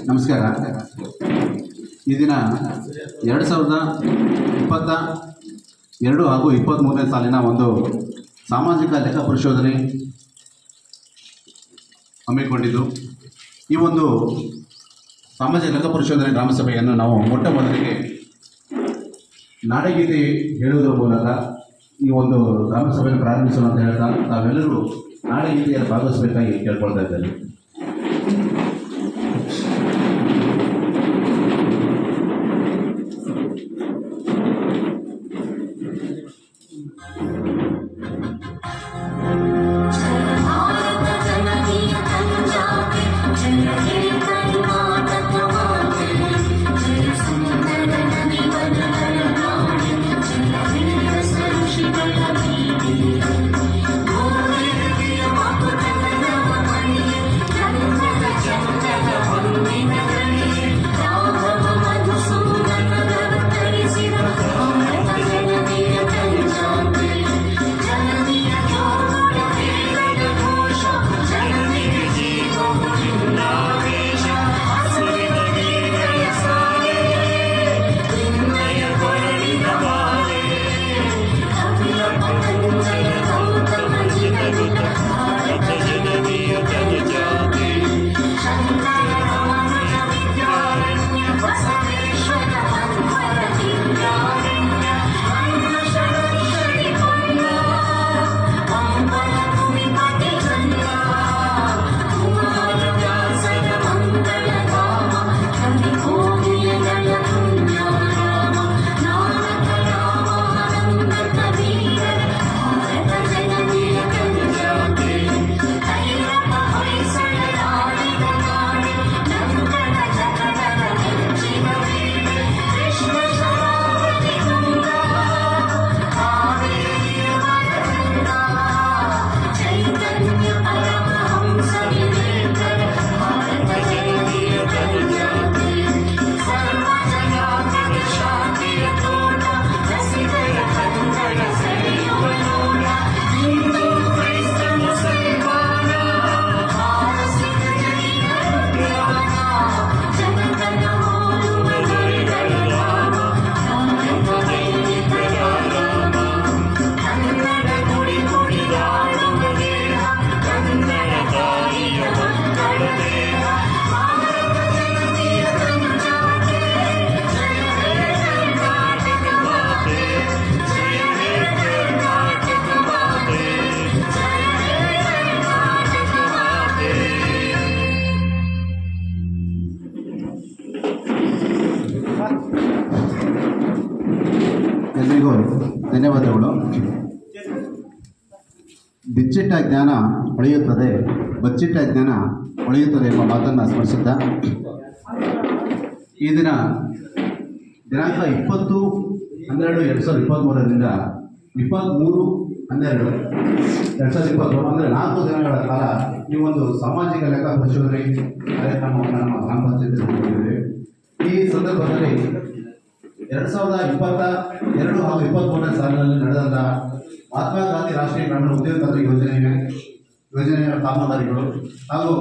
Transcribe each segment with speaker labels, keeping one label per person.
Speaker 1: ನಮಸ್ಕಾರ. ಈ ದಿನ 2022 ಹಾಗೂ 23ನೇ ಸಾಲಿನ ಒಂದು ಸಾಮಾಜಿಕ ಲೆಕ್ಕ ಪರಿಶೋಧನೆ ಹಮ್ಮಿಕೊಂಡಿದ್ದು, ಈ ಒಂದು ಸಾಮಾಜಿಕ ಲೆಕ್ಕ ಪರಿಶೋಧನೆ ಗ್ರಾಮಸಭೆಯನ್ನು ನಾವು ಮೊಟ್ಟ ಮೊದಲಿಗೆ ನಾಡಗೀತೆ ಹೇಳುವುದರ ಮೂಲಕ ಈ ಒಂದು ಗ್ರಾಮಸಭೆಯನ್ನು ಪ್ರಾರಂಭಿಸೋಣ ಅಂತ ಹೇಳ್ತಾ ತಾವೆಲ್ಲರೂ ನಾಡಗೀತೆಯಲ್ಲಿ ಭಾಗವಹಿಸಬೇಕಾಗಿ ಕೇಳ್ಕೊಳ್ತಾ ಇದ್ದೇನೆ. ಎಲ್ರಿಗೂ ಧನ್ಯವಾದಗಳು. ಬಿಚ್ಚಿಟ್ಟ ಜ್ಞಾನ ಹೊಳೆಯುತ್ತದೆ, ಬಚ್ಚಿಟ್ಟ ಜ್ಞಾನ ಹೊಳೆಯುತ್ತದೆ ಎಂಬ ಮಾತನ್ನು ಸ್ಮರಿಸುತ್ತಾ, ಈ ದಿನಾಂಕ 20/12/2023ರಿಂದ 23/12/2023 ಅಂದರೆ 4 ದಿನಗಳ ಕಾಲ ಈ ಒಂದು ಸಾಮಾಜಿಕ ಲೆಕ್ಕ ಪರಿಶೋಧನೆ ಕಾರ್ಯಕ್ರಮವನ್ನು ನಮ್ಮ ಗ್ರಾಮ ಪಂಚಾಯತ್ ಮಾಡಿದ್ದೇವೆ. ಈ ಸಂದರ್ಭದಲ್ಲಿ 2022 ಹಾಗೂ 23ನೇ ಸಾಲಿನಲ್ಲಿ ನಡೆದಂಥ ಮಹಾತ್ಮ ಗಾಂಧಿ ರಾಷ್ಟ್ರೀಯ ಗ್ರಾಮೀಣ ಉದ್ಯೋಗ ಖಾತ್ರಿ ಯೋಜನೆಯ ಕಾಮಗಾರಿಗಳು ಹಾಗೂ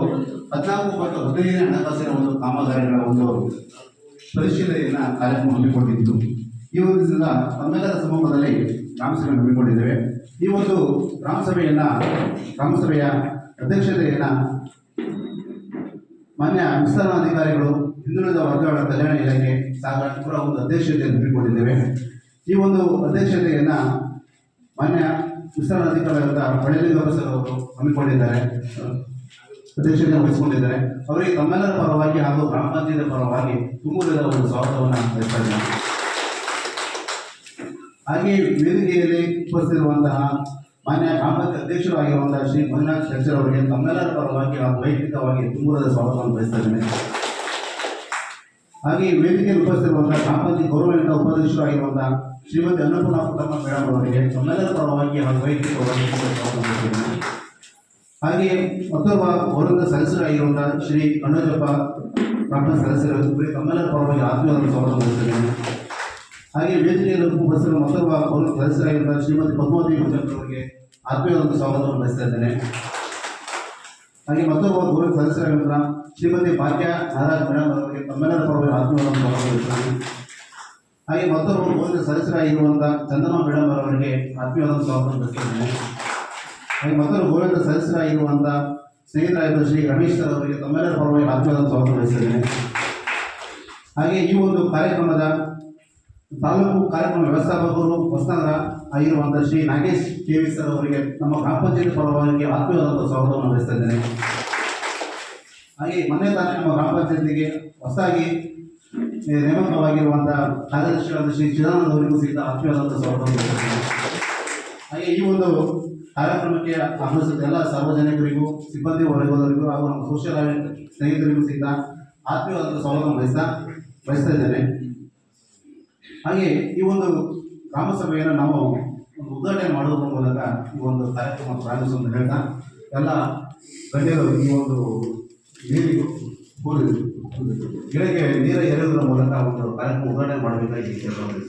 Speaker 1: 14 ಮತ್ತು 15ನೇ ಹಣಕಾಸಿನ ಒಂದು ಕಾಮಗಾರಿಗಳ ಒಂದು ಪರಿಶೀಲನೆಯನ್ನು ಕಾರ್ಯಕ್ರಮ ಹಮ್ಮಿಕೊಂಡಿದ್ದು, ಈ ಒಂದು ದಿವಸದ ತಮ್ಮೆಲ್ಲರ ಸಮ್ಮುಖದಲ್ಲಿ ಗ್ರಾಮಸಭೆ ಹಮ್ಮಿಕೊಂಡಿದ್ದೇವೆ. ಈ ಒಂದು ಗ್ರಾಮಸಭೆಯ ಅಧ್ಯಕ್ಷತೆಯನ್ನು ಮಾನ್ಯ ವಿಸ್ತರಣಾಧಿಕಾರಿಗಳು, ಹಿಂದುಳಿದ ವರ್ಗಗಳ ಕಲ್ಯಾಣ ಇಲಾಖೆ ಸಾಗರ ಒಂದು ಅಧ್ಯಕ್ಷತೆಯನ್ನು ಹಮ್ಮಿಕೊಂಡಿದ್ದೇವೆ. ಈ ಒಂದು ಅಧ್ಯಕ್ಷತೆಯನ್ನು ಮಾನ್ಯ ವಿಸ್ತರಣಾಧಿಕಾರಿಗಳಾದ ಹೊಳೆಲಿಂಗಪ್ಪ ಸರ್ ಅವರು ಹಮ್ಮಿಕೊಂಡಿದ್ದಾರೆ, ಅಧ್ಯಕ್ಷತೆಯನ್ನು ವಹಿಸಿಕೊಂಡಿದ್ದಾರೆ. ಅವರಿಗೆ ತಮ್ಮೆಲ್ಲರ ಪರವಾಗಿ ಹಾಗೂ ಗ್ರಾಮ ಪಂಚಾಯತ್ ಪರವಾಗಿ ತುಂಬುವುದರ ಒಂದು ಸ್ವಾಗತವನ್ನು ಬಯಸ್ತಾ ಇದ್ದೇನೆ. ಹಾಗೆಯೇ ವೇದಿಕೆಯಲ್ಲಿ ಉಪಸ್ಥಿತಿರುವಂತಹ ಮಾನ್ಯ ಗ್ರಾಮ ಪಂಚಾಯತ್ ಅಧ್ಯಕ್ಷರು ಆಗಿರುವಂತಹ ಶ್ರೀ ಮಂಜುನಾಥ್ ಶೆಟ್ಟರ್ ಅವರಿಗೆ ತಮ್ಮೆಲ್ಲರ ಪರವಾಗಿ ಹಾಗೂ ವೈಯಕ್ತಿಕವಾಗಿ ತುಂಬುವುದರ ಸ್ವಾಗತವನ್ನು ಬಯಸ್ತಾ ಇದ್ದೇನೆ. ಹಾಗೆಯೇ ವೇದಿಕೆಯಲ್ಲಿ ಉಪಸ್ಥಿತಿರುವಂತಹ ಗ್ರಾಮ ಪಂಚಾಯತ್ ಗೌರವಾನ್ವಿತ ಉಪಾಧ್ಯಕ್ಷರು ಆಗಿರುವಂತಹ ಶ್ರೀಮತಿ ಅನ್ನಪೂರ್ಣ ಪುಟ್ಟಮ್ಮ ಮೇಡಮ್ ಅವರಿಗೆ ತಮ್ಮೆಲ್ಲರ ಪರವಾಗಿ ಹಾಗೂ ವೈಯಕ್ತಿಕವಾಗಿ ಸ್ವಾಗತ ಬಯಸ್ತೇನೆ. ಹಾಗೆಯೇ ಮತ್ತೊಬ್ಬ ಗೌರವದ ಸದಸ್ಯರಾಗಿರುವಂತಹ ಶ್ರೀ ಕಣ್ಣೋಜಪ್ಪ ಬ್ರಾಹ್ಮಣ ಸದಸ್ಯರು ತಮ್ಮೆಲ್ಲರ ಪರವಾಗಿ ಆತ್ಮೀಯವಾದ ಸ್ವಾಗತ ಬಯಸ್ತೇನೆ. ಹಾಗೆ ವೇದಿಕೆಯಲ್ಲಿ ಉಪಸ್ಥಿತರು ಮತ್ತೊಬ್ಬ ಗೌರವ ಸದಸ್ಯರಾಗಿರುವ ಶ್ರೀಮತಿ ಪದ್ಮಾವತಿ ಅವರಿಗೆ ಆತ್ಮೀಯವಾದ ಸ್ವಾಗತವನ್ನು ಬಯಸ್ತಾ ಇದ್ದೇನೆ. ಹಾಗೆ ಮತ್ತೊಬ್ಬ ಗೌರವ ಸದಸ್ಯರಾಗಿರುವ ಶ್ರೀಮತಿ ಭಾಗ್ಯ ನಾರಾಯಣ್ ಮೇಡಮ್ ಅವರಿಗೆ ತಮ್ಮೆಲ್ಲರ ಪರವಾಗಿ ಆತ್ಮೀಯವಾದ ಸ್ವಾಗತ. ಹಾಗೆ ಮತ್ತೊಬ್ಬರು ಓದಿನ ಸದಸ್ಯರಾಗಿರುವಂಥ ಚಂದಮ್ಮ ಮೇಡಮ್ ಅವರಿಗೆ ಆತ್ಮೀಯವಾದ ಸ್ವಾಗತ ಬಯಸುತ್ತೇನೆ. ಹಾಗೆ ಮತ್ತೊಬ್ಬರು ಗೋವಿಂದ ಸದಸ್ಯರಾಗಿರುವಂಥ ಸ್ನೇಹಿತರಾಗಿರುವ ಶ್ರೀ ರಮೇಶ್ ಸರ್ ಅವರಿಗೆ ತಮ್ಮೆಲ್ಲರ ಪರವಾಗಿ ಆತ್ಮೀಯವಾದ ಸ್ವಾಗತ ಬಯಸುತ್ತೇನೆ. ಹಾಗೆ ಈ ಒಂದು ಕಾರ್ಯಕ್ರಮದ ತಾಲೂಕು ಕಾರ್ಯಕ್ರಮ ವ್ಯವಸ್ಥಾಪಕರು ಹೊಸನಗರ ಆಗಿರುವಂಥ ಶ್ರೀ ನಾಗೇಶ್ ಕೆವಿ ಸರ್ ಅವರಿಗೆ ನಮ್ಮ ಗ್ರಾಮ ಪಂಚಾಯತ್ ಪರವಾಗಿ ಆತ್ಮೀಯವಾದಂಥ ಸ್ವಾಗತವನ್ನು ಬಯಸ್ತಾ ಇದ್ದೇನೆ. ಹಾಗೆ ಮೊನ್ನೆ ತಾನೇ ನಮ್ಮ ಗ್ರಾಮ ಪಂಚಾಯತಿಗೆ ಹೊಸದಾಗಿ ನೇಮಕವಾಗಿರುವಂಥ ಕಾರ್ಯದರ್ಶಿಗಳಾದ ಶ್ರೀ ಚಿದಾನಂದ ಅವರಿಗೂ ಸಹಿತ ಆತ್ಮೀಯವಾದಂಥ ಸ್ವಾಗತವನ್ನು ಬಯಸ್ತೇನೆ. ಹಾಗೆ ಈ ಒಂದು ಕಾರ್ಯಕ್ರಮಕ್ಕೆ ಆಗಮಿಸಿದ ಎಲ್ಲ ಸಾರ್ವಜನಿಕರಿಗೂ ಸಿಬ್ಬಂದಿ ವರ್ಗದವರಿಗೂ ಹಾಗೂ ನಮ್ಮ ಸೋಷಿಯಲ್ ಸ್ನೇಹಿತರಿಗೂ ಸಹಿತ ಆತ್ಮೀಯವಾದಂಥ ಸ್ವಾಗತವನ್ನು ಬಯಸ್ತಾ ಇದ್ದೇನೆ. ಹಾಗೆ ಈ ಒಂದು ಗ್ರಾಮ ಸಭೆಯನ್ನು ನಾವು ಒಂದು ಉದ್ಘಾಟನೆ ಮಾಡೋದ್ರ ಮೂಲಕ ಈ ಒಂದು ಕಾರ್ಯಕ್ರಮ ಪ್ರಾರಂಭಿಸುವಂತ ಹೇಳ್ತಾ ಎಲ್ಲ ಗಣ್ಯರು ಈ ಒಂದು ನೀರಿಗೂ ಗಿಡಕ್ಕೆ ನೀರು ಎರೆಯುವುದರ ಮೂಲಕ ಒಂದು ಕಾರ್ಯಕ್ರಮ ಉದ್ಘಾಟನೆ ಮಾಡಬೇಕಾಗಿ ಕೇಳ್ತಾರೆ.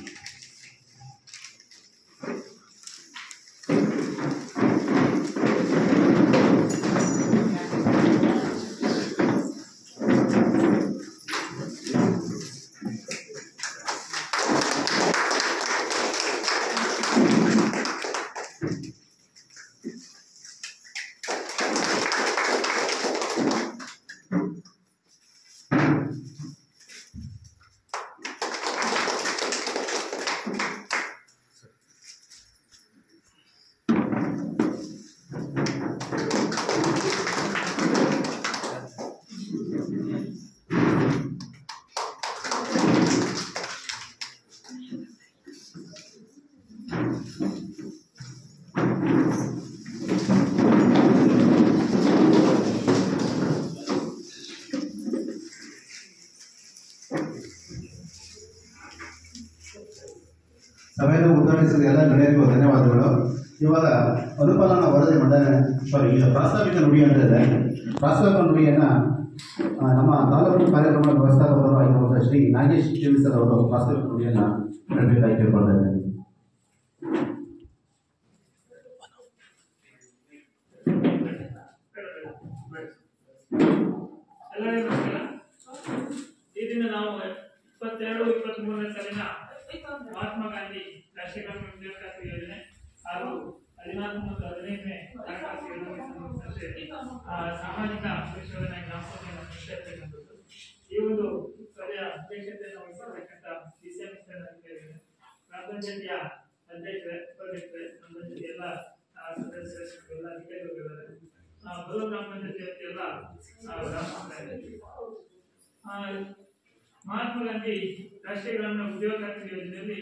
Speaker 1: ಸಭೆಯನ್ನು ಉದ್ಘಾಟಿಸಿದ ಎಲ್ಲ ಗಣ್ಯರಿಗೂ ಧನ್ಯವಾದಗಳು. ಇವಾಗ ಅನುಪಾಲನಾ ವರದಿ ಮಂಡನೆ ಪ್ರಾಸ್ತಾವಿಕ ನುಡಿ ಅಂತ ಇದೆ. ಪ್ರಾಸ್ತಾವಿಕ ನುಡಿಯನ್ನು ನಮ್ಮ ತಾಲೂಕು ಕಾರ್ಯಕ್ರಮ ವ್ಯವಸ್ಥಾಪಕರು ಆಗಿರುವಂಥ ಶ್ರೀ ನಾಗೇಶ್ ಕೆವಿ ಸರ್ ಅವರು ಪ್ರಾಸ್ತಾವಿಕ ನುಡಿಯನ್ನು ನೀಡಬೇಕಾಗಿ ಕೇಳ್ಕೊಳ್ತಾ ಇದ್ದೇನೆ.
Speaker 2: ಈ ದಿನ ನಾವು 22-23ನೇ ಸಾಲಿನ ಮಹಾತ್ಮ ಗಾಂಧಿ ರಾಷ್ಟ್ರೀಯ ಗ್ರಾಮೀಣ ಉದ್ಯೋಗ ಯೋಜನೆ ಹಾಗೂ 14 ಮತ್ತು 15ನೇ ಹಣಕಾಸು ಯೋಜನೆಗೆ ಸಂಬಂಧಿಸಿದಂತೆ ಸಾಮಾಜಿಕ ಪರಿಶೋಧನೆ ಗ್ರಾಮ ಸಭೆಯನ್ನು ನಡೆಸಿರ್ತಕ್ಕಂಥದ್ದು. ಈ ಒಂದು ಸಭೆಯ ಅಧ್ಯಕ್ಷತೆಯನ್ನು ವಹಿಸಿರ್ತಕ್ಕಂಥ DCM ಗ್ರಾಮ ಪಂಚಾಯತಿಯ ಅಧ್ಯಕ್ಷರೇ, ಉಪಾಧ್ಯಕ್ಷರೇ, ಗ್ರಾಮ ಪಂಚಾಯತಿ ಎಲ್ಲ ಸದಸ್ಯರು, ಎಲ್ಲ ಅಧಿಕಾರಿಗಳಿದ್ದಾರೆ. ಬರುವ ಗ್ರಾಮ ಪಂಚಾಯತಿ ಎಲ್ಲ ಮಹಾತ್ಮ ಗಾಂಧಿ ರಾಷ್ಟ್ರೀಯ ಗ್ರಾಮೀಣ ಉದ್ಯೋಗ ಖಾತ್ರಿ ಯೋಜನೆಯಲ್ಲಿ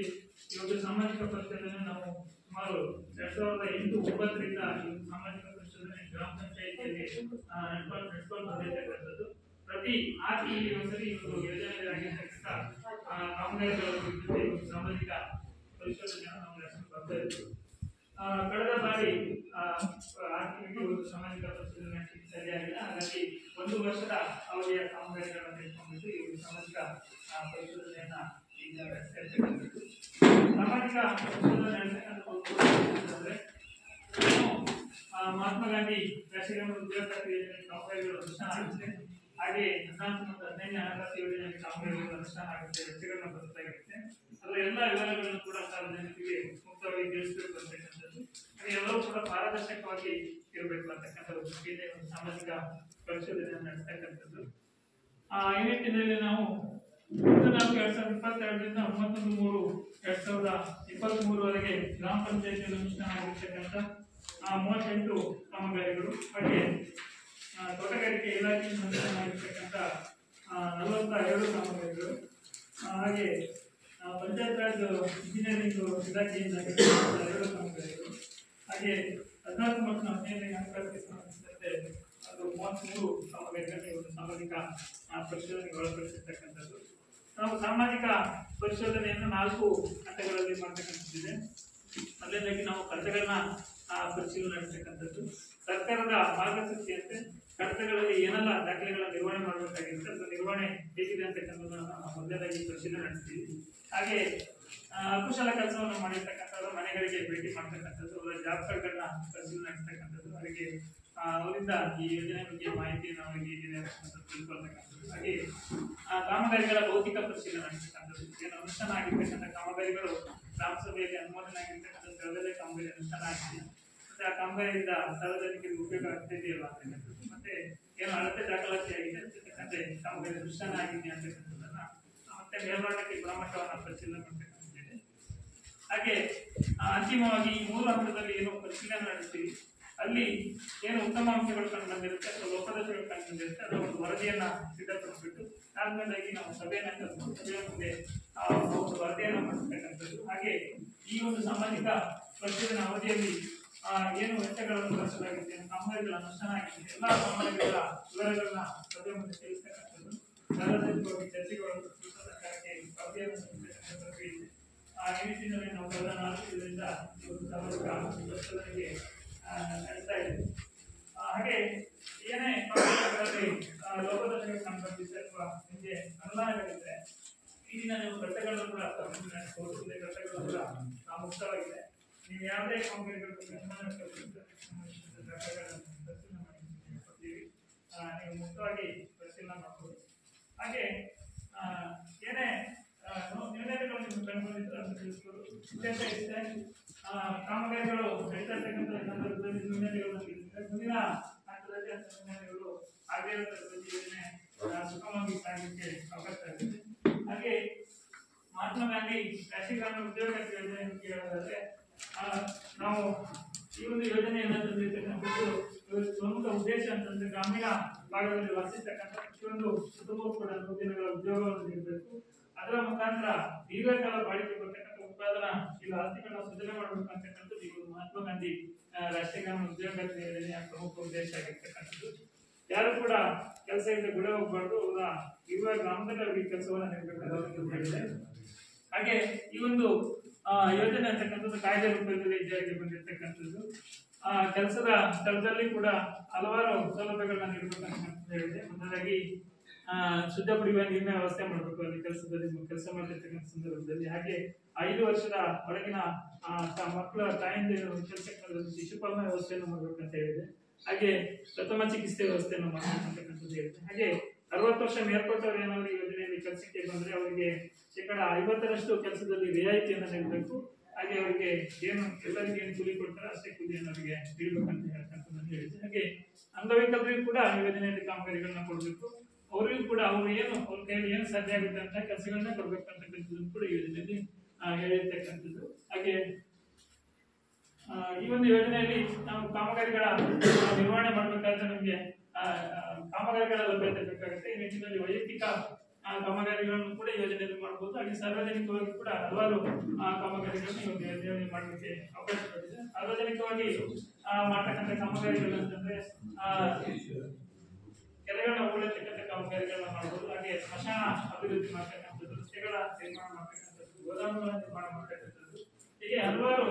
Speaker 2: ಈ ಒಂದು ಸಾಮಾಜಿಕ ಪರಿಶೋಧನೆ ನಾವು ಸುಮಾರು 2008-09ರಿಂದ ಈ ಸಾಮಾಜಿಕ ಪರಿಶೋಧನೆ ಗ್ರಾಮ ಪಂಚಾಯತಿಯಲ್ಲಿ ನಡೆಸ್ಕೊಂಡು ಬಂದಿರತಕ್ಕಂಥದ್ದು. ಪ್ರತಿ 6 ತಿಂಗಳಿಗೊಂದ್ಸರಿ ಈ ಒಂದು ಯೋಜನೆಯಾಗಿರ್ತಕ್ಕಂಥ ಕಾಮಗಾರಿಗಳ ಕುರಿತಂತೆ ಸಾಮಾಜಿಕ ಪರಿಶೋಧನೆಯನ್ನು ನಾವು ನಡೆಸ್ಕೊಂಡು ಬರ್ತಾ ಇದ್ದೀವಿ. ಕಳೆದ ಬಾರಿ 6 ತಿಂಗಳಿಗೆ ಒಂದು ಸಾಮಾಜಿಕ ಪರಿಶೋಧನೆ ಸರಿಯಾಗಿಲ್ಲ. ಹಾಗಾಗಿ 1 ವರ್ಷದ ಅವಧಿಯ ಕಾಮಗಾರಿಗಳನ್ನು ತೆಗೆದುಕೊಂಡಿದ್ದು ಈ ಒಂದು ಸಾಮಾಜಿಕ ಪರಿಶೋಧನೆಯನ್ನ ಈಗ ನಡೆಸಿರ್ತಕ್ಕಂಥದ್ದು. ಸಾಮಾಜಿಕ ಪರಿಶೋಧನೆ ನಡೆಸತಕ್ಕಂಥದ್ದು ಮಹಾತ್ಮ ಗಾಂಧಿ ರಾಷ್ಟ್ರೀಯ ಗ್ರಾಮೀಣ ಉದ್ಯೋಗ ಖಾತ್ರಿ ಯೋಜನೆ ಕಾಮಗಾರಿಗಳು ಅನುಷ್ಠಾನ ಆಗುತ್ತೆ. ಹಾಗೆ 14 ಮತ್ತು 15ನೇ ಹಣಕಾಸು ಯೋಜನೆಗೆ ಕಾಮಗಾರಿಗಳು ಅನುಷ್ಠಾನ ಆಗುತ್ತೆ, ವೆಚ್ಚಗಳನ್ನು ಬರುತ್ತಾಗಿರುತ್ತೆ. ಅದರ ಎಲ್ಲ ವಿವರಗಳನ್ನು ಕೂಡ ಸಾರ್ವಜನಿಕರಿಗೆ ಮುಕ್ತವಾಗಿ ತಿಳಿಸಬೇಕು ಅಂತಕ್ಕಂಥದ್ದು. ಎಲ್ಲವೂ ಕೂಡ ಪಾರದರ್ಶಕವಾಗಿ ಇರಬೇಕು ಅಂತಕ್ಕಂಥ ದೃಷ್ಟಿಯಿಂದ ಒಂದು ಸಾಮಾಜಿಕ ಪರಿಶೋಧನೆಯನ್ನು ನಡೆಸತಕ್ಕಂಥದ್ದು. ಈ ನಿಟ್ಟಿನಲ್ಲಿ ನಾವು 2022ರಿಂದ 29/3/2023ವರೆಗೆ ಗ್ರಾಮ ಪಂಚಾಯತಿಯಲ್ಲಿ ಅನುಷ್ಠಾನ ಆಗಿರ್ತಕ್ಕಂಥ 38 ಕಾಮಗಾರಿಗಳು, ಹಾಗೆ ತೋಟಗಾರಿಕೆ ಇಲಾಖೆಯಿಂದ ಅನುಷ್ಠಾನ ಆಗಿರ್ತಕ್ಕಂಥ 42 ಕಾಮಗಾರಿಗಳು, ಹಾಗೆ ಪಂಚಾಯತ್ ರಾಜ್ ಇಂಜಿನಿಯರಿಂಗ್ ಇಲಾಖೆಯಿಂದ 2 ಕಾಮಗಾರಿಗಳು, ಹಾಗೆ 14 ಮತ್ತು 15ನೇ ಹಣಕಾಸಿಗೆ ಸಂಬಂಧಿಸಿದಂತೆ ಅದು 33 ಕಾಮಗಾರಿಗಳಿಗೆ ಒಂದು ಸಾಮಾಜಿಕ ಪರಿಶೋಧನೆಗೆ ಒಳಪಡಿಸಿರ್ತಕ್ಕಂಥದ್ದು. ನಾವು ಸಾಮಾಜಿಕ ಪರಿಶೋಧನೆಯನ್ನು 4 ಹಂತಗಳಲ್ಲಿ ಮಾಡತಕ್ಕಂಥದ್ದಿದೆ. ಮೊದಲನೇದಾಗಿ ನಾವು ಕಡತಗಳನ್ನ ಪರಿಶೀಲನೆ ನಡೆಸತಕ್ಕಂಥದ್ದು. ಸರ್ಕಾರದ ಮಾರ್ಗಸೂಚಿಯಂತೆ ಕಡತಗಳಲ್ಲಿ ಏನೆಲ್ಲ ದಾಖಲೆಗಳ ನಿರ್ವಹಣೆ ಮಾಡಬೇಕಾಗಿರುತ್ತೆ, ಅದು ನಿರ್ವಹಣೆ ಹೇಗಿದೆ ಅಂತಕ್ಕಂಥದ್ದನ್ನು ನಾವು ಮೊದಲನೇದಾಗಿ ಪರಿಶೀಲನೆ ನಡೆಸ್ತೀವಿ. ಹಾಗೆ ಅಕುಶಲ ಕೆಲಸವನ್ನು ಮಾಡಿರ್ತಕ್ಕಂಥದ್ದು ಮನೆಗಳಿಗೆ ಭೇಟಿ ಮಾಡ್ತಕ್ಕಂಥದ್ದು, ಅವರ ಜಾಬ್ ಕಾರ್ಡ್ಗಳನ್ನ ಪರಿಶೀಲನೆ ನಡೆಸ್ತಕ್ಕಂಥದ್ದು, ಅವರಿಗೆ ಅವರಿಂದ ಈ ಯೋಜನೆ ಬಗ್ಗೆ ಮಾಹಿತಿಯನ್ನು ಅವರಿಗೆ ಏನಿದೆ ಅಂತ ತಿಳ್ಕೊಳ್ತಕ್ಕಂಥದ್ದು. ಹಾಗೆ ಕಾಮಗಾರಿಗಳ ಭೌತಿಕ ಪರಿಶೀಲನೆ ನಡೆಸತಕ್ಕಂಥದ್ದು, ಏನು ಅನುಷ್ಠಾನ ಆಗಿರ್ತಕ್ಕಂಥ ಕಾಮಗಾರಿಗಳು ಗ್ರಾಮ ಸಭೆಯಲ್ಲಿ ಅನುಮೋದನೆ ಆಗಿರ್ತಕ್ಕಂಥ ಸ್ಥಳದಲ್ಲೇ ಕಾಮಗಾರಿ ಅನುಷ್ಠಾನ ಆಗಿದೆ, ಮತ್ತೆ ಆ ಕಾಮಗಾರಿಯಿಂದ ಸಾರ್ವಜನಿಕರಿಗೆ ಉಪಯೋಗ ಆಗ್ತಿದೆಯಲ್ಲ ಅಂತಕ್ಕಂಥದ್ದು, ಮತ್ತೆ ಏನು ಅಳತೆ ದಾಖಲಾತಿ ಆಗಿದೆ ಅಂತಕ್ಕಂಥ ಕಾಮಗಾರಿ ಅನುಷ್ಠಾನ ಆಗಿದೆ ಅಂತಕ್ಕಂಥದ್ದನ್ನ ಮತ್ತೆ ಮೇಲ್ಮಟ್ಟಕ್ಕೆ ಗುಣಮಟ್ಟವನ್ನು ಪರಿಶೀಲನೆ ಮಾಡ್ತಕ್ಕಂಥದ್ದಿದೆ. ಹಾಗೆ ಅಂತಿಮವಾಗಿ ಈ ಮೂಲ ಹಂತದಲ್ಲಿ ಏನು ಪರಿಶೀಲನೆ ನಡೆಸ್ತೀವಿ ಅಲ್ಲಿ ಏನು ಉತ್ತಮ ಅಂಶಗಳು ಕಂಡು ಬಂದಿರುತ್ತೆ ಅಥವಾ ಲೋಪದೋಷಗಳು ಕಂಡು ಬಂದಿರುತ್ತೆ ಅದರ ಒಂದು ವರದಿಯನ್ನ ಸಿದ್ಧಪಡಿಸ್ಬಿಟ್ಟು ಆದ್ಮೇಲೆ ನಾವು ಸಭೆಯ ಮುಂದೆ ಒಂದು ವರದಿಯನ್ನು ಮಾಡಿಸ್ತಕ್ಕಂಥದ್ದು. ಹಾಗೆ ಈ ಒಂದು ಸಾಮಾಜಿಕ ಪರಿಶೀಲನಾ ಅವಧಿಯಲ್ಲಿ ಏನು ವೆಚ್ಚಗಳನ್ನು ಬಳಸಲಾಗಿದೆ, ಕಾಮಗಾರಿಗಳ ಅನುಷ್ಠಾನ ಆಗಿದೆ, ಎಲ್ಲ ಕಾಮಗಾರಿಗಳ ವಿವರಗಳನ್ನ ಸಭೆ ಮುಂದೆ ತಿಳಿಸ್ತಕ್ಕಂಥದ್ದು, ಸಾರ್ವಜನಿಕವಾಗಿ ಚರ್ಚೆಗಳು ಸರ್ಕಾರಕ್ಕೆ ವರದಿಯನ್ನು ಸಲ್ಲಿಸತಕ್ಕಂಥ ಇದೆ. ಈ ನಿಟ್ಟಿನಲ್ಲಿ ನಾವು ಕಳೆದ 4 ದಿನದಿಂದ ಸಾಮಾಜಿಕ ಪರಿಶೀಲನೆಗೆ ನಡೆಸ್ತಾ ಇದ್ದೀವಿ. ಹಾಗೆ ಏನೇ ಲೋಪದೋಷಗಳಿಗೆ ಸಂಬಂಧಿಸಿ ಅಥವಾ ನಿಮಗೆ ಅನುದಾನಗಳಿದ್ರೆ ಈ ದಿನ ನೀವು ಕಟ್ಟೆಗಳನ್ನು ಕೂಡ ಕಟ್ಟೆಗಳು ಕೂಡ ಮುಕ್ತವಾಗಿದೆ. ನೀವು ಯಾವುದೇ ಕಾಮಗಾರಿಗಳ ಬಗ್ಗೆ ನೀವು ಮುಕ್ತವಾಗಿ ಪರಿಶೀಲನೆ ಮಾಡಬಹುದು. ಹಾಗೆ ಏನೇ ನ್ಯೂನತೆಗಳು ನಿಮ್ಗೆ ಕಂಡುಬಂದಿದ್ರೆ ಅದನ್ನು ತಿಳಿಸ್ಬೋದು. ಉದ್ದೇಶ ಇಷ್ಟೇ, ಕಾಮಗಾರಿಗಳು ನಡೀತಾ ಇರ್ತಕ್ಕಂಥ ಸಂದರ್ಭದಲ್ಲಿ ನ್ಯೂನತೆಗಳನ್ನು ತಿಳಿಸಿದ್ರೆ ಮುಂದಿನ ಹಂತದಲ್ಲಿ ಅಂತ ನ್ಯೂನತೆಗಳು ಆಗೇ ಯೋಜನೆ ಸುಗಮವಾಗಿ ಸಾಗಲಿಕ್ಕೆ ಅವಕಾಶ ಆಗುತ್ತೆ. ಹಾಗೆ ಮಹಾತ್ಮ ಗಾಂಧಿ ರಾಷ್ಟ್ರೀಯ ಗ್ರಾಮೀಣ ಉದ್ಯೋಗ ಯೋಜನೆ ಹೇಳೋದಾದ್ರೆ ನಾವು ಈ ಒಂದು ಯೋಜನೆಯನ್ನು ತಂದಿರ್ತಕ್ಕಂಥದ್ದು ಪ್ರಮುಖ ಉದ್ದೇಶ ಅಂತಂದ್ರೆ ಗ್ರಾಮೀಣ ಭಾಗದಲ್ಲಿ ವಾಸಿಸ್ತಕ್ಕಂಥ ಪ್ರತಿಯೊಂದು ಕುಟುಂಬಕ್ಕೂ ಕೂಡ ದಿನಗಳ ಉದ್ಯೋಗವನ್ನು ನೀಡಬೇಕು. ಅದರ ಮುಖಾಂತರ ದೀರ್ಘಕಾಲ ಬಾಳಿಕೆ ಬರ್ತಕ್ಕಂಥ ಉತ್ಪಾದನಾ ಇಲ್ಲ ಆಸ್ತಿಗಳನ್ನ ಸೃಜನೆ ಮಾಡಬೇಕು ಅಂತಕ್ಕಂಥದ್ದು ಈ ಒಂದು ಮಹಾತ್ಮ ಗಾಂಧಿ ರಾಷ್ಟ್ರೀಯ ಗ್ರಾಮೀಣ ಉದ್ಯೋಗ ಯೋಜನೆಯ ಪ್ರಮುಖ ಉದ್ದೇಶ ಆಗಿರ್ತಕ್ಕಂಥದ್ದು. ಯಾರು ಕೂಡ ಕೆಲಸ ಇಲ್ಲದೆ ಗುಳೆ ಹೋಗ್ಬಾರ್ದು, ಅವರ ಇರುವ ಗ್ರಾಮದಲ್ಲಿ ಅವರಿಗೆ ಕೆಲಸವನ್ನು ನೀಡಬೇಕು ಹೇಳಿದೆ. ಹಾಗೆ ಈ ಒಂದು ಯೋಜನೆ ಅಂತಕ್ಕಂಥದ್ದು ಕಾಯ್ದೆ ರೂಪದಲ್ಲಿ ಜಾರಿಗೆ ಬಂದಿರತಕ್ಕಂಥದ್ದು. ಕೆಲಸದ ಸ್ಥಳದಲ್ಲಿ ಕೂಡ ಹಲವಾರು ಸೌಲಭ್ಯಗಳನ್ನ ನೀಡಬೇಕಂತ ಹೇಳಿದೆ. ಮೊದಲಾಗಿ ಶುದ್ಧ ಕುಡಿಯುವ ನೀರಿನ ವ್ಯವಸ್ಥೆ ಮಾಡಬೇಕು ಅಲ್ಲಿ ಕೆಲಸ ಮಾಡ್ತಿರ್ತಕ್ಕಂಥ ಸಂದರ್ಭದಲ್ಲಿ. ಹಾಗೆ 5 ವರ್ಷದ ಒಳಗಿನ ಮಕ್ಕಳ ತಾಯಿಯಿಂದ ಕೆಲಸಕ್ಕೆ ಶಿಶುಪಾಲನಾ ವ್ಯವಸ್ಥೆಯನ್ನು ಮಾಡಬೇಕಂತ ಹೇಳಿದೆ. ಹಾಗೆ ಪ್ರಥಮ ಚಿಕಿತ್ಸೆ ವ್ಯವಸ್ಥೆಯನ್ನು ಮಾಡಬೇಕಂತಕ್ಕಂಥದ್ದು ಹೇಳಿದೆ. ಹಾಗೆ 60 ವರ್ಷ ಮೇಲ್ಪಟ್ಟವರು ಏನಾದ್ರು ಯೋಜನೆಯಲ್ಲಿ ಕೆಲಸಕ್ಕೆ ಬಂದ್ರೆ ಅವರಿಗೆ 50% ಕೆಲಸದಲ್ಲಿ ರಿಯಾಯಿತಿಯನ್ನು ನೀಡಬೇಕು. ಹಾಗೆ ಅವರಿಗೆ ಏನು ಎಲ್ಲರಿಗೆ ಏನು ಕೂಲಿ ಕೊಡ್ತಾರೆ ಅಷ್ಟೇ ಕೂಲಿಯನ್ನು ಅವರಿಗೆ ನೀಡಬೇಕಂತ ಹೇಳ್ತಕ್ಕಂಥದ್ದು ಹೇಳಿದೆ. ಹಾಗೆ ಅಂಗವಿಕಲರಿಗೂ ಕೂಡ ಯೋಜನೆಯಲ್ಲಿ ಕಾಮಗಾರಿಗಳನ್ನ ಕೊಡಬೇಕು. ಅವರಿಗೂ ಕೂಡ ಅವ್ರ ಕೈಯಲ್ಲಿ ಏನು ಸಾಧ್ಯ ಆಗುತ್ತೆ ಅಂತ ಕೆಲಸಗಳನ್ನ ಕೊಡ್ಬೇಕಂತಕ್ಕಂಥದ್ದು ಕೂಡ ಯೋಜನೆಯಲ್ಲಿ ಹೇಳಿರ್ತಕ್ಕಂಥದ್ದು. ಹಾಗೆ ಈ ಒಂದು ಯೋಜನೆಯಲ್ಲಿ ನಾವು ಕಾಮಗಾರಿಗಳ ನಿರ್ವಹಣೆ ಮಾಡಬೇಕಾದ್ರೆ ನಮಗೆ ಕಾಮಗಾರಿಗಳ ಲಭ್ಯತೆ ಬೇಕಾಗುತ್ತೆ. ಈ ನಿಟ್ಟಿನಲ್ಲಿ ವೈಯಕ್ತಿಕ ಕಾಮಗಾರಿಗಳನ್ನು ಕೂಡ ಯೋಜನೆಯಲ್ಲಿ ಮಾಡಬಹುದು. ಹಾಗೆ ಸಾರ್ವಜನಿಕವಾಗಿ ಕೂಡ ಹಲವಾರು ಕಾಮಗಾರಿಗಳನ್ನು ಯೋಜನೆ ಮಾಡಲಿಕ್ಕೆ ಅವಕಾಶ ಪಡಿದೆ. ಸಾರ್ವಜನಿಕವಾಗಿ ಮಾಡ್ತಕ್ಕಂಥ ಕಾಮಗಾರಿಗಳು ಅಂತಂದ್ರೆ ಕೆರೆಗಳನ್ನ ಹೂಳೆತ್ತಕ್ಕಂಥ ಕಾಮಗಾರಿಗಳನ್ನ ಮಾಡಬಹುದು. ಹಾಗೆ ಸ್ಮಶಾನ ಅಭಿವೃದ್ಧಿ ಮಾಡ್ತಕ್ಕಂಥದ್ದು, ರಸ್ತೆಗಳ ನಿರ್ಮಾಣ ಮಾಡ್ತಕ್ಕಂಥದ್ದು, ಗೋದಾಮುಗಳ ನಿರ್ಮಾಣ ಮಾಡ್ತಕ್ಕಂಥದ್ದು, ಹೀಗೆ ಹಲವಾರು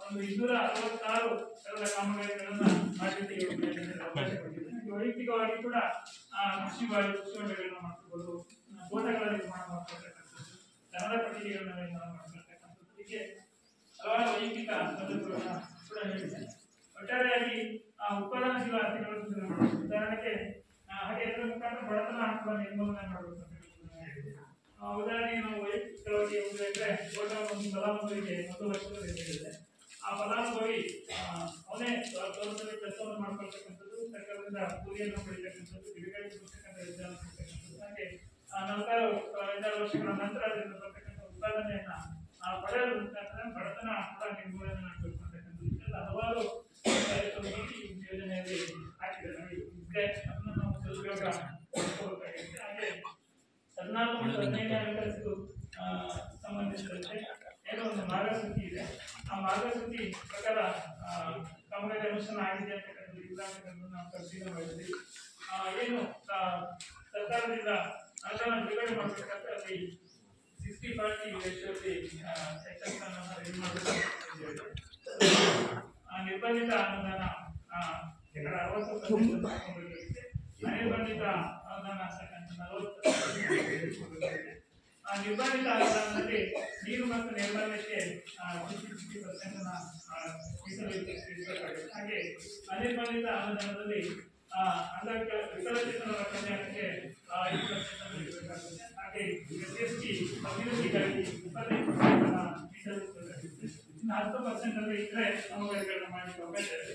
Speaker 2: ಒಂದು 266 ಥರದ ಕಾಮಗಾರಿಗಳನ್ನ ಮಾಡಲಿಕ್ಕೆ ಅವಕಾಶ ಪಡಿದೆ. ವೈಯಕ್ತಿಕವಾಗಿ ಕೂಡ ಕೃಷಿ ಹೊಂಡಗಳನ್ನ ಮಾಡ್ಕೋಬಹುದು, ತೋಟಗಳ ನಿರ್ಮಾಣ ಮಾಡ್ಕೊಳ್ತಕ್ಕಂಥದ್ದು, ದನದ ಕೊಟ್ಟಿಗೆಗಳನ್ನ ನಿರ್ಮಾಣ ಮಾಡ್ಕೊಳ್ತಕ್ಕಂಥದ್ದು, ಹೀಗೆ ಹಲವಾರು ವೈಯಕ್ತಿಕ ಸೌಲಭ್ಯಗಳನ್ನ ಕೂಡ ನೀಡಿದೆ. ಒಟ್ಟಾರೆಯಾಗಿ ಉತ್ಪಾದನಾಶೀಲ ಆಸ್ತಿಗಳನ್ನು ಉದಾಹರಣೆಗೆ ಹಾಗೆ ಇದರ ಮುಖಾಂತರ ಬಡತನ ಕೂಡ ನಿರ್ಮೂಲನೆ ಮಾಡಬೇಕು ಅಂತ ಹೇಳಿದೆ. ಉದಾಹರಣೆಗೆ ನಾವು ವೈಯಕ್ತಿಕವಾಗಿ ಒಂದು ಫಲಾನುಭವಿಗೆ 1 ವರ್ಷದಲ್ಲಿ ನೀಡಿದೆ. ಆ ಫಲಾನುಭವಿ ಅವನೇ ತೋಟದಲ್ಲಿ ಕೆಲಸವನ್ನು ಮಾಡ್ಕೊಳ್ತಕ್ಕಂಥದ್ದು, ಸರ್ಕಾರದಿಂದ ಕೂಲಿಯನ್ನು ಪಡಿತಕ್ಕಂಥದ್ದು, ಗಿಡಗಳಿಗೆ ಬರ್ತಕ್ಕಂಥ ವಿಧಾನ ಕೊಡ್ತಕ್ಕಂಥದ್ದು, ಹಾಗೆ 4-5 ವರ್ಷಗಳ ನಂತರ ಅದರಿಂದ ಬರ್ತಕ್ಕಂಥ ಉತ್ಪಾದನೆಯನ್ನ ಪಡೆಯೋದ್ರ ಮುಖಾಂತರ ಬಡತನ ಕೂಡ ನಿರ್ಮೂಲನೆ ಮಾಡಬೇಕು ಅಂತಕ್ಕಂಥದ್ದು ಇದೆಲ್ಲ ಹಲವಾರು ಯೋಜನೆಯಲ್ಲಿ ಹಾಕಿದೆ. ನಮಗೆ ಅದನ್ನು ನಾವು ಸದುಪಯೋಗ ಪಡಿಸ್ಕೋಬೇಕಾಗಿದೆ. ಹಾಗೆ 14 ಮತ್ತು 15ನೇ ಹಣಕಾಸು ಸಂಬಂಧಿಸಿದಂತೆ ಏನೋ ಒಂದು ಮಾರ್ಗಸೂಚಿ ಇದೆ. ಆ ಮಾರ್ಗಸೂಚಿ ಪ್ರಕಾರ ಕಾಮಗಾರಿ ಅನುಷ್ಠಾನ ಆಗಿದೆ ಅಂತಕ್ಕಂಥದ್ದು ವಿಧಾನಗಳನ್ನು ನಾವು ಪರಿಶೀಲನೆ ಮಾಡಿದ್ವಿ. ಏನು ಸರ್ಕಾರದಿಂದ ಅನುದಾನ ಬಿಡುಗಡೆ ಮಾಡಬೇಕಾದ್ರೆ ಅಲ್ಲಿ 60-40 ರೇಷಿಯೋದಲ್ಲಿ ಸೆಕ್ಷನ್ಸ್ ಅನ್ನು ರೆಡಿ ಮಾಡಬೇಕು. ನಿರ್ಬಂಧಿತ ಅನುದಾನ 60%, ಅನಿರ್ಬಂಧಿತ ಅನುದಾನ 40%. ನಿರ್ಬಂಧಿತ ಅನುದಾನದಲ್ಲಿ ನೀರು ಮತ್ತು ನೈರ್ಮಲ್ಯಕ್ಕೆ 50% ಮೀಸಲಿರಿಸಬೇಕಾಗುತ್ತೆ. ಹಾಗೆ ಅನಿರ್ಬಂಧಿತ ಅನುದಾನದಲ್ಲಿ ವಿಕಲಚೇತನರ ಕಲ್ಯಾಣಕ್ಕೆ 5% ನೀಡಬೇಕಾಗುತ್ತೆ. ಹಾಗೆ SC ಅಭಿವೃದ್ಧಿಗಾಗಿ 25% ಮೀಸಲಿರಿಸಬೇಕಾಗುತ್ತೆ. ಇನ್ನು 10% ಅಲ್ಲಿ ಇತರೆ ಕಾಮಗಾರಿಗಳನ್ನ ಮಾಡಲಿಕ್ಕೆ ಅವಕಾಶ ಇದೆ.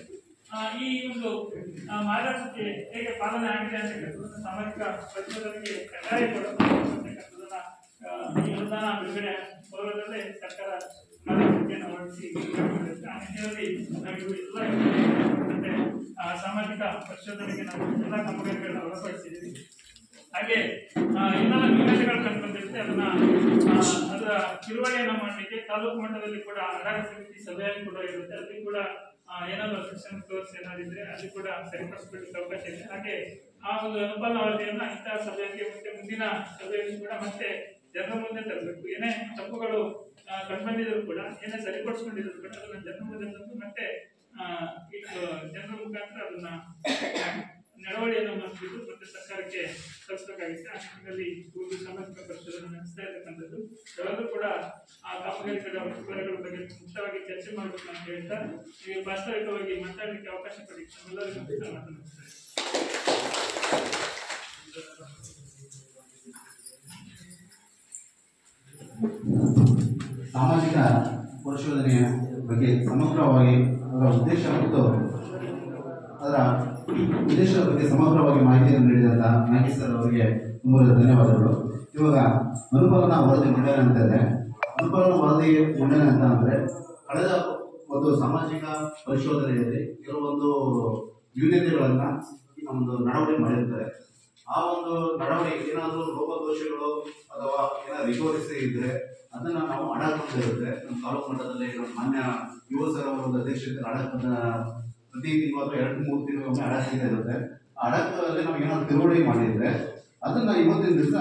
Speaker 2: ಈ ಒಂದು ಮಾರ್ಗಸೂಚಿ ಹೇಗೆ ಪಾಲನೆ ಆಗಿದೆ ಅಂತಕ್ಕಂಥದ್ದನ್ನು ಸಾಮಾಜಿಕ ಪರಿಶೋಧನೆಗೆ ಕಡ್ಡಾಯಗೊಳಿಸತಕ್ಕಂಥದ್ದನ್ನ ಈ ಅನುದಾನ ಬಿಡುಗಡೆ ಪೂರ್ವದಲ್ಲೇ ಸರ್ಕಾರ ಮಾರ್ಗಸೂಚಿಯನ್ನು ಹೊರಡಿಸಿ ಆ ನಿಟ್ಟಿನಲ್ಲಿ ಎಲ್ಲ ಸಾಮಾಜಿಕ ಪರಿಶೋಧನೆಗೆ ನಾವು ಎಲ್ಲ ಕಾಮಗಾರಿಗಳನ್ನ ಒಳಪಡಿಸಿದ್ದೀವಿ. ಹಾಗೆ ಇನ್ನೆಲ್ಲ ನ್ಯೂನತೆಗಳು ಕಂಡುಬಂದಿರುತ್ತೆ, ಅದರ ತಿಳುವಳಿಯನ್ನು ಮಾಡಲಿಕ್ಕೆ ತಾಲೂಕು ಮಟ್ಟದಲ್ಲಿ ಕೂಡ ಆಡಳಿತ ಸಮಿತಿ ಸಭೆಯಲ್ಲಿ ಕೂಡ ಇರುತ್ತೆ. ಅಲ್ಲಿ ಕೂಡ ಏನಾದರೂ ಶಿಕ್ಷಣ ಕೋರ್ಸ್ ಏನಾದಿದ್ರೆ ಅಲ್ಲಿ ಕೂಡ ಸರಿಪಡಿಸಲಿಕ್ಕೆ ಅವಕಾಶ ಇದೆ. ಹಾಗೆ ಆ ಒಂದು ಅನುಪಾಲನ ವರದಿಯನ್ನ ಇಂತಹ ಸಭೆಯಲ್ಲಿ ಮತ್ತೆ ಮುಂದಿನ ಸಭೆಯಲ್ಲಿ ಕೂಡ ಮತ್ತೆ ಜನರ ಮುಂದೆ ತರಬೇಕು. ಏನೇ ತಪ್ಪುಗಳು ಕಂಡುಬಂದಿದ್ರು ಕೂಡ ಏನೇ ಸರಿಪಡಿಸ್ಕೊಂಡಿದ್ರು ಕೂಡ ಅದನ್ನ ಜನರ ಮುಂದೆ ತಂದು ಮತ್ತೆ ಜನರ ಮುಖಾಂತರ ಅದನ್ನ ನಡವಳಿಯನ್ನು ಮಾಡಿಬಿಟ್ಟು ಮತ್ತೆ ಸರ್ಕಾರಕ್ಕೆ ತರಿಸಬೇಕಾಗಿತ್ತು. ಆ ನಿಟ್ಟಿನಲ್ಲಿ ಒಂದು ಸಾಮಾಜಿಕ ಪರಿಶೋಧನೆ ನಡೆಸ್ತಾ ಇರ್ತಕ್ಕಂಥದ್ದು. ಎಲ್ಲರೂ ಕೂಡ ಆ ಕಾಮಗಾರಿಗಳ ವಿವರಗಳ ಬಗ್ಗೆ ಮುಕ್ತವಾಗಿ ಚರ್ಚೆ ಮಾಡಬೇಕು ಅಂತ ಹೇಳ್ತಾ ಈಗ ವಾಸ್ತವಿಕವಾಗಿ ಮಾತಾಡಲಿಕ್ಕೆ ಅವಕಾಶ ಪಡಿ ಎಲ್ಲರಿಗೂ ಮಾತನಾಡ್ತಾರೆ.
Speaker 1: ಸಾಮಾಜಿಕ ಪರಿಶೋಧನೆಯ ಬಗ್ಗೆ ಸಮಗ್ರವಾಗಿ ಅದರ ಉದ್ದೇಶ ಮತ್ತು ಅದರ ಉದ್ದೇಶದ ಬಗ್ಗೆ ಸಮಗ್ರವಾಗಿ ಮಾಹಿತಿಯನ್ನು ನೀಡಿದಂಥ ನಾಗೇಶ್ ಸರ್ ಅವರಿಗೆ ತುಂಬ ಧನ್ಯವಾದಗಳು. ಇವಾಗ ಅನುಪಾಲನಾ ವರದಿ ಮಂಡನೆ ಅಂತ ಇದೆ. ಅನುಪಾಲನಾ ವರದಿ ಮಂಡನೆ ಅಂತ ಅಂದರೆ ಕಳೆದ ಒಂದು ಸಾಮಾಜಿಕ ಪರಿಶೋಧನೆಯಲ್ಲಿ ಕೆಲವೊಂದು ನ್ಯೂನತೆಗಳನ್ನು ಒಂದು ನಡವಳಿಕೆ ಮಾಡಿರ್ತಾರೆ. ಆ ಒಂದು ನಡವಳಿಕೆ ಏನಾದರೂ ಲೋಪದೋಷಗಳು ಅಥವಾ ಏನಾದ್ರು ರಿಕವರೀಸ್ ಇದ್ರೆ ಅದನ್ನ ನಾವು ಅಡಾಕೊಂಡಿರುತ್ತೆ. ನಮ್ಮ ತಾಲೂಕು ಮಟ್ಟದಲ್ಲಿ ಮಾನ್ಯ ಯುವ ಸರ್ ಅವರ ಒಂದು ಅಧ್ಯಕ್ಷತೆ ಅಡಕದ ಪ್ರತಿ ತಿಂಗಳು ಅಥವಾ 2-3 ತಿಂಗಳಿಗೊಮ್ಮೆ ಅಡಕ ಇರುತ್ತೆ. ಆ ಅಡಕದಲ್ಲಿ ನಾವು ಏನಾದ್ರು ತಿಳುವಳಿ ಮಾಡಿದ್ರೆ ಅದನ್ನ ಇವತ್ತಿನ ದಿವಸ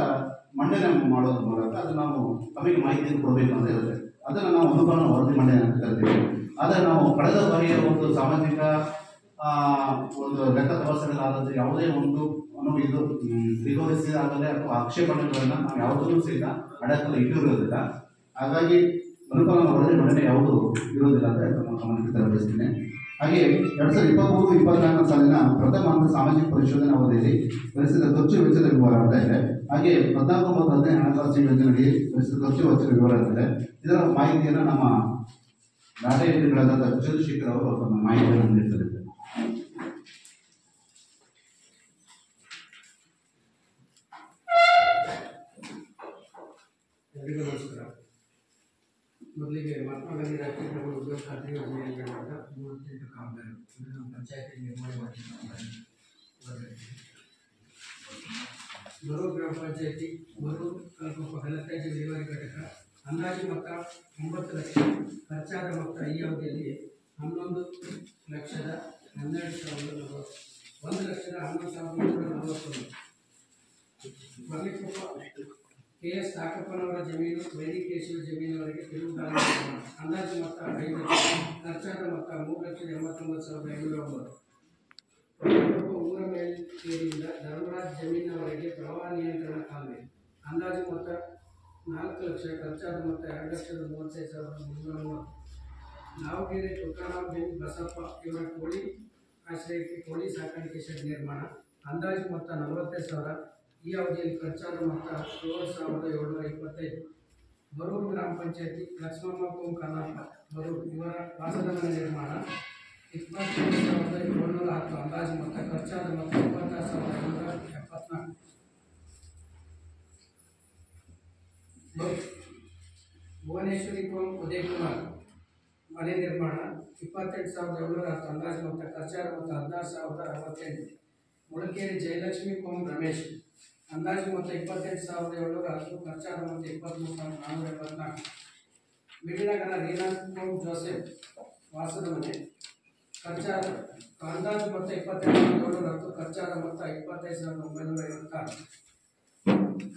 Speaker 1: ಮಂಡನೆ ಮಾಡೋದ್ರ ಮೂಲಕ ಅದನ್ನ ನಾವು ತಮಗೆ ಮಾಹಿತಿಯನ್ನು ಕೊಡಬೇಕು ಅಂತ ಇರುತ್ತೆ. ಅದನ್ನು ನಾವು ಅನುಪಾಲನಾ ವರದಿ ಮಂಡನೆ ಅಂತ ಕರಿತೀವಿ. ಆದರೆ ನಾವು ಕಳೆದ ಬಾರಿಯ ಒಂದು ಸಾಮಾಜಿಕ ಒಂದು ಲೆಕ್ಕ ತಪಾಸಣೆಗಳಾದಂತೆ ಯಾವುದೇ ಒಂದು ಇದು ರಿಕವರಿಸಿ ಆಗಲೇ ಅಥವಾ ಆಕ್ಷೇಪಣೆಗಳನ್ನ ನಾವು ಯಾವುದೂ ಸಹಿತ ಅಡಕಲ್ಲಿ ಇಟ್ಟಿರೋದಿಲ್ಲ. ಹಾಗಾಗಿ ಅನುಪಾಲನಾ ವರದಿ ಮಂಡನೆ ಯಾವುದು ಇರೋದಿಲ್ಲ ಅಂತ ನಮ್ಮ ಗಮನಕ್ಕೆ ತರಬಯಸ್ತೇನೆ. ಹಾಗೆ 2023-24 ಸಾಲಿನ ಪ್ರಥಮ ಹಂತ ಸಾಮಾಜಿಕ ಪರಿಶೋಧನಾ ಅವಧಿಯಲ್ಲಿ ನಡೆಸಿದ ಖರ್ಚು ವೆಚ್ಚದ ವಿವರ ಅಂತ ಇದೆ. ಹಾಗೆ 14 ಮತ್ತು 15 ಹಣಕಾಸು ಯೋಜನೆಗಳಿಗೆ ನಡೆಸಿದ ಖರ್ಚು ವೆಚ್ಚದ ವಿವರ ಇದೆ. ಇದರ ಮಾಹಿತಿಯನ್ನು ನಮ್ಮ ಡಾಟಾ ಎಂಟ್ರಿಗಳಾದ ಚಂದ್ರಶೇಖರ್ ಅವರು ತಮ್ಮ ಮಾಹಿತಿಯನ್ನು ನೀಡುತ್ತಾರೆ.
Speaker 3: ಎಲ್ಲರಿಗೂ ನಮಸ್ಕಾರ. ಮೊದಲಿಗೆ ಮಹಾತ್ಮ ಗಾಂಧಿ ರಾಷ್ಟ್ರೀಯ ಗ್ರಾಮೀಣ ಉದ್ಯೋಗ ಖಾತ್ರಿ ಯೋಜನೆಯಲ್ಲಿ 38 ಕಾಮಗಾರಿ ನಮ್ಮ ಪಂಚಾಯತಿ ನಿರ್ಮಾಣ ಮಾಡಿದ್ದಾರೆ. ಮರೂರು ಗ್ರಾಮ ಪಂಚಾಯತಿ ಮರೂರು ಕಲ್ಕೊಪ್ಪ ಘನತ್ಯಾಜ್ಯ ವಿಲೇವಾರಿ ಘಟಕ ಅಂದಾಜು ಮೊತ್ತ 9 ಲಕ್ಷ, ಖರ್ಚಾದ ಮೊತ್ತ ಈ ಅವಧಿಯಲ್ಲಿ 11,12,11,11,11,11. ಮರಳಿಕೊಪ್ಪ KS ತಾಕಪ್ಪನವರ ಜಮೀನು ವೈದಿಕೇಶ್ವರ ಜಮೀನಿನವರೆಗೆ ತಿರುಗುದಾನ ಅಂದಾಜು ಮೊತ್ತ 5 ಲಕ್ಷ, ಖರ್ಚಾದ ಮೊತ್ತ 3,89,509. ಊರ ಮೇಲಿನಿಂದ ಧರ್ಮರಾಜ್ ಜಮೀನಿನವರೆಗೆ ಪ್ರವಾಹ ನಿಯಂತ್ರಣ ಕಾಲುವೆ ಅಂದಾಜು ಮೊತ್ತ 4 ಲಕ್ಷ, ಖರ್ಚಾದ ಮೊತ್ತ 2,35,330. ನಾವಗೆರೆ ತುಕಾರಾಮ್ ಬಿನ್ ಬಸಪ್ಪ ಇವರ ಕೋಳಿ ಆಶ್ರಯಕ್ಕೆ ಕೋಳಿ ಸಾಕಾಣಿಕೆ ಶೆಡ್ ನಿರ್ಮಾಣ ಅಂದಾಜು ಮೊತ್ತ 45,000. ಈ ಅವಧಿಯಲ್ಲಿ ಖರ್ಚಾದ ಮೊತ್ತ 7,725. ಮರೂರು ಗ್ರಾಮ ಪಂಚಾಯತಿ ಲಕ್ಷ್ಮಮ್ಮ ಕೋಂ ಕನ್ನಪ್ಪ ಮರೂರು ಇವರ ವಾಸದ ಮನೆ ನಿರ್ಮಾಣ 28,710. ಅಂದಾಜು ಮೊತ್ತ ಖರ್ಚಾದ ಮೊತ್ತ 26,174. ಭುವನೇಶ್ವರಿ ಕೋಂ ಉದಯ್ ಕುಮಾರ್ ಮನೆ ನಿರ್ಮಾಣ 28,710. ಅಂದಾಜು ಮೊತ್ತ ಖರ್ಚಾದ ಮೊತ್ತ 16,068. ಮುಳಕೇರಿ ಜಯಲಕ್ಷ್ಮಿ ಕೋಂ ರಮೇಶ್ ಅಂದಾಜು ಮೊತ್ತ 28,710. ಖರ್ಚಾದ ಮೊತ್ತ 23,484. ಮಿಡಿನಗರ ರೀನಾ ಕೋಂ ಜೋಸೆಫ್ ವಾಸದ ಮನೆ ಖರ್ಚಾದ ಅಂದಾಜು ಮೊತ್ತ 28,710. ಖರ್ಚಾದ ಮೊತ್ತ 25,956.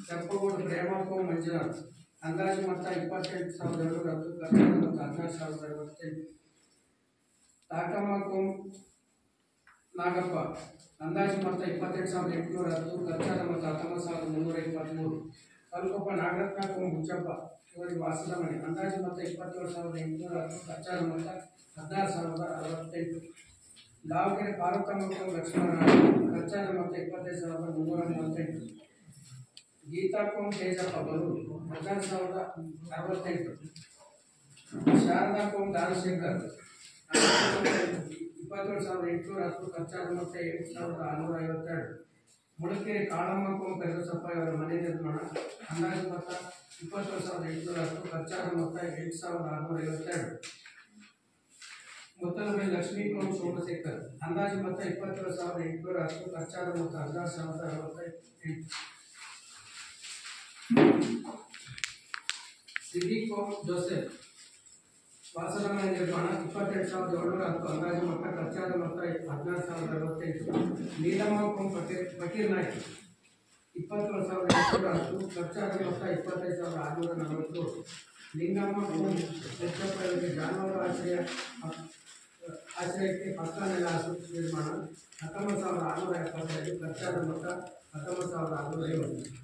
Speaker 3: ಚಪ್ಪಗೋಡು ಪ್ರೇಮ ಕೋಂ ಮಂಜುನಾಥ್ ಅಂದಾಜು ಮೊತ್ತ 28,710. ಖರ್ಚಾದ ಮೊತ್ತ 16,058. ತಾಕಮ್ಮ ಕೋಂ ನಾಗಪ್ಪ ಅಂದಾಜು ಮೊತ್ತ 28,810. ಖರ್ಚಾದ ಮೊತ್ತ 19,323. ಕಲ್ಕೊಪ್ಪ ನಾಗರತ್ನ ಮುಂಚಪ್ಪ ಇವರಿಗೆ ವಾಸದ ಮನೆ ಅಂದಾಜು ಮೊತ್ತ 27,810 ಖರ್ಚಾದ ಮೊತ್ತ 16,068. ಲಾವಕೆರೆ ಪಾರ್ವತಮ್ಮ ಲಕ್ಷ್ಮಣ ಖರ್ಚಾದ ಮೊತ್ತ 25,338. ಗೀತಾಕೋಮ್ ತೇಜಪ್ಪ ಬರೂರು 16,068. ಶಾರದಾಕೋಮ್ ದಾನಶೇಖರ್ 27,810 ಖರ್ಚಾದ ಮೊತ್ತ 8,652. ಮುಳಕೆರೆ ಕಾಳಮ್ಮ ಕೋಮ್ ಕರಿಬಸಪ್ಪ ಇವರ ಮನೆ ನಿರ್ಮಾಣ ಅಂದಾಜು ಮೊತ್ತ 27,810 ಖರ್ಚಾದ ಮೊತ್ತ 8,652. ಮುತ್ತಲಬೆಲೆ ಲಕ್ಷ್ಮೀ ಕೋಮ್ ಸೋಮಶೇಖರ್ ಅಂದಾಜು ಮೊತ್ತ 27,810 ಖರ್ಚಾದ ಮೊತ್ತ 16,068. ಸಿದ್ದಿ ಕೋಮ್ ಜೋಸೆಫ್ ವಾಸದ ಮನೆ ನಿರ್ಮಾಣ 28,710 ಅಂದಾಜು ಮೊತ್ತ ಖರ್ಚಾದ ಮೊತ್ತ 16,068. ನೀಲಮ್ಮ ಕೋಮ್ ಫಕೀರ್ ನಾಯ್ಕ 27,810 ಖರ್ಚಾದ ಮೊತ್ತ 25,640. ಲಿಂಗಮ್ಮ ಕೋಮ್ ಹೆಚ್ಚಪ್ಪ ಇವರಿಗೆ ಜಾನುವಾರು ಆಶ್ರಯಕ್ಕೆ ಪಕ್ಕ ನೆಲ ನಿರ್ಮಾಣ 19,675 ಖರ್ಚಾದ ಮೊತ್ತ 19,650.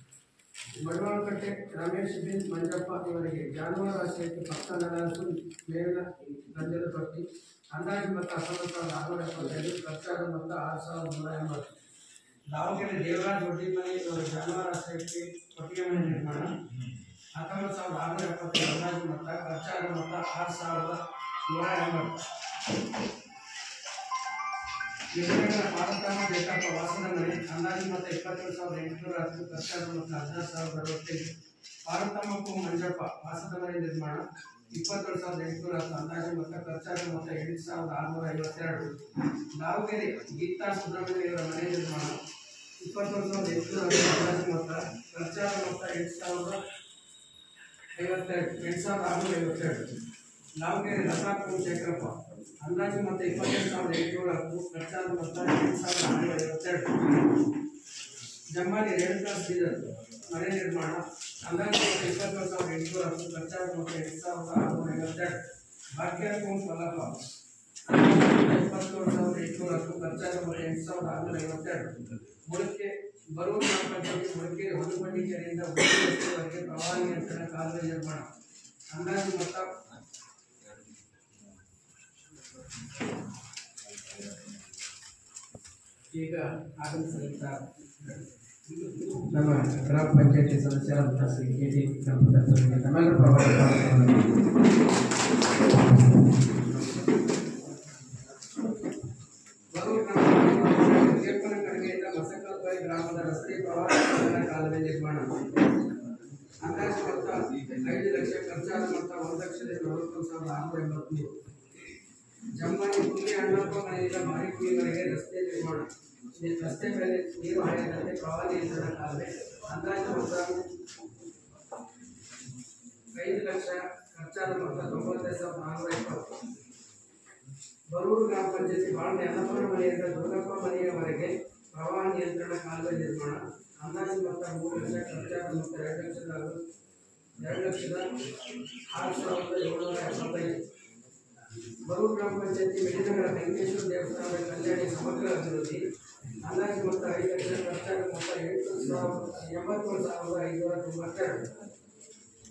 Speaker 3: ಮಡವಾಳಕಟ್ಟೆ ರಮೇಶ್ ಬಿನ್ ಮಂಜಪ್ಪ ಇವರಿಗೆ ಜಾನುವಾರು ಆಶ್ರಯಕ್ಕೆ ಪಕ್ಕ ನೆಲ ಮೇಲಿನ ಗಂಜಲ ತೊಟ್ಟಿ ಅಂದಾಜು ಮೊತ್ತ 19,675 ಖರ್ಚಾದ ಮೊತ್ತ 6,180. ದಾವಣಗೆರೆ ದೇವರಾಜ್ ಒಡ್ಡಿಮನೆ ಇವರ ಜಾನುವಾರು ಆಶ್ರಯಕ್ಕೆ ಕೊಟ್ಟಿಗೆ ಮನೆ ನಿರ್ಮಾಣ 19,670 ಅಂದಾಜು ಮೊತ್ತ ಖರ್ಚಾದ ಮೊತ್ತ 6,180. ವಿಜಯನಗರ ಪಾರ್ವತಮ್ಮ ಬೇಕಪ್ಪ ವಾಸದ ಮನೆ ಅಂದಾಜು ಮೊತ್ತ 27,810 ಖರ್ಚಾದ ಮೊತ್ತ 16,065. ಪಾರ್ವತಮ್ಮ ಮಂಜಪ್ಪ ವಾಸದ ಮನೆ ನಿರ್ಮಾಣ 27,810 ಅಂದಾಜು ಮೊತ್ತ ಖರ್ಚಾದ ಮೊತ್ತ 8,652. ದಾವಣಗೆರೆ ಗೀತಾ ಸುಬ್ರಹ್ಮಣ್ಯ ಇವರ ಮನೆ ನಿರ್ಮಾಣ 27,810 ಅಂದಾಜು ಮೊತ್ತ ಖರ್ಚಾದ ಮೊತ್ತ 8,652. ದಾವಣಗೆರೆ ಲತಾ ಶೇಖರಪ್ಪ ಅಂದಾಜು ಮೊತ್ತ 27,810 ಖರ್ಚಾದ ಮೊತ್ತ 8,652. ಜಮ್ಮಾಲಿ ರೇಣುಕಾ ಶ್ರೀಧರ್ ಮನೆ ನಿರ್ಮಾಣ ಅಂದಾಜು ಮೊತ್ತ 27,810 ಖರ್ಚಾದ ಮೊತ್ತ 8,652. ಭಾಗ್ಯ ಕೋಮ್ ಕಲ್ಲಪ್ಪ 27,810 ಖರ್ಚಾದ ಮೊತ್ತ 8,652. ಮುಳಕೆ ಬರೂರು ಗ್ರಾಮ ಪಂಚಾಯತಿ ಮುಳಕೆರೆ ಹೊಲಬಂಡಿ ಕೆರೆಯಿಂದ ಉದ್ಯೋಗವರೆಗೆ ಪ್ರವಾಹ ನಿಯಂತ್ರಣ ಕಾಲುವೆ ನಿರ್ಮಾಣ ಅಂದಾಜು ಮೊತ್ತ ಈಗ ಆಗಮಿಸಿದ ನಮ್ಮ ಗ್ರಾಮ ಪಂಚಾಯತಿ ಸದಸ್ಯರಾದ ಶ್ರೀ ಕೆ.ಡಿ. ಗಣಪತರಿಗೆ ನಮ್ಮೆಲ್ಲರ ಪರವಾಗಿ ಕಡೆಯಿಂದ ಮಸಕಲ್ಬಾಯಿ ಗ್ರಾಮದ ರಸ್ತೆ ಪ್ರವಾಹ ಕಾಲುವೆ ನಿರ್ಮಾಣ ಅಂದಾಜು ಮೊತ್ತ 5 ಲಕ್ಷ ಖರ್ಚಾದ ಮೊತ್ತ 1,41,683. ಜಮ್ಮನಿ ಹುಲಿ ಅಣ್ಣಪ್ಪ ಮನೆಯಿಂದ ಮಾರಿಕುಳಿವರೆಗೆ ರಸ್ತೆ ನಿರ್ಮಾಣ ರಸ್ತೆ ಮೇಲೆ ನೀರು ಹರಿಯದಂತೆ ಪ್ರವಾಹ ನಿಯಂತ್ರಣ ಕಾಲುವೆ ಅಂದಾಜು ಮೊತ್ತ 5 ಲಕ್ಷ ಖರ್ಚಾದ ಮೊತ್ತ 95,420. ಬರೂರು ಗ್ರಾಮ ಪಂಚಾಯತಿ ಬಾಳ್ಮೆ ಅನ್ನಪುರ ಮನೆಯಿಂದ ದುರ್ಗಪ್ಪ ಮನೆಯವರೆಗೆ ಪ್ರವಾಹ ನಿಯಂತ್ರಣ ಕಾಲುವೆ ನಿರ್ಮಾಣ ಅಂದಾಜು ಮೊತ್ತ 3 ಲಕ್ಷ ಖರ್ಚಾದ ಮೊತ್ತ 2,06,775. ಬರೂರು ಗ್ರಾಮ ಪಂಚಾಯತಿ ಮೆಡಿನಗರ ವೆಂಕಟೇಶ್ವರ ದೇವಸ್ಥಾನದ ಕಲ್ಯಾಣಿ ಸಮಗ್ರ ಅಭಿವೃದ್ಧಿ ಅಂದಾಜು ಮೊತ್ತ 5 ಲಕ್ಷ ಖರ್ಚಾದ ಮೊತ್ತ 87,592.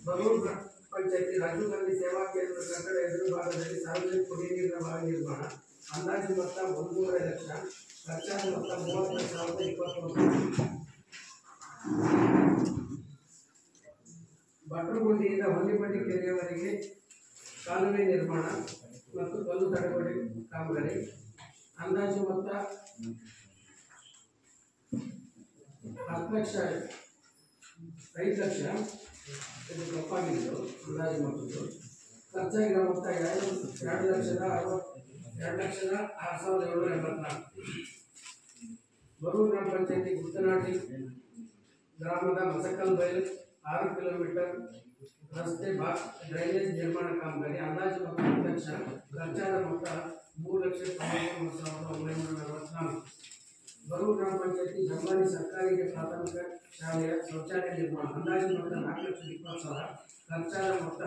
Speaker 3: ಬರೂರು ಗ್ರಾಮ ಪಂಚಾಯತಿ ರಾಜೀವ್ ಗಾಂಧಿ ಸೇವಾ ಕೇಂದ್ರದ ಕಟ್ಟಡ ಎದುರು ಭಾಗದಲ್ಲಿ ಸಾರ್ವಜನಿಕ ಕುಡಿಯುವ ನೀರಿನ ಬಾವಿ ನಿರ್ಮಾಣ ಅಂದಾಜು ಮೊತ್ತ 1.5 ಲಕ್ಷ ಖರ್ಚಾದ ಮೊತ್ತ 32,021. ಭಟ್ರುಗುಂಡಿಯಿಂದ ಹೊನ್ನಿಪಟ್ಟಿ ಕೆರೆಯವರೆಗೆ ಕಾಲುವೆ ನಿರ್ಮಾಣ ಮತ್ತು ಕಲ್ಲು ತಡೆಗೋಡೆ ಕಾಮಗಾರಿ ಅಂದಾಜು ಮೊತ್ತ 5 ಲಕ್ಷ ಇದು ತಪ್ಪಾಗಿದ್ದು ಅಂದಾಜು ಮೊತ್ತದ್ದು ಖರ್ಚಾಗಿರೋ ಮೊತ್ತ 2,06,784. ಬರೂರು ಗ್ರಾಮ ಪಂಚಾಯತಿ ಗುತ್ತನಾಡಿ ಗ್ರಾಮದ ಮಸಕಲ್ ಬೈಲ್ 6 ಕಿಲೋಮೀಟರ್ ರಸ್ತೆ ಡ್ರೈನೇಜ್ ನಿರ್ಮಾಣ ಕಾಮಗಾರಿ ಅಂದಾಜು ಮೊತ್ತ 10 ಲಕ್ಷ ಖರ್ಚಾದ ಮೊತ್ತ 3,93,944. ಬರೂರು ಗ್ರಾಮ ಪಂಚಾಯತಿ ಜಮ್ಮಾನಿ ಸರ್ಕಾರಿ ಪ್ರಾಥಮಿಕ ಶಾಲೆಯ ಶೌಚಾಲಯ ನಿರ್ಮಾಣ ಅಂದಾಜು ಮೊತ್ತ 4,20,000 ಖರ್ಚಾದ ಮೊತ್ತ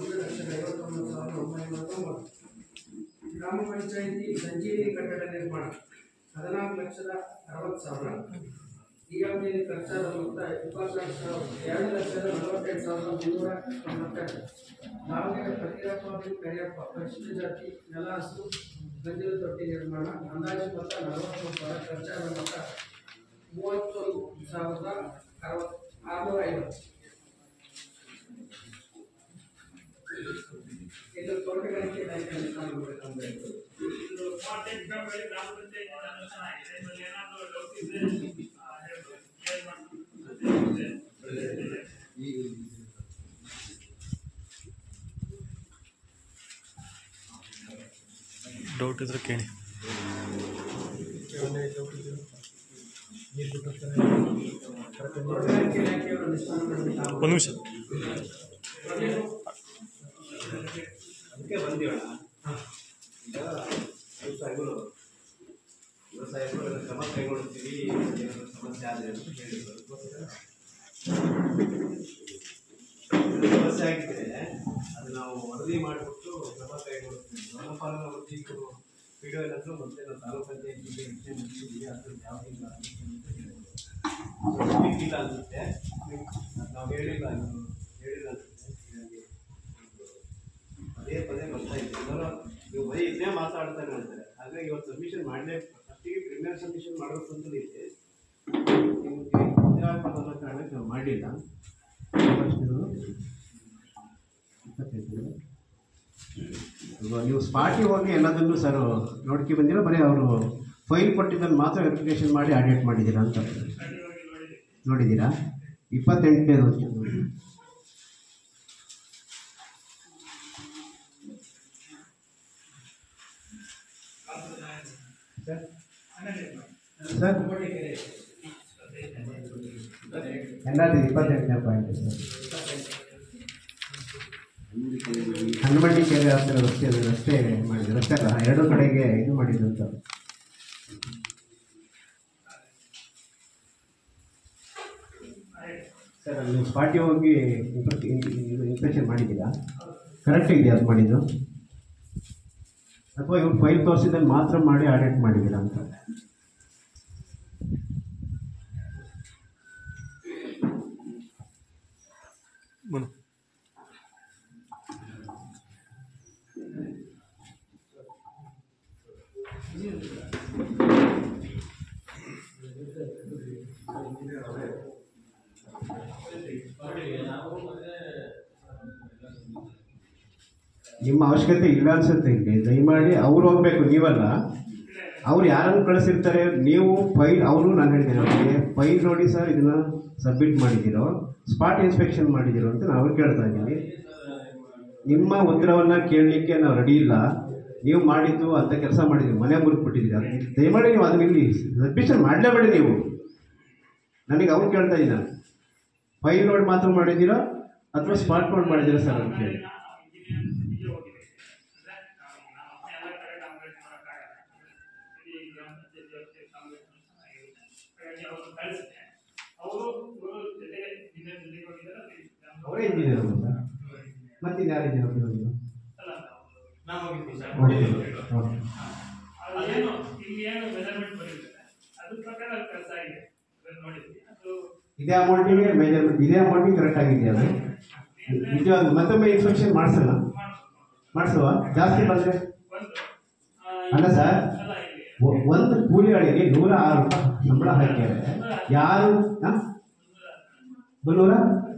Speaker 3: 1,59,990. ಗ್ರಾಮ ಪಂಚಾಯತಿ ಸಂಜೀವಿನಿ ಕಟ್ಟಡ ನಿರ್ಮಾಣ 14,60,000 ಈ ಅವಧಿಯಲ್ಲಿ ಖರ್ಚಾದ ಮೊತ್ತ 2,42,48,392. ದಾವಣಗೆರೆ ಫಕೀರಪ್ಪ ಬಿನ್ ಕರಿಯಪ್ಪ ಪರಿಶಿಷ್ಟ ಜಾತಿ ನೆಲ ಹಸು ಗಂಜಲು ತೊಟ್ಟಿ ನಿರ್ಮಾಣ ಅಂದಾಜು ಮೊತ್ತ 40,000. ಖರ್ಚಾದ ಮೊತ್ತ 31,650. ಇದು ತೋಟಗಾರಿಕೆ ಇಲಾಖೆಯಲ್ಲಿ ಕಾಣಬೇಕಂದ್ರೆ
Speaker 2: ಇದು 38 ಗ್ರಾಮಗಳಿಗೆ ಗ್ರಾಮ ಪಂಚಾಯತ್ ಅನುಷ್ಠಾನ ಆಗಿದೆ. ಇದರಲ್ಲಿ ಏನಾದರೂ ಡೌಟ್ ಇದ್ರೆ ಹೇಳ್ಬೋದು, ಶೇರ್ ಮಾಡ್ಬೋದು.
Speaker 4: ಡೌಟ್ ಇದ್ರೆ ಕೇಳಿ.
Speaker 3: ತೋಟಗಾರಿಕೆ ಇಲಾಖೆಯವರು ಅನುಷ್ಠಾನ ಮಾಡಬೇಕು.
Speaker 4: ಒಂದು ನಿಮಿಷ.
Speaker 5: ಅದಕ್ಕೆ ಬಂದಿವಣ ಈಗ ವ್ಯವಸಾಯಿಗಳು ಕ್ರಮ ಕೈಗೊಳ್ಳುತ್ತೀವಿ, ಏನಾದರೂ ಸಮಸ್ಯೆ ಆದರೆ ಅಂತ ಹೇಳಿದ್ರು. ಸಮಸ್ಯೆ ಆಗಿದ್ರೆ ಅದು ನಾವು ವರದಿ ಮಾಡಿಬಿಟ್ಟು ಕ್ರಮ ಕೈಗೊಳ್ಳುತ್ತೀವಿ. ವನಪಾಲನಾ ವೃತ್ತಿಗೂ ವಿಡಿಯೋ ಏನಾದರೂ ಮತ್ತೆ ನಾವು ತಾಲೂಕು ಪಂಚಾಯತಿಗೆ ಯೋಚನೆ ಮುಗಿಸಿದ್ದೀವಿ, ಅದ್ರ ಯಾವುದಿಲ್ಲ ಇಲ್ಲ ಅನಿಸುತ್ತೆ. ನಾವು ಹೇಳಿಲ್ಲ ಅನಿಸುತ್ತೆ. ಪದೇ ಪದೇ ಬರ್ತಾ ಇದ್ದೀವಿ. ಎಲ್ಲರೂ ನೀವು ಬರೀ ಇದನ್ನೇ ಮಾತಾಡ್ತಾನೆ ಹೇಳ್ತಾರೆ. ಹಾಗಾಗಿ ಇವತ್ತು ಸಬ್ಮಿಷನ್ ಮಾಡಲೇ ಫಸ್ಟಿಗೆ ಪ್ರಿಮಿಯರ್ ಸಬ್ಮಿಷನ್ ಮಾಡೋದು ಅಂತಲೇ ಇದೆ. ನಿಮಗೆ ಅನ್ನೋ ಕಾರಣಕ್ಕೆ ನಾವು ಮಾಡಲಿಲ್ಲ.
Speaker 1: ನೀವು ಸ್ಪಾಟಿಗೆ ಹೋಗಿ ಎಲ್ಲದನ್ನು ಸರ್ ನೋಡ್ಕೊ ಬಂದಿರೋ, ಬರೀ ಅವರು ಫೈಲ್ ಕೊಟ್ಟಿದ್ದನ್ನು ಮಾತ್ರ ವೆರಿಫಿಕೇಶನ್ ಮಾಡಿ ಆಡಿಟ್ ಮಾಡಿದ್ದೀರಾ ಅಂತ ನೋಡಿದ್ದೀರಾ? 28ನೇ ವರ್ಷ ನೋಡಿ. ಸರ್ ಎಲ್ಲದು 28ನೇ ಪಾಯಿಂಟ್ ಸರ್. ಹನುಮಂಡಿ ಕೆರೆ ಹತ್ತಿರ ರಸ್ತೆ ಮಾಡಿದ್ರು. ರಸ್ತೆ ಅಲ್ಲ, ಎರಡು ಕಡೆಗೆ ಇದು ಮಾಡಿದ್ರು ಅಂತ. ಸರ್ ಅಲ್ಲಿ ಸ್ಪಾಟಿಗೆ ಹೋಗಿ ಇನ್ಸ್ಪೆಕ್ಷನ್ ಮಾಡಿದ್ದೀರಾ? ಕರೆಕ್ಟ್ ಇದೆಯಾ ಅದು ಮಾಡಿದ್ದು, ಅಥವಾ ಇವ್ರು ಫೈಲ್ ತೋರಿಸಿದಲ್ಲಿ ಮಾತ್ರ ಮಾಡಿ ಆಡಿಟ್ ಮಾಡಿದ್ದೀರಾ ಅಂತ? ನಿಮ್ಮ ಅವಶ್ಯಕತೆ ಇಲ್ಲ ಅನ್ಸುತ್ತೆ. ಇಲ್ಲಿ ದಯಮಾಡಿ ಅವ್ರು ಹೋಗ್ಬೇಕು, ನೀವಲ್ಲ. ಅವ್ರು ಯಾರನ್ನು ಕಳಿಸಿರ್ತಾರೆ, ನೀವು ಫೈಲ್ ಅವರು ನಾನು ಹೇಳಿದ್ದೇನೆ ಅವರಿಗೆ ಫೈಲ್ ನೋಡಿ ಸರ್ ಇದನ್ನು ಸಬ್ಮಿಟ್ ಮಾಡಿದ್ದೀರೋ, ಸ್ಪಾಟ್ ಇನ್ಸ್ಪೆಕ್ಷನ್ ಮಾಡಿದ್ದೀರೋ ಅಂತ ನಾವು ಕೇಳ್ತಾ ಇದ್ದೀವಿ. ನಿಮ್ಮ ಉತ್ತರವನ್ನು ಕೇಳಲಿಕ್ಕೆ ನಾವು ರೆಡಿ ಇಲ್ಲ. ನೀವು ಮಾಡಿದ್ದು ಅಂತ ಕೆಲಸ ಮಾಡಿದ್ದೀವಿ, ಮನೆ ಮುರಿದ್ಬಿಟ್ಟಿದ್ದೀರಿ. ಅದು ದಯಮಾಡಿ ನೀವು ಅದನ್ನ ಇಲ್ಲಿ ಸಬ್ಮಿಷನ್ ಮಾಡಲೇಬೇಡಿ ನೀವು. ನನಗೆ ಅವ್ರು ಕೇಳ್ತಾ ಇದ್ದೀನಿ, ನಾನು ಫೈಲ್ ನೋಡಿ ಮಾತ್ರ ಮಾಡಿದ್ದೀರೋ ಅಥವಾ ಸ್ಪಾಟ್ ನೋಡಿ ಮಾಡಿದ್ದೀರೋ ಸರ್ ಅಂತ ಹೇಳಿ. ಅವರೇ ಇಂಜಿನಿಯರ್ ಸರ್, ಮತ್ತೆ ಯಾರಿದ್ದೀರ? ಇದೇ ಅಮೌಂಟಿಗೆ ಮೆಜರ್ಮೆಂಟ್, ಇದೇ ಅಮೌಂಟಿಗೆ ಕರೆಕ್ಟ್ ಆಗಿದೆಯಲ್ಲ? ನಿಜವಾಗ್ಲೂ ಮತ್ತೊಮ್ಮೆ ಇನ್ಸ್ಪೆಕ್ಷನ್ ಮಾಡಿಸುವ ಜಾಸ್ತಿ ಬಂದರೆ ಅಲ್ಲ ಸರ್. ಒಂದು ಕೂಲಿಗಳಿಗೆ 106 ರೂಪಾಯಿ ಸಂಬಳ ಹಾಕ್ಯಾರೆ. ಯಾರು 300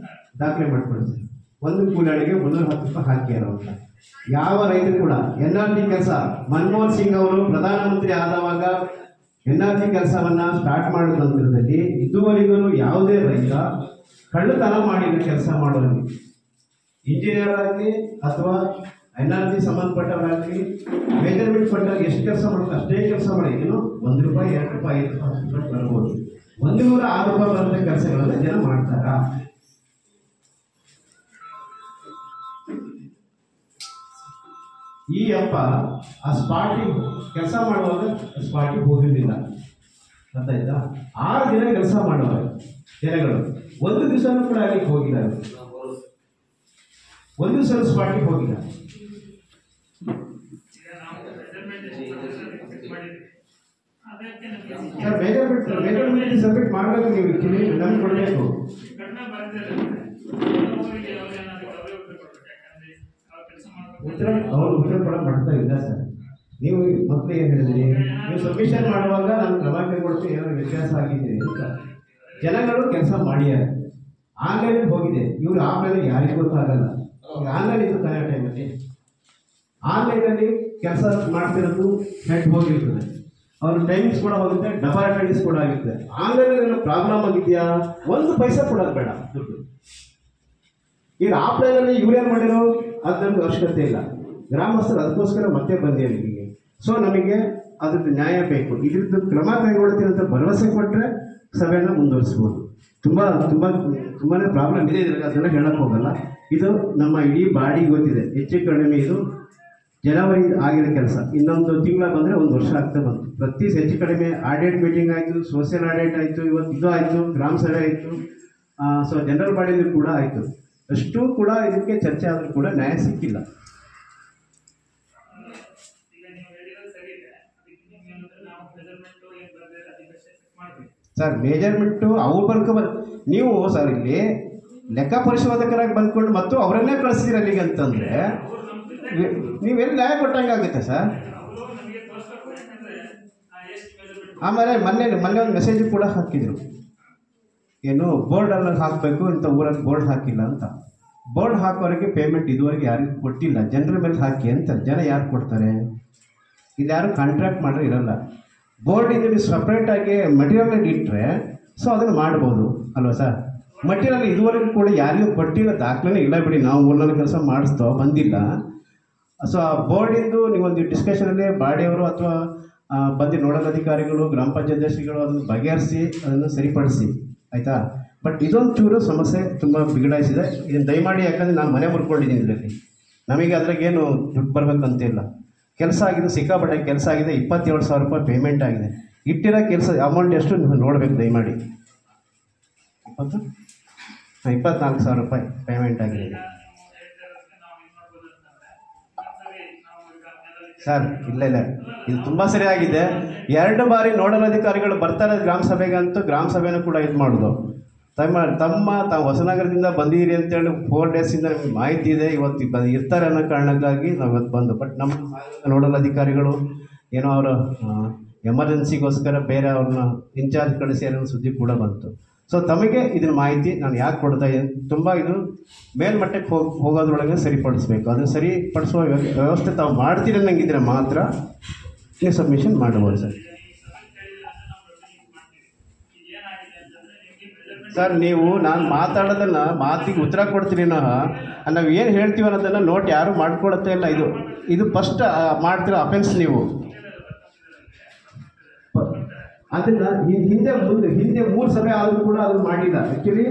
Speaker 1: ದಾಖಲೆ ಮಾಡ್ಕೊಳ್ಳಿ ಸರ್. ಒಂದು ಕೂಲಿಗಳಿಗೆ 310 ರೂಪಾಯಿ ಹಾಕ್ಯಾರ ಅಂತ. ಯಾವ ರೈತರು ಕೂಡ NRT ಕೆಲಸ, ಮನಮೋಹನ್ ಸಿಂಗ್ ಅವರು ಪ್ರಧಾನಮಂತ್ರಿ ಆದವಾಗ NRT ಕೆಲಸವನ್ನ ಸ್ಟಾರ್ಟ್ ಮಾಡಿದ ನಂತರದಲ್ಲಿ ಇದುವರೆಗೂ ಯಾವುದೇ ರೈತ ಕಳ್ಳತನ ಮಾಡಿದ ಕೆಲಸ ಮಾಡೋದು, ಇಂಜಿನಿಯರ್ ಆಗಲಿ ಅಥವಾ NRT ಸಂಬಂಧಪಟ್ಟವರಾಗಲಿ, ಮೆಜರ್ಮೆಂಟ್ ಕೊಟ್ಟಾಗ ಎಷ್ಟು ಕೆಲಸ ಮಾಡ್ತಾರೆ ಅಷ್ಟೇ ಕೆಲಸ ಮಾಡಿ, ಏನು 1 ರೂಪಾಯಿ 2 ರೂಪಾಯಿ 5 ರೂಪಾಯಿ ಬರ್ಬೋದು. 106 ರೂಪಾಯಿ ಬರುತ್ತೆ ಕೆಲಸಗಳನ್ನ ಜನ ಮಾಡ್ತಾರಾ? ಈ ಅಪ್ಪ ಆ ಸ್ಪಾಟಿಗೆ ಕೆಲಸ ಮಾಡುವಾಗ ಸ್ಪಾಟಿಗೆ ಹೋಗಿರಲಿಲ್ಲ, ಗೊತ್ತಾಯ್ತಾ? 6 ದಿನ ಕೆಲಸ ಮಾಡುವಾಗ ಜನಗಳು ಒಂದು ದಿವಸನೂ ಕೂಡ ಅಲ್ಲಿಗೆ ಹೋಗಿಲ್ಲ, ಒಂದು ದಿವಸ ಸ್ಪಾಟಿಗೆ ಹೋಗಿಲ್ಲ.
Speaker 2: ಅದಕ್ಕೆ ನಮಗೆ
Speaker 1: ಸರ್ ಮೆಜರ್ಮೆಂಟ್ ಸಬ್ಮಿಟ್ ಮಾಡಬೇಕು, ನೀವು ಆ್ಯಕ್ಚುಲಿ ನಮ್ಗೆ ಕೊಡಬೇಕು.
Speaker 2: ಕಡಿಮೆ ಬರ್ತಾರೆ ಅವರಿಗೆ ಅವ್ರೇನಾದ್ರು ಅವರೇ ಉತ್ತರ ಕೊಡ್ಬೇಕು. ಯಾಕಂದ್ರೆ ಅವ್ರು ಕೆಲಸ ಮಾಡಬೇಕು,
Speaker 1: ಅವರು ಉತ್ತರ ಕೂಡ ಮಾಡ್ತಾ ಇಲ್ಲ ಸರ್. ನೀವು ಮೊದಲು ಏನು ಹೇಳಿದ್ರಿ, ನೀವು ಸಬ್ಮಿಷನ್ ಮಾಡುವಾಗ ನಾನು ಕ್ರಮ ಕೈಗೊಳ್ತೀನಿ ಏನಾದ್ರು ವ್ಯತ್ಯಾಸ ಆಗಿದ್ದೀರಿ ಅಂತ. ಜನಗಳು ಕೆಲಸ ಮಾಡ್ಯಾರ, ಆನ್ಲೈನ್ ಹೋಗಿದೆ, ಇವ್ರು ಆನ್ಲೈನ್ ಯಾರಿಗೂ ಗೊತ್ತಾಗಲ್ಲ. ಈಗ ಆನ್ಲೈನ್ ಇತ್ತು ಕನ್ನಡ ಟೈಮಲ್ಲಿ, ಆನ್ಲೈನಲ್ಲಿ ಕೆಲಸ ಮಾಡ್ತಿರೋದು ನೆಟ್ ಹೋಗಿರ್ತದೆ, ಅವ್ರ ಟೈಮಿಂಗ್ಸ್ ಕೂಡ ಹೋಗುತ್ತೆ, ಡಬಲ್ ಅಟೆಂಡೆನ್ಸ್ ಕೂಡ ಆಗುತ್ತೆ. ಆನ್ಲೈನಲ್ಲಿ ಪ್ರಾಬ್ಲಮ್ ಆಗಿದೆಯಾ, ಒಂದು ಪೈಸಾ ಕೊಡೋದು ಬೇಡ ದುಡ್ಡು. ಈಗ ಆಫ್ಲೈನಲ್ಲಿ ಇವ್ರೇನು ಮಾಡಿರೋ ಅದು ನಮ್ಗೆ ಅವಶ್ಯಕತೆ ಇಲ್ಲ. ಗ್ರಾಮಸ್ಥರು ಅದಕ್ಕೋಸ್ಕರ ಮತ್ತೆ ಬಂದಿದ್ದಾರೆ ಇಲ್ಲಿಗೆ. ಸೊ ನಮಗೆ ಅದ್ರದ್ದು ನ್ಯಾಯ ಬೇಕು. ಇದ್ರದ್ದು ಕ್ರಮ ಕೈಗೊಳ್ತೀನಿ ಅಂತ ಭರವಸೆ ಕೊಟ್ಟರೆ ಸಭೆಯನ್ನು ಮುಂದುವರಿಸ್ಬೋದು. ತುಂಬಾ ಪ್ರಾಬ್ಲಮ್ ಇದೆ ಇದ್ರಲ್ಲಿ, ಅದೆಲ್ಲ ಹೇಳಕ್ಕೆ ಹೋಗಲ್ಲ. ಇದು ನಮ್ಮ ಇಡೀ ಬಾಡಿಗೆ ಗೊತ್ತಿದೆ. ಹೆಚ್ಚು ಕಡಿಮೆ ಇದು ಜನವರಿ ಆಗಿರೋ ಕೆಲಸ, ಇನ್ನೊಂದು ತಿಂಗಳ ಬಂದರೆ 1 ವರ್ಷ ಆಗ್ತಾ ಬಂತು. ಪ್ರತಿ ಹೆಚ್ಚು ಕಡಿಮೆ ಆಡಿಟ್ ಮೀಟಿಂಗ್ ಆಯಿತು, ಸೋಷಿಯಲ್ ಆಡಿಟ್ ಆಯಿತು, ಇವತ್ತು ಇದು ಆಯಿತು, ಗ್ರಾಮ ಸಭೆ ಆಯಿತು, ಸೊ ಜನರಲ್ ಬಾಡಿಯಲ್ಲಿ ಕೂಡ ಆಯಿತು. ಅಷ್ಟು ಕೂಡ ಇದಕ್ಕೆ ಚರ್ಚೆ ಆದರೂ ಕೂಡ ನ್ಯಾಯ ಸಿಕ್ಕಿಲ್ಲ. ಸರ್ ಮೆಜರ್ಮೆಂಟು ಅವ್ರು ನೀವು ಸರ್ ಇಲ್ಲಿ ಲೆಕ್ಕ ಪರಿಶೋಧಕರಾಗಿ ಬಂದ್ಕೊಂಡು ಮತ್ತು ಅವರನ್ನೇ ಕಳಿಸ್ತೀರ ಅಲ್ಲಿಗೆ ಅಂತಂದರೆ ನೀವೆಲ್ಲಿ ನ್ಯಾಯ ಕೊಟ್ಟಂಗೆ ಆಗುತ್ತೆ ಸರ್. ಆಮೇಲೆ ಮೊನ್ನೆ ಒಂದು ಮೆಸೇಜ್ ಕೂಡ ಹಾಕಿದ್ರು, ಏನು ಬೋರ್ಡನ್ನು ಹಾಕಬೇಕು ಇಂಥ ಊರಲ್ಲಿ ಬೋರ್ಡ್ ಹಾಕಿಲ್ಲ ಅಂತ. ಬೋರ್ಡ್ ಹಾಕೋರಿಗೆ ಪೇಮೆಂಟ್ ಇದುವರೆಗೆ ಯಾರಿಗೂ ಕೊಟ್ಟಿಲ್ಲ, ಜನರ ಮೇಲೆ ಹಾಕಿ ಅಂತ. ಜನ ಯಾರು ಕೊಡ್ತಾರೆ? ಇಲ್ಲಿ ಯಾರು ಕಾಂಟ್ರಾಕ್ಟ್ ಮಾಡಿದ್ರೆ ಇರಲ್ಲ. ಬೋರ್ಡಿಂದ ನೀವು ಸಪ್ರೇಟಾಗಿ ಮಟೀರಿಯಲ್ ಇಟ್ಟರೆ ಸೊ ಅದನ್ನು ಮಾಡ್ಬೋದು ಅಲ್ವಾ ಸರ್? ಮಟೀರಿಯಲ್ ಇದುವರೆಗೂ ಕೂಡ ಯಾರಿಗೂ ಕೊಟ್ಟಿಲ್ಲ, ದಾಖಲೆನೇ ಇಲ್ಲ ಬಿಡಿ. ನಾವು 3-4 ಕೆಲಸ ಮಾಡಿಸ್ತೋ ಬಂದಿಲ್ಲ. ಸೊ ಆ ಬೋರ್ಡಿಂದು ನೀವೊಂದು ಡಿಸ್ಕಷನಲ್ಲಿ ಬಾಡಿಯವರು ಅಥವಾ ಬಂದು ನೋಡಲ್ ಅಧಿಕಾರಿಗಳು, ಗ್ರಾಮ ಪಂಚಾಯತ್ ಅಧ್ಯಕ್ಷಗಳು ಅದನ್ನು ಬಗೆಹರಿಸಿ ಅದನ್ನು ಸರಿಪಡಿಸಿ, ಆಯಿತಾ? ಬಟ್ ಇದೊಂದು ಚೂರು ಸಮಸ್ಯೆ ತುಂಬ ಬಿಗಡಾಯಿಸಿದೆ. ಇದನ್ನು ದಯಮಾಡಿ, ಯಾಕಂದರೆ ನಾನು ಮನೆ ಮುರ್ಕೊಂಡಿದ್ದೀನಿ ಇದರಲ್ಲಿ, ನಮಗೆ ಅದ್ರಾಗೇನು ದುಡ್ಡು ಬರಬೇಕಂತಿಲ್ಲ. ಕೆಲಸ ಆಗಿದೆ, ಸಿಕ್ಕಾಪಟ್ಟೆ ಕೆಲಸ ಆಗಿದೆ. 27,000 ರೂಪಾಯಿ ಪೇಮೆಂಟ್ ಆಗಿದೆ. ಇಟ್ಟಿರೋ ಕೆಲಸ ಅಮೌಂಟ್ ಎಷ್ಟು ನೀವು ನೋಡಬೇಕು ದಯಮಾಡಿ. 24,000 ರೂಪಾಯಿ ಪೇಮೆಂಟ್ ಆಗಿದೆ ಸರ್. ಇಲ್ಲ ಇದು ತುಂಬ ಸರಿಯಾಗಿದೆ. 2 ಬಾರಿ ನೋಡಲ್ ಅಧಿಕಾರಿಗಳು ಬರ್ತಾರೆ ಗ್ರಾಮ ಸಭೆಗೆ ಅಂತ, ಗ್ರಾಮ ಸಭೆನೂ ಕೂಡ ಇದು ಮಾಡೋದು. ತಾವು ಹೊಸನಗರದಿಂದ ಬಂದಿದ್ದೀರಿ ಅಂತೇಳಿ 4 ಡೇಸಿಂದ ನಮಗೆ ಮಾಹಿತಿ ಇದೆ, ಇವತ್ತು ಇರ್ತಾರೆ ಅನ್ನೋ ಕಾರಣಕ್ಕಾಗಿ ನಾವು ಇವತ್ತು ಬಂದು. ಬಟ್ ನಮ್ಮ ನೋಡಲ್ ಅಧಿಕಾರಿಗಳು ಏನೋ ಅವರು ಎಮರ್ಜೆನ್ಸಿಗೋಸ್ಕರ ಬೇರೆ ಅವ್ರನ್ನ ಇನ್ಚಾರ್ಜ್ ಕಳಿಸಿ ಅನ್ನೋ ಸುದ್ದಿ ಕೂಡ ಬಂತು. ಸೊ ತಮಗೆ ಇದನ್ನ ಮಾಹಿತಿ ನಾನು ಯಾಕೆ ಕೊಡ್ತಾ ಇದ್ದೀನಿ, ತುಂಬ ಇದು ಮೇಲ್ಮಟ್ಟಕ್ಕೆ ಹೋಗೋದ್ರೊಳಗೆ ಸರಿಪಡಿಸ್ಬೇಕು. ಅದನ್ನು ಸರಿಪಡಿಸುವ ವ್ಯವಸ್ಥೆ ತಾವು ಮಾಡ್ತೀರಿ ಅನ್ನಂಗಿದ್ರೆ ಮಾತ್ರ ನೀವು ಸಬ್ಮಿಷನ್ ಮಾಡ್ಬೋದು ಸರ್. ಸರ್ ನೀವು ನಾನು ಮಾತಾಡೋದನ್ನು ಮಾತಿಗೆ ಉತ್ತರ ಕೊಡ್ತೀನಿ, ನಾವು ಏನು ಹೇಳ್ತೀವಿ ಅನ್ನೋದನ್ನು ನೋಟ್ ಯಾರು ಮಾಡ್ಕೊಳತ್ತೇ ಇಲ್ಲ. ಇದು ಫಸ್ಟ್ ಮಾಡ್ತಿರೋ ಅಫೆನ್ಸ್ ನೀವು. ಅದನ್ನು ಹಿಂದೆ 3 ಸಭೆ ಆದರೂ ಕೂಡ ಅದನ್ನು ಮಾಡಿಲ್ಲ. ಆ್ಯಕ್ಚುಲಿ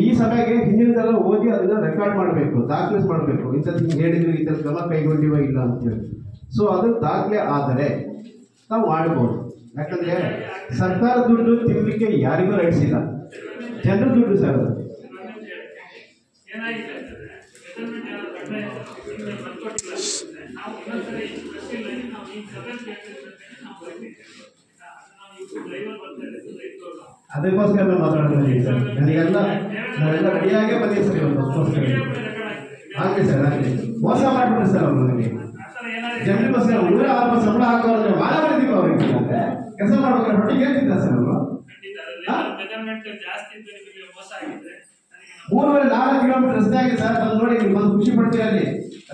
Speaker 1: ಈ ಸಭೆಗೆ ಹಿಂದಿನದೆಲ್ಲ ಓದಿ ಅದನ್ನು ರೆಕಾರ್ಡ್ ಮಾಡಬೇಕು, ದಾಖಲೆ ಮಾಡಬೇಕು. ಇಂಥದ್ದು ಹೇಳಿದ್ರು, ಈ ಥರ ಕ್ರಮ ಕೈಗೊಂಡಿವ ಇಲ್ಲ ಅಂತೇಳಿ. ಸೊ ಅದು ದಾಖಲೆ ಆದರೆ ನಾವು ಮಾಡ್ಬೋದು. ಯಾಕಂದರೆ ಸರ್ಕಾರ ದುಡ್ಡು ತಿನ್ನಲಿಕ್ಕೆ ಯಾರಿಗೂ ರೈಟ್ಸ್ ಇಲ್ಲ, ಜನರ ದುಡ್ಡು ಸರ್ ಅದು. ಅದಕ್ಕೋಸ್ಕರ ನಾವು ಮಾತಾಡ್ತಿದ್ದೀವಿ ಸರ್. ನಾವೆಲ್ಲ ರೆಡಿಯಾಗೇ ಬಂದಿದ್ದೀವಿ ಸರ್ ಇವತ್ತು. ಅದಕ್ಕೋಸ್ಕರ ಆಗಲಿ ಸರ್, ಆಗಲಿ. ಮೋಸ ಮಾಡಿಬಿಟ್ರೆ ಸರ್ ಅವರು ನನಗೆ ಜನರಿಗೋಸ್ಕರ 106 ಸಂಬಳ ಹಾಕೋದ್ರೆ ಮಾನ ಮಾಡಿದ್ದೀವಿ ಅವ್ರಿಗೆ. ಕೆಲಸ ಮಾಡ್ಬೇಕಾದ್ರೆ ಹೊಟ್ಟಿಗೆ ಹೇಳ್ತಿದ್ದ ಸರ್ ಅವರು. 3-4 ಕಿಲೋಮೀಟರ್ ರಸ್ತೆ ಆಗಿದೆ ಸರ್. ಬಂದು ನೋಡಿ, ನೀವು ಬಂದು ಖುಷಿ ಪಡ್ತೀರಿ. ಅಲ್ಲಿ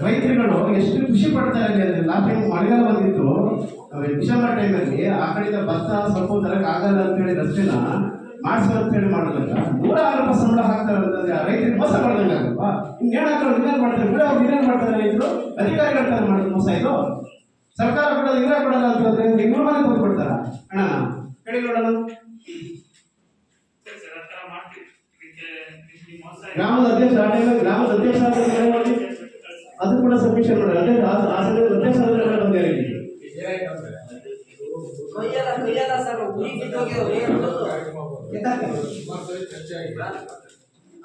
Speaker 1: ರೈತರುಗಳು ಎಷ್ಟು ಖುಷಿ ಪಡ್ತಾರೆ ಅಲ್ಲಿ. ಅಂದರೆ ಲಾಸ್ಟ್ ಟೈಮ್ ಮಳೆಗಾಲ ಬಂದಿತ್ತು, ಡಿಸೆಂಬರ್ ಟೈಮಲ್ಲಿ ಆ ಕಡೆಯಿಂದ ಭತ್ತ ಸ್ವಲ್ಪ ತರಕ್ಕೆ ಆಗಲ್ಲ ಅಂತೇಳಿ ರಸ್ತೆನ ಮಾಡಿಸೋ ಅಂತೇಳಿ ಮಾಡೋದಲ್ಲ. 106 ಸಂಬಳ ಹಾಕ್ತಾರೆ ಅಂತಂದ್ರೆ ರೈತರಿಗೆ ಮೋಸ ಮಾಡೋದಂಗೆ ಆಗಲ್ವಾ? ಇನ್ನೇನು ಹಾಕೋದು, ಇನ್ನೇನು ಮಾಡ್ತಾರೆ ಬಿಡ, ಅವ್ರು ಇನ್ನೇನು ಮಾಡ್ತಾರೆ ರೈತರು? ಅಧಿಕಾರಿಗಳ ಥರ ಮಾಡೋದು ಮೋಸ ಇದು. ಸರ್ಕಾರ ಕೊಡೋದು ಇವರೇ ಕೊಡಲ್ಲ ಅಂತಂದ್ರೆ ಇವ್ರ ಮನೆ ಕೊಟ್ಟು ಕೊಡ್ತಾರ ಅಣ್ಣ ಕಡೆ ನೋಡೋಣ. ಗ್ರಾಮದ ಅಧ್ಯಕ್ಷ ಅದು ಕೂಡ ಸಬ್ಮಿಷನ್ ಮಾಡಿ. ಅದೇ ಆ ಸಮಯದಲ್ಲಿ ಅಧ್ಯಕ್ಷ ಬಂದೇ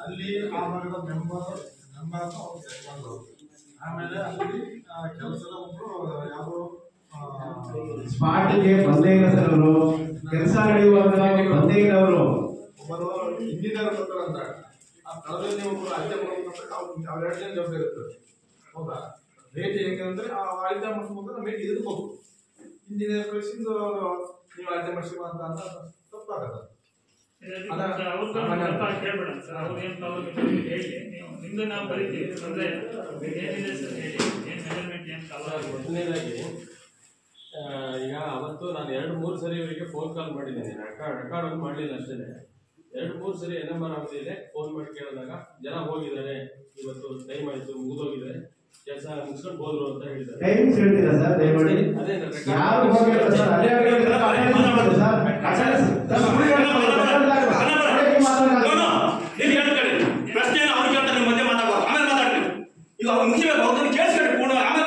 Speaker 6: ಅಲ್ಲಿ ಆ ಭಾಗದ ಮೆಂಬರ್ ಆಮೇಲೆ ಅಲ್ಲಿ ಕೆಲಸದ ಒಬ್ರು ಯಾರು
Speaker 1: ಸ್ಪಾಟ್ಗೆ ಬಂದೇ ಇಲ್ಲ ಸರ್ ಅವರು, ಕೆಲಸ ನಡೆಯುವಾಗ ಬಂದೇ ಇಲ್ಲ ಅವರು.
Speaker 6: ಒಬ್ಬರು ಇಂಜಿನಿಯರ್ ಬರ್ತಾರೆ ಅಂತ ಆ ಸ್ಥಳದಲ್ಲಿ ಒಬ್ಬರು ಅಳತೆ ಮಾಡ್ಬೇಕಂದ್ರೆ ಅವ್ರ 2 ಜನ ಜವಾಬ್ದಾರಿ ಇರ್ತದೆ. ಹೌದಾ? ರೇಟ್ ಹೆಂಗೆ ಅಂದ್ರೆ ಆ ಅಳತೆ ಮಾಡಿಸ್ಬೇಕು, ರೇಟ್ ಇರ್ಬೇಕು. ಇಂಜಿನಿಯರ್ ಕಳಿಸಿದ್ದು ನೀವು ಅಳತೆ ಮಾಡಿಸಿ ಅಂತ ತಪ್ಪಾಗತ್ತೆ.
Speaker 2: ಕೇಳ್ಬೇಡ ಸರ್, ಅವ್ರು ಏನ್ ಪ್ರಾಬ್ಲಮ್ ಹೇಳಿ, ನೀವು ನಿಮ್ದು ನಾವು ಬರೀತೀವಿ. ಅಂದ್ರೆ ಏನಿದೆ ಸರ್ ಹೇಳಿ, ಏನ್ ಮೆಜರ್ಮೆಂಟ್ ಏನ್ ಪ್ರಾಬ್ಲಮ್.
Speaker 7: ಮೊದಲನೇದಾಗಿ ಈಗ ಅವತ್ತು ನಾನು 2-3 ಸರಿ ಇವರಿಗೆ ಫೋನ್ ಕಾಲ್ ಮಾಡಿದ್ದೀನಿ. ರೆಕಾರ್ಡ್ ಒಂದು ಮಾಡಲಿಲ್ಲ ಅಷ್ಟೇ. 2-3 ಸರಿ NMR ಆಗೋದಿದೆ ಫೋನ್ ಮಾಡಿ ಕೇಳಿದಾಗ ಜನ ಹೋಗಿದ್ದಾರೆ, ಇವತ್ತು ಟೈಮ್ ಆಯ್ತು, ಮುಗಿದೋಗಿದ್ದಾರೆ, ಕೆಲಸ ಮುಗಿಸ್ಕೊಂಡು ಹೋದ್ರು ಅಂತ ಹೇಳಿದ್ದಾರೆ.
Speaker 1: ಟೈಮಿಂಗ್ಸ್ ಹೇಳ್ತೀರಾ ಸರ್ ದಯಮಾಡಿ?
Speaker 7: ಅದೇ
Speaker 1: ಯಾರು ಹೋಗಿಲ್ಲ ಸರ್, ಅದೇ
Speaker 8: ಪ್ರಶ್ನೆ ಅವ್ರು ಕೇಳ್ತಾರೆ, ನಿಮ್ಮ ಮಧ್ಯೆ ಮಾತಾಡುವ ಆಮೇಲೆ ಮಾತಾಡ್ತೀವಿ. ಈಗ ಅವ್ರು ಮುಗಿಬೇಕು, ಅವ್ರನ್ನ ಕೇಳಿಸ್ಕೊಂಡು ಕೂಡ ಆಮೇಲೆ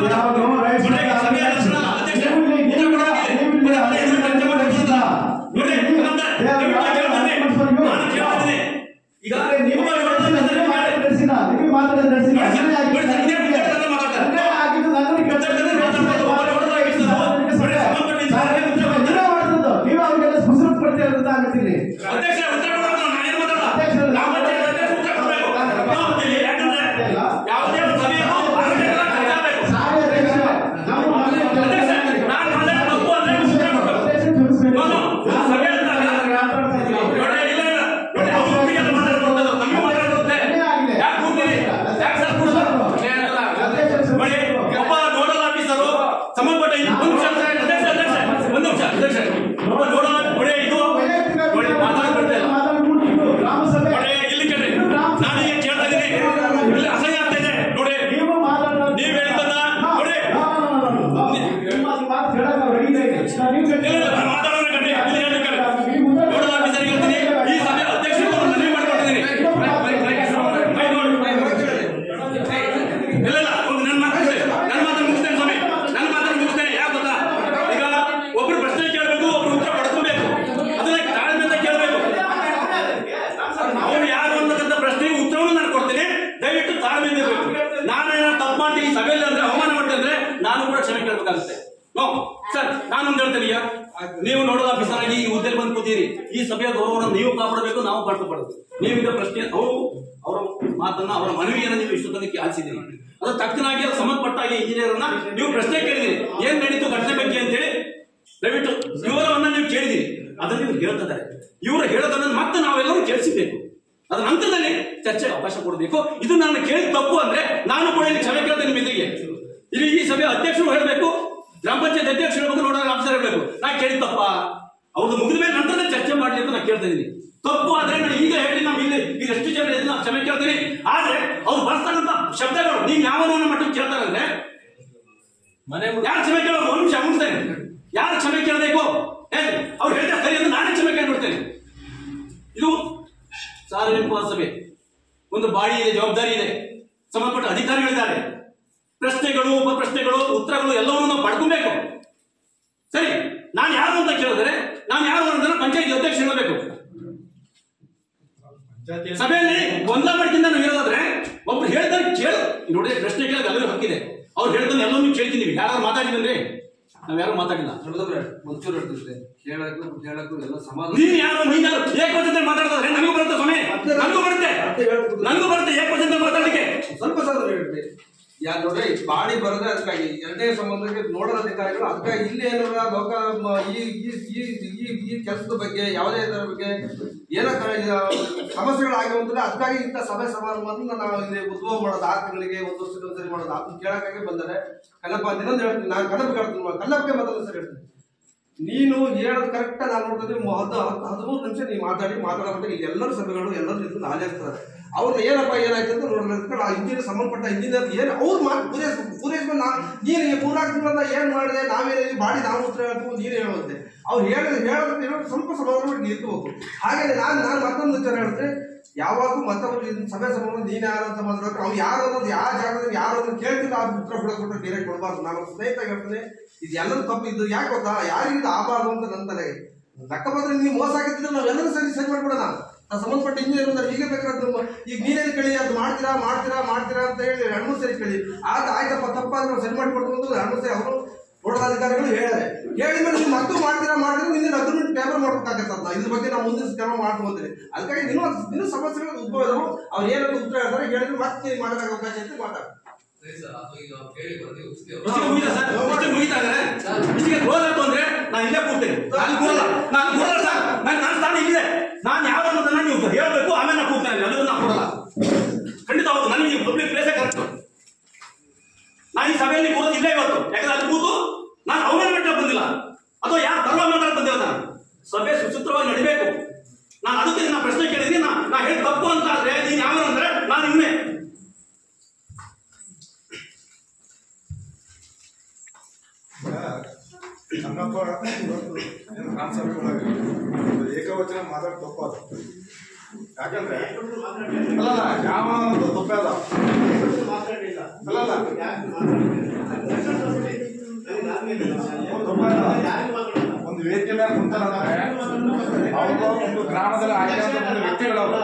Speaker 8: ನೀವು ನೋಡೋದು ಆಫೀಸರ್ ಆಗಿ ಈ ಹುದ್ದೆಗೆ ಬಂದು ಕೂತೀರಿ. ಈ ಸಭೆಯ ಗೌರವವನ್ನು ನೀವು ಕಾಪಾಡಬೇಕು, ನಾವು ಕಾಪಾಡಬೇಕು. ನೀವೀಗ ಪ್ರಶ್ನೆ ಅವರ ಮಾತನ್ನ, ಅವರ ಮನವಿಯನ್ನು ನೀವು ಇಷ್ಟು ತನಕ ಆಲಿಸಿದ್ದೀರಿ. ಅದು ತಕ್ಕನಾಗಿ ಅದು ಸಂಬಂಧಪಟ್ಟಾಗಿ ಇಂಜಿನಿಯರ್ ಅನ್ನ ನೀವು ಪ್ರಶ್ನೆ ಕೇಳಿದಿರಿ, ಏನ್ ನಡೀತು ಘಟನೆ ಬಗ್ಗೆ ಅಂತೇಳಿ ದಯವಿಟ್ಟು ವಿವರವನ್ನ ನೀವು ಕೇಳಿದಿರಿ. ಅದನ್ನು ನೀವು ಹೇಳ್ತಿದ್ದಾರೆ. ಇವರು ಹೇಳೋದನ್ನ ಮತ್ತೆ ನಾವೆಲ್ಲರೂ ಕೇಳಿಸಬೇಕು. ಅದ ನಂತರದಲ್ಲಿ ಚರ್ಚೆಗೆ ಅವಕಾಶ ಕೊಡಬೇಕು. ಇದು ನಾನು ಕೇಳಿದ ತಪ್ಪು ಅಂದ್ರೆ ನಾನು ಕೂಡ ಇಲ್ಲಿ ಕ್ಷಮೆ ಕೇಳ್ತೇನೆ ಮಿತಿಗೆ. ಇಲ್ಲಿ ಈ ಸಭೆಯ ಅಧ್ಯಕ್ಷರು ಹೇಳಬೇಕು, ಗ್ರಾಮ ಪಂಚಾಯತ್ ಅಧ್ಯಕ್ಷರು ಹೇಳ್ಬೇಕು, ನೋಡೋಣ ಆಫೀಸರ್ ಹೇಳ್ಬೇಕು. ನಾನು ಕೇಳಿದ ತಪ್ಪ ಅವ್ರದ್ದು ಮುಗಿದ ಮೇಲೆ ನಂತರ ಚರ್ಚೆ ಮಾಡ್ಲಿ ಅಂತ ನಾನು ಕೇಳ್ತಾ ಇದ್ದೀನಿ. ತಪ್ಪು ಆದ್ರೆ ನಾನು ಈಗ ಹೇಳಿ ನಾವು ಇಲ್ಲಿ ಈಗ ಎಷ್ಟು ಜನ ನಾನು ಕ್ಷಮೆ ಕೇಳ್ತೀನಿ. ಆದ್ರೆ ಅವ್ರು ಬಳಸ್ತಕ್ಕಂಥ ಶಬ್ದಗಳು ನೀವು ಯಾವ ಮಟ್ಟಕ್ಕೆ ಕೇಳ್ತಾರಂದ್ರೆ ಯಾರು ಕ್ಷಮೆ ಕೇಳೋದು? ಒಂದು ನಿಮಿಷ ಮುಗಿಸ್ತೇನೆ. ಯಾರು ಕ್ಷಮೆ ಕೇಳಬೇಕು ಹೇಳಿ, ಅವ್ರು ಹೇಳ್ತಾರೆ ಸರಿ ಅಂತ ನಾನೇ ಕ್ಷಮೆ ಕೇಳ್ಬಿಡ್ತೇನೆ. ಇದು ಸಾರ್ವಜನಿಕ ಸಭೆ, ಒಂದು ಬಾಡಿ ಇದೆ, ಜವಾಬ್ದಾರಿ ಇದೆ, ಸಂಬಂಧಪಟ್ಟ ಅಧಿಕಾರಿಗಳಿದ್ದಾರೆ. ಪ್ರಶ್ನೆಗಳು, ಉಪಪ್ರಶ್ನೆಗಳು, ಉತ್ತರಗಳು ಎಲ್ಲವನ್ನೂ ನಾವು ಪಡ್ಕೊಬೇಕು. ಸರಿ, ನಾನು ಯಾರು ಅಂತ ಕೇಳಿದ್ರೆ ನಾನು ಯಾರು ಅಂದ್ರೆ ಪಂಚಾಯತ್ ಅಧ್ಯಕ್ಷ ಹೇಳಬೇಕು. ಸಭೆಯಲ್ಲಿ ಗೊಂದಲ ಮಾಡ್ಕಿಂತ ನಾವು ಹೇಳೋದಾದ್ರೆ ಒಬ್ರು ಹೇಳ್ತಾರೆ ಕೇಳು ನೋಡಿ, ಪ್ರಶ್ನೆ ಕೇಳೋದು ಎಲ್ಲರೂ ಹಕ್ಕಿದೆ. ಅವ್ರು ಹೇಳ್ತಾನೆ ಎಲ್ಲವನ್ನೂ ಕೇಳ್ತಿದ್ದೀವಿ. ಯಾರು ಮಾತಾಡಿದ್ರೆ ನಾವ್ಯಾರು ಮಾತಾಡಿಲ್ಲ. ನೀನ್ ಯಾರು ಏಕವಚನದಲ್ಲಿ ಮಾತಾಡ್ತಾರೆ? ನನಗೂ ಬರುತ್ತೆ ಸ್ವಾಮಿ, ನನಗೂ ಬರುತ್ತೆ ಏಕವಚನದಲ್ಲಿ ಮಾತಾಡಲಿಕ್ಕೆ.
Speaker 9: ಸ್ವಲ್ಪ ಹೇಳ್ತೀವಿ ಯಾರು ನೋಡ್ರಿ, ಬಾಡಿ ಬರೋದೇ ಅದಕ್ಕಾಗಿ. ಎರಡನೇ ಸಂಬಂಧಕ್ಕೆ ನೋಡಲ್ ಅಧಿಕಾರಿಗಳು ಅದಕ್ಕಾಗಿ ಇಲ್ಲಿ ಏನಾರ ಲೋಕ ಈ ಕೆಲಸದ ಬಗ್ಗೆ ಯಾವುದೇ ಇದರ ಬಗ್ಗೆ ಏನೋ ಸಮಸ್ಯೆಗಳಾಗಿರುವಂತಂದ್ರೆ ಅದಕ್ಕಾಗಿ ಇಂಥ ಸಭೆ ಸಮಾರಂಭವನ್ನು ನಾವು ಇಲ್ಲಿ ಉದ್ಭವ ಮಾಡೋದು 6 ತಿಂಗಳಿಗೆ 1 ವರ್ಷಕ್ಕೆ ಒಂದ್ಸರಿ ಮಾಡೋದು. ಅದನ್ನ ಕೇಳಕ್ಕಾಗಿ ಬಂದರೆ ಕಲ್ಲಪ್ಪ ಇನ್ನೊಂದು ಹೇಳ್ತೀನಿ, ನಾನು ಕಲ್ಲಪ್ಪ ಹೇಳ್ತೀನಿ, ಕಲ್ಲಪ್ಪಗೆ ಮೊದಲು ಸರಿ ಹೇಳ್ತೀನಿ. ನೀನು ಹೇಳೋದು ಕರೆಕ್ಟ್ ನಾನು ನೋಡ್ತಿದ್ರೆ 13 ನಿಮಿಷ ನೀವು ಮಾತಾಡೋದು ಇಲ್ಲಿ ಎಲ್ಲರೂ ಸಭೆಗಳು ಎಲ್ಲರೂ ನಿಂತು ಹಾಜರಿರ್ತಾರೆ. ಅವ್ರನ್ನ ಏನಪ್ಪ ಏನಾಯ್ತು ಅಂತ ನೋಡ್ಬೇಕು. ಆ ಇಂಜಿನಿಯರ್ ಸಂಬಂಧಪಟ್ಟ ಇಂಜಿನಿಯರ್ ಏನು ಅವ್ರ ಮಾತು ಪೂರೈಸ್ಬೇಕು. ನೀನು 4 ತಿಂಗಳಿಂದ ಏನು ಮಾಡಿದೆ, ನಾವೇನು ಬಾಡಿ ನಾವು ಉತ್ತರ ಹೇಳ್ತೀವಿ, ನೀನು ಹೇಳುವಂತೆ ಅವ್ರು ಹೇಳೋದು ಸ್ವಲ್ಪ ಸಮಾಧಾನ ನಿಲ್ಕೋಬೇಕು. ಹಾಗೆ ನಾನು ಮತ್ತೊಂದು ವಿಚಾರ ಹೇಳಿದ್ರೆ, ಯಾವಾಗೂ ಮತ್ತೊಬ್ಬರು ಸಭೆ ಸಂಬಂಧ ನೀನು ಯಾರು ಅಂತ ಮಾತಾಡೋಕೆ ಅವ್ರು ಯಾರು ಅನ್ನೋದು ಯಾವ ಜಾಗದಲ್ಲಿ ಯಾರು ಅಂತ ಕೇಳ್ತಿಲ್ಲ, ಅದು ಉತ್ತರ ಬಿಡೋಕೆ ಡೈರೆಕ್ಟ್ ಕೊಡಬಾರ್ದು. ನಾನು ಸ್ನೇಹಿತ ಹೇಳ್ತೇನೆ, ಇದು ಎಲ್ಲರೂ ತಪ್ಪಿದ್ದು. ಯಾಕೆ ಗೊತ್ತಾ, ಯಾರಿಂದ ಆಗಬಾರ್ದು ಅಂತ ನನ್ನ ತಲೆಗೆ ಲೆಕ್ಕ ಬಂದ್ರೆ ನೀವು ಮೋಸ ಆಗಿದ್ರೆ ನಾವೆಲ್ಲರೂ ಸರಿ ಮಾಡ್ಬಿಡೋಣ. ಸಂಬಂಧಪಟ್ಟ ಇಂಜಿನಿಯರ್ ಈಗ ಬೇಕಾದ್ರೆ ಈಗ ನೀನೇನು ಕೇಳಿ ಅದು ಮಾಡ್ತೀರಾ ಅಂತ ಹೇಳಿ 2-3 ಸರಿ ಕೇಳಿ ಆಯ್ತಪ್ಪ ತಪ್ಪಾದ್ರೆ ನಾವು ಸರಿ ಮಾಡಿಕೊಡ್ತೀವಿ ಅಂತ 2-3 ಸರಿ ಅವರು ನೋಡಲ್ ಅಧಿಕಾರಿಗಳು ಹೇಳಿದ್ರೆ ಹೇಳಿದ್ಮೇಲೆ ನೀವು ಮತ್ತೆ ಮಾಡ್ತೀರಾ ನಿನ್ನೆ ಅಗ್ರಿಮೆಂಟ್ ಪೇಪರ್ ಮಾಡ್ಬೇಕಾಗತ್ತಂತ ಇದ್ರ ಬಗ್ಗೆ ನಾವು ಮುಂದಿನ ಕ್ರಮ ಮಾಡ್ಕೊಂತೀವಿ. ಅದಕ್ಕಾಗಿ ಇನ್ನೂ ಸಮಸ್ಯೆಗಳು ಉದ್ಭವ ಇದಾವೆ. ಅವ್ರು ಏನಾದ್ರು ಉತ್ತರ ಹೇಳ್ತಾರೆ ಹೇಳಿದ್ರೆ ಮತ್ತೆ ಮಾಡೋದಾಗ ಅವಕಾಶ ಅಂತ ಮಾತಾಡ್ತಾರೆ.
Speaker 8: ನಾನು ಇಲ್ಲೇ ಕೂರ್ತೇನೆ. ನನ್ನ ಸ್ಥಾನ ಇಲ್ಲಿದೆ. ನಾನು ಯಾವ ಅನ್ನೋದನ್ನ ನೀವು ಹೇಳ್ಬೇಕು, ಆಮೇಲೆ ನಾನು ಕೂರ್ತೇನೆ. ಎಲ್ಲರೂ ನಾನು ಕೊಡಲ್ಲ, ಖಂಡಿತ ಹೌದು. ನನಗೆ ಪಬ್ಲಿಕ್ ಪ್ಲೇಸೇ ಕರೆಕ್ಟ್. ನಾನು ಈ ಸಭೆಯಲ್ಲಿ ಕೂರೋದು ಇಲ್ಲೇ ಇವತ್ತು. ಯಾಕಂದ್ರೆ ಅಲ್ಲಿ ಕೂತು ನಾನು ಅವರನ್ನು ಬಿಟ್ಟು ಬಂದಿಲ್ಲ, ಅಥವಾ ಯಾರು ತರುವ ಮಾತಾಡ ಬಂದಿಲ್ಲ. ನಾನು ಸಭೆ ಸುಸೂತ್ರವಾಗಿ ನಡಿಬೇಕು. ನಾನು ಅದಕ್ಕೆ ನನ್ನ ಪ್ರಶ್ನೆ ಕೇಳಿದ್ದೀನಿ. ನಾ ಹೇಳಿ ತಪ್ಪು ಅಂತ ಆದ್ರೆ ನೀನು ಯಾವ ಅಂದ್ರೆ ನಾನು ಇವನೇ.
Speaker 6: ನನ್ನಪ್ಪ ಏಕವಚನ ಮಾತಾಡ ತಪ್ಪಾದ. ಯಾಕಂದ್ರೆ ಅಲ್ಲಲ್ಲ ಯಾವ ತಪ್ಪಾದ ಅಲ್ಲಲ್ಲ ಒಂದು ವೇದಿಕೆ ಮೇಲೆ ಕುಂತಾರಂದ್ರೆ ಅವರು ಒಂದು ಗ್ರಾಮದಲ್ಲಿ ಆಯ್ಕೆ ಒಂದು ವ್ಯಕ್ತಿಗಳವರು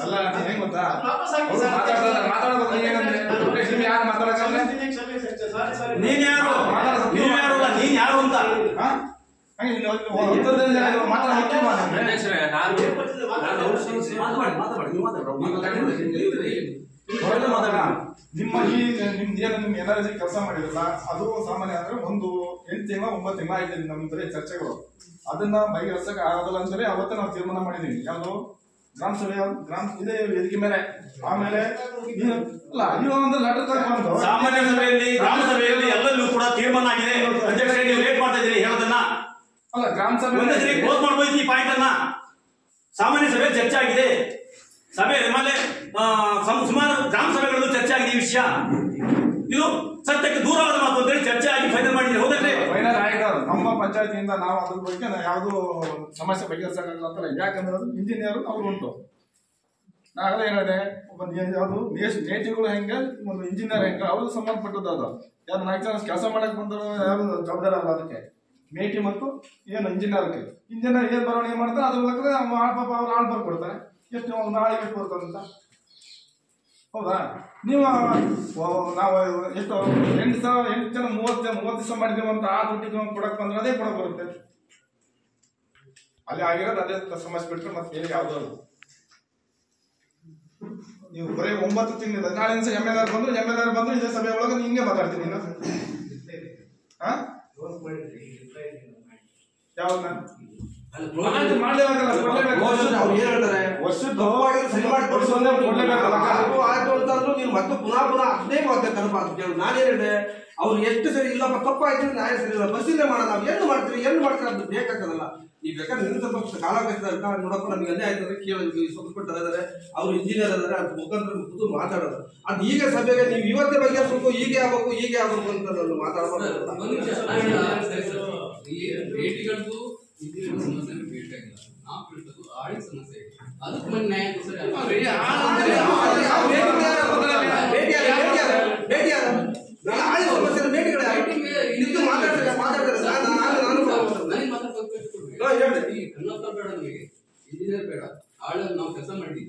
Speaker 6: ಅಲ್ಲ ಹೆಂಗ್ ಗೊತ್ತಾ
Speaker 8: ನೀನ್ ಯಾರು ಅಂತ
Speaker 6: ನಿಮ್ಮ ಈ ನಿಮ್ದೇನು ನಿಮ್ ಎನರ್ಜಿ ಕೆಲಸ ಮಾಡಿರಲ್ಲ ಅದು ಸಾಮಾನ್ಯ ಅಂದ್ರೆ 1 8 ತಿಂಗಳ 9 ತಿಂಗಳ ಆಯ್ತು ನಮ್ದ್ರೆ ಚರ್ಚೆಗಳು. ಅದನ್ನ ಬಗೆಹರಿಸಕ್ಕೆ ಆಗಲ್ಲ ಅಂತೇಳಿ ಅವತ್ತು ನಾವು ತೀರ್ಮಾನ ಮಾಡಿದೀವಿ. ಯಾವುದು ಗ್ರಾಮ ಸಭೆ ಇದೇ ವೇದಿಕೆ ಮೇಲೆ. ಆಮೇಲೆ ಅಲ್ಲ ನೀವು ಒಂದು ಲೆಟರ್ ತಗೊಂಡು
Speaker 8: ಸಾಮಾನ್ಯ ಸಭೆಯಲ್ಲಿ ಗ್ರಾಮ ಸಭೆಯಲ್ಲಿ ಎಲ್ಲಲ್ಲೂ ಕೂಡ ತೀರ್ಮಾನ ಆಗಿದೆ. ಅಧ್ಯಕ್ಷರೇ ನೀವು ಲೇಟ್ ಮಾಡ್ತಾ ಇದ್ದೀರಿ ಹೇಳೋದನ್ನ.
Speaker 6: ಅಲ್ಲ ಗ್ರಾಮ ಸಭೆ
Speaker 8: ಒಂದೇ ಸರಿ ಕ್ಲೋಸ್ ಮಾಡ್ಬೋದು ಈ ಪಾಯಿಂಟ್ ಅನ್ನ. ಸಾಮಾನ್ಯ ಸಭೆ ಚರ್ಚೆ ಆಗಿದೆ. ಸಭೆ ಮೇಲೆ ಸುಮಾರು ಗ್ರಾಮ ಸಭೆಗಳಲ್ಲೂ ಚರ್ಚೆ ಆಗಿದೆ ಈ ವಿಷಯ. ಇದು ಸತ್ಯಕ್ಕೆ ದೂರವಾದ ಮಾತು ಅಂತೇಳಿ ಚರ್ಚೆ ಆಗಿ ಫೈನಲ್ ಮಾಡಿದ್ರೆ ಹೌದಲ್ರಿ?
Speaker 6: ಫೈನಲ್ ಆಗಿದೆ. ನಮ್ಮ ಪಂಚಾಯತಿಯಿಂದ ನಾವು ಅದ್ರ ಬಗ್ಗೆ ಯಾವುದು ಸಮಸ್ಯೆ ಬಗೆಹರಿಸಕ್ಕಾಗಲ್ಲ ಅಂತ. ಯಾಕಂದ್ರೆ ಅದು ಇಂಜಿನಿಯರ್ ಅವ್ರು ಉಂಟು. ನಾಗಲೇ ಹೇಳಿದೆ ಯಾವುದು ನೇಟಿವ್ಗಳು ಹೆಂಗೆ ಒಂದು ಇಂಜಿನಿಯರ್ ಹೆಂಗೆ ಅವ್ರಿಗೆ ಸಂಬಂಧಪಟ್ಟದ್ದು. ಅದು ಯಾರು 4 ಜನ ಕೆಲಸ ಮಾಡಕ್ ಬಂದರು ಯಾರು ಜವಾಬ್ದಾರ ಅಲ್ಲ. ಅದಕ್ಕೆ ಮೇಟಿ ಮತ್ತು ಏನು ಇಂಜಿನಿಯರ್ಗೆ ಇಂಜಿನಿಯರ್ ಏನ್ ಬರವಣಿಗೆ ಮಾಡ್ತಾರೆ ಅದ್ರ ಲೆಕ್ಕದ ಪಾಪ ಅವ್ರು ಆಳ್ ಬರ್ಕೊಡ್ತಾರೆ. ಎಷ್ಟು ನಾಳೆ ಎಷ್ಟು ಬರ್ತಾರಂತ. ಹೌದಾ? ನೀವು ನಾವು ಎಷ್ಟು 8 ಜನ 30 ದಿವಸ ಮಾಡಿದೇವು ಅಂತ ಆ ದುಡ್ಡಿಗೆ ಕೊಡಕ್ ಬಂದ್ರೆ ಅದೇ ಕೊಡಕ್ ಬರುತ್ತೆ. ಅಲ್ಲಿ ಆಗಿರೋದು ಅದೇ ಸಮಸ್ಯೆ ಬಿಟ್ಟರೆ ಮತ್ತೆ ಬೇರೆ ಯಾವ್ದು. ನೀವು ಬರೀ 9 ತಿಂಗಳಿಂದ ನಾಳೆ ದಿವಸ MLR ಬಂದ್ರು ಇದೇ ಸಭೆ ಒಳಗೆ ಹಿಂಗೆ ಮಾತಾಡ್ತೀನಿ. ನೀನು ಯಾವ್ದನ್ನ
Speaker 9: ನೀವು ಮತ್ತೆ ಪುನಃ ಅದೇ ಮತ್ತೆ ತಲುಪ ನಾನೇನ್ ಹೇಳಿದೆ ಅವ್ರು ಎಷ್ಟು ಸರಿ ಇಲ್ಲಪ್ಪ ತಪ್ಪಾಯ್ತು ನ್ಯಾಯ ಸರಿ ಇಲ್ಲ ಪರಿಶೀಲನೆ ಮಾಡೋಣ. ನಾವು ಏನು ಮಾಡ್ತೀರಿ ಅದು ಬೇಕಾಗಲ್ಲ. ನೀವು ಬೇಕಾದ್ರೆ ನಿನ್ನ ಸ್ವಲ್ಪ ಕಾಲಾವಕಾಶ ನೋಡಪ್ಪ ನಮ್ಗೆ ಅಲ್ಲೇ ಆಯ್ತಂದ್ರೆ ಕೇಳಿ ಸ್ವಲ್ಪ ಇದ್ದಾರೆ ಅವ್ರು ಇಂಜಿನಿಯರ್ ಅದಾರೆ ಅದ್ರ ಮುಖಾಂತರ ಕೂತು ಮಾತಾಡೋದು. ಅದು ಈಗ ಸಭೆಗೆ ನೀವು ಇವತ್ತೇ ಬಗೆಹರಿಸಬೇಕು ಹೀಗೆ ಆಗ್ಬೇಕು ಅಂತ ನಾನು ಮಾತಾಡ್ಬಾರ್ದು. ಸಮಸ್ಯೆ ಅದಕ್ಕೆ ಮನೆ ನ್ಯಾಯ ಇಂಜಿನಿಯರ್ ಬೇಡ ಆಳ ನಾವು ಕೆಲಸ ಮಾಡಿದ್ವಿ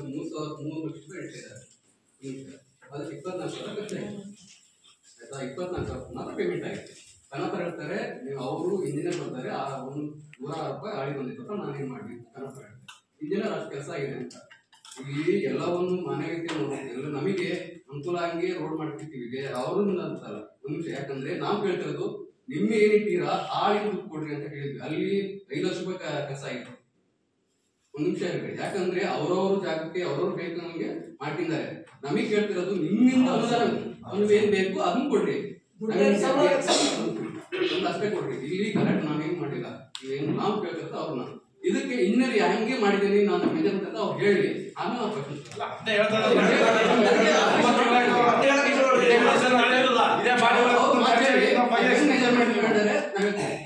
Speaker 9: 3 ಲಕ್ಷ ರೂಪಾಯಿ ಇಟ್ಟಿದ್ದಾರೆ. ಅದಕ್ಕೆ 24,000 ಖರ್ಚು ಆಯ್ತಾ. 24,000 ಮಾತ್ರ ಪೇಮೆಂಟ್ ಆಗಿದೆ. ಕನ್ನಡ ಹೇಳ್ತಾರೆ ನೀವು ಅವರು ಇಂಜಿನಿಯರ್ ಬರ್ತಾರೆ 106 ರೂಪಾಯಿ ಆಳಿ ಬಂದಿತ್ತು ಅಂತ ನಾನೇನ್ ಮಾಡಿ ಕನ್ನಡ ಹೇಳ್ತಾರೆ ಇಂಜಿನಿಯರ್ ಅಷ್ಟು ಕೆಲಸ ಆಗಿದೆ ಅಂತ. ಇಲ್ಲಿ ಎಲ್ಲವನ್ನು ಮಾನವೀಯತೆ ಎಲ್ಲ ನಮಗೆ ಅನುಕೂಲ ಹಂಗೆ ರೋಡ್ ಮಾಡ್ತಿರ್ತೀವಿ ಅವ್ರನ್ನ ಅಂತಲ್ಲ. ಒಂದು ನಿಮಿಷ, ಯಾಕಂದ್ರೆ ನಾವು ಕೇಳ್ತಿರೋದು ನಿಮ್ಮೆ ಏನಿಟ್ಟಿರಾ ಆಳಿ ದುಡ್ಡು ಕೊಡ್ರಿ ಅಂತ ಹೇಳಿದ್ವಿ. ಅಲ್ಲಿ 5 ಲಕ್ಷ ರೂಪಾಯಿ ಕೆಲಸ ಆಗಿತ್ತು. ಒಂದು ನಿಮಿಷ ಇರಬೇಕು, ಯಾಕಂದ್ರೆ ಅವ್ರವ್ರ ಜಾಗಕ್ಕೆ ಅವ್ರವ್ರು ಬೇಕು ನಮಗೆ ಮಾಡ್ತಿದ್ದಾರೆ. ನಮಗೆ ಕೇಳ್ತಿರೋದು ನಿಮ್ಮಿಂದ ಅವ್ನಿಗೆ ಏನ್ ಬೇಕು ಅದನ್ನ ಕೊಡ್ರಿ, ಅಷ್ಟೇ ಕೊಡ್ರಿ. ಇಲ್ಲಿ ಕರೆಕ್ಟ್ ನಾವೇನ್ ಮಾಡಿಲ್ಲ, ಇವೇನು ನಾವು ಕೇಳ್ತಿರ್ತ ಅವ್ರನ್ನ ಇದಕ್ಕೆ ಇನ್ನರಿ ಹಂಗೆ ಮಾಡಿದ್ದೀನಿ ನಾನು ಮೆಜರ್ಮೆಂಟ್ ಅಂತ ಅವ್ರು ಹೇಳಿ ಆಮೇಲೆ ನಾವು ಮೆಜರ್ಮೆಂಟ್ ಹೇಳಿದ್ರೆ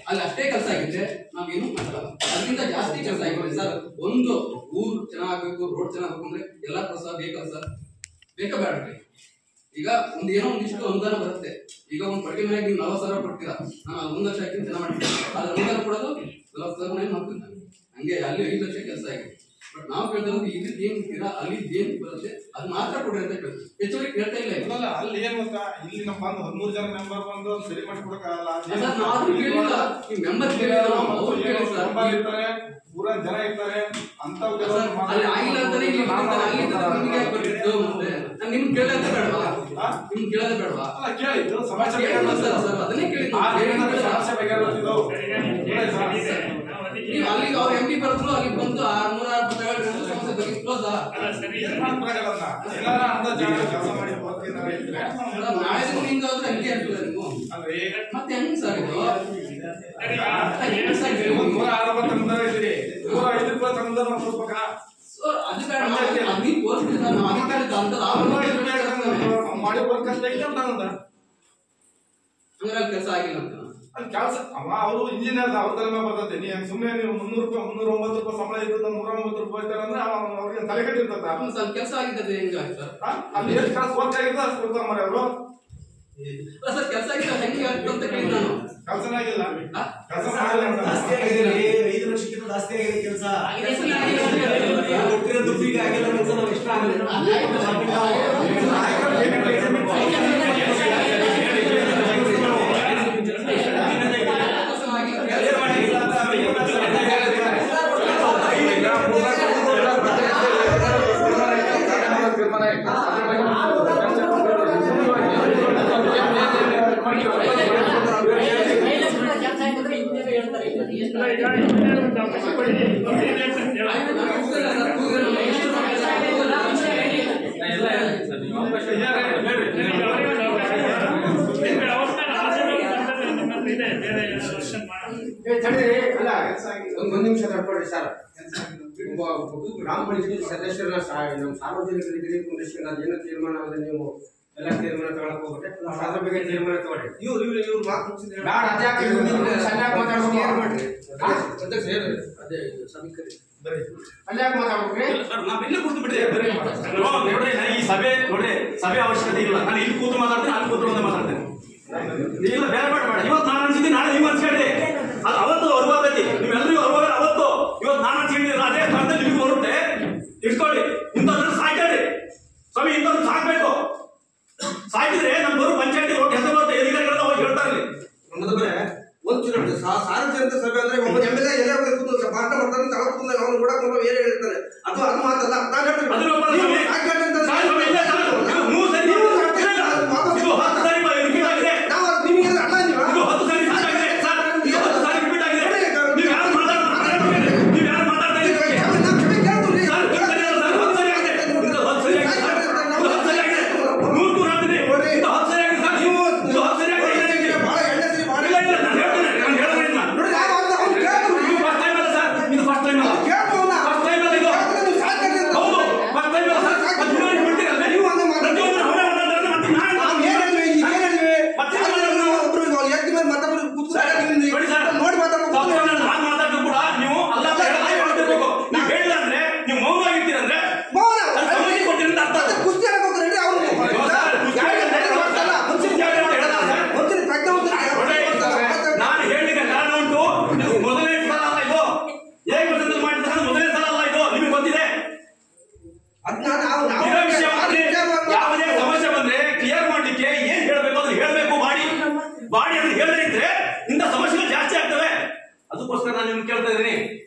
Speaker 9: ಅಲ್ಲಿ ಅಷ್ಟೇ ಕೆಲಸ ಆಗಿದೆ, ನಾವೇನು ಮಾಡಲ್ಲ. ಅದಕ್ಕಿಂತ ಜಾಸ್ತಿ ಕೆಲಸ ಆಗಿದೆ ಸರ್. ಒಂದು ಊರು ಚೆನ್ನಾಗಬೇಕು, ರೋಡ್ ಚೆನ್ನಾಗಬೇಕು ಅಂದ್ರೆ ಎಲ್ಲ ಕೆಲಸ ಬೇಕಲ್ಲ ಸರ್, ಬೇಕಾ ಬೇಡ್ರಿ. ಈಗ ಒಂದೇನೋ ಒಂದಿಷ್ಟು ಅನುದಾನ ಬರುತ್ತೆ, ಈಗ ಒಂದು ಪಟ್ಟಿ ಮನೆಗೆ ನೀವು 40,000 ಕೊಡ್ತೀರಾ, ನಾನು 1 ಲಕ್ಷ ಹಾಕಿ ಜನ ಮಾಡ್ತೀನಿ, ಆದ್ರೆ ಮುಂದೆ ಕೊಡೋದು 40,000 ಮನೆ ಮಾಡ್ತೀನಿ ನಾನು. ಹಂಗೆ ಅಲ್ಲಿ 5 ಲಕ್ಷ ಕೆಲಸ ಆಗಿದೆ. ಬಟ್ ನಾವು ಕೇಳ್ತೇವೆ ಇಲ್ಲಿ ಏನ್ ಇರ್ತೀರಾ, ಅಲ್ಲಿ ಏನ್ ಬರುತ್ತೆ ಅದು ಮಾತ್ರ ಕೊಡ್ರಿ ಅಂತ ಕೇಳ್ತೀವಿ. ಹೆಚ್ಚುವರಿ ಕೇಳ್ತಾ ಇಲ್ಲ.
Speaker 6: ಇಲ್ಲ ಅಲ್ಲಿ ಏನ್ ಗೊತ್ತಾ, ಇಲ್ಲಿ ನಮ್ಮ ಬಂದು 13 ಜನ ಮೆಂಬರ್ ಬಂದು ಸರಿ ಮಾಡಿ ಕೊಡಕ್ಕಾಗಲ್ಲ.
Speaker 9: ನಾವು ಕೇಳಿಲ್ಲ, ಈ ಮೆಂಬರ್
Speaker 6: ಇರ್ತಾರೆ, ಪೂರಾ ಜನ ಇರ್ತಾರೆ ಅಂತ
Speaker 9: ಅಲ್ಲಿ ಆಗಿಲ್ಲ ಅಂತಾನೆ ಇಲ್ಲಿ ನಿಮ್ಗೆ ಬರ್ತಿತ್ತು. ಮತ್ತೆ ನಾನು ನಿಮ್ಗೆ ಕೇಳೋದೇ ಬೇಡವಾ? ನಿಮ್ಗೆ ಕೇಳೋದೇ ಬೇಡವಾ?
Speaker 6: ಅಲ್ಲ ಕೇಳಿದ್ದು ಸಮಸ್ಯೆ
Speaker 9: ಸರ್ ಅದನ್ನೇ ಕೇಳಿ
Speaker 6: ಸಮಸ್ಯೆ ಬಗೆಹರಿಸಿದ್ದು.
Speaker 9: ನೀವು ಅಲ್ಲಿಗೆ ಅವ್ರು MP ಬರೆದ್ರು, ಅಲ್ಲಿ ಬಂದು 660 ಸಮಸ್ಯೆ ಬಗ್ಗೆ ಕ್ಲೋಸ್.
Speaker 6: ಕೆಲಸ ಮಾಡಿ
Speaker 9: ನಾಳೆ ನಿಮ್ಗೆ ಆದ್ರೆ ಹಂಗೆ ಆಗ್ತದೆ ನೀವು ಮತ್ತೆ ಹೆಂಗ್ ಸರ್ ಇದು?
Speaker 6: 160 ಮುಂದೆ ಇದ್ದೀರಿ, 105 ರೂಪಾಯಿ ತಂದ ಕೊಡ್ಬೇಕಾ?
Speaker 9: ಅದು ಬೇಡ, ನೀವು ತೋರಿಸ್ತೀವಿ ಸರ್, ನಾವು ಅದಕ್ಕೆ ಹೇಳಿದ್ದು ಅಂತ
Speaker 6: ಮಾಡಿ ವರ್ಕ್ ಅಂತ
Speaker 9: ಹಂಗಾರೆ ಕೆಲಸ ಆಗಿಲ್ಲ ಅಂತ.
Speaker 6: ಅಲ್ಲಿ ಕೆಲಸ ಅವರು ಇಂಜಿನಿಯರ್ ಅವ್ರದೆಲ್ಲ ಬರ್ತದೆ. ನೀವು ಸುಮ್ಮನೆ ನೀವು 300 ರೂಪಾಯಿ 309 ರೂಪಾಯಿ ಸಂಬಳ ಇರ್ತದೆ, 109 ರೂಪಾಯಿ ಇರ್ತಾರೆ ಅಂದ್ರೆ ಅವ್ರಿಗೆ ತಲೆ ಕಟ್ಟಿರ್ತದ.
Speaker 9: ಸ್ವಲ್ಪ ಕೆಲಸ ಆಗಿದ್ದದೆ ಹೆಂಗಾಗಿ ಸರ್?
Speaker 6: ಅಲ್ಲಿ ಎಷ್ಟು ಕೆಲಸ ವರ್ಕ್ ಆಗಿರ್ತದೆ ಅಷ್ಟು ಕೊಡ್ತಾರೆ ಮರ ಅವರು.
Speaker 9: ಸರ್ ಕೆಲಸ ಆಗಿಲ್ಲ ಹೆಂಗೆ ಆಗ್ತದೆ ಅಂತ ಕೇಳಿ ನಾನು.
Speaker 6: ಕೆಲಸನೇ ಆಗಿಲ್ಲ, ಕೆಲಸ
Speaker 5: ಜಾಸ್ತಿ ಆಗಿದೆ, 5 ಲಕ್ಷಕ್ಕಿಂತ ಜಾಸ್ತಿ ಆಗಿದೆ ಕೆಲಸ. ಕೊಟ್ಟಿರೋ ದುಡ್ಡಿಗೆ ಆಗಿಲ್ಲ ಕೆಲಸ. ನಾವು ಇಷ್ಟ ಆಗಲಿಲ್ಲ.
Speaker 3: ಒಂದು ನಿಮಿಷ ತಡ್ಕೊಳ್ಳಿ ಸರ್. ಗ್ರಾಮ ಪಂಚಾಯತಿ ಸದಸ್ಯರನ್ನ ನಮ್ಮ ಸಾರ್ವಜನಿಕರಿಗೆ ಏನು ತೀರ್ಮಾನ ಆದ್ರೆ ನೀವು ಎಲ್ಲ ತೀರ್ಮಾನ ತಗೊಳಕ್ ಹೋಗ್ಬಿಟ್ಟೆ ಅದ್ರ ಬಗ್ಗೆ ತೀರ್ಮಾನ ತಗೊಳ್ಳಿ. ಇವ್ರು ಮಾತು ಅದೇ ಸಮೀಕರಿ ಅಲ್ಯಾಕೆ ಮಾತಾಡ್ಬೇಕ್ರಿ?
Speaker 8: ಈ ಸಭೆ ನೋಡ್ರಿ, ಸಭೆ ಅವಶ್ಯಕತೆ ಇಲ್ಲ. ನಾನು ಇಲ್ಲಿ ಕೂತು ಮಾತಾಡ್ತೇನೆ, ಅಲ್ಲಿ ಕೂತು ಒಂದೇ ಮಾತಾಡ್ತೇನೆ. ಇಲ್ಲ ಬೇರೆ ಬೇಡ. ಇವತ್ತು ನಾನು ಅನ್ಸಿದ್ದೀನಿ, ನಾಳೆ ನೀವು ಅನ್ಸ್ಕೊಂಡ್ರಿ. ಅದು ಅವತ್ತು ಅರ್ವಾಗತಿ, ನೀವೆಲ್ಲರಿಗೂ ಅರ್ವಾಗ ಅವತ್ತು. ಇವತ್ತು ನಾನು ಅನ್ಸ್ಕೊಂಡಿಲ್ಲ, ಅದೇ ಸ್ಥಾನದಲ್ಲಿ ನಿಮ್ಗೆ ಬರುತ್ತೆ. ಇಟ್ಕೊಳ್ಳಿ, ಇಂಥದ್ರ ಸಾಯ್ತಾಡ್ರಿ ಸ್ವಾಮಿ, ಇಂಥವ್ರು ಸಾಕ್ಬೇಕು. ಸಾಕಿದ್ರೆ ನಮ್ಮ ಬರೋ ಪಂಚಾಯತಿ ಹೆಸರು ಬರುತ್ತೆ, ಅಧಿಕಾರಿಗಳನ್ನ ಹೋಗಿ ಹೇಳ್ತಾ ಇರಲಿ.
Speaker 9: ಒಂದು ಚುನಾವಣೆ ಸಾರ್ವಜನಿಕ ಸಭೆ ಅಂದ್ರೆ ಒಬ್ಬ MLA ಎಲ್ಲ ಭಾಷಣ ಮಾಡ್ತಾನೆ, ತಗೊಂಡು ಅವನು ಕೂಡ ಏನ್ ಹೇಳ್ತಾರೆ ಅದು ಅದು ಮಾತಲ್ಲ.
Speaker 8: ಯಾವುದೇ ಸಮಸ್ಯೆ ಬಂದ್ರೆ ಕ್ಲಿಯರ್ ಮಾಡ್ಲಿಕ್ಕೆ ಏನ್ ಹೇಳ್ಬೇಕು ಅದನ್ನ ಹೇಳ್ಬೇಕು. ಬಾಡಿ ಅಂತ ಹೇಳಿದ್ರೆ ಇಂಥ ಸಮಸ್ಯೆಗಳು ಜಾಸ್ತಿ ಆಗ್ತವೆ. ಅದಕ್ಕೋಸ್ಕರ ನಾನು ನಿಮ್ಗೆ ಕೇಳ್ತಾ ಇದ್ದೀನಿ,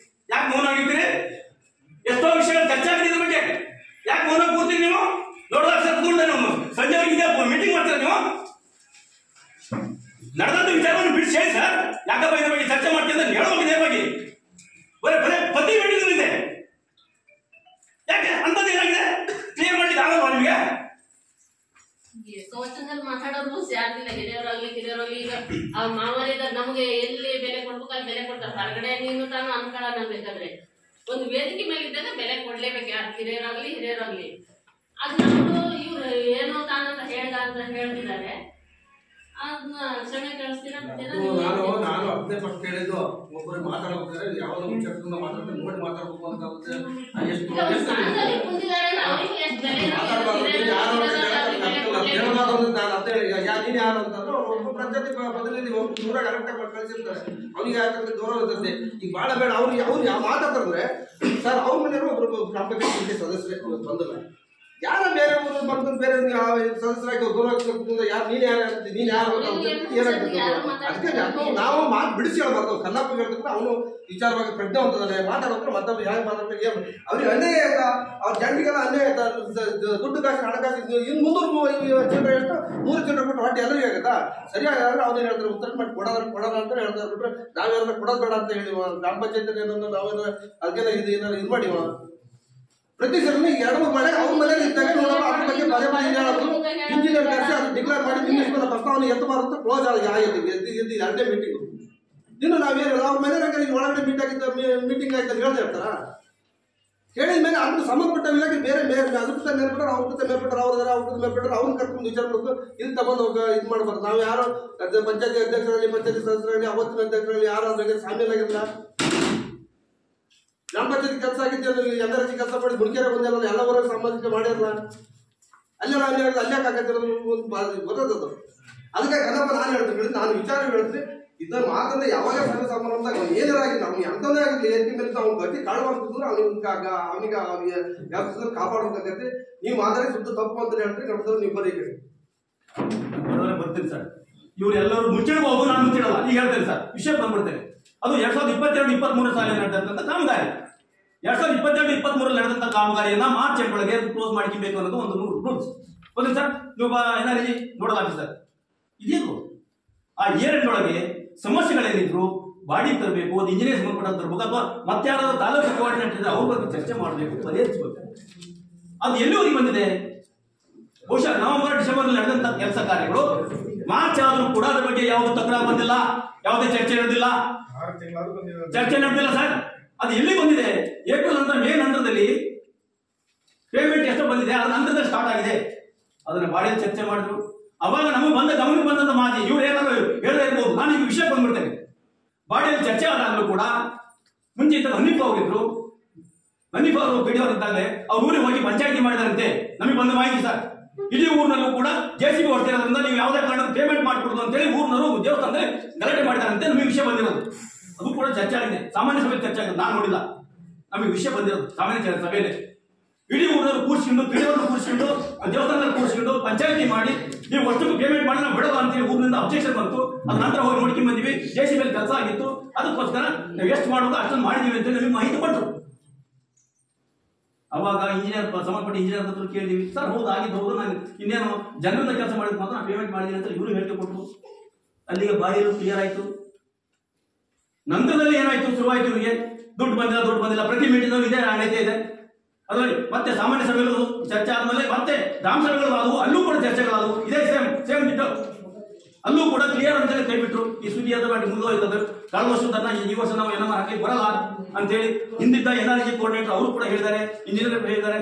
Speaker 8: ಯಾಕೆ ಮೌನ ಆಗಿದ್ದೀರಿ? ಎಷ್ಟೋ ವಿಷಯಗಳು ಚರ್ಚೆ ಆಗಿದೆ ಇದ್ರ ಬಗ್ಗೆ, ಯಾಕೆ ಮೌನ ಕೂರ್ತೀರಿ ನೀವು? ನೋಡಿದಾಗ ನೀವು ಸಂಜೆವರೆಗೆ ಮೀಟಿಂಗ್ ಮಾಡ್ತೀರಾ ನೀವು? ನಡೆದಂತ ವಿಚಾರವನ್ನು ಬಿಡಿಸಿ ಹೇಳಿ ಸರ್, ಯಾಕಪ್ಪ ಇದ್ರ ಬಗ್ಗೆ ಚರ್ಚೆ ಮಾಡ್ತೀವಿ ಅಂತ ಹೇಳೋಗಿ ನೇರವಾಗಿ. ಬರೇ ಪತಿ ಮೀಟಿಂಗ್ ಇದೆ, ಯಾಕೆ ಅಂತದ್ದು ಏನಾಗಿದೆ ಕ್ಲಿಯರ್ ಮಾಡ್ಲಿಕ್ಕೆ ಆಗಲ್ವಾ ನಿಮಗೆ?
Speaker 10: ಸೋಚದಲ್ಲಿ ಮಾತಾಡೋರು ಯಾರಿಲ್ಲ, ಹಿರಿಯರಾಗ್ಲಿ ಈಗ ಅವ್ರ ಮಾವರಿದ್ದಾರೆ, ನಮಗೆ ಎಲ್ಲಿ ಬೆಲೆ ಕೊಡ್ಬೇಕು ಅಲ್ಲಿ ಬೆಲೆ ಕೊಡ್ತಾರೆ. ಹೊರಗಡೆ ನೀನು ತಾನು ಅನ್ಕೊಳ್ಳೋಣ ಬೇಕಾದ್ರೆ ಒಂದು ವೇದಿಕೆ ಮೇಲೆ ಇದ್ದಾಗ ಬೆಲೆ ಕೊಡ್ಲೇಬೇಕು, ಯಾರು ಹಿರಿಯರಾಗ್ಲಿ. ಅದು ನಮ್ದು ಇವ್ರು ಏನೋ ತಾನಂತ ಹೇಳ್ತಿದ್ದಾರೆ, ಅದನ್ನ ಕ್ಷಮೆ ಕಳಿಸ್ತೀರ.
Speaker 9: ನಾನು ಅದೇ ಫಸ್ಟ್ ಕೇಳಿದ್ದು, ಒಬ್ಬರು ಮಾತಾಡ್ಬೇಕಾದ್ರೆ ಯಾವ್ದೋ ಮುಂಚೆ ಮಾತಾಡ್ತಾರೆ ನೋಡಿ ಮಾತಾಡ್ಬೇಕು ಅಂತ ಆಗುತ್ತೆ. ಎಷ್ಟು ಬಂದಿದ್ದು ನಾನು ಅಂತ ಹೇಳಿ ನೀನು ಯಾರು ಅಂತಂದ್ರೆ ಒಬ್ಬ ಪಂಚಾಯತಿ ಪ್ರತಿನಿಧಿ ಒಬ್ಬ ದೂರ ಕರೆಕ್ಟಾಗಿ ಮಾಡಿ ಕಳಿಸಿರ್ತಾರೆ, ಅವನಿಗೆ ಯಾಕಂದ್ರೆ ಗೌರವ ಇರ್ತದೆ. ಈಗ ಭಾಳ ಬೇಡ ಅವ್ರು ಯಾವ ಮಾತಾಡ್ತಾರೆ ಸರ್, ಅವ್ರ ಮನೆಯವರು ಒಬ್ರು ಗ್ರಾಮ ಪಂಚಾಯತಿ ಸದಸ್ಯರೇ ಬಂದಿಲ್ಲ, ಯಾರ ಬೇರೆ ಊರು ಬಂದು ಬೇರೆ ಸದಸ್ಯರಾಗಿ ಗೌರವ ಯಾರು ನೀನು ಯಾರು ಏನಾಗ್ತದೆ. ಅದಕ್ಕೆ ನಾವು ಮಾತು ಬಿಡಿಸಿ ಹೇಳ್ಬಾರ್ದು. ಕನ್ನಪ್ಪ ಹೇಳ್ತಿದ್ರೆ ಅವನು ವಿಚಾರವಾಗಿ ಪ್ರಜ್ಞಾವಂತದಾನೆ, ಮಾತಾಡೋದ್ರೆ ಮತ್ತೊಬ್ಬರು ಯಾರು ಮಾತಾಡ್ತಾರೆ ಅವ್ರಿಗೆ ಅನ್ಯಾಯ ಆಯ್ತಾ, ಅವ್ರ ಜನರಿಗೆಲ್ಲ ಅನ್ಯಾಯ ಆಯ್ತಾ, ದುಡ್ಡು ಕಾಸು ಹಣಕಾಸು ಇನ್ನು 300 ಚಿಲ್ಲರೆ ಎಷ್ಟು 3 ಚಿಲ್ಲರೆ ಕೊಟ್ಟು ಹೊಟ್ಟೆ ಎಲ್ಲರಿಗೂ ಆಗುತ್ತಾ? ಸರಿಯಾಗಿ ಅವ್ರೇನು ಹೇಳ್ತಾರೆ, ಉತ್ತರ ಮಾಡಿ ಕೊಡೋಣ ಅಂತ ಹೇಳ್ತಾರೆ ಬಿಟ್ರೆ ನಾವೇನಾದ್ರು ಕೊಡೋದು ಬೇಡ ಅಂತ ಹೇಳಿವ ಗ್ರಾಮ ಪಂಚಾಯತ್ ಏನಾದ್ರು ನಾವೇನಾದ್ರು ಅದಕ್ಕೆಲ್ಲ ಏನಾದ್ರು ಇದು ಮಾಡಿವ. ಪ್ರತಿ ಸಲ 2-3 ಮನೆ ಅವ್ರ ಮನೇಲಿ ಇದ್ದಾಗ ನೋಡೋಣ ಅದ್ರ ಬಗ್ಗೆ ಪದೇ ಪದೇ ಹೇಳೋದು, ಇಂಜಿನಿಯರ್ ಕರೆಸಿ ಅದು ಡಿಕ್ಲೇರ್ ಮಾಡಿ ನಿಲ್ಲಿಸ್ಕೊಂಡು ಪ್ರಸ್ತಾವನೆ ಎತ್ತಬಾರದು, ಕ್ಲೋಸ್ ಆಗಿದೆ 2ನೇ ಮೀಟಿಂಗು. ಇನ್ನು ನಾವೇನು ಅವ್ರ ಮನೆಯಾಗ ನೀವು ಒಳಗಡೆ ಮೀಟಿಂಗ್ ಆಯ್ತು ಅಂತ ಹೇಳ್ತಾ ಇರ್ತಾರ. ಹೇಳಿದ ಮೇಲೆ ಅದ್ರ ಸಂಬಂಧಪಟ್ಟ ಇಲಾಖೆ ಬೇರೆ ಅದಕ್ಕೆ ಮೇಲ್ಪಟ್ಟರು ಅವ್ರ ಮೇಲ್ಪಟ್ಟರು ಅವ್ರ ಮೇಲ್ಪಟ್ಟರು ಅವ್ರನ್ನ ಕರ್ಕೊಂಡು ವಿಚಾರ ಮಾಡಬೇಕು. ಇದು ತಗೊಂಡು ಇದು ಮಾಡಬಾರ್ದು. ನಾವು ಯಾರು ಪಂಚಾಯತಿ ಅಧ್ಯಕ್ಷರಲ್ಲಿ ಪಂಚಾಯತಿ ಸದಸ್ಯರಲ್ಲಿ ಅವತ್ತಿನ ಅಧ್ಯಕ್ಷರಲ್ಲಿ ಯಾರು ಅದ್ರಾಗೆ ಸಾಮೀಲಾಗಿರಲಿಲ್ಲ. ಗ್ರಾಮ ಪಂಚಾಯತಿ ಕೆಲಸ ಆಗಿದ್ದು ಎಲ್ಲರ ಕೆಲಸ ಮಾಡಿ ಮುಡಿಕೆರೆ ಬಂದಿರಲ್ಲ, ಎಲ್ಲ ಊರಾಗ ಸಾಮಾಜಿಕ ಮಾಡಿರಲ್ಲ, ಅಲ್ಲೆಲ್ಲ ಅಲ್ಲೇ ಕಾಕತ್ತಿರೋದು ಗೊತ್ತದು. ಅದಕ್ಕೆ ಕನ್ನಪ್ಪ ನಾನು ಹೇಳ್ತೀನಿ, ನಾನು ವಿಚಾರ ಹೇಳ್ತೀನಿ, ಇದನ್ನ ಮಾತನ್ನ ಯಾವಾಗ ಸಣ್ಣ ಸಮಾರಂಭದಾಗ ಅವ್ನು ಏನಾರಾಗಿ ಅವ್ನಿಗೆ ಅಂತಂದೇ ಆಗಿರಲಿ ಏರಿಕೆ ಮೇಲೆ ಅವ್ನ ಗತಿ ಕಾಡಬಾರ್ದು, ಅವನಿಗೆ ವ್ಯಾಪ್ತಿಸಿದ್ರೆ ಕಾಪಾಡಬೇಕಾಗತ್ತೆ. ನೀವು ಮಾತಾಡಿ ಸುತ್ತ ತಪ್ಪು ಅಂತ ಹೇಳ್ತೀರಿ, ನಮ್ದು ನೀವು ಬರೀಕರಿ
Speaker 8: ಬರ್ತೀನಿ ಸರ್. ಇವ್ರು ಎಲ್ಲರೂ ಮುಚ್ಚಿಡಬಹುದು, ನಾನು ಮುಚ್ಚಿಡಲ್ಲ. ಈಗ ಹೇಳ್ತೇನೆ ಸರ್, ವಿಷಯ ಬಂದ್ಬಿಡ್ತೇನೆ. ಅದು 2022-23 ಸಾಲ ನಡೆದಂತ ಕಾಮಗಾರಿ. 2022-23 ನಡೆದಂತ ಕಾಮಗಾರಿಯನ್ನ ಮಾರ್ಚ್ ಒಳಗೆ ಕ್ಲೋಸ್ ಮಾಡ್ಕೊಬೇಕು ಅನ್ನೋದು ಒಂದು ರೂಲ್ಸ್. ಓಕೆ ಸರ್, ನೀವು ಎನ್ಆರ್ಜಿ ನೋಡಲ್ ಆಫೀಸರ್ ಇದೇನು ಆ ಏರಿಯೊಳಗೆ ಸಮಸ್ಯೆಗಳೇನಿದ್ರು ಬಾಡಿ ತರಬೇಕು, ಅದು ಇಂಜಿನಿಯರ್ ಸಂಬಂಧಪಟ್ಟ ತರಬೇಕು, ಅಥವಾ ಮತ್ತೆ ಯಾರಾದ್ರೂ ತಾಲೂಕು ಕೋಆರ್ಡಿನೇಟರ್ ಇದ್ರೆ ಅವ್ರ ಬಗ್ಗೆ ಚರ್ಚೆ ಮಾಡಬೇಕು, ಪರಿಹರಿಸಬೇಕು. ಅದು ಎಲ್ಲಿವರೆಗೆ ಬಂದಿದೆ? ಬಹುಶಃ ನವೆಂಬರ್-ಡಿಸೆಂಬರ್ ನಡೆದಂತ ಕೆಲಸ ಕಾರ್ಯಗಳು ಮಾರ್ಚ್ ಆದ್ರೂ ಕೂಡ ಅದ್ರ ಬಗ್ಗೆ ಯಾವುದು ತಕರಾರು ಬಂದಿಲ್ಲ, ಯಾವುದೇ ಚರ್ಚೆ ನಡೆದಿಲ್ಲ ಸರ್. ಅದು ಎಲ್ಲಿ ಬಂದಿದೆ? ಏಪ್ರಿಲ್ ನಂತರ ಮೇ ನಂತರದಲ್ಲಿ ಪೇಮೆಂಟ್ ಎಷ್ಟು ಬಂದಿದೆ, ಅದ್ರ ನಂತರದಲ್ಲಿ ಸ್ಟಾರ್ಟ್ ಆಗಿದೆ. ಅದನ್ನ ಬಾಡಿಯಲ್ಲಿ ಚರ್ಚೆ ಮಾಡಿದ್ರು. ಅವಾಗ ನಮಗೆ ಗಮನಕ್ಕೆ ಬಂದಂತ ಮಾತಿ ಇವ್ರು ಏನಾದ್ರು ಹೇಳದೇ ಇರ್ಬೋದು. ನಾನು ಈಗ ವಿಷಯ ಬಂದ್ಬಿಡ್ತೇನೆ. ಬಾಡಿಯಲ್ಲಿ ಚರ್ಚೆ ಆದಾಗಲೂ ಕೂಡ ಮುಂಚೆ ಇದ್ದ ಹನೀಫ್ ಅವರಿದ್ರು, ಹನೀಫ್ ಅವರು ಬಿಡಿಯವರು ಇದ್ದಾಗಲೇ ಅವ್ರ ಊರಿಗೆ ಹೋಗಿ ಪಂಚಾಯತಿ ಮಾಡಿದಾರಂತೆ. ನಮಗೆ ಬಂದ ಮಾಹಿತಿ ಸರ್. ಇಡೀ ಊರಿನಲ್ಲೂ ಕೂಡ JCB ಹೊಡ್ತಿರೋದ್ರಿಂದ ನೀವು ಯಾವುದೇ ಕಾರಣ ಪೇಮೆಂಟ್ ಮಾಡಿಕೊಡುದು ಅಂತೇಳಿ ಊರಿನವರು ದೇವಸ್ಥಾನದಲ್ಲಿ ಗಲಾಟೆ ಮಾಡಿದಾರಂತೆ. ನಮಗೆ ವಿಷಯ ಬಂದಿರೋದು ಅದು ಕೂಡ ಚರ್ಚೆ ಆಗಿದೆ. ಸಾಮಾನ್ಯ ಸಭೆಯಲ್ಲಿ ಚರ್ಚೆ ಆಗಿದೆ, ನಾನು ನೋಡಿಲ್ಲ. ನಮಗೆ ವಿಷಯ ಬಂದಿರೋದು ಸಾಮಾನ್ಯ ಸಭೆಯಲ್ಲಿ ಇಡೀ ಊರಿನವರು ಕೂರಿಸಿಕೊಂಡು ಪಿಡಿಯವ್ರನ್ನ ಕೂರಿಸಿಕೊಂಡು ದೇವಸ್ಥಾನದಲ್ಲಿ ಕೂರಿಸಿಕೊಂಡು ಪಂಚಾಯತಿ ಮಾಡಿ ನೀವು ಅಷ್ಟಕ್ಕೂ ಪೇಮೆಂಟ್ ಮಾಡಿ ನಾವು ಬಿಡೋದು ಅಂತೇಳಿ ಊರಿನಿಂದ ಅಬ್ಜೆಕ್ಷನ್ ಬಂತು. ಅದ ನಂತರ ಹೋಗಿ ನೋಡ್ಕೊಂಡು ಬಂದಿವಿ. JCB ಕೆಲಸ ಆಗಿತ್ತು, ಅದಕ್ಕೋಸ್ಕರ ನಾವು ಎಷ್ಟು ಮಾಡೋದು ಅಷ್ಟೊಂದು ಮಾಡಿದೀವಿ ಅಂತ ನಮಗೆ ಮಾಹಿತಿ ಕೊಟ್ಟರು. ಅವಾಗ ಇಂಜಿನಿಯರ್ ಸಂಬಂಧಪಟ್ಟ ಇಂಜಿನಿಯರ್ ಹತ್ರ ಕೇಳಿದ್ವಿ. ಸರ್ ಹೌದು ಆಗಿದ್ದು ಹೌದು, ನಾನು ಇನ್ನೇನು ಜನರಿಂದ ಕೆಲಸ ಮಾಡಿದ ಮಾತ್ರ ನಾನು ಪೇಮೆಂಟ್ ಮಾಡಿದ್ದೀನಿ ಅಂತ ಇವರು ಹೇಳಿಕೆ ಕೊಟ್ಟರು. ಅಲ್ಲಿಗೆ ಬಾಯಿಲು ಕ್ಲಿಯರ್ ಆಯ್ತು. ನಂತರದಲ್ಲಿ ಏನಾಯ್ತು, ಶುರುವಾಯ್ತು ಇವರಿಗೆ ದುಡ್ಡು ಬಂದಿಲ್ಲ. ಪ್ರತಿ ಮೀಟಿಂಗ್ ಇದೇ ಆಗೈತೆ ಇದೆ. ಅದರಲ್ಲಿ ಮತ್ತೆ ಸಾಮಾನ್ಯ ಸಭೆಗಳು ಚರ್ಚೆ ಆದ್ಮೇಲೆ ಮತ್ತೆ ಗ್ರಾಮ ಸಭೆಗಳು ಆದವು, ಅಲ್ಲೂ ಕೂಡ ಚರ್ಚೆಗಳಾದವು. ಇದೇ ಸೇಮ್ ಬಿಟ್ಟು ಅಲ್ಲೂ ಕೂಡ ಕ್ಲಿಯರ್ ಅಂತೇಳಿ ಕೈ ಬಿಟ್ರು. ಈ ಸುದ್ದಿ ಅಂತ ಮಾಡಿ ಮುಂದುವರಿತದೆ. ಕಳೆದ ವರ್ಷದನ್ನ ಈ ವರ್ಷ ನಾವು ಏನಮ್ಮ ಹಾಕಿ ಬರಲ್ಲ ಅಂತೇಳಿ ಹಿಂದಿದ್ದ NRG ಕೋಆರ್ಡಿನೇಟರ್ ಅವರು ಕೂಡ ಹೇಳಿದ್ದಾರೆ, ಇಂಜಿನಿಯರ್ ಹೇಳಿದ್ದಾರೆ,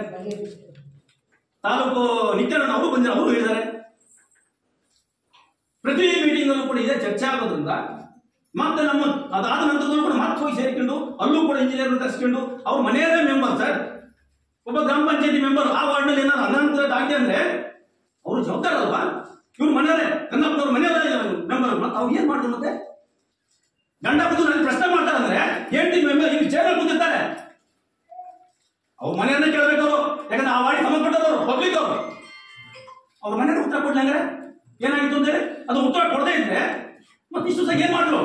Speaker 8: ತಾಲೂಕು ನಿತ್ಯಾನಂದ ಅವರು ಬಂದಿದ್ದಾರೆ, ಅವರು ಹೇಳಿದ್ದಾರೆ. ಪ್ರತಿ ಮೀಟಿಂಗ್ ಅಲ್ಲೂ ಕೂಡ ಇದೇ ಚರ್ಚೆ ಆಗೋದ್ರಿಂದ ಮತ್ತೆ ನಮ್ಮ ಅದಾದ ನಂತರದಲ್ಲೂ ಕೂಡ ಮತ್ತೆ ಹೋಗಿ ಸೇರಿಕೊಂಡು ಅಲ್ಲೂ ಕೂಡ ಇಂಜಿನಿಯರ್ ಕರೆಸ್ಕೊಂಡು ಅವ್ರ ಮನೆಯವರೇ ಮೆಂಬರ್ ಸರ್. ಒಬ್ಬ ಗ್ರಾಮ ಪಂಚಾಯತಿ ಮೆಂಬರ್ ಆ ವಾರ್ಡ್ನಲ್ಲಿ ಏನಾದ್ರು ಅನಾನುಕೂಲ ಆಗಿದೆ ಅಂದ್ರೆ ಅವರು ಜವಾಬ್ದಾರ ಅಲ್ವಾ? ಇವ್ರು ಮನೆಯವರೇ, ಕನ್ನಪ್ಪನವ್ರ ಮನೆಯವರೇ ಮೆಂಬರ್. ಮತ್ತೆ ಅವ್ರು ಏನ್ ಮಾಡಿದ್ರು? ಮತ್ತೆ ಗಂಡ ಬಂದು ನನಗೆ ಪ್ರಶ್ನೆ ಮಾಡ್ತಾರೆ ಅಂದ್ರೆ ಹೇಳ್ತೀನಿ ಮೆಂಬರ್ ಇಲ್ಲಿ ಚೇರ್ ಕೂತಿರ್ತಾರೆ, ಅವ್ರ ಮನೆಯನ್ನೇ ಕೇಳಬೇಕು ಅವರು. ಯಾಕಂದ್ರೆ ಆ ವಾರ್ಡ್ ಸಂಬಂಧಪಟ್ಟವರು ಪಬ್ಲಿಕ್ ಅವರು. ಅವ್ರ ಮನೆಯವ್ರು ಉತ್ತರ ಕೊಡ್ಲಂಗ್ರೆ ಏನಾಗಿತ್ತು ಅಂತೇಳಿ ಅದು ಉತ್ತರ ಕೊಡದೇ ಇದ್ರೆ ಮತ್ತೆ ಇಷ್ಟು ಸಹ ಏನ್ ಮಾಡ್ಲು?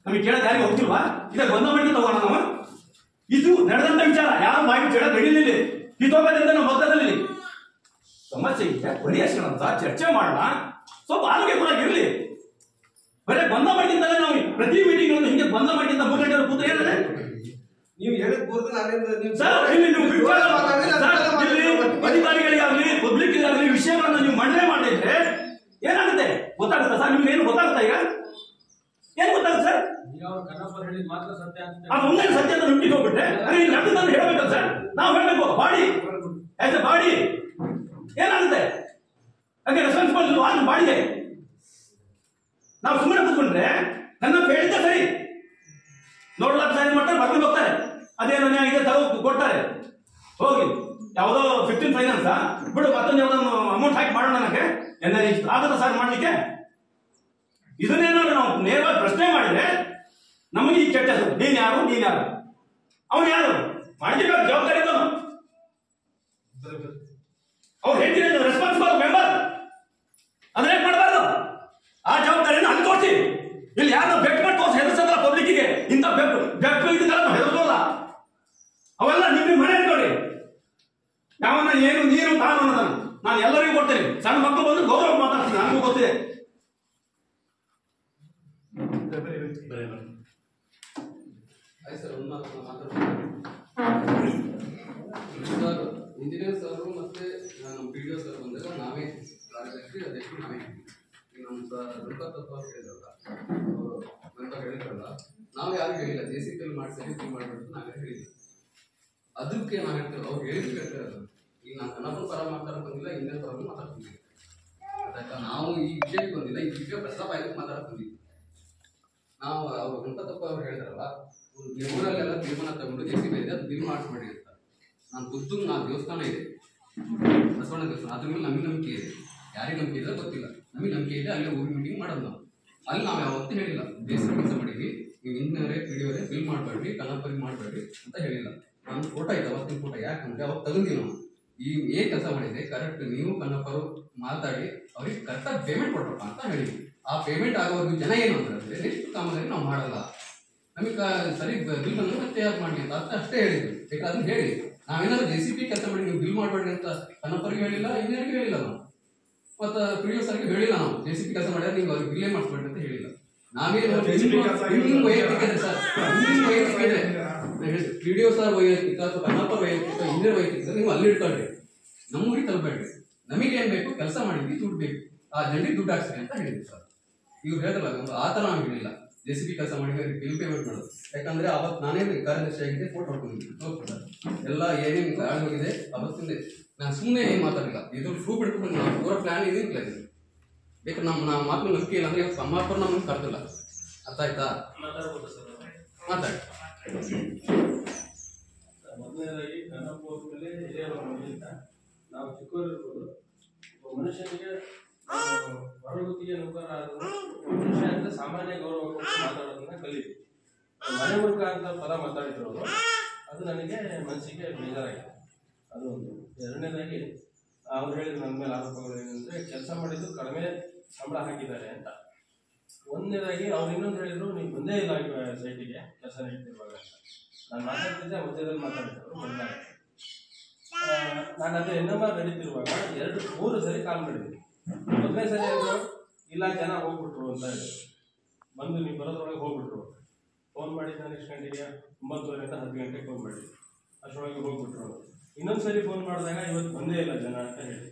Speaker 8: ನಮಗೆ ಕೇಳೋದು ಯಾರಿಗೆ ಹೋಗ್ತಿಲ್ವಾ? ಇದೇ ಗೊಂದ ಮಾಡಿ ತಗೋಣ ನಾವು. ಇದು ನಡೆದಂತ ವಿಚಾರ, ಯಾರು ಬಾಯಿ ಕೇಳೋದು ಬೆಳಿಲಿಲ್ಲ. ಕಿತ್ತೋಗದಿಂದ ನಾವು ಪಕ್ಕದಲ್ಲಿ ಸಮಸ್ಯೆ ಇದೆ, ಪರಿಹರಿಸೋಣ, ಚರ್ಚೆ ಮಾಡೋಣ, ಸ್ವಲ್ಪ ಆರೋಗ್ಯ ಕೂಡ ಇರಲಿ. ಬರೀ ಬಂದ ಮಾಡಿದ್ದಲ್ಲ ನಾವು ಪ್ರತಿ ಮೀಟಿಂಗ್ ಹಿಂಗೆ ಬಂದ ಮಾಡಿದ್ದ 3 ಗಂಟೆ ಕೂತ್ರೆ ಏನಿದೆ?
Speaker 9: ನೀವು ಹೇಳಿದ
Speaker 8: ಅಧಿಕಾರಿಗಳಿಗಾಗಲಿ ಪಬ್ಲಿಕ್ಗಾಗಲಿ ವಿಷಯಗಳನ್ನ ನೀವು ಮಂಡನೆ ಮಾಡಿದ್ರೆ ಏನಾಗುತ್ತೆ ಗೊತ್ತಾಗುತ್ತಾ ಸರ್? ನಿಮ್ಗೆ ಏನು ಗೊತ್ತಾಗುತ್ತಾ? ಈಗ ಏನ್ ಗೊತ್ತಾಗುತ್ತೆ ಸರ್? ಅದು ಮುಂದೆ ಸತ್ಯ ಅಂತ ನಿಮ್ಗೆ ಹೋಗ್ಬಿಟ್ರೆ ನಡೆದಂತ ಹೇಳಬೇಕಲ್ಲ ಸರ್? ನಾವು ಹೇಳ್ಬೇಕು ಬಾಡಿ ಆಸ್ ಎ ಬಾಡಿ ಏನಾಗುತ್ತೆ? ಹಾಗೆ ರೆಸ್ಪಾನ್ಸಿಬಲ್ ಆನ್ ಬಾಡಿಗೆ ನಾವು ಸುಮ್ಮನೆ ಕೂತ್ಕೊಂಡ್ರೆ ನನ್ನ ಹೇಳಿದ್ದೆ ಸರಿ ನೋಡ್ಲಾಕ ಸರಿ ಮಾಡ್ತಾರೆ, ಬರ್ಕೊಂಡು ಹೋಗ್ತಾರೆ. ಅದೇನು ಇದೆ ತಗೋ ಕೊಡ್ತಾರೆ, ಹೋಗಿ ಯಾವುದೋ 15 ಫೈನಾನ್ಸ್ ಬಿಡು ಮತ್ತೊಂದು ಯಾವುದೋ ಅಮೌಂಟ್ ಹಾಕಿ ಮಾಡೋಣ ನನಗೆ ಆಗುತ್ತಾ ಸರ್ ಮಾಡ್ಲಿಕ್ಕೆ? ಇದನ್ನೇನಾದ್ರು ನಾವು ನೇರವಾಗಿ ಪ್ರಶ್ನೆ ಮಾಡಿದ್ರೆ ನಮಗೆ ಈ ಕೆಟ್ಟ ಹೆಸರು, ನೀನ್ ಯಾರು ಅವನು ಯಾರು ಮಾಡಿರ್ಬೇಕು, ಜವಾಬ್ದಾರಿ ಇದ್ದವನು. ಅವ್ರು ಹೇಳ್ತೀನಿ ರೆಸ್ಪಾನ್ಸಿಬಲ್ ಮೆಂಬರ್, ಅದನ್ನ ಯಾಕೆ ಮಾಡಬಾರ್ದು? ಆ ಜವಾಬ್ದಾರಿಯನ್ನು ಅಲ್ಲಿ ತೋರಿಸಿ. ಇಲ್ಲಿ ಯಾರು ಬೆಟ್ ಮಾಡಿ ತೋರಿಸಿ ಹೆದರ್ಸಲ್ಲ ಪಬ್ಲಿಕ್ಕಿಗೆ. ಇಂಥ ಬೆಟ್ಟು ಇದನ್ನೆಲ್ಲ ಹೆದರ್ಸೋಲ್ಲ. ಅವೆಲ್ಲ ನಿಮ್ಮ ಮನೆ ನೋಡಿ, ಯಾವನ್ನ ಏನು ನೀರು ತಾನು ಅನ್ನೋದನ್ನು ನಾನು ಎಲ್ಲರಿಗೂ ಕೊಡ್ತೇನೆ. ಸಣ್ಣ ಮಕ್ಕಳು ಬಂದು ಗೌರವ ಮಾತಾಡ್ತೀನಿ, ನನಗೂ ಗೊತ್ತಿದೆ.
Speaker 9: ಸರ್, ಇಂಜಿನಿಯರ್ ಸರ್ ಮತ್ತೆ ನಮ್ಮ PDO ಸರ್ ಬಂದಾಗ ನಾವೇ ಕಾರ್ಯದರ್ಶಿ ಅದಕ್ಕೆ ನಾವೇ ನಮ್ಮ ರಂಗತತ್ವ ಹೇಳಿದ್ರಲ್ಲ, ನಾವು ಯಾರು ಹೇಳಿಲ್ಲ. JCP ಮಾಡಿ ಮಾಡ್ಬಿಟ್ಟು ನಾವೇ ಹೇಳಿಲ್ಲ. ಅದಕ್ಕೆ ನಾವು ಹೇಳ್ತೇವೆ, ಅವ್ರು ಹೇಳಿದ್ರು ಹೇಳ್ತಾರೆ. ಈಗ ನಾನು ಕನ್ನಡ ಪರ ಮಾತಾಡಕ್ ಬಂದಿಲ್ಲ, ಇಂಡಿಯನ್ ಪರ ಮಾತಾಡ್ತಿದ್ದೀವಿ. ಅದಾಯ್ತಾ? ನಾವು ಈ ವಿಷಯಕ್ಕೆ ಬಂದಿಲ್ಲ, ಈ ವಿಷಯ ಪ್ರಸ್ತಾಪ ಆಯ್ತು ಮಾತಾಡಕ್ ಬಂದಿದ್ವಿ. ನಾವು ಅವ್ರು ವೆಂಕಟಪ್ಪ ಅವ್ರು ಹೇಳಿದ್ರಲ್ಲ, ಊರಲ್ಲೆಲ್ಲ ತೀರ್ಮಾನ ತಗೊಂಡು JCP ಇದೆ, ಅದು ಬಿಲ್ ಮಾಡಿಸ್ಬೇಡಿ ಅಂತ. ನಾನು ಪುಸ್ತಕ ದೇವಸ್ಥಾನ ಇದೆ, ಬಸವಣ್ಣ ದೇವಸ್ಥಾನ, ಅದ್ರ ಮೇಲೆ ನಮಗೆ ನಂಬಿಕೆ ಇದೆ. ಯಾರಿಗೆ ನಂಬಿಕೆ ಇದೆ ಗೊತ್ತಿಲ್ಲ, ನಮಗೆ ನಂಬಿಕೆ ಇದೆ. ಅಲ್ಲೇ ಊರಿ ಮೀಟಿಂಗ್ ಮಾಡೋದು ನಾವು. ಅಲ್ಲಿ ನಾವು ಯಾವತ್ತೂ ಹೇಳಿಲ್ಲ ಬೇಸಿಕ್ ಕೆಲಸ ಮಾಡಿದ್ವಿ, ನೀವು ಇಂಜಿನಿಯರೇ PDO ಬಿಲ್ ಮಾಡಬೇಡ್ರಿ, ಕನ್ನಪರಿ ಮಾಡಬೇಡ್ರಿ ಅಂತ ಹೇಳಿಲ್ಲ. ನಾನು ಫೋಟೋ ಐತೆ, ಅವತ್ತಿನ ಫೋಟೋ. ಯಾಕಂದ್ರೆ ಅವತ್ತು ತಗೊಂಡಿಲ್ಲ ನಾವು ಈ ಏನ್ ಕೆಲಸ ಮಾಡಿದೆ ಕರೆಕ್ಟ್, ನೀವು ಕನ್ನಪರು ಮಾತಾಡಿ ಅವ್ರಿಗೆ ಕರೆಕ್ಟಾಗಿ ಪೇಮೆಂಟ್ ಕೊಡ್ರಪ್ಪ ಅಂತ ಹೇಳಿದ್ವಿ. ಆ ಪೇಮೆಂಟ್ ಆಗೋವರೆಗೂ ಜನ ಏನು ಅಂದ್ರೆ ನೆಕ್ಸ್ಟ್ ಕಾಮಗಾರಿ ನಾವು ಮಾಡಲ್ಲ, ನಮಗೆ ಸರಿ ಬಿಲ್ ಬಂದ್ರೆ ಮತ್ತೆ ಯಾಕೆ ಮಾಡಲಿ ಅಂತ ಅಷ್ಟೇ ಹೇಳಿದ್ವಿ. ಬೇಕಾದ್ರೆ ಹೇಳಿ, ನಾವೇನಾದ್ರು JCP ಕೆಲಸ ಮಾಡಿ ನೀವು ಬಿಲ್ ಮಾಡಬೇಡ್ರಿ ಅಂತ ಕನ್ನಪರಿಗೆ ಹೇಳಿಲ್ಲ, ಇಂಜಿನಿಯರ್ಗೆ ಹೇಳಿಲ್ಲ ನಾವು, ಮತ್ತು PDO ಸರ್ಗೆ ಹೇಳಿಲ್ಲ ನಾವು JCP ಕೆಲಸ ಮಾಡಿದ್ರೆ ನೀವು ಅವ್ರಿಗೆ ಬಿಲ್ಲೇ ಮಾಡಿಸ್ಬೇಡ್ರಿ ಅಂತ ಹೇಳಿಲ್ಲ. ನಾವೇನು ವೈಯಕ್ತಿಕ ಇದೆ ಸರ್, ವೈಯಕ್ತಿಕ ಇದೆ. PDO ಸರ್ ವೈಯಕ್ತಿಕ ಅಥವಾ ಕನ್ನಪರ ವೈಯಕ್ತಿಕ, ಇಂಜಿನಿಯರ್ ವೈಯಕ್ತಿಕ ನೀವು ಅಲ್ಲಿ ಇಟ್ಕೊಳ್ರಿ, ನಮ್ಮೂರಿಗೆ ತಲುಪಬೇಡ್ರಿ. ನಮಗೆ ಏನ್ ಬೇಕು ಕೆಲಸ ಮಾಡಿದ್ವಿ, ದುಡ್ಡು ಬೇಕು, ಆ ಜನರಿಗೆ ದುಡ್ಡು ಹಾಕ್ಸ್ರಿ ಅಂತ ಹೇಳಿದ್ವಿ ಸರ್. ಇವ್ರು ಹೇಳ್ತಲ್ಲ ಆ ಥರ ನಾವು ಹೇಳಿಲ್ಲ. JCP ಕೆಲಸ ಮಾಡಿ ಬಿಲ್ ಪೇಮೆಂಟ್ ಮಾಡೋದು. ಯಾಕಂದ್ರೆ ಅವತ್ತು ನಾನೇ ಕಾರ್ಯದರ್ಶಿ ಆಗಿದೆ, ಫೋಟೋ ಹೊಡ್ಕೊಂಡಿದ್ದೀನಿ ಎಲ್ಲ ಏನೇನು ಆಗೋಗಿದೆ ಅವತ್ತಿಂದ. ನಾನು ಸುಮ್ಮನೆ ಏನು ಮಾತಾಡಿಲ್ಲ, ಇದು ಪ್ರೂಫ್ ಇಟ್ಕೊಂಡು ನಾವು ಪೂರ ಪ್ಲಾನ್ ಏನಿಲ್ಲ. ಬೇಕಾದ್ರೆ ನಮ್ಮ ಮಾತು ನಂಬಿಕೆ ಇಲ್ಲ ಅಂದ್ರೆ ಇವತ್ತು ಸಮಾಪರ ನಮ್ಗೆ ಕರ್ತಿಲ್ಲ. ಅರ್ಥ ಆಯ್ತಾ? ಮಾತಾಡಿ.
Speaker 7: ಮೊದಲನೇದಾಗಿ ಕನ್ನಡ ಮೇಲೆ ಹಿರಿಯರ ಮನೆಯಿಂದ ನಾವು ಚಿಕ್ಕವರಿರ್ಬೋದು, ಮನುಷ್ಯನಿಗೆ ಹೊರಗುತ್ತಿಗೆ ನೌಕರ ಆದರೂ ಮನುಷ್ಯ ಅಂತ ಸಾಮಾನ್ಯ ಗೌರವ ಕೊಟ್ಟು ಮಾತಾಡೋದನ್ನ ಕಲಿತೀವಿ. ಮನೆ ಮುಖ ಅಂತ ಪದ ಮಾತಾಡಿದ್ರು ಅವರು, ಅದು ನನಗೆ ಮನಸ್ಸಿಗೆ ಬೇಜಾರಾಗಿದೆ. ಅದು ಒಂದು. ಎರಡನೇದಾಗಿ ಅವ್ರು ಹೇಳಿದ್ರು ನನ್ನ ಮೇಲೆ ಆರೋಪಗಳು ಏನಂದ್ರೆ ಕೆಲಸ ಮಾಡಿದ್ದು ಕಡಿಮೆ ಸಂಬಳ ಹಾಕಿದ್ದಾರೆ ಅಂತ. ಒಂದನೇದಾಗಿ ಅವ್ರು ಇನ್ನೊಂದು ಹೇಳಿದ್ರು, ನೀವು ಬಂದೇ ಇಲ್ಲ ಸೈಟಿಗೆ ಕೆಲಸ ನಡೀತಿರುವಾಗ ಅಂತ. ನಾನು ಮಾತಾಡ್ತಿದ್ದೆ, ಮಧ್ಯದಲ್ಲಿ ಮಾತಾಡ್ತಿದ್ರು ಬಂದಾಗ. ನಾನು ಅದೇ NMR ನಡೀತಿರುವಾಗ 2-3 ಸರಿ ಕಾಲ್ ಮಾಡಿದ್ದೀನಿ. ಮೊದಲನೇ ಸರಿ ಹೇಳಿದ್ರು ಇಲ್ಲ ಜನ ಹೋಗ್ಬಿಟ್ರು ಅಂತ ಹೇಳಿದ್ರು, ಬಂದು ನೀವು ಬರೋದ್ರೊಳಗೆ ಹೋಗ್ಬಿಟ್ರು. ಫೋನ್ ಮಾಡಿದ್ದ ನೆಕ್ಸ್ಟ್ ಗಂಟೆಗೆ 9:30 10 ಗಂಟೆಗೆ ಫೋನ್ ಮಾಡಿದ್ವಿ, ಅಷ್ಟರೊಳಗೆ ಹೋಗ್ಬಿಟ್ರು. ಇನ್ನೊಂದು ಸರಿ ಫೋನ್ ಮಾಡಿದಾಗ ಇವತ್ತು ಬಂದೇ ಇಲ್ಲ ಜನ ಅಂತ ಹೇಳಿ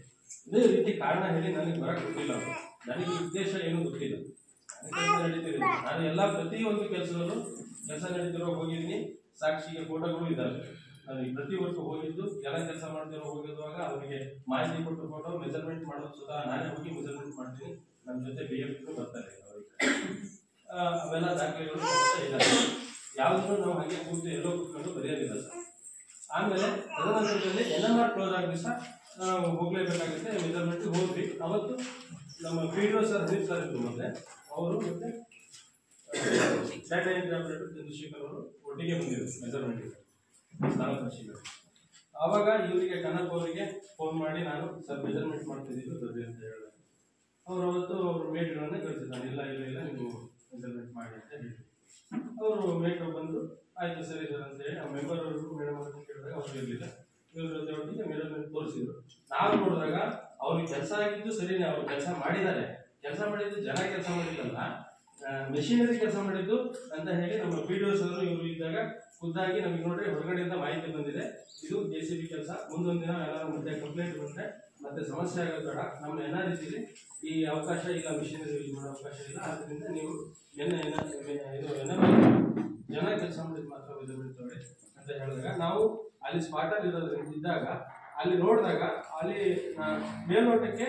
Speaker 7: ಇದೇ ರೀತಿ ಕಾರಣ ಹೇಳಿ ನನಗೆ ಬರಕ್ಕೆ ಗೊತ್ತಿಲ್ಲ. ನನಗೆ ಉದ್ದೇಶ ಏನೂ ಗೊತ್ತಿಲ್ಲ, ನಡೀತಿರಲಿಲ್ಲ. ನಾನು ಎಲ್ಲ ಪ್ರತಿಯೊಂದು ಕೆಲಸದಲ್ಲೂ ಕೆಲಸ ನಡೀತಿರೋ ಹೋಗಿದ್ದೀನಿ, ಸಾಕ್ಷಿಗೆ ಫೋಟೋಗಳು ಇದ್ದಾವೆ. ನಾನು ಈ ಪ್ರತಿ ವರ್ಷ ಹೋಗಿದ್ದು ಎಲ್ಲ ಕೆಲಸ ಮಾಡ್ತಿರೋ ಹೋಗಿರುವಾಗ ಅವರಿಗೆ ಮಾಹಿತಿ ಕೊಟ್ಟು ಫೋಟೋ ಮೆಜರ್ಮೆಂಟ್ ಮಾಡೋದು ಸುಧಾ ನಾನೇ ಹೋಗಿ ಮೆಜರ್ಮೆಂಟ್ ಮಾಡ್ತೀನಿ. ನನ್ನ ಜೊತೆ BF ಬರ್ತಾರೆ ಅವರಿಗೆ. ಅವೆಲ್ಲ ದಾಖಲೆಗಳು ಇದ್ದಾವೆ. ಯಾವುದನ್ನು ನಾವು ಹಾಗೆ ಕೂತು ಎಲ್ಲೋ ಕೂತ್ಕೊಂಡು ಬರೆಯೋದಿಲ್ಲ ಸರ್. ಆಮೇಲೆ ತದನಂತರದಲ್ಲಿ NMR ಕ್ಲೋಸ್ ಆಗ ದಿವಸ ಹೋಗ್ಲೇಬೇಕಾಗುತ್ತೆ, ಮೆಜರ್ಮೆಂಟ್ಗೆ ಹೋದ್ವಿ. ಅವತ್ತು ನಮ್ಮ PDO ಸರ್ ಹರೀಶ್ ಸರ್ ಇದ್ದು ಮೊದಲೇ, ಅವರು ಮತ್ತೆ ಡಾಟಾ ಎಂಟ್ರಿ ಆಪರೇಟರ್ ಚಂದ್ರಶೇಖರ್ ಅವರು ಒಟ್ಟಿಗೆ ಬಂದಿದ್ರು ಮೆಜರ್ಮೆಂಟ್ಗೆ ಸ್ಥಾನಪರಿಶೀಲನೆ. ಆವಾಗ ಇವರಿಗೆ ಕನಕ್ ಅವರಿಗೆ ಫೋನ್ ಮಾಡಿ ನಾನು ಸರ್ ಮೆಜರ್ಮೆಂಟ್ ಮಾಡ್ತಿದ್ದೀವಿ ದೊಡ್ಡ ಅಂತ ಹೇಳಿದೆ. ಅವರು ಅವತ್ತು ಅವ್ರ ಮೇಟ್ಗಳನ್ನೇ ಕಳಿಸಿದ್ದಾರೆ, ಇಲ್ಲ ನೀವು ಮೆಜರ್ಮೆಂಟ್ ಮಾಡಿ ಅಂತ ಹೇಳಿ. ಅವರು ಮೇಟ್ರು ಬಂದು ಆಯ್ತು ಸರಿ ಸರ್ ಅಂತ ಹೇಳಿ ಆ ಮೆಂಬರ್ ಅವರು ಮೇಡಮ್ ಅವ್ರನ್ನ ಕೇಳಿದಾಗ ಅವ್ರು ಇರಲಿಲ್ಲ. ಇವ್ರ ಜೊತೆ ಒಟ್ಟಿಗೆ ಮೆಜರ್ಮೆಂಟ್ ತೋರಿಸಿದ್ರು. ನಾವು ನೋಡಿದಾಗ ಅವ್ರಿಗೆ ಕೆಲಸ ಆಗಿದ್ದು ಸರಿನೇ, ಅವ್ರು ಕೆಲಸ ಮಾಡಿದ್ದಾರೆ. ಕೆಲಸ ಮಾಡಿದ್ದು ಜನ ಕೆಲಸ ಮಾಡಿದ್ದಲ್ಲ, ಮೆಷಿನರಿ ಕೆಲಸ ಮಾಡಿದ್ದು ಅಂತ ಹೇಳಿ ನಮ್ಮ PDOs ಅವರು ಇವರು ಇದ್ದಾಗ ಖುದ್ದಾಗಿ ನಮಗೆ ನೋಡ್ರಿ ಹೊರಗಡೆಯಿಂದ ಮಾಹಿತಿ ಬಂದಿದೆ, ಇದು JCB ಕೆಲಸ. ಮುಂದೊಂದು ದಿನ ಏನಾದ್ರು ಮತ್ತೆ ಕಂಪ್ಲೇಂಟ್ ಬಂದರೆ ಮತ್ತೆ ಸಮಸ್ಯೆ ಆಗೋದು ಬೇಡ, ನಮ್ಮ NRECಲಿ ಈ ಅವಕಾಶ ಇಲ್ಲ, ಮಿಷಿನರಿ ಯೂಸ್ ಮಾಡೋ ಅವಕಾಶ ಇಲ್ಲ. ಆದ್ದರಿಂದ ನೀವು ಇದು ಜನ ಕೆಲಸ ಮಾಡಿದ್ದು ಮಾತ್ರ ಮೆಜರ್ಮೆಂಟ್ ತಗೊಳ್ಳಿ ಅಂತ ಹೇಳಿದಾಗ ನಾವು ಅಲ್ಲಿ ಸ್ಪಾಟಲ್ಲಿ ಇದ್ದಾಗ ಅಲ್ಲಿ ನೋಡಿದಾಗ ಅಲ್ಲಿ ಮೇಲ್ನೋಟಕ್ಕೆ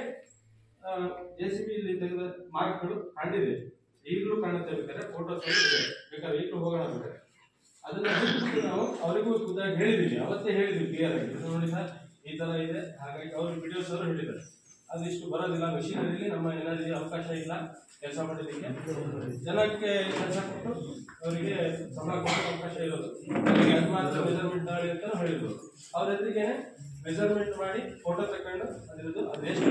Speaker 7: JCB ಇಲ್ಲಿ ತೆಗೆದ ಮಾರ್ಕ್ಗಳು ಕಂಡಿದೆ, ಈಗಲೂ ಕಾಣುತ್ತೆ. ಬೇಕಾದ್ರೆ ಫೋಟೋಸ್ ಬೇಕಾದ್ರೆ ಈಗಲೂ ಹೋಗೋಣ ಬೇಕಾದ್ರೆ ಅದನ್ನ ನಾವು ಅವರಿಗೂ ಖುದ್ದಾಗಿ ಹೇಳಿದ್ದೀವಿ. ಅವತ್ತೇ ಹೇಳಿದ್ವಿ ಕ್ಲಿಯರ್ ಆಗಿ, ನೋಡಿ ಸರ್ ಈ ತರ ಇದೆ, ಹಾಗಾಗಿ ಅವರು ವಿಡಿಯೋಸ್ ಅವರು ಹೇಳಿದ್ದಾರೆ ಅದಿಷ್ಟು ಬರೋದಿಲ್ಲ, ಮೆಷಿನರಿಲಿ ನಮ್ಮ ಎನರ್ಜಿ ಅವಕಾಶ ಇಲ್ಲ ಕೆಲಸ ಮಾಡಲಿಕ್ಕೆ, ಜನಕ್ಕೆ ಕೆಲಸ ಕೊಟ್ಟು ಅವರಿಗೆ ಸಂಬಳ ಕೊಡೋ ಅವಕಾಶ ಇರೋದು, ಅದು ಮಾತ್ರ ಮೆಜರ್ಮೆಂಟ್ ಮಾಡಿ ಅಂತ ಹೇಳಿದ್ರು. ಅವ್ರ ಎದುರಿಗೇನೆ ಮೆಜರ್ಮೆಂಟ್ ಮಾಡಿ ಫೋಟೋ ತಗೊಂಡು ಅದ್ರದ್ದು ಅದೆಷ್ಟು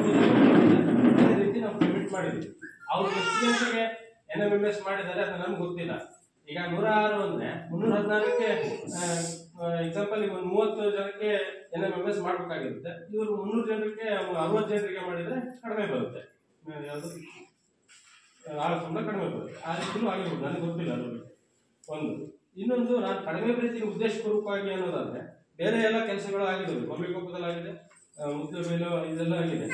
Speaker 7: ಅದೇ ರೀತಿ ನಾವು ಪೇಮೆಂಟ್ ಮಾಡಿದ್ವಿ. ಅವ್ರು ಎಷ್ಟು ಜನರಿಗೆ NMMS ಮಾಡಿದ್ದಾರೆ ಅದು ನಮ್ಗೆ ಗೊತ್ತಿಲ್ಲ. ಈಗ 106 ಅಂದ್ರೆ 314ಕ್ಕೆ ಎಕ್ಸಾಂಪಲ್ ಈಗ ಒಂದು 30 ಜನಕ್ಕೆ NMMS ಮಾಡ್ಬೇಕಾಗಿರುತ್ತೆ, ಇವರು 300 ಜನರಿಗೆ 60 ಜನರಿಗೆ ಮಾಡಿದ್ರೆ ಕಡಿಮೆ ಬರುತ್ತೆ, ಯಾವುದು ಆಳ ಸಂಬಳ ಕಡಿಮೆ ಬರುತ್ತೆ. ಆ ರೀತಿಯೂ ಆಗಿರ್ಬೋದು, ನನಗೆ ಗೊತ್ತಿಲ್ಲ ಅದ್ರ ಬಗ್ಗೆ. ಒಂದು ಇನ್ನೊಂದು, ನಾನು ಕಡಿಮೆ ಪ್ರೀತಿಗೆ ಉದ್ದೇಶಪೂರ್ವಕವಾಗಿ ಅನ್ನೋದಾದ್ರೆ ಬೇರೆ ಎಲ್ಲ ಕೆಲಸಗಳು ಆಗಿದ್ದಾವೆ. ಗೊಂಬೆಕೊಪ್ಪದಲ್ಲಿ ಆಗಿದೆ, ಮುದ್ದಬೇಲು ಇದೆಲ್ಲ ಆಗಿದೆ,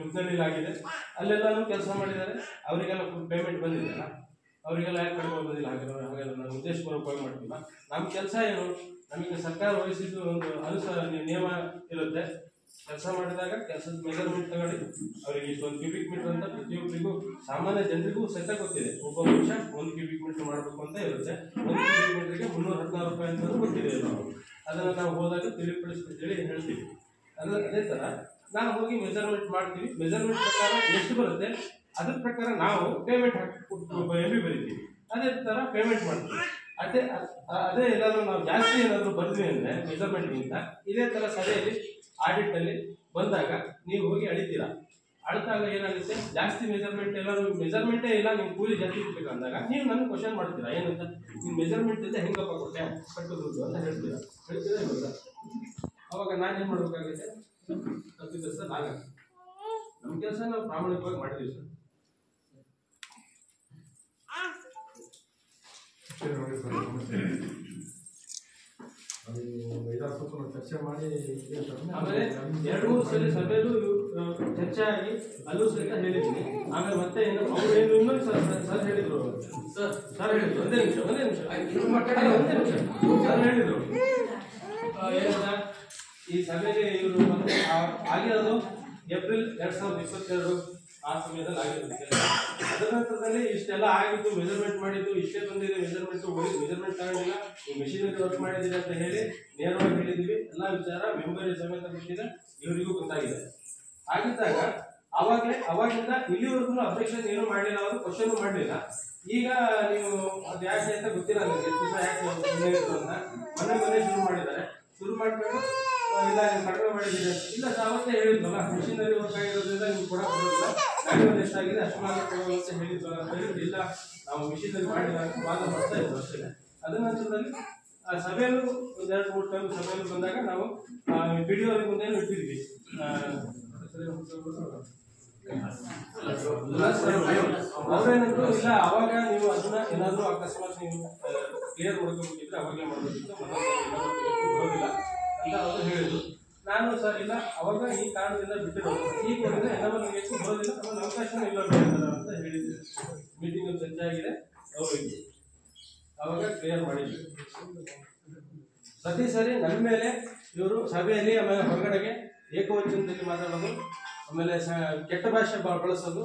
Speaker 7: ಮುದ್ದಳ್ಳಿಲಾಗಿದೆ, ಅಲ್ಲೆಲ್ಲಾನು ಕೆಲಸ ಮಾಡಿದ್ದಾರೆ. ಅವರಿಗೆಲ್ಲ ಫುಲ್ ಪೇಮೆಂಟ್ ಬಂದಿದೆಯಲ್ಲ, ಅವರಿಗೆಲ್ಲ ಯಾಕೆ ಕಡಿಮೆ ಬಂದಿಲ್ಲ? ಹಾಗಾದ್ರೆ ನಾನು ಉದ್ದೇಶಪೂರ್ವಕವಾಗಿ ಮಾಡ್ತೀವ. ನಮ್ಮ ಕೆಲಸ ಏನು, ನಮಗೆ ಸರ್ಕಾರ ವಹಿಸಿದ್ದು ಒಂದು ನಿಯಮ ಇರುತ್ತೆ. ಕೆಲಸ ಮಾಡಿದಾಗ ಕೆಲಸದ ಮೆಜರ್ಮೆಂಟ್ ತಗೊಳ್ಳಿ, ಅವರಿಗೆ ಇಷ್ಟೊಂದು ಕ್ಯೂಬಿಕ್ ಮೀಟರ್ ಅಂತ ಪ್ರತಿಯೊಬ್ಬರಿಗೂ ಸಾಮಾನ್ಯ ಜನರಿಗೂ ಸಹಿತ ಗೊತ್ತಿದೆ. ಒಬ್ಬ ಮನುಷ್ಯ 1 ಕ್ಯೂಬಿಕ್ ಮೀಟರ್ ಮಾಡಬೇಕು ಅಂತ ಇರುತ್ತೆ. 1 ಕ್ಯೂಬಿಕ್ ಮೀಟರ್ಗೆ 316 ರೂಪಾಯಿ ಅಂತ ಗೊತ್ತಿದೆ. ಅದನ್ನು ನಾವು ಹೋದಾಗ ತಿಳಿಪಡಿಸ್ಬಿಟ್ಟು ಹೇಳ್ತೀವಿ. ಅದೇ ಥರ ನಾವು ಹೋಗಿ ಮೆಜರ್ಮೆಂಟ್ ಮಾಡ್ತೀವಿ. ಮೆಜರ್ಮೆಂಟ್ ಪ್ರಕಾರ ಎಷ್ಟು ಬರುತ್ತೆ ಅದ್ರ ಪ್ರಕಾರ ನಾವು ಪೇಮೆಂಟ್ MB ಬರೀತೀವಿ. ಅದೇ ಥರ ಪೇಮೆಂಟ್ ಮಾಡ್ತೀವಿ. ಅದೇ ಏನಾದರೂ ನಾವು ಜಾಸ್ತಿ ಏನಾದರೂ ಬಂದ್ವಿ ಅಂದರೆ ಮೆಜರ್ಮೆಂಟ್ಗಿಂತ, ಇದೇ ಥರ ಸಭೆಯಲ್ಲಿ ಆಡಿಟಲ್ಲಿ ಬಂದಾಗ ನೀವು ಹೋಗಿ ಅಳಿತೀರಾ. ಅಳಿದಾಗ ಏನಾಗುತ್ತೆ, ಜಾಸ್ತಿ ಮೆಜರ್ಮೆಂಟ್ ಎಲ್ಲರೂ ಮೆಜರ್ಮೆಂಟೇ ಇಲ್ಲ, ನೀವು ಕೂಲಿ ಜಾಸ್ತಿ ಕೊಡ್ಬೇಕು ಅಂದಾಗ ನೀವು ನನಗೆ ಕ್ವಶನ್ ಮಾಡ್ತೀರಾ, ಏನಂತ ನೀವು ಮೆಜರ್ಮೆಂಟ್ ಇಲ್ಲದೆ ಹೆಂಗಪ್ಪ ಕೊಟ್ಟೆ ಕಟ್ಟು ದುಡ್ಡು ಅಂತ ಹೇಳ್ತೀರಾ ಇವಾಗ. ಅವಾಗ ನಾನೇನು ಮಾಡಬೇಕಾಗುತ್ತೆ, ತಪ್ಪಿದ್ರೆ ಸರ್ ಆಗ ನಮ್ಮ ಕೆಲಸ ನಾವು ಪ್ರಾಮಾಣಿಕವಾಗಿ ಮಾಡಿದ್ದೀವಿ ಸರ್.
Speaker 6: ಚರ್ಚೆ ಮಾಡಿ
Speaker 7: ಆಮೇಲೆ 2-3 ಸಲ ಸಭೆಯಲ್ಲೂ ಚರ್ಚೆ ಆಗಿ ಅಲ್ಲೂ ಸಹಿತ ಹೇಳಿದ್ದೀನಿ. ಆಮೇಲೆ ಮತ್ತೆ ಇನ್ನೊಂದು ಸರ್ ಹೇಳಿದ್ರು, ಸರ್ ಹೇಳಿದ್ರು ಒಂದೇ ನಿಮಿಷ ಸರ್ ಹೇಳಿದ್ರು ಏನಂತ, ಈ ಸಭೆಗೆ ಇವರು ಆಗಿರೋದು ಏಪ್ರಿಲ್ 2022 ಆ ಸಮಯದಲ್ಲಿ ಆಗಿರುತ್ತೆ. ಅದರ ನಂತರದಲ್ಲಿ ಇಷ್ಟೆಲ್ಲ ಆಗಿದ್ದು, ಮೆಜರ್ಮೆಂಟ್ ಮಾಡಿದ್ದು ಇಷ್ಟೇ ಬಂದಿದೆ, ಮೆಜರ್ಮೆಂಟ್ ತಗೊಂಡಿಲ್ಲ, ನೀವು ಮೆಷಿನರಿ ವರ್ಕ್ ಮಾಡಿದ್ದೀರಿ ಅಂತ ಹೇಳಿ ನೇರವಾಗಿ ಹೇಳಿದ್ದೀವಿ. ಎಲ್ಲ ವಿಚಾರ ಮೆಂಬರ್ ಸಮೇತ ಗೊತ್ತಿದೆ, ಇವರಿಗೂ ಗೊತ್ತಾಗಿದೆ. ಆಗಿದ್ದಾಗ ಅವಾಗಿಂದ ಇಲ್ಲಿವರೆಗೂ ಅಬ್ಜೆಕ್ಷನ್ ಏನು ಮಾಡಲಿಲ್ಲ, ಅವರು ಕ್ವಶನ್ ಮಾಡಲಿಲ್ಲ. ಈಗ ನೀವು ಅದು ಯಾಕೆ ಅಂತ ಗೊತ್ತಿಲ್ಲ ನನಗೆ, ಯಾಕೆ ಅಂತ ಮನೆ ಶುರು ಮಾಡಿಕೊಂಡು ಇಲ್ಲ ಕಡಿಮೆ ಮಾಡಿದ್ದೀರಿ ಇಲ್ಲ ಸರ್ ಅವತ್ತೇ ಹೇಳಿದ್ವಲ್ಲ, ಮಿಷಿನರಿ ವರ್ಕ್ ಆಗಿರೋದ್ರಿಂದ ನೀವು ಕೊಡೋದಿಲ್ಲ, ಮ್ಯಾನ್ಯುವಲ್ ಎಷ್ಟಾಗಿದೆ ಅಷ್ಟು ಮಾತ್ರ ಕೊಡೋದು ಅಂತ ಹೇಳಿದ್ವಲ್ಲ ಅಂತ ಹೇಳಿದ್ರು. ಇಲ್ಲ ನಾವು ಮಿಷಿನರಿ ಮಾಡಿಲ್ಲ ಅಂತ ವಾದ ಮಾಡ್ತಾ ಇದ್ವು ಅಷ್ಟೇ. ಅದ ನಂತರದಲ್ಲಿ ಸಭೆಯಲ್ಲೂ 2-3 ಟೈಮ್ ಸಭೆಯಲ್ಲೂ ಬಂದಾಗ ನಾವು PDO ಅವ್ರಿಗೆ ಮುಂದೆ ಇಟ್ಟಿದ್ವಿ. ಅವ್ರೇನಂದ್ರು ಇಲ್ಲ ಅವಾಗ ನೀವು ಅದನ್ನ ಏನಾದ್ರು ಅಕಸ್ಮಾತ್ ನೀವು ಕ್ಲಿಯರ್ ಮಾಡ್ಕೋಬೇಕಿದ್ರೆ ಅವಾಗಲೇ ಮಾಡಬೇಕಿತ್ತು, ಬರೋದಿಲ್ಲ ಅಂತ ಅವರು ಹೇಳಿದ್ರು. ನಾನು ಸರ್ ಇಲ್ಲ ಅವಾಗ ಈ ಕಾರಣದಿಂದ ಬಿಟ್ಟಿರೋದು, ಈಗ ನೋಡಿದ್ರೆ ಎಲ್ಲವನ್ನೂ ಬರೋದಿಲ್ಲ, ನಮ್ಮಲ್ಲಿ ಅವಕಾಶನೇ ಇಲ್ಲ ಅಂತ ಹೇಳಿದ್ವಿ. ಮೀಟಿಂಗ್ ಚರ್ಚೆ ಆಗಿದೆ, ಹೋಗಿದ್ವಿ, ಅವಾಗ ಕ್ಲಿಯರ್ ಮಾಡಿದ್ವಿ. ಪ್ರತಿ ಸರಿ ನನ್ನ ಮೇಲೆ ಇವರು ಸಭೆಯಲ್ಲಿ ಆಮೇಲೆ ಹೊರಗಡೆಗೆ ಏಕವಚನದಲ್ಲಿ ಮಾತಾಡೋದು, ಆಮೇಲೆ ಕೆಟ್ಟ ಭಾಷೆ ಬಳಸೋದು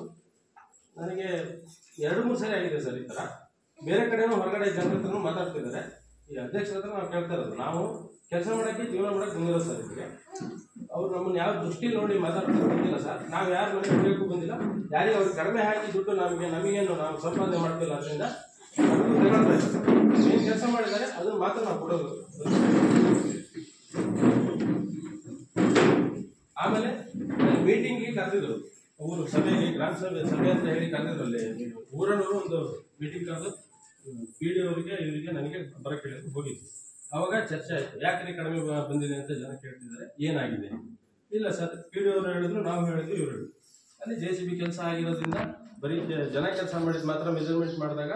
Speaker 7: ನನಗೆ 2-3 ಸರಿ ಆಗಿದೆ ಸರ್. ಈ ಥರ ಬೇರೆ ಕಡೆನೂ ಹೊರಗಡೆ ಜನರ ಹತ್ರನೂ ಮಾತಾಡ್ತಿದ್ದಾರೆ. ಈ ಅಧ್ಯಕ್ಷರ ಹತ್ರ ನಾವು ಕೇಳ್ತಾ ಇರೋದು, ನಾವು ಕೆಲಸ ಮಾಡೋಕ್ಕೆ ಜೀವನ ಮಾಡೋಕ್ಕೆ ಬಂದಿರೋ ಸರ್ ಇದಕ್ಕೆ. ಅವ್ರು ನಮ್ಮನ್ನು ಯಾವ ದೃಷ್ಟಿ ನೋಡಿ ಮಾತಾಡ್ತಾರೆ ಗೊತ್ತಿಲ್ಲ ಸರ್. ನಾವು ಯಾರು ನಮಗೆ ಹೊಡೆಯೋಕ್ಕೂ ಬಂದಿಲ್ಲ, ಯಾರಿಗೆ ಅವ್ರಿಗೆ ಕಡಿಮೆ ಹಾಕಿ ದುಡ್ಡು ನಮಗೇನು ನಾವು ಸಂಪಾದನೆ ಮಾಡ್ತಿಲ್ಲ, ಅದರಿಂದ ಏನು ಕೆಲಸ ಮಾಡಿದ್ದಾರೆ ಅದನ್ನು ಮಾತ್ರ ನಾವು ಕೊಡೋದು. ಆಮೇಲೆ ಮೀಟಿಂಗ್ಗೆ ಕರೆದಿದ್ರು, ಊರು ಸಭೆಗೆ ಗ್ರಾಮ ಸಭೆ ಅಂತ ಹೇಳಿ ಕರೆದಿದ್ರು. ಅಲ್ಲಿ ಊರನ್ನವರು ಒಂದು ಮೀಟಿಂಗ್ ಕರೆದು PDO ಅವರಿಗೆ ಇವರಿಗೆ ನನಗೆ ಬರಕ್ಕೆ ಹೇಳಿದ್ರು, ಹೋಗಿದ್ವಿ. ಅವಾಗ ಚರ್ಚೆ ಆಯಿತು, ಯಾಕೆ ಕಡಿಮೆ ಬಂದಿದೆ ಅಂತ ಜನ ಕೇಳ್ತಿದ್ದಾರೆ, ಏನಾಗಿದೆ? ಇಲ್ಲ ಸರ್ PDO ಅವರು ಹೇಳಿದ್ರು, ನಾವು ಹೇಳಿದ್ವಿ, ಇವರು ಹೇಳಿದ್ರು. ಅಲ್ಲಿ JCB ಕೆಲಸ ಆಗಿರೋದ್ರಿಂದ ಬರೀ ಜನ ಕೆಲಸ ಮಾಡಿದ ಮಾತ್ರ ಮೆಜರ್ಮೆಂಟ್ ಮಾಡಿದಾಗ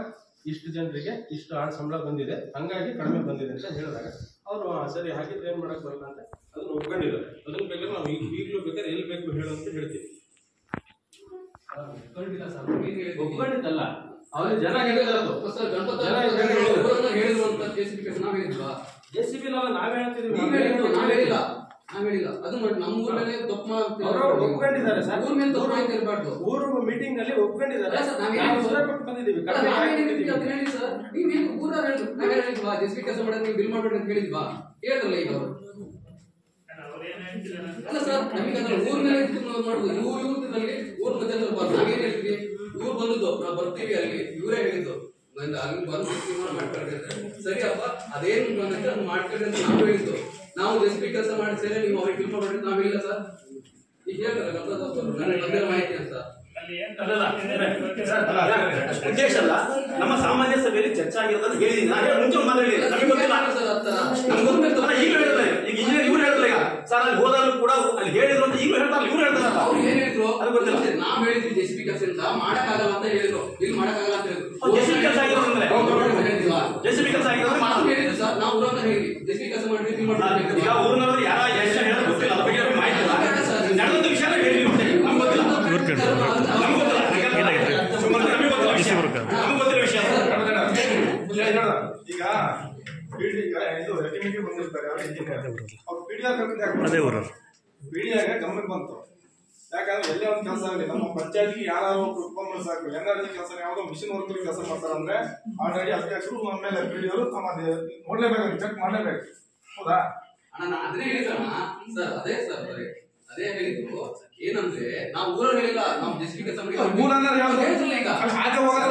Speaker 7: ಇಷ್ಟು ಜನರಿಗೆ ಇಷ್ಟು ಆಳು ಸಂಬಳ ಬಂದಿದೆ, ಹಂಗಾಗಿ ಕಡಿಮೆ ಬಂದಿದೆ ಅಂತ ಹೇಳಿದಾಗ ಅವರು ಸರಿ ಹಾಗಿದ್ರೆ ಏನು ಮಾಡಕ್ಕೆ ಬರಲ್ಲ ಅಂತ ಅದನ್ನು ಒಪ್ಕೊಂಡಿದ್ದಾರೆ. ಅದನ್ನ ಬೇಕಾದ್ರೆ ನಾವು ಈಗಲೂ ಬೇಕಾದ್ರೆ ಎಲ್ಲಿ ಬೇಕು ಹೇಳು ಅಂತ ಹೇಳ್ತೀವಿ. ಒಪ್ಕೊಂಡಿದ್ದಲ್ಲ, ಅವ್ರು ಜನ JCB ನಾವೇ ಹೇಳ್ತಿದ್ವಿ,
Speaker 9: ಅದು ನಮ್ಮ ಊರ ಮೇಲೆ ತಪ್ಪು ಮಾಡ್ತೀವಿ.
Speaker 7: ಒಪ್ಕೊಂಡಿದ್ದಾರೆ ಸರ್,
Speaker 9: ಊರ ಮೇಲೆ ತಪ್ಪು ಮಾಡ್ತಾ ಇರಬಾರ್ದು.
Speaker 7: ಊರು ಮೀಟಿಂಗ್ ಅಲ್ಲಿ ಒಪ್ಕೊಂಡಿದ್ದಾರೆ, ಬಂದಿದ್ದೀವಿ.
Speaker 9: ನೀವೇನು ಊರ ಹೇಳಿದ್ವಾ JCB ಕೆಲಸ ಮಾಡೋದು ನೀವು ಬಿಲ್ ಮಾಡ್ಬೇಡಿ ಅಂತ ಹೇಳಿದ್ವಾ? ಹೇಳಿದ್ರಲ್ಲ ಈಗ ಅವರು
Speaker 2: ಅವ್ರು ಏನ್ ಹೇಳ್ತಿದ್ದಾರೆ ಅಂತ.
Speaker 9: ಅಲ್ಲ ಸರ್, ನಮಗೆ ಅದರ ಊರ್ ಮೇಲೆ ಮಾಡುದು ಇವ್ರಲ್ಲಿ ಊರ್ ಮಧ್ಯದಲ್ಲಿ ನಾವೇನ್ ಹೇಳ್ತೀವಿ, ಇವ್ರು ಬಂದದ್ದು ನಾವು ಬರ್ತೀವಿ ಅಲ್ಲಿ, ಇವರೇ ಹೇಳಿದ್ದು ಅಲ್ಲಿ ಬಂದು ತೀರ್ಮಾನ ಮಾಡ್ಕೊಂಡಿರ್ತಾರೆ. ಸರಿಯಪ್ಪ, ಅದೇನು ಬಂದಂತೆ ಅದು ಮಾಡ್ಕೊಳ್ಳಿ ಅಂತ ನಾವು ಹೇಳಿದ್ದು. ನಾವು ಎಸ್ ಪಿ ಕೆಲಸ ಮಾಡಿದ್ರೆ ನೀವು ಅವ್ರಿಗೆ ತೀರ್ಮಾನ ಮಾಡಿದ್ರೆ ನಾವು ಹೇಳಿಲ್ಲ ಸರ್. ಈಗ ಹೇಳ್ತಾರೆ ನನಗೆ ಬಂದಿರೋ ಮಾಹಿತಿ ಅಂತ.
Speaker 8: ಉದ್ದೇಶ ಅಲ್ಲ, ನಮ್ಮ ಸಾಮಾನ್ಯ ಸಭೆಯಲ್ಲಿ ಚರ್ಚೆ ಆಗಿರೋದನ್ನು ಹೇಳಿದೀನಿ. ನಾನು ಮುಂಚೆ ಒಂದು ಮಾತು ಹೇಳಿದ್ದೀನಿ, ನಮಗೆ ಗೊತ್ತಿಲ್ಲ, ಈಗ ಹೇಳ್ತಾರೆ. ಈಗ ಇಂಜಿನಿಯರ್ ಇವ್ರು ಹೇಳ್ತಾರೆ, ಈಗ ಸರ್ ಅಲ್ಲಿ ಹೋದಾಗಲೂ ಕೂಡ ಅಲ್ಲಿ ಹೇಳಿದ್ರು ಅಂತ ಈಗಲೂ ಹೇಳ್ತಾರೆ, ಇವ್ರು ಹೇಳ್ತಾರಲ್ಲ,
Speaker 9: ಅವ್ರು ಏನ್ ಹೇಳಿದ್ರು
Speaker 8: ಅದು ಗೊತ್ತಿಲ್ಲ.
Speaker 9: ನಾವು ಹೇಳಿದ್ವಿ ಜೆಸಿಬಿ ಕೆಲಸ ಮಾಡಕ್ಕಾಗಲ್ಲ ಅಂತ ಹೇಳಿದ್ರು, ಇಲ್ಲಿ ಮಾಡಕ್ಕಾಗಲ್ಲ ಅಂತ ಹೇಳಿದ್ರು.
Speaker 8: ಜೆಸಿಬಿ ಕೆಲಸ ಆಗಿರೋದಂದ್ರೆ ಜೆಸಿಬಿ ಕೆಲಸ ಆಗಿರೋದ್ರೆ
Speaker 9: ಹೇಳಿದ್ರು ಸರ್, ನಾವು ಊರನ್ನ ಹೇಳಿ ಜೆಸಿಬಿ ಕೆಲಸ ಮಾಡಿದ್ವಿ.
Speaker 8: ಈಗ ಊರಿನವರು ಯಾರ ಎಷ್ಟು ಹೇಳೋದು ಗೊತ್ತಿಲ್ಲ, ಅದ್ರ ಬಗ್ಗೆ ಮಾಹಿತಿ ಇಲ್ಲ. ನಡೆದ ವಿಷಯ ಹೇಳಿ ನಮ್ಗೆ ಗೊತ್ತಿಲ್ಲ, ನಮ್ಗೆ ಗೊತ್ತಿಲ್ಲ ವಿಷಯ.
Speaker 6: ಈಗ ಇದು ರೆಕಮೆಂಡ್ ಬಂದಿರ್ತಾರೆ ಅವ್ರು ಪಿಡಿಯಾಗ ಗಮನಕ್ಕೆ ಬಂತು. ಯಾಕಂದ್ರೆ ಎಲ್ಲೇ ಒಂದು ಕೆಲಸ ಆಗಲಿ, ನಮ್ಮ ಪಂಚಾಯತ್ಗೆ ಯಾರು ಪರ್ಫಾರ್ಮೆನ್ಸ್ ಸಾಕು, ಎನರ್ಜಿ ಕೆಲಸ ಯಾವುದೋ ಮಿಷಿನ್ ವರ್ಕ್ ಕೆಲಸ ಮಾಡ್ತಾರೆ ಅಂದ್ರೆ ಆಲ್ರೆಡಿ ಅಧ್ಯಕ್ಷರು ಆಮೇಲೆ ಪಿಡಿಯವರು ನೋಡ್ಲೇಬೇಕು, ಚೆಕ್ ಮಾಡ್ಲೇಬೇಕು. ಹೌದಾ?
Speaker 9: ಅದೇ ಹೇಳಿದ್ರಣ್ಣ ಸರ್, ಅದೇ ಸರ್ ಅದೇ ಹೇಳಿದ್ರು. ಏನಂದ್ರೆ ನಾವು ಊರಲ್ಲಿ ಹೇಳಿಲ್ಲ, ನಾವು ಜೆಸಿಬಿ ಕೆಲಸ ಮಾಡಿ ಹೊರಗಡೆ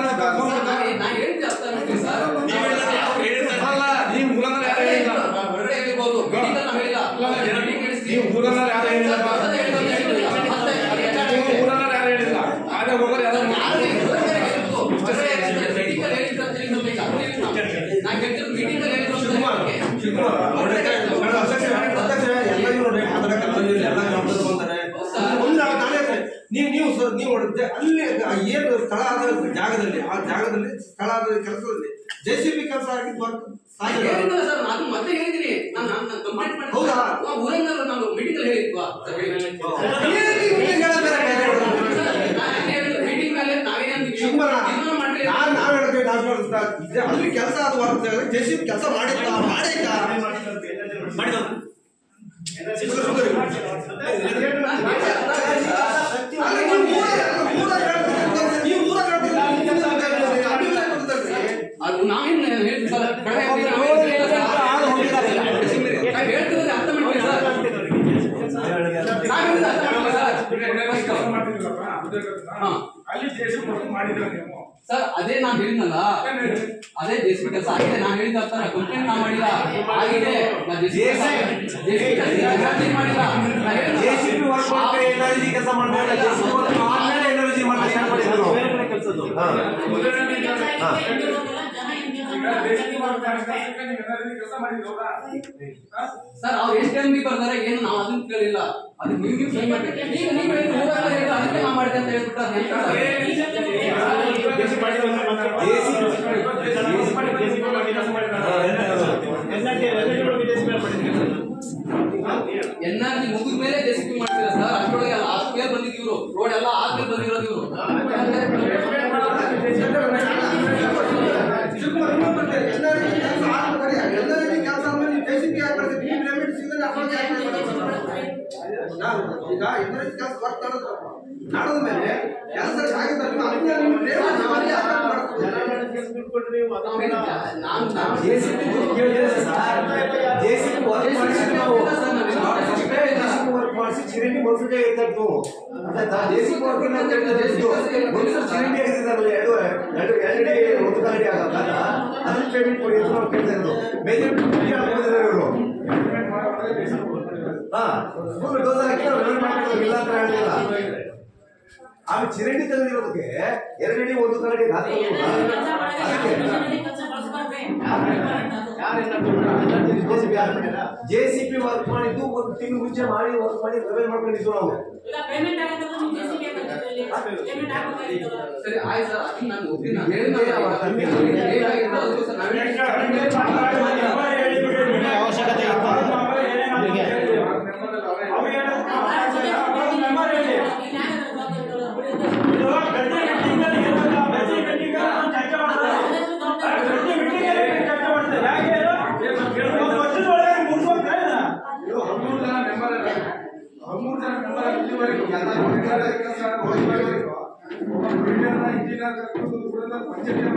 Speaker 9: ಹೇಳಿರ್ಬೋದು,
Speaker 11: ನೀವು ಅಲ್ಲಿ ಏನು ಸ್ಥಳ ಆದ ಜಾಗದಲ್ಲಿ, ಆ ಜಾಗದಲ್ಲಿ ಸ್ಥಳ ಆದ ಕೆಲಸದಲ್ಲಿ ಜೆಸಿಬಿ ಕೆಲಸ ಆಗಿದ್ದು
Speaker 9: ನಾನು ಮತ್ತೆ ಹೇಳಿದೀನಿ. ಹೌದಾ? ಊರನ್ನ ನಾವು ಮೀಟಿಂಗ್ ಅಲ್ಲಿ ಹೇಳಿದ್ವಾ? ಮೀಟಿಂಗ್ ಮೇಲೆ
Speaker 11: ಅಲ್ಲಿ ಕೆಲಸ ಆದ ಜೆಸಿಬಿ ಕೆಲಸ ಮಾಡಿದ್ದ
Speaker 9: ಅದು ನಾವೇನು ಹೇಳ್ತೀವಿ ಸರ್, ಹೇಳ್ತಿದ್ರೆ ಅರ್ಥ ಮಾಡ್ತೀವಿ ಸರ್. ಸರ್ ಅದೇ ನಾನು ಹೇಳಿದ್ನಲ್ಲ, ಅದೇ ಜೆಸಿಬಿ ಕೆಲಸ ಆಗಿದೆ. ನಾನು ಹೇಳಿದ ಕಂಪ್ಲೇಂಟ್ ನಾವು ಮಾಡಿಲ್ಲ, ಆಗಿದೆ ಮಾಡಿಲ್ಲ. ಸರ್ ಅವ್ರು ಎಷ್ಟು ಟೈಮ್ ಬರ್ತಾರೆ ಏನು ನಾವು ಅದನ್ನ ಕೇಳಿಲ್ಲ. ಅದು ನೀವು ಸರಿ ಮಾಡ್ತೀವಿ. ಈಗ ನೀವು ಹೇಳಿದ್ರೆ ಊರಲ್ಲ ಹೇಳಿಲ್ಲ, ಅದಕ್ಕೆ ನಾವು ಮಾಡಿದೆ ಅಂತ ಹೇಳ್ಬಿಟ್ಟು ಎನ್ಆರ್ಜಿ ಮುಗಿದ ಮೇಲೆ ಜೆಸಿಬಿ ಮಾಡ್ತೀರಾ ಸರ್? ಅಷ್ಟೊಳಗೆ ಲಾಸ್ಟ್ ಮೇಲೆ ಬಂದಿದ್ದೀವಿ, ರೋಡ್ ಎಲ್ಲ ಆದ್ಮೇಲೆ ಬಂದಿರೋದು ಇವರು.
Speaker 11: ಈಗ ಎನರ್ಜಿ ಕೆಲಸ ವರ್ಕ್ ನಡೆದ ಮೇಲೆ ಕೆಲಸ ಆಗಿದ್ದಲ್ಲಿ ಚಿರಂಡಿ ಮನ್ಸಿಗೆ ಇತ್ತು. ಜೆಸಿಬಿ ವರ್ಕ್ ಚಿರಂಡಿ ಆಗಿದ್ದಾರಲ್ಲ, ಎರಡು ಒಂದು ಗಾಡಿ ಆಗಲ್ಲ, ಅದನ್ನ ಪೇಮೆಂಟ್ ಕೊಡಿ ಅಂತ ನಾವು ಕೇಳ್ತಾ ಇರೋದು. ಮೆಜಾರಿಟಿ ಇವರು ಡೋಸ್ ಹಾಕಿ ನಾವು ರನ್ ಮಾಡ್ಕೊಂಡು ಇಲ್ಲ ಅಂತ ಹೇಳಿಲ್ಲ. ಆಗ ಚಿರಂಡಿ ತೆಗೆದಿರೋದಕ್ಕೆ 2 ಅಡಿ 1 ಗಾಡಿ ಜೆಸಿಬಿ ವರ್ಕ್ ಮಾಡಿದ್ದು 1 ತಿಂಗಳು ಮುಂಚೆ ಮಾಡಿ ವರ್ಕ್ ಮಾಡಿ ರೆವೆಲ್ ಮಾಡ್ಕೊಂಡಿದ್ವಿ ನಾವು.
Speaker 9: ಸರಿ ಆಯ್ತು ಸರ್, ಅದನ್ನ ನಾನು ಒಪ್ಪಿನ ಅವಶ್ಯಕತೆ
Speaker 6: ಇಂಜಿನಿಯರ್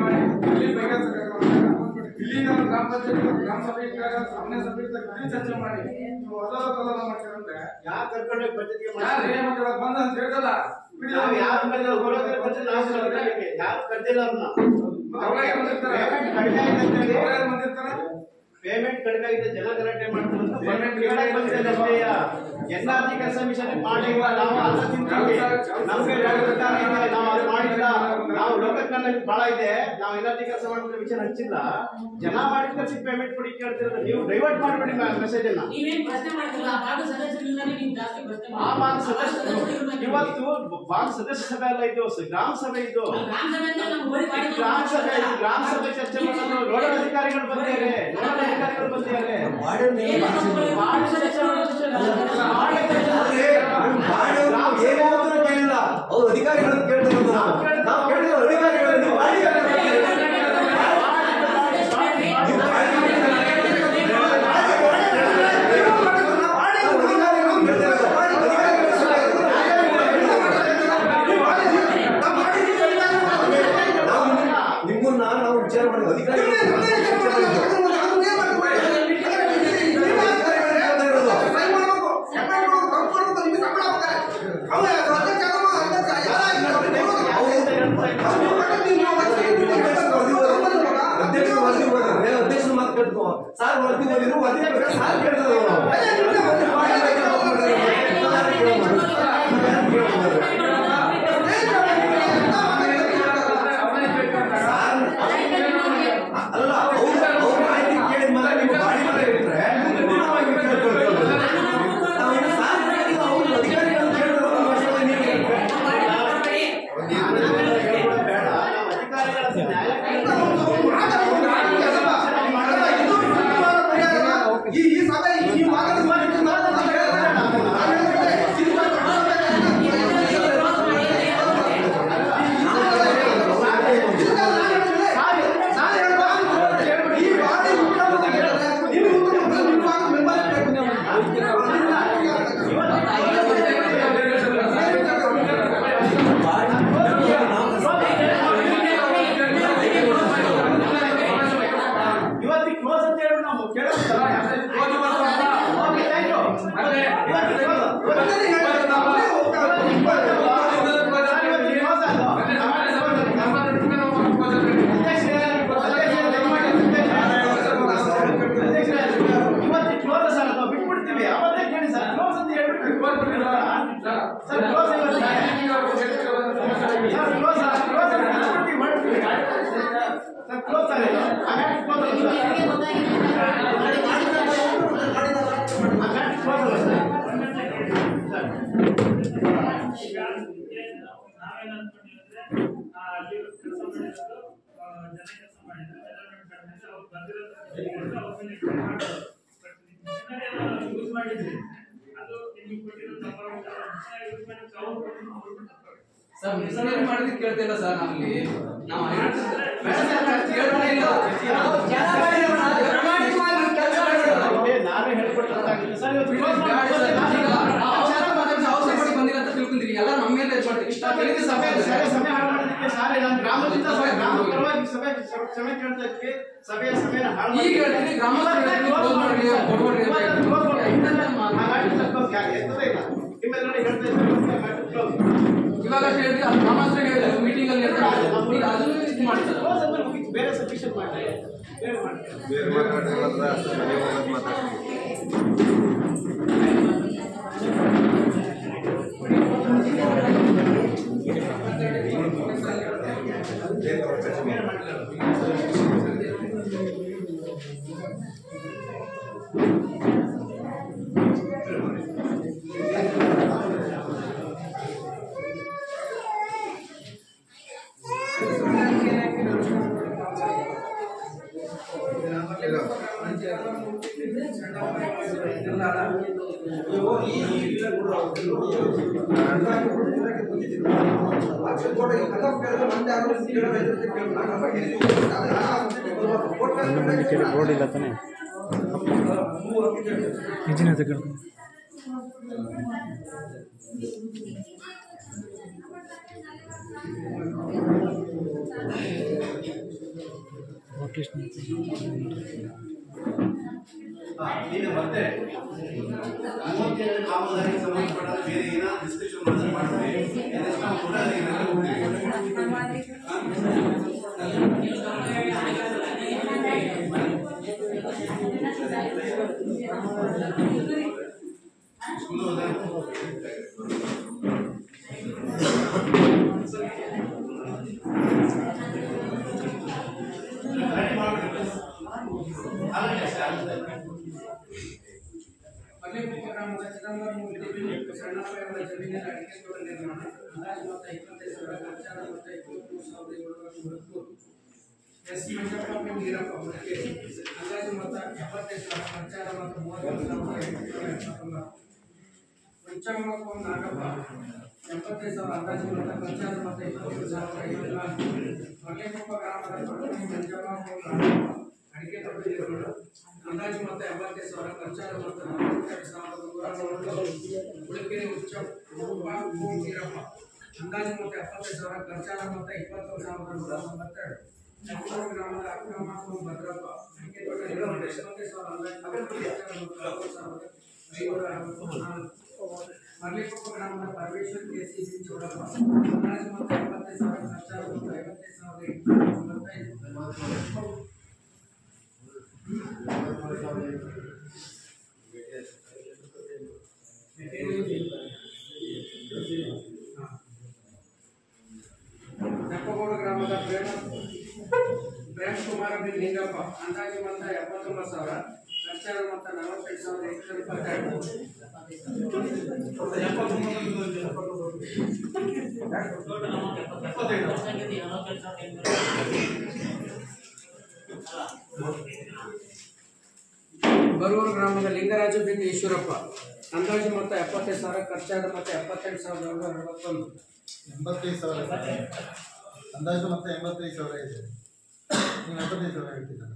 Speaker 6: ಇಲ್ಲಿ ನಮ್ಮ ಗ್ರಾಮ ಪಂಚಾಯತ್ ಗ್ರಾಮ ಸಭೆ ಇದ್ದಾಗ ಸಾಮಾನ್ಯ ಸಭೆ ಇದ್ದಾಗ ಇಲ್ಲಿ ಚರ್ಚೆ ಮಾಡಿ ನೀವು ಅದಲ್ಲ ಮಾಡ್ತೀರಂದ್ರೆ
Speaker 5: ಯಾರು ಕರ್ಕೊಂಡು ಬಜೆಟ್ಗೆ
Speaker 6: ಯಾರು ಏನ್ ಮಾಡ್ತಾರೆ ಬಂದ ಅಂತ ಹೇಳ್ದಲ್ಲ
Speaker 5: ನಾವು ಯಾರು ಬಜೆಟ್ ಯಾರು ಕರ್ದಿಲ್ಲ ಪೇಮೆಂಟ್ ಕಡಿಮೆ ಆಗಿದೆ ಜನ ಗಲಾಟೆ ಮಾಡ್ತಾರೆ ಎನ್ಆರ್ಜಿ ಕೆಲಸ ಮಿಷನ್ ಮಾಡಿಲ್ಲ ನಾವು ಅನ್ನ ತಿಂತೀವಿ ನಮ್ಗೆ ಸರ್ಕಾರ ಇದೆ ನಾವು ಅದು ಮಾಡಿಲ್ಲ ನಾವು ಲೋಕಲ್ ಬಹಳ ಇದೆ ನಾವು ಎನ್ಆರ್ಜಿ ಕೆಲಸ ಮಾಡ್ತಾರೆ ವಿಷಯ ಹಂಚಿಲ್ಲ ಜನ ಮಾಡಿದ ಕೆಲಸ ಪೇಮೆಂಟ್ ಕೊಡಿ ಕೇಳ್ತಿರೋದು ನೀವು ಡೈವರ್ಟ್ ಮಾಡಬೇಡಿ ಮೆಸೇಜ್ ಅನ್ನ ಆ ಭಾಗ ಸದಸ್ಯ ಇವತ್ತು ಭಾಗ ಸದಸ್ಯ ಸಭೆ ಅಲ್ಲ ಇದು ಗ್ರಾಮ ಸಭೆ ಇದು ಗ್ರಾಮ ಸಭೆ ಚರ್ಚೆ ಮಾಡೋದು ನೋಡಲ್ ಅಧಿಕಾರಿಗಳು ಬಂದಿದ್ದಾರೆ
Speaker 11: ಕೇಳಿಲ್ಲ ಅವ್ರು ಅಧಿಕಾರಿಗಳನ್ನು ಕೇಳ್ತಿರೋದು ನಾವು ಕೇಳಿದ ಅಧಿಕಾರಿಗಳನ್ನು ನಿಮ್ಮನ್ನ ನಾವು ವಿಚಾರ ಮಾಡಿದ ಅಧಿಕಾರಿಗಳು ಅಧ್ಯಕ್ಷರು ಮಾತು ಕೇಳ್ಕೊ ಸಾರ್ ವರದಿ ಓದಿದ್ರು ವರದಿ ಸಾರ್ ಕೇಳ್ತದ ಅಲ್ಲ ಅವ್ರ ಮಾಹಿತಿ ಕೇಳಿದ ಮೇಲೆ ನೀವು ಬಾಡಿ ಮರ ಇಟ್ರೆ ಸಾರ್ ಅವ್ರು ಅಧಿಕಾರಿಗಳನ್ನು ಕೇಳಿದ್ರು
Speaker 6: ಈ ಸಭೆ ಈ
Speaker 9: ಸರ್ ಮಿಸ್ಯೂಸ್ ಮಾಡಿದ್ರೆ ಕೇಳ್ತಿಲ್ಲ ಸರ್ ನಮ್ಗೆ ನಾವು
Speaker 5: ನಾವೇ ಹೇಳ್ಕೊಡ್ತೀವಿ ಸರ್
Speaker 9: ಬಂದಿಲ್ಲ ಅಂತ ತಿಳ್ಕೊಂತೀವಿ ಎಲ್ಲ ನಮ್ಮ ಮೇಲೆ ಮಾಡ್ತೀವಿ ಇಷ್ಟ
Speaker 5: ಸಭೆ ಹಾಳು ಮಾಡೋದಕ್ಕೆ ಸಾರಿ ನಮ್ಮ ಗ್ರಾಮದಿಂದ ಗ್ರಾಮ ಪರವಾಗಿ ಸಭೆ ಕೇಳ್ತಾ ಇದ್ವಿ ಸಭೆಯ ಹಾಳು
Speaker 9: ಈಗ ಹೇಳ್ತೀನಿ ಇವಾಗ ಹೇಳಿದ್ರೆ ಅದು ಗ್ರಾಮಸ್ಥರ ಹೇಳಿದ್ರು ಮೀಟಿಂಗ್ ಅಲ್ಲಿ ಅದನ್ನು ಇದು ಮಾಡ್ತಾರೆ
Speaker 5: ಬೇರೆ ಸಬ್ಮಿಷನ್ ಮಾಡ್ತಾರೆ
Speaker 11: ಬೇರೆ
Speaker 4: ಬೋರ್ಡ್ ಇಲ್ಲ ತಾನೆ ಇಂಜಿನ್ ತೆಗೆದು ಕೃಷ್ಣ
Speaker 1: ಈಗ ಮತ್ತೆ 37 ಕಾಮಗಾರಿಗೆ ಸಂಬಂಧಪಟ್ಟ ಬೇರೆ ಏನಾದ್ರು ಡಿಸ್ಕಷನ್ ಮಾಡ್ತೀವಿ ನಾವು ಕೂಡ
Speaker 3: ಮಲ್ಲೇಪುರ ಗ್ರಾಮದ ಚಿದಂಬರಂ ಮೂರ್ತಿ ಸಣ್ಣಪ್ಪಯವರ ಜಮೀನಿನ ಅಡಿಕೆ ತೋಟ ನಿರ್ಮಾಣ ಅಂದಾಜು ಮೊತ್ತ 25,000 ಖರ್ಚಾದ ಮೊತ್ತ 23,710. ಎಸ್ ಮಂಜಪ್ಪ ಬಿ ವೀರಪ್ಪ ಮಡಿಕೇರಿ ಅಂದಾಜು ಮೊತ್ತ 75,000 ಖರ್ಚಾದ ಮೊತ್ತ 30,819. ಹುಚ್ಚಮ್ಮ ನಾಗಪ್ಪ 75,000 ಅಂದಾಜು ಮೊತ್ತ ಖರ್ಚಾದ ಮೊತ್ತ 20,054. ಮಲ್ಲೇಪುರ ಗ್ರಾಮದ ಪಟ್ಟಣಿ ಮಂಜಮ್ಮ ಅಡಿಕೆ ತೋಟ ನಿರ್ಮಾಣ ಅಂದಾಜು ಮೊತ್ತ 75,000 ಖರ್ಚಾದ ಮೊತ್ತ 42,140. ಉಡುಪಿನ ಹುಚ್ಚಪ್ಪ ವೀರಪ್ಪ ಅಂದಾಜು ಮೊತ್ತ 75,000 ಖರ್ಚಾದ ಮೊತ್ತ 21,192. ಚಪ್ಪೂರು ಗ್ರಾಮದ ಅಕ್ರಮ ಭದ್ರಪ್ಪ ಅಡಿಕೆ ತೋಟ ನಿರ್ಮಾಣ 75,000 ಅಂದಾಜು ಖರ್ಚಾದ ಮೊತ್ತ 40,564. ಮರ್ಲಿಕೊಪ್ಪ ಗ್ರಾಮದ ಪರಮೇಶ್ವರ್ ಕೆಸಿಬಿ ಚೌಡಪ್ಪ ಅಂದಾಜು ಮೊತ್ತ 75,000 ಖರ್ಚಾದ ಮೊತ್ತ 55,895. ದಪ್ಪಗೋಡು ಗ್ರಾಮದ ಪ್ರೇಮ್ ಕುಮಾರ್ ಬಿ ಲಿಂಗಪ್ಪ ಅಂದಾಜು ಮೊತ್ತ 79,000 ಖರ್ಚಾದ ಮೊತ್ತ 48,822. ಬರೂರು ಗ್ರಾಮದ ಲಿಂಗರಾಜು ಬಿನ್ ಈಶ್ವರಪ್ಪ ಅಂದಾಜು ಮೊತ್ತ 75,000 ಖರ್ಚಾದ ಮೊತ್ತ 78,161.
Speaker 6: 85,000 ಅಂದಾಜು ಮೊತ್ತ 85,000 ಇದೆ. ನೀವು 75,000 ಹೇಳ್ತಿದ್ದೀರ.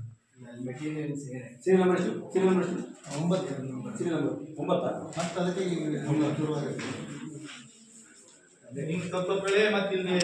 Speaker 6: ಮತ್ತೆ ಅದಕ್ಕೆ ಶುರುವಾಗುತ್ತೆ. ನಿಮ್ಗೆ ಸ್ವಲ್ಪ ಬೆಳೆ ಮತ್ತೆ ಇಲ್ಲಿ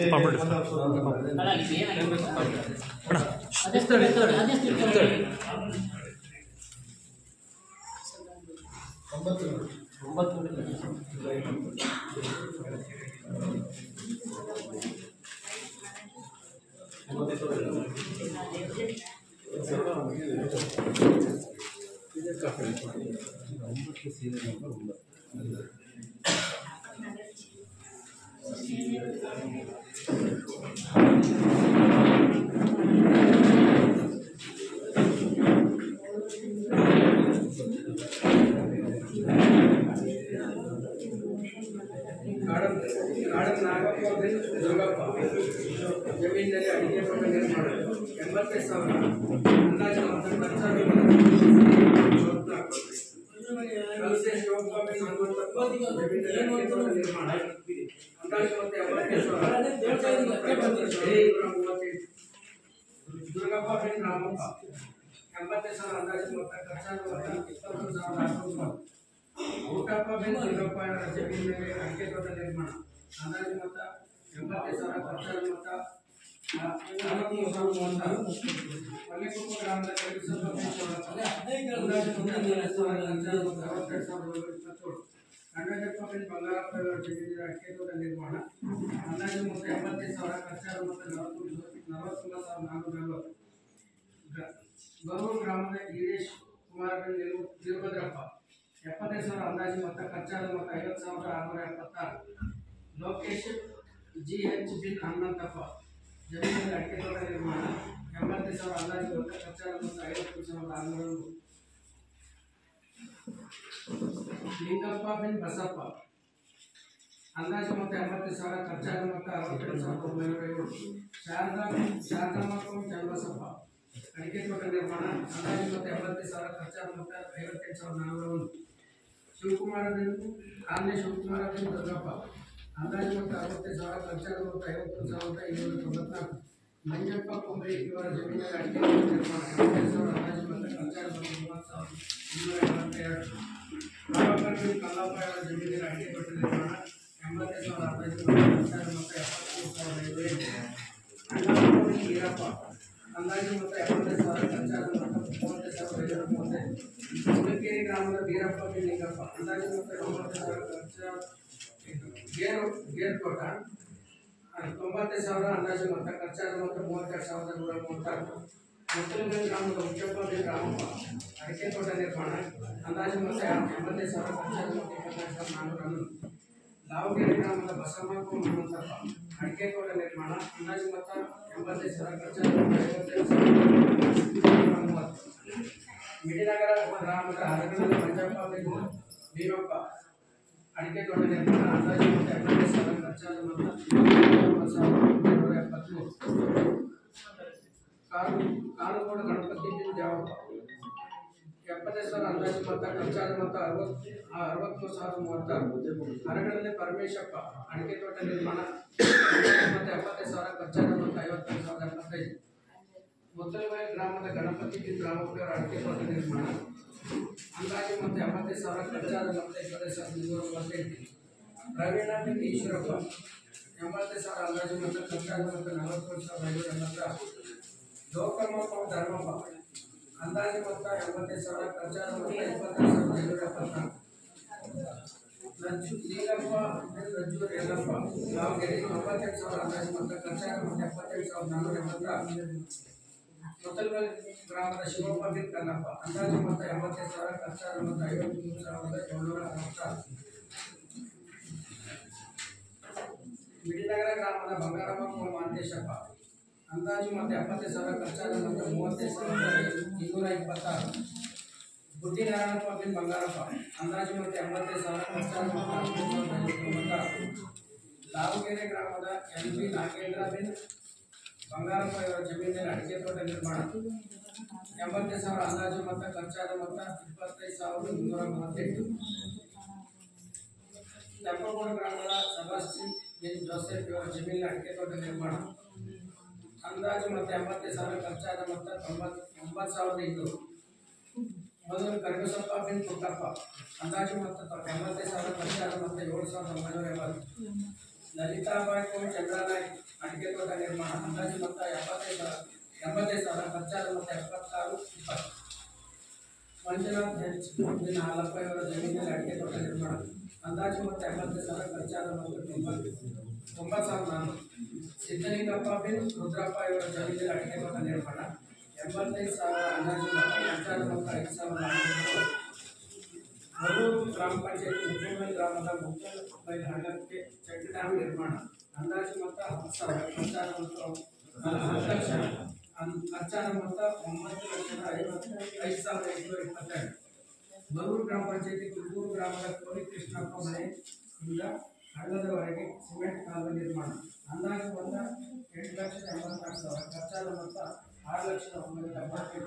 Speaker 6: ನಾಗಪ್ಪ ದುರ್ಗಪ್ಪ ಜಮೀನಿನಲ್ಲಿ ಅಡಿಕೆ ತೋಟ ನಿರ್ಮಾಣ 85,000 ಅಂದಾಜು ಮೊತ್ತ ಖರ್ಚಾದ ಕಲಸೆ ಶಿವಪ್ಪ ಜಮೀನಿನಲ್ಲಿ ಅಡಿಕೆ ತೋಟ ನಿರ್ಮಾಣ ಅಂದಾಜು ಮೊತ್ತ 75,000 ದುರ್ಗಪ್ಪ ಬಿನ್ ರಾಮಪ್ಪ 85,000 ಅಂದಾಜು ಮೊತ್ತ ಖರ್ಚಾದ ಮೊತ್ತ 21,690. ಊಟಪ್ಪ ಬಿನ್ ದುರ್ಗಪ್ಪ ಜಮೀನಿನಲ್ಲಿ ಅಡಿಕೆ ತೋಟ ನಿರ್ಮಾಣ ಅಂದಾಜು ಮೊತ್ತ 85,000 ಖರ್ಚಾದ ಮೊತ್ತ 40,030. ಮಲ್ಲಿಕೊಪ್ಪ ಗ್ರಾಮದ ಅಂದಾಜು ಮೊತ್ತ 62,000 ಗಂಗಜಪ್ಪ ಬಿನ್ ಬಂಗಾರಪ್ಪ ಜಮೀನಿನ ಅಡಿಕೆ ತೋಟ ನಿರ್ಮಾಣ ಅಂದಾಜು ಮೊತ್ತ 85,000 ಖರ್ಚಾದ ಮೊತ್ತ 49,440. ಬರೂರು ಗ್ರಾಮದ ಈರೇಶ್ ಕುಮಾರ್ ಬಿನ್ ವೀರಭದ್ರಪ್ಪ 75,000 ಅಂದಾಜು ಮೊತ್ತ ಖರ್ಚಾದ ಮೊತ್ತ 50,676. ಲೋಕೇಶ್ GH ಬಿನ್ ಹನುಮಂತಪ್ಪ ಜಮೀನಿನಲ್ಲಿ ಅಡಿಕೆ ತೋಟ ನಿರ್ಮಾಣ 85,000 ಅಂದಾಜು ಮೊತ್ತ ಖರ್ಚಾದ ಮೊತ್ತ 51,600. ಲಿಂಗಪ್ಪ ಬಿನ್ ಬಸಪ್ಪ ಅಂದಾಜು ಮೊತ್ತ 80,000 ಖರ್ಚಾದ ಮೊತ್ತ 62,907. ಶಾರದಮ್ಮ ಚನ್ನಬಸಪ್ಪ ಅಡಿಕೆ ತೋಟ ನಿರ್ಮಾಣ ಅಂದಾಜು ಮೊತ್ತ 80,000 ಖರ್ಚಾದ ಮೊತ್ತ 58,401. ಶಿವಕುಮಾರ ಬಿನ್ ದುರ್ಗಪ್ಪ ಅಂದಾಜು ಮೊತ್ತ 60,000 ಖರ್ಚಾದ ಮೊತ್ತ 51,594. ಮಂಜಪ್ಪ ಕುಂಬ್ರಿ ಇವರ ಜಮೀನಿನಲ್ಲಿ ಅಡಿಕೆ ತೋಟ ನಿರ್ಮಾಣ 75,000 ಅಂದಾಜು ಮೊತ್ತ ಖರ್ಚಾದ ಮೊತ್ತ 30,282. ರಾಮಕರ್ ಬಿನ್ ಕಲ್ಲಪ್ಪ ಇವರ ಜಮೀನಿನಲ್ಲಿ ಅಡಿಕೆ ತೋಟ ನಿರ್ಮಾಣ 85,000 ಅಂದಾಜು ಮೊತ್ತ ಖರ್ಚಾದ ಮೊತ್ತ 73,505. ಅಣ್ಣಪ್ಪ ಬಿನ್ ವೀರಪ್ಪ ಅಂದಾಜು ಮೊತ್ತ 75,000
Speaker 3: ಮಂಜಪ್ಪ ಬಿಲ್ಲಿಂಗಪ್ಪ ಅಂದಾಜು ಮೊತ್ತ 90,000 ಗೇರ್ ತೋಟ 95,000 ಅಂದಾಜು ಮೊತ್ತ ಖರ್ಚಾದ ಮೊತ್ತ 32,136. ಮುತ್ತಲಬೆಲೆ ಗ್ರಾಮದ ಹುಚ್ಚಪ್ಪ ಬಿ ರಾಮಪ್ಪ ಅಡಿಕೆ ತೋಟ ನಿರ್ಮಾಣ ಅಂದಾಜು ಮೊತ್ತ 85,000 ಖರ್ಚಾದ ಮೊತ್ತ 24,411. ಲಾವಗೇರಿ ಗ್ರಾಮದ ಬಸಮ್ಮಪ್ಪ ಹನುಮಂತಪ್ಪ ಅಡಿಕೆ ತೋಟ ನಿರ್ಮಾಣ ಅಂದಾಜು ಮೊತ್ತ 85,000 ಖರ್ಚಾದ ಮೊತ್ತ 55,430. ಮಿಡಿನಗರ ಗ್ರಾಮದ ಹರಗಣದ ಮಂಜಪ್ಪ ಭೀಮಪ್ಪ ಅಡಿಕೆ ತೋಟ ನಿರ್ಮಾಣ ಅಂದಾಜು ಮೊತ್ತ 75,000 ಖರ್ಚಾದ ಮೊತ್ತ 29,273. ಕಾನುಗೋಡು ಗಣಪತಿ ಜಾವಪ್ಪ 70,000 ಅಂದಾಜು ಮೊತ್ತ ಖರ್ಚಾದ ಮೊತ್ತ 63,036. ಹರಗಣದಲ್ಲಿ ಪರಮೇಶಪ್ಪ ಅಡಿಕೆ ತೋಟ ನಿರ್ಮಾಣ ಮೊತ್ತ 70,000 ಖರ್ಚಾದ ಮೊತ್ತ 51,075. ಮುತ್ತಲಬೆಲೆ ಗ್ರಾಮದ ಗಣಪತಿ ರಾಮಪ್ಪ ಅಡಿಕೆ ತೋಟ ನಿರ್ಮಾಣ ಅಂದಾಜು ಮೊತ್ತ 70,000 ಖರ್ಚಾದ ಮೊತ್ತ 20,398. ಪ್ರವೀಣ ಈಶ್ವರಪ್ಪ 80,000 ಅಂದಾಜು ಮೊತ್ತ ಖರ್ಚಾದ ಮೊತ್ತ 41,586. ಲೋಕಮ್ಮಪ್ಪ ಧರ್ಮಪ್ಪ ಅಂದಾಜು ಮೊತ್ತ 80,000 ಖರ್ಚಾದ ಮೊತ್ತ 20,574. ನೀಲಪ್ಪ ರಜ್ಜೂರ್ ಯಲ್ಲಪ್ಪ ಲಾವಗೇರಿ 98,000 ಅಂದಾಜು ಮೊತ್ತ ಖರ್ಚಾದ ಮೊತ್ತ 78,486. ಮುತ್ತಲಬೆಲೆ ಗ್ರಾಮದ ಶಿವಪ್ಪ ಬಿನ್ ಕನ್ನಪ್ಪ ಅಂದಾಜು ಮೊತ್ತ 80,000 ಖರ್ಚಾದ ಮೊತ್ತ 53,766. ಮಿಡಿನಗರ ಗ್ರಾಮದ ಬಂಗಾರಪ್ಪ ಮಾಂತೇಶಪ್ಪ ಅಂದಾಜು ಮೊತ್ತ 70,000 ಖರ್ಚಾದ ಮೊತ್ತ 35,226. ಬುದ್ಧಿನಾರಾಯಣಪ್ಪ ಬಿನ್ ಬಂಗಾರಪ್ಪ ಅಂದಾಜು ಮೊತ್ತ 80,000 ಖರ್ಚಾದ ಮೊತ್ತ 60,596. ಲಾವಗೇರಿ ಗ್ರಾಮದ NB ನಾಗೇಂದ್ರ ಬಿನ್ ಬಂಗಾರಪ್ಪ ಇವರ ಜಮೀನಿನಲ್ಲಿ ಅಡಿಕೆ ತೋಟ ನಿರ್ಮಾಣ 80,000 ಅಂದಾಜು ಮೊತ್ತ ಖರ್ಚಾದ ಮೊತ್ತ 25,338. ತೆಪ್ಪಗೋಡು ಗ್ರಾಮದ ಸಬಾಸ್ಟಿನ್ ಬಿನ್ ಜೋಸೆಫ್ ಇವರ ಜಮೀನಿನ ಅಡಿಕೆ ತೋಟ ನಿರ್ಮಾಣ ಅಂದಾಜು ಮೊತ್ತ 80,000 ಖರ್ಚಾದ ಮೊತ್ತ 9,200. ಮೊದಲು ಕರಿಬಸಪ್ಪ ಬಿನ್ ಪುಟ್ಟಪ್ಪ ಅಂದಾಜು ಮೊತ್ತ 80,000 ಖರ್ಚಾದ ಮೊತ್ತ 7,980. ಲಲಿತಾಬಾಯಿ ಕೋಣ್ ಚಂದ್ರನಾಯಕ್ ಅಡಿಕೆ ತೋಟ ನಿರ್ಮಾಣ ಅಂದಾಜು ಮೊತ್ತ 70,000 ಖರ್ಚಾದ ಮೊತ್ತ 76,20. ಮಂಜುನಾಥ್ ಹೆಚ್ ಬಿನ್ ಹಾಲಪ್ಪ ಇವರ ಜಮೀನಿನಲ್ಲಿ ಅಡಿಕೆ ತೋಟ ನಿರ್ಮಾಣ ಅಂದಾಜು ಮೊತ್ತ 80,000 ಖರ್ಚಾದ ಮೊತ್ತ 9,400. ಸಿದ್ದಲಿಂಗಪ್ಪ ಬಿನ್ ರುದ್ರಪ್ಪ ಇವರ ಜಮೀನಿನಲ್ಲಿ ಅಡಿಕೆ ತೋಟ ನಿರ್ಮಾಣ 85,000 ಅಂದಾಜು ಮೊತ್ತ ಖರ್ಚಾದ ಮೊತ್ತ 5,400. ಮರೂರು ಗ್ರಾಮ ಪಂಚಾಯತ್ ಮುತ್ತಲಬೆಲೆ ಗ್ರಾಮದ ಮುತ್ತಲಬೆಲೆ ಹಳ್ಳಕ್ಕೆ ಚೆಕ್ ಡ್ಯಾಮ್ ನಿರ್ಮಾಣ ಅಂದಾಜು ಮೊತ್ತ 10,000 ಖರ್ಚಾದ ಮೊತ್ತ 10 ಲಕ್ಷ ಖರ್ಚಾದ ಮೊತ್ತ 9,55,822. ಮರೂರು ಗ್ರಾಮ ಪಂಚಾಯತಿ ಕುರುಬೂರು ಗ್ರಾಮದ ಕೋರಿ ಕೃಷ್ಣಪ್ಪ ಮನೆಯಿಂದ ಹಳ್ಳದವರೆಗೆ ಸಿಮೆಂಟ್ ಕಾಲುವೆ ನಿರ್ಮಾಣ ಅಂದಾಜು ಮೊತ್ತ 8,86,000 ಖರ್ಚಾದ ಮೊತ್ತ 6,978.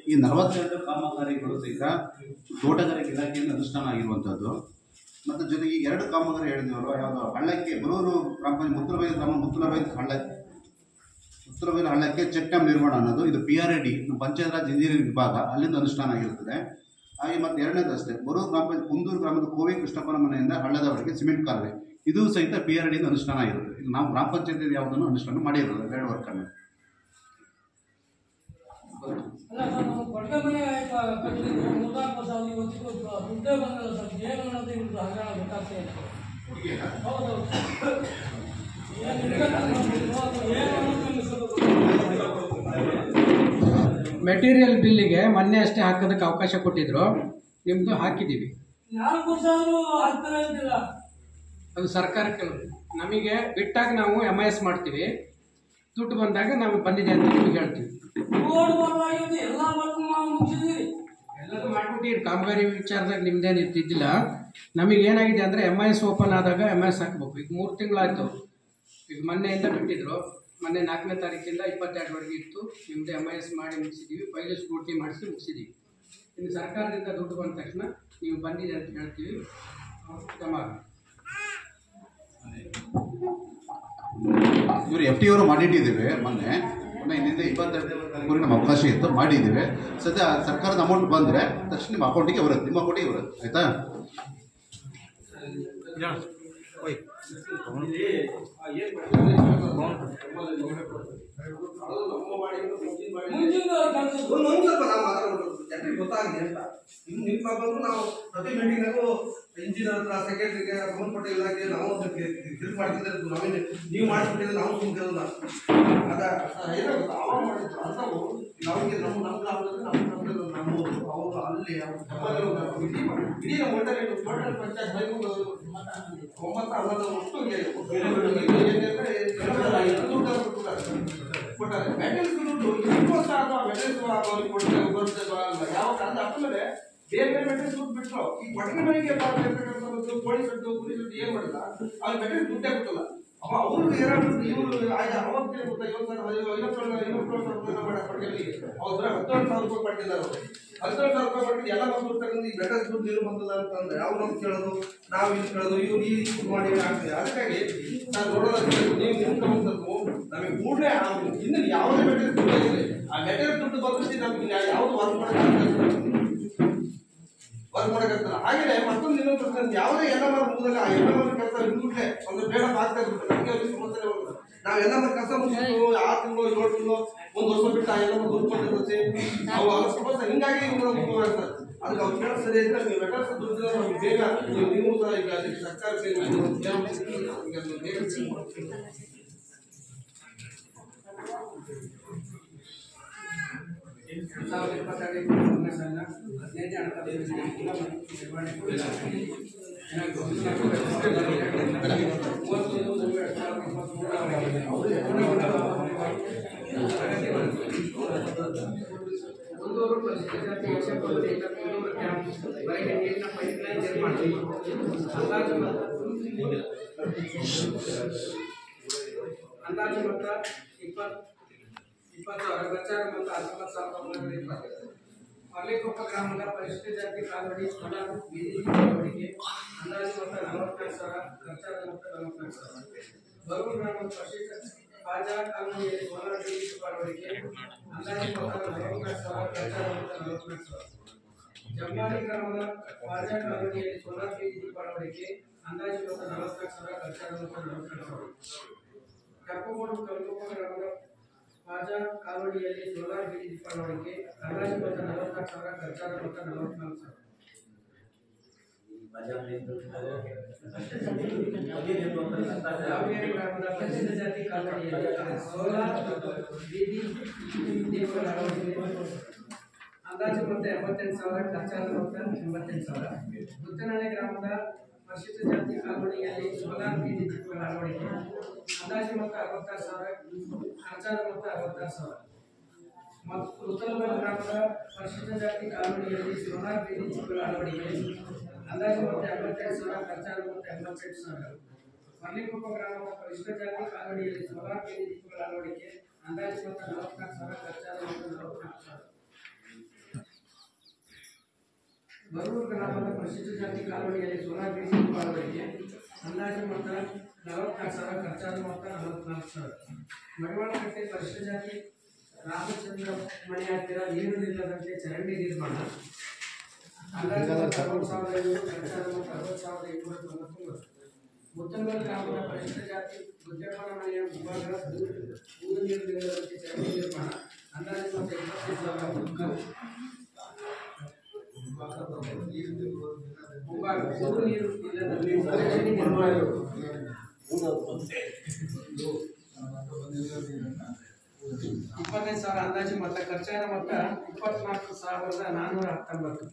Speaker 1: ಈ 42 ಕಾಮಗಾರಿಗಳು ಸಹಿತ ತೋಟಗಾರಿಕೆ ಇಲಾಖೆಯಿಂದ ಅನುಷ್ಠಾನ ಆಗಿರುವಂಥದ್ದು. ಮತ್ತು ಜೊತೆಗೆ 2 ಕಾಮಗಾರಿ ಹೇಳಿದವರು ಯಾವುದು ಹಳ್ಳಕ್ಕೆ ಬರೂರು ಗ್ರಾಮ ಪಂಚಾಯತ್ ಮುತ್ತಲಬೆಲೆ ಹಳ್ಳಕ್ಕೆ ಚೆಕ್ ಡ್ಯಾಮ್ ನಿರ್ಮಾಣ ಅನ್ನೋದು ಇದು PRAD ಪಂಚಾಯತ್ ರಾಜ್ ಇಂಜಿನಿಯರಿಂಗ್ ವಿಭಾಗ ಅಲ್ಲಿಂದ ಅನುಷ್ಠಾನ ಆಗಿರುತ್ತದೆ. ಹಾಗೆ ಮತ್ತು ಎರಡನೇದು ಅಷ್ಟೇ ಬರೂರು ಗ್ರಾಮ ಪಂಚಾಯತ್ ಕುಂದೂರು ಗ್ರಾಮದ ಕೋವಿ ಕೃಷ್ಣಪ್ಪನ ಮನೆಯಿಂದ ಹಳ್ಳದವರೆಗೆ ಸಿಮೆಂಟ್ ಕಾಲುವೆ ಇದು ಸಹಿತ PRAD ಇಂದ ಅನುಷ್ಠಾನ ಆಗಿರುತ್ತೆ. ಇದು ನಾವು ಗ್ರಾಮ ಪಂಚಾಯತ್ ಯಾವುದನ್ನು ಅನುಷ್ಠಾನ ಮಾಡಿರೋದು 2 ವರ್ಕನ್ನು.
Speaker 3: ಮೆಟೀರಿಯಲ್ ಬಿಲ್ಲಿಗೆ ಮೊನ್ನೆ ಅಷ್ಟೇ ಹಾಕೋದಕ್ಕೆ ಅವಕಾಶ ಕೊಟ್ಟಿದ್ರು, ನಿಮ್ಮದು ಹಾಕಿದ್ದೀವಿ. ಅದು ಸರ್ಕಾರಕ್ಕೆ ನಮಗೆ ಬಿಟ್ಟಾಗ ನಾವು MIS ಮಾಡ್ತೀವಿ, ದುಡ್ಡು ಬಂದಾಗ ನಾವು ಬಂದಿದೆ ಅಂತ ನಿಮ್ಗೆ ಹೇಳ್ತೀವಿ. ಎಲ್ಲದೂ ಮಾಡ್ಬಿಟ್ಟಿರಿ. ಕಾಮಗಾರಿ ವಿಚಾರದಾಗ ನಿಮ್ದೇನು ಇದ್ದಿದ್ದಿಲ್ಲ. ನಮಗೆ ಏನಾಗಿದೆ ಅಂದರೆ MIS ಓಪನ್ ಆದಾಗ MIS ಹಾಕ್ಬೇಕು. ಈಗ 3 ತಿಂಗಳಾಯಿತು. ಈಗ ಮೊನ್ನೆಯಿಂದ ಬಿಟ್ಟಿದ್ರು. ಮೊನ್ನೆ 4ನೇ ತಾರೀಕಿಂದ 22ವರೆಗೆ ಇತ್ತು. ನಿಮ್ಮದು MIS ಮಾಡಿ ಮುಗಿಸಿದ್ದೀವಿ, ಫೈಲು ಸ್ಕೂಟಿ ಮಾಡಿಸಿ ಮುಗಿಸಿದ್ದೀವಿ. ಇನ್ನು ಸರ್ಕಾರದಿಂದ ದುಡ್ಡು ಬಂದ ತಕ್ಷಣ ನೀವು ಬಂದಿದೆ ಅಂತ ಹೇಳ್ತೀವಿ, ಜಮಾ.
Speaker 1: ಇವರು FT ಅವರು ಮಾಡಿಟ್ಟಿದ್ದೇವೆ ಮೊನ್ನೆ ಇನ್ನಿಂದ 22 ನಮ್ಮ ಅವಕಾಶ ಇತ್ತು, ಮಾಡಿದ್ದೇವೆ. ಸದ್ಯ ಸರ್ಕಾರದ ಅಮೌಂಟ್ ಬಂದರೆ ತಕ್ಷಣ ನಿಮ್ಮ ಅಕೌಂಟಿಗೆ ಬರುತ್ತೆ, ನಿಮ್ಮ ಅಕೌಂಟಿಗೆ ಬರುತ್ತೆ. ಆಯಿತಾ?
Speaker 9: ಜನರಿಗೆ ಗೊತ್ತಾಗಲಿ ಅಂತ ನಿಮ್ಮ ಬಂದು ನಾವು ಪ್ರತಿ ಮೀಟಿಂಗ್ನಾಗೂ ಇಂಜಿನಿಯರ್ ಹತ್ರ ಸೆಕ್ರೆಟರಿಗೆ ಸಂಬಂಧಪಟ್ಟ ಇಲಾಖೆ ನಾವು ಹೆಲ್ಪ್ ಮಾಡ್ತಿದ್ರೆ ನಾವೇನು ನೀವು ಮಾಡಿಸ್ಬಿಟ್ಟಿದ್ರೆ ನಾವು ಸುಮ್ಮನೆ ಅದ ಏನಾಗುತ್ತೆ ಅವಾಗ ಮಾಡಿದ್ರು ಅಂಥವು ನಮಗೆ ನಮ್ಮ ಗ್ರಾಮದಲ್ಲಿ ನಮ್ಮ ಅವರು ಅಲ್ಲಿ ಇಡೀ ನಮ್ಮ ಟೋಟಲ್ ಪಂಚಾಯತ್ 9 ಒಟ್ಟು ಕೊಟ್ಟಾರೆ. ಮೆಟಲ್ಸ್ ದುಡ್ಡು ಅಥವಾ ಮೆಟಲ್ಸ್ ಅವ್ರಿಗೆ ಕೊಡ್ತಾರೆ ಬರುತ್ತೆ ಯಾವ ಕಾರಣ ಆದ್ಮೇಲೆ ಬೇರೆ ಬೇರೆ ಮೆಟಲ್ಸ್ ದುಡ್ಡು ಬಿಟ್ಟರು. ಈ ಕೊಟ್ಟಿಗೆ ಮನೆಗೆ ಇರ್ತಕ್ಕಂಥದ್ದು ಪೊಲೀಸ್ ಏನು ಮಾಡಿಲ್ಲ ಅವ್ರಿಗೆ ಮೆಟಲ್ಸ್ ದುಡ್ಡೇ ಕೊಟ್ಟಲ್ಲ. ಅವ್ರಿಗೆ ಏನಾದ್ರು ಇವರು ಅವತ್ತೇ ಗೊತ್ತಾ 50,000 ಪಟ್ಟಿಯಲ್ಲಿ ಅವ್ರ 12,000 ರೂಪಾಯಿ ಪಟ್ಟಿದ್ದಾರೆ. 12,000 ರೂಪಾಯಿ ಪಟ್ಟಿದ್ದು ಎಲ್ಲ ಮಕ್ಕಳು ತಗೊಂಡು ಈ ಮೆಟಲ್ಸ್ ದುಡ್ಡು ಏನು ಬಂದಲ್ಲ ಅಂತಂದ್ರೆ ಅವ್ರು ನಮ್ಗೆ ಕೇಳೋದು, ನಾವು ಇಲ್ಲಿ ಕೇಳೋದು, ಇವ್ರು ಈ ಮಾಡಿ ಆಗ್ತದೆ. ಅದಕ್ಕಾಗಿ ನಾನು ನೋಡೋದಕ್ಕೆ ನೀವು ನಿಂತ್ಕೊಂಡು ನಮಗೆ ಕೂಡಲೇ ಇನ್ನು ಯಾವುದೇ ಮೆಟೀರಿಯಲ್ ದುಡ್ಡು ಇದೆ ಆ ಮೆಟೀರಿಯಲ್ ದುಡ್ಡು ಬಂದ್ರೆ ನಮ್ಗೆ ಯಾವುದು ವರ್ಕ್ ಮಾಡೋಕ್ಕಾಗ್ತಲ್ಲ. ಹಾಗೆಯೇ ಮತ್ತೊಂದು ಇನ್ನೊಂದು ಪ್ರಶ್ನೆ, ಯಾವುದೇ NMR ಮುಗಿದಾಗ ಆ NMR ಕೆಲಸ ಕೂಡಲೇ ಒಂದು ಬೇಡ ಆಗ್ತಾ ಇರುತ್ತೆ. ನಮಗೆ ಅವ್ರಿಗೆ ಸಮಸ್ಯೆ ಬರುತ್ತೆ. ನಾವು NMR ಕೆಲಸ ಮುಗಿದು 6 ತಿಂಗಳು 7 ತಿಂಗಳು 1 ವರ್ಷ ಬಿಟ್ಟು ಆ NMR ದುಡ್ಡು ಬಂದಿರುತ್ತೆ. ಅವು ಅವ್ರ ಸಮಸ್ಯೆ ಹಿಂಗಾಗಿ ಮುಗಿದಾಗ್ತದೆ. ಅದಕ್ಕೆ ಅವ್ರು ಕೇಳೋದು ಸರಿ ಇದ್ರೆ ನೀವು ಮೆಟಲ್ಸ್ ದುಡ್ಡು ನಮಗೆ ಬೇಗ ನೀವು ಸಹ ಈಗ ಅದಕ್ಕೆ ಸರ್ಕಾರಕ್ಕೆ
Speaker 3: ಒಂದೂರು ಪರಿಶಿಷ್ಟ ಜಾತಿ ಯಕ್ಷಪುರದಿಂದ ಕುಂದೂರು ಕ್ಯಾಂಪ್ ವರೆಗೆ ನೀರಿನ ಪೈಪ್ಲೈನ್ ನಿರ್ಮಾಣ ಅಂದಾಜು ಮೊತ್ತ 20,000 ಪ್ರಚಾರ ಮೊತ್ತ 19,920. ಮಲ್ಲಿಕೊಪ್ಪ ಗ್ರಾಮದ ಪರಿಶಿಷ್ಟ ಜಾತಿ ಕಾಲೋನಿ ಸೋಲಾರ್ ಬೀದಿ ಅಳವಡಿಕೆ ಅಂದಾಜು ಮೊತ್ತ 44,000, ಖರ್ಚಾದ ಮೊತ್ತ 44,000. ಬರೂರು ಗ್ರಾಮದ ಪರಿಶಿಷ್ಟ ಬಾಜಾ ಕಾಲೋನಿಯಲ್ಲಿ ಸೋಲಾರ್ ಬೀದಿ ಅಳವಡಿಕೆ ಅಂದಾಜು ಮೊತ್ತ 44,000, ಖರ್ಚಾದ ಮೊತ್ತ 44,000. ಜಂಬಾಲಿ ಗ್ರಾಮದ ಬಾಜಾ ಕಾಲೋನಿಯಲ್ಲಿ ಸೋಲಾರ್ ಬೀದಿ ಅಳವಡಿಕೆ ಅಂದಾಜು ಮೊತ್ತ 44,000, ಖರ್ಚಾದ ಮೊತ್ತ 44,000. ಕಪ್ಪಗೋಡು ಕಲ್ಗೊಪ್ಪ ಗ್ರಾಮದ ಬಾಜಾ ಕಾಲೋನಿಯಲ್ಲಿ ಸೋಲಾರ್ ಬೀದಿ ಅಳವಡಿಕೆ ಅಂದಾಜು ಮೊತ್ತ 44,000, ಖರ್ಚಾದ ಮೊತ್ತ 44,000. ದಾವಣಗೆರೆ ಗ್ರಾಮದ ಪರಿಶಿಷ್ಟ ಜಾತಿ ಕಾಲೋನಿಯಲ್ಲಿ ಸೋಲಾರ್ ಬೀದಿ ದೀಪಗಳ ಅಳವಡಿಕೆ ಅಂದಾಜು ಮೊತ್ತ 88,000, ಖರ್ಚಾದ ಮೊತ್ತ 88,000. ಮುತ್ತನಹಳ್ಳಿ ಗ್ರಾಮದ ಪರಿಶಿಷ್ಟ ಜಾತಿ ಕಾಲೋನಿಯಲ್ಲಿ ಸೋಲಾರ್ ಬೀದಿ ದೀಪಗಳ ಅಳವಡಿಕೆ ಅಂದಾಜು ಮೊತ್ತ 66,000, ಖರ್ಚಾದ ಮೊತ್ತ 66,000. ಮತ್ತು ಉತ್ತರಬಾಳ ಗ್ರಾಮದ ಪರಿಶಿಷ್ಟ ಜಾತಿ ಕಾಲೋನಿಯಲ್ಲಿ ಸೋಲಾರ್ ಬೀದಿ ದೀಪಗಳ ಅಳವಡಿಕೆ ಅಂದಾಜು ಮೊತ್ತ 82,000, ಖರ್ಚಾದ ಮೊತ್ತ 88,000. ಮಲ್ಲಿಕೊಪ್ಪ ಗ್ರಾಮದ ಪರಿಶಿಷ್ಟ ಜಾತಿ ಕಾಲೋನಿಯಲ್ಲಿ ಸೋಲಾರ್ ಬೀದಿ ದೀಪಗಳ ಅಳವಡಿಕೆ ಅಂದಾಜು ಮೊತ್ತ 44,000, ಖರ್ಚಾದ ಮೊತ್ತ 44,000. ಬರೂರು ಗ್ರಾಮದ ಪರಿಶಿಷ್ಟ ಜಾತಿ ಕಾಲೋನಿಯಲ್ಲಿ ಸೋಲಾರ್ ಬೀದಿ ದೀಪ ಅಳವಡಿಕೆ ಅಂದಾಜು ಮೊತ್ತ 44,000, ಖರ್ಚಾದ ಮೊತ್ತ 44,000. ಮಡಿವಾಳಕಟ್ಟೆ ಪರಿಶಿಷ್ಟ ಜಾತಿ ರಾಮಚಂದ್ರ ಮನೆ ಹತ್ತಿರ ನೀರು ನಿಲ್ಲದಂತೆ ಚರಂಡಿ ನಿರ್ಮಾಣ ಅಂದಾಜು 60,500, ಖರ್ಚಾದ ಮೊತ್ತ 60,899. ಮುತ್ತನಗಲ್ ಗ್ರಾಮದ ಪರಿಶಿಷ್ಟ ಜಾತಿ ಗುಜ್ಜಪ್ಪನ ಮನೆಯ ಮುಂಭಾಗ ಊರು ನೀರು ನಿಲ್ಲದಂತೆ ಚರಂಡಿ ನಿರ್ಮಾಣ ಅಂದಾಜು ಮೊತ್ತ 25,000. ಮುಂಭಾಗ ಊರು ನೀರು ಇಲ್ಲದಂತೆ ಚರಂಡಿ ನಿರ್ಮಾಣ 25,000 ಅಂದಾಜು ಮೊತ್ತ, ಖರ್ಚಾದ ಮೊತ್ತ 24,419.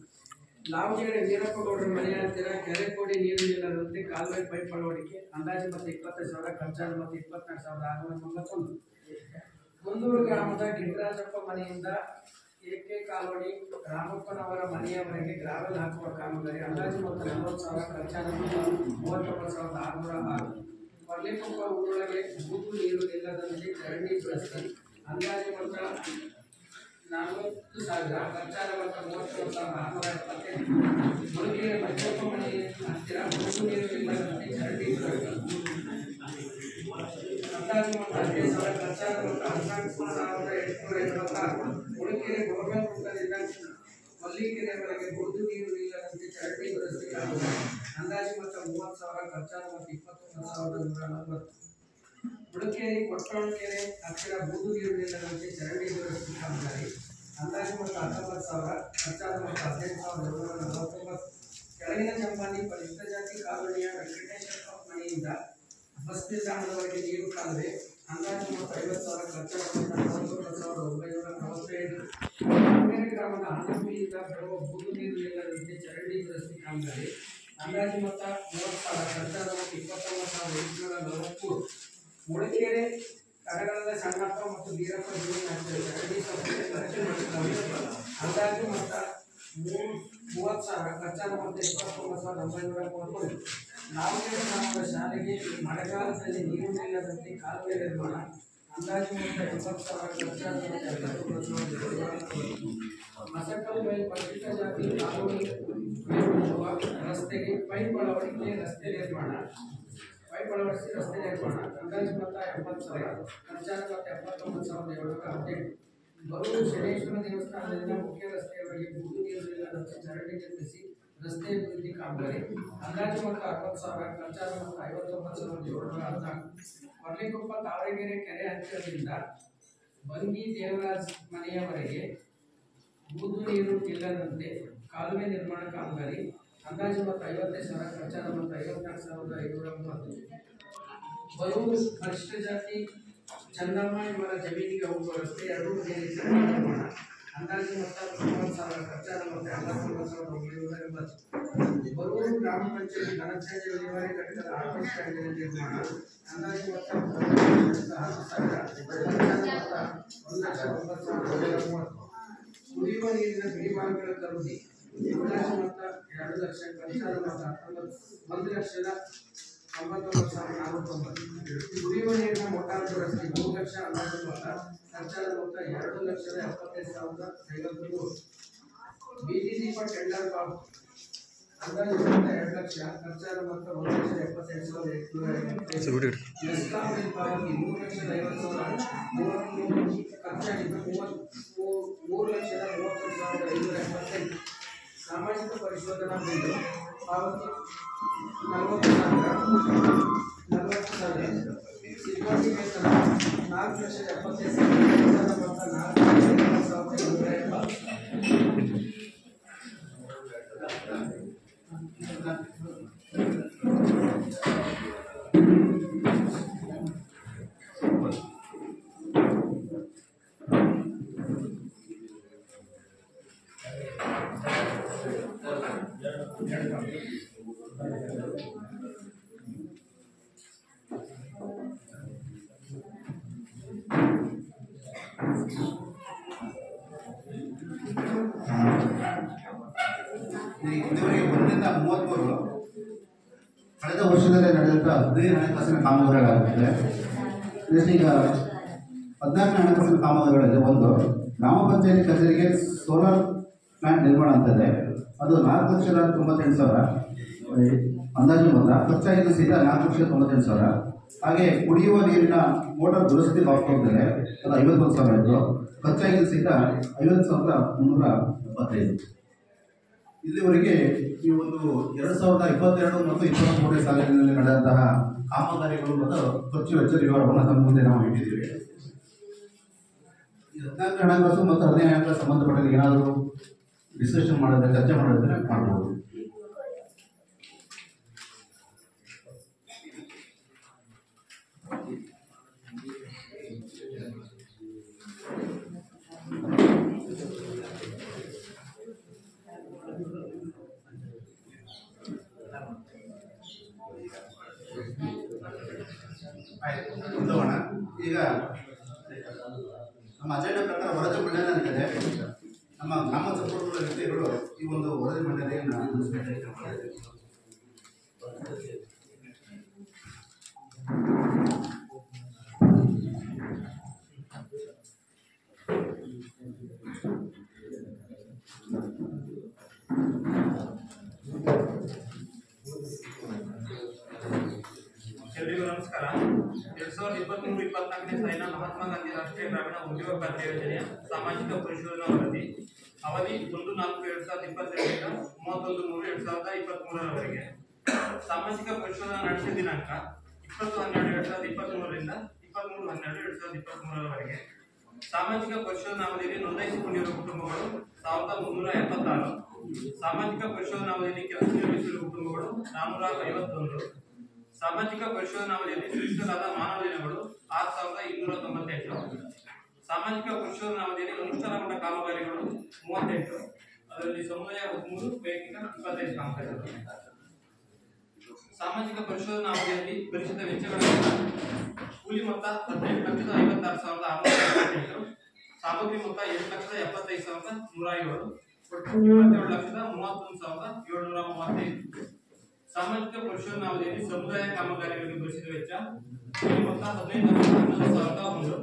Speaker 3: ದಾವಣಗೆರೆ ವೀರಪ್ಪಗೌಡರ ಮನೆಯ ಹತ್ತಿರ ಕೆರೆ ಕೋಡಿ ನೀರು ನಿಲ್ಲದಂತೆ ಕಾಲುವೆ ಪೈಪ್ ಅಳವಡಿಕೆ ಅಂದಾಜು ಮೊತ್ತ 25,000, ಖರ್ಚಾದ ಮೊತ್ತ 24,691. ಕುಂದೂರು ಗ್ರಾಮದ ಗಿರಿರಾಜಪ್ಪ ಮನೆಯಿಂದ AK ಕಾಲೋನಿ ರಾಮಪ್ಪನವರ ಮನೆಯವರೆಗೆ ಗ್ರಾವೆಲ್ ಹಾಕುವ ಕಾಮಗಾರಿ ಅಂದಾಜು ಮೊತ್ತ 40,000, ಖರ್ಚಾದ ಮೊತ್ತ 39,606. ಮಲ್ಲಿಕೊಪ್ಪ ಊರೊಳಗೆ ಕೂತು ನೀರು ನಿಲ್ಲದಂತೆ ಚರಂಡಿ ಬಳಸಿ ಅಂದಾಜು ಮೊತ್ತ 40,000, ಖರ್ಚಾದ ಮೊತ್ತ 33,678. ಮುಳುಗೆರೆ ಮಲ್ಲಿಕೊಪ್ಪ ಮನೆ ಹತ್ತಿರ ಕೂತು ನೀರು ನಿಲ್ಲದಂತೆ ಚರಂಡಿ ಬಳಸಿ ಅಂದಾಜು ಮೊತ್ತ 15,000 ಖರ್ಚಾದ ಮೊತ್ತ 14,856. ಮುಳಕೆರೆ ಗೌರ್ಮೆಂಟ್ ವೃತ್ತದಿಂದ ಮಲ್ಲಿಕೆರೆವರೆಗೆ ಕುಡಿದು ನೀರು ನಿಲ್ಲದಂತೆ ಚರಂಡಿ ದುರಸ್ತಿ ಕಾಮಗಾರಿ ಅಂದಾಜು ಮೊತ್ತ 30,000 ಖರ್ಚಾದ ಮೊತ್ತ 29,140. ಮುಳಕೆರೆ ಕೊಟ್ಟಣಕೆರೆ ಹತ್ತಿರ ಬೂದು ನೀರು ನಿಲ್ಲದಂತೆ ಚರಂಡಿ ದುರಸ್ತಿ ಕಾಮಗಾರಿ ಅಂದಾಜು ಮೊತ್ತ 19,000 ಖರ್ಚಾದ ಮೊತ್ತ 18,249. ಕೆಳಗಿನ ಚಂಪಾನಿ ಪರಿಶಿಷ್ಟ ಜಾತಿ ಕಾಲೋನಿಯ ವೆಂಕಟೇಶ್ವರ ಮನೆಯಿಂದ ಬಸ್ ನಿಲ್ದಾಣದವರೆಗೆ ನೀರು ಕಾಲುವೆ ಅಂದಾಜು ಮೊತ್ತ 50,000 ಖರ್ಚಾದ ಮೊತ್ತ 49,947. ಕಾವೇರಿ ಗ್ರಾಮದ ಆನಂದಿಯಿಂದ ಬರುವ ಬೂದು ನೀರು ನಿಲ್ಲದಂತೆ ಚರಂಡಿ ದುರಸ್ತಿ ಕಾಮಗಾರಿ ಅಂದಾಜು ಮೊತ್ತ 30,000 ಖರ್ಚಾದ ಮೊತ್ತ 29,843. ಮುಳಕೆರೆ ಕಡಗಲದ ಸಣ್ಣಪ್ಪ ಮತ್ತು ಬೀರಪ್ಪ ಚರಂಡಿ ಅಂದಾಜು ಮೊತ್ತ 30,000 ಖರ್ಚಾದ ಮೊತ್ತ 29,931. ನಾಲ್ಕನೇ ಗ್ರಾಮದ ಶಾಲೆಗೆ ಮಳೆಗಾಲದಲ್ಲಿ ನೀರು ನಿಲ್ಲದಂತೆ ಕಾಲುವೆ ನಿರ್ಮಾಣ ಅಂದಾಜು ಮೊತ್ತ 80,000 ಖರ್ಚಾದ ಮೊತ್ತ 29,931. ಮಸಕಲ್ ಮೇಲೆ ಪರಿಶಿಷ್ಟ ಜಾತಿ ಕಾಲೋನಿ ರಸ್ತೆಗೆ ಪೈಪ್ ಅಳವಡಿಕೆ ರಸ್ತೆ ನಿರ್ಮಾಣ ಅಂದಾಜು ಮೊತ್ತ 70,000 ಖರ್ಚಾದ ಮೊತ್ತ 79,718. ಬರೂರು ಶನೇಶ್ವರ ದೇವಸ್ಥಾನದಿಂದ ಮುಖ್ಯ ರಸ್ತೆಯವರೆಗೆ ಬೂದು ನೀರು ನಿಲ್ಲದಂತೆ ಚರಂಡಿ ನಿರ್ಮಿಸಿ ರಸ್ತೆ ಅಭಿವೃದ್ಧಿ ಕಾಮಗಾರಿ ಅಂದಾಜು ಮೊತ್ತ 60,000 ಖರ್ಚಾದ ಮೊತ್ತ 59,714. ಮರ್ಲಿಕೊಪ್ಪ ತಾವರೆಗೆರೆ ಕೆರೆ ಹತ್ತಿರದಿಂದ ಬಂಗಿ ದೇವರಾಜ್ ಮನೆಯವರೆಗೆ ಬೂದು ನೀರು ನಿಲ್ಲದಂತೆ ಕಾಲುವೆ ನಿರ್ಮಾಣ ಕಾಮಗಾರಿ ಅಂದಾಜು ಮೊತ್ತ 55,000 ಖರ್ಚಾದ ಮೊತ್ತ 54,530. ಬರೂರು ಪರಿಶಿಷ್ಟ ಜಾತಿ ಚಂದಮ್ಮ ಇವರ ಜಮೀನಿಗೆ ಹೋಗುವ ರಸ್ತೆ 2 ಬದಿಯ ನಿರ್ಮಾಣ ಅಂದಾಜು ಮೊತ್ತ 30,000 ಖರ್ಚಾದ ಮೊತ್ತ 89,980. ಬರೂರು ಗ್ರಾಮ ಪಂಚಾಯತ್ ಘನತ್ಯಾಜ್ಯ ವಿಲೇವಾರಿ ಘಟಕದ ಆಟೋ ಸ್ಟ್ಯಾಂಡ್ ನಿರ್ಮಾಣ ಅಂದಾಜು ಮೊತ್ತ 10,000 ಖರ್ಚಾದ ಮೊತ್ತ 1,09,930. ಕುಡಿಯುವ ನೀರಿನ ಬಿಡಿಭಾಗಗಳ ಖರೀದಿ ಅಂದಾಜು ಮೊತ್ತ 2 ಲಕ್ಷ ಖರ್ಚಾದ ಮೊತ್ತ 1,99,490. ಕುಡಿಯುವ ನೀರಿನ ಮೋಟಾರ್ ದುರಸ್ತಿ 3 ಲಕ್ಷ ಅಂದಾಜು ಮೊತ್ತ ಖರ್ಚಾದ ಮೊತ್ತ 2,75,053. ಬೀದಿ ದೀಪ ಟೆಂಡರ್ ಅಂದಾಜು ಮೊತ್ತ 2 ಲಕ್ಷ ಖರ್ಚಾದ ಮೊತ್ತ 1,78,850. ಮೆಸ್ಕಾಂ ಬಿಲ್ ಪಾವತಿ 3,50,000 ಖರ್ಚಾಗಿದ್ದು 3,30,31,578. ಸಾಮಾಜಿಕ ಪರಿಶೋಧನಾ ಬಿಲ್ ಪಾವತಿ 40,000. ಸಿಬ್ಬಂದಿ ವೇತನ 4,75,000 ಮೊತ್ತ 4,20,570.
Speaker 1: ಇದುವರೆಗೆ 1ರಿಂದ 33 ಕಳೆದ ವರ್ಷದಲ್ಲಿ ನಡೆದಂಥ 15 ಹಣಕಾಸಿನ ಕಾಮಗಾರಿಗಳಾಗುತ್ತದೆ. ಈಗ 14 ಹಣಕಾಸಿನ ಕಾಮಗಾರಿಗಳಲ್ಲಿ ಒಂದು ಗ್ರಾಮ ಪಂಚಾಯತಿ ಕಚೇರಿಗೆ ಸೋಲಾರ್ ಪ್ಲಾಂಟ್ ನಿರ್ಮಾಣ ಅಂತಿದೆ. ಅದು 4,98,000 ಅಂದಾಜು ಮೊತ್ತ ಖರ್ಚಾಗಿದ್ದು ಸಹಿತ 4,98,000. ಹಾಗೆ ಕುಡಿಯುವ ನೀರಿನ ಮೋಟಾರ್ ದುರಸ್ತಿ ಬಾಕ್ತೋಗ್ತದೆ, ಅದು 51,000 ಇತ್ತು. ಖರ್ಚಾಗಿದ್ದು ಸಹಿತ 50,375. ಇಲ್ಲಿವರೆಗೆ ಈ ಒಂದು 2022 ಮತ್ತು 23ನೇ ಸಾಲಿನಲ್ಲಿ ನಡೆದಂತಹ ಕಾಮಗಾರಿಗಳು ಮತ್ತು ಖರ್ಚು ವೆಚ್ಚ ವಿವರವನ್ನು ನಮ್ಮ ಮುಂದೆ ನಾವು ಇಟ್ಟಿದ್ದೀವಿ. 14 ಹಣಕಾಸು ಮತ್ತು 15 ಹಣಕಾಸು ಸಂಬಂಧಪಟ್ಟ ಏನಾದರೂ ಡಿಸ್ಕಷನ್ ಮಾಡೋದ್ರೆ ಚರ್ಚೆ ಮಾಡೋದ್ರೆ ಮಾಡ್ಬೋದು. ಈಗ ನಮ್ಮ ಅಜೆಂಡಾ ಪ್ರಕಾರ ವರದಿ ಮಂಡನೆ ಅಂತಿದೆ. ನಮ್ಮ ಗ್ರಾಮ ಸಂಪರ್ಕದ ವ್ಯಕ್ತಿಗಳು ಈ ಒಂದು ವರದಿ ಮಂಡನೆಯನ್ನು ನಡೆಸಬೇಕಾಗಿದೆ.
Speaker 6: ಎಲ್ಲರಿಗೂ ನಮಸ್ಕಾರ. 2023
Speaker 12: 24ನೇ ಸಾಲಿನ ಮಹಾತ್ಮ ಗಾಂಧಿ ರಾಷ್ಟ್ರೀಯ ಗ್ರಾಮೀಣ ಉದ್ಯೋಗ ಖಾತ್ರಿ ಯೋಜನೆಯ ಸಾಮಾಜಿಕ ಪರಿಶೋಧನಾ ವರದಿ ಅವಧಿ 1/4/2022 31/3/2023 ಸಾಮಾಜಿಕ ಪರಿಶೋಧನಾ ನಡೆಸಿದ ದಿನಾಂಕ 20/12/2023 ರಿಂದ 23/12/2023 ಸಾಮಾಜಿಕ ಪರಿಶೋಧನಾ ಅವಧಿಯಲ್ಲಿ ನೋಂದಾಯಿಸಿಕೊಂಡಿರುವ ಕುಟುಂಬಗಳು 1376, ಸಾಮಾಜಿಕ ಪರಿಶೋಧನಾ ಅವಧಿಯಲ್ಲಿ ಕೆಲಸ ನಿರ್ವಹಿಸಿರುವ ಕುಟುಂಬಗಳು 451, ಸಾಮಾಜಿಕ ಪರಿಶೋಧನಾ ಅವಧಿಯಲ್ಲಿ ಸೃಷ್ಟಿಸಲಾದ ಮಾನವ ದಿನಗಳು 6298, ಸಾಮಾಜಿಕ ಪರಿಶೋಧನಾ ಅವಧಿಯಲ್ಲಿ ಅನುಷ್ಠಾನಗೊಂಡ ಕಾಮಗಾರಿಗಳು 38, ಅದರಲ್ಲಿ ಸಮುದಾಯ 13, ವೈಯಕ್ತಿಕ 25 ಕಾಮಗಾರಿಗಳು. ಸಾಮಾಜಿಕ ಪರಿಶೋಧನಾ ಅವಧಿಯಲ್ಲಿ ಭರಿಸಿದ ವೆಚ್ಚಗಳನ್ನು ಕೂಲಿ ಮೊತ್ತ 18,56,628, ಸಾಮಗ್ರಿ ಮೊತ್ತ 8,75,107, ಒಟ್ಟು 27,31,735. ಸಾಮಾಜಿಕ ಪರಿಶೋಧನಾ ಅವಧಿಯಲ್ಲಿ ಸಮುದಾಯ ಕಾಮಗಾರಿಗಳಿಗೆ ಭರಿಸಿದ ವೆಚ್ಚ ಕೂಲಿ ಮೊತ್ತ 15,11,001,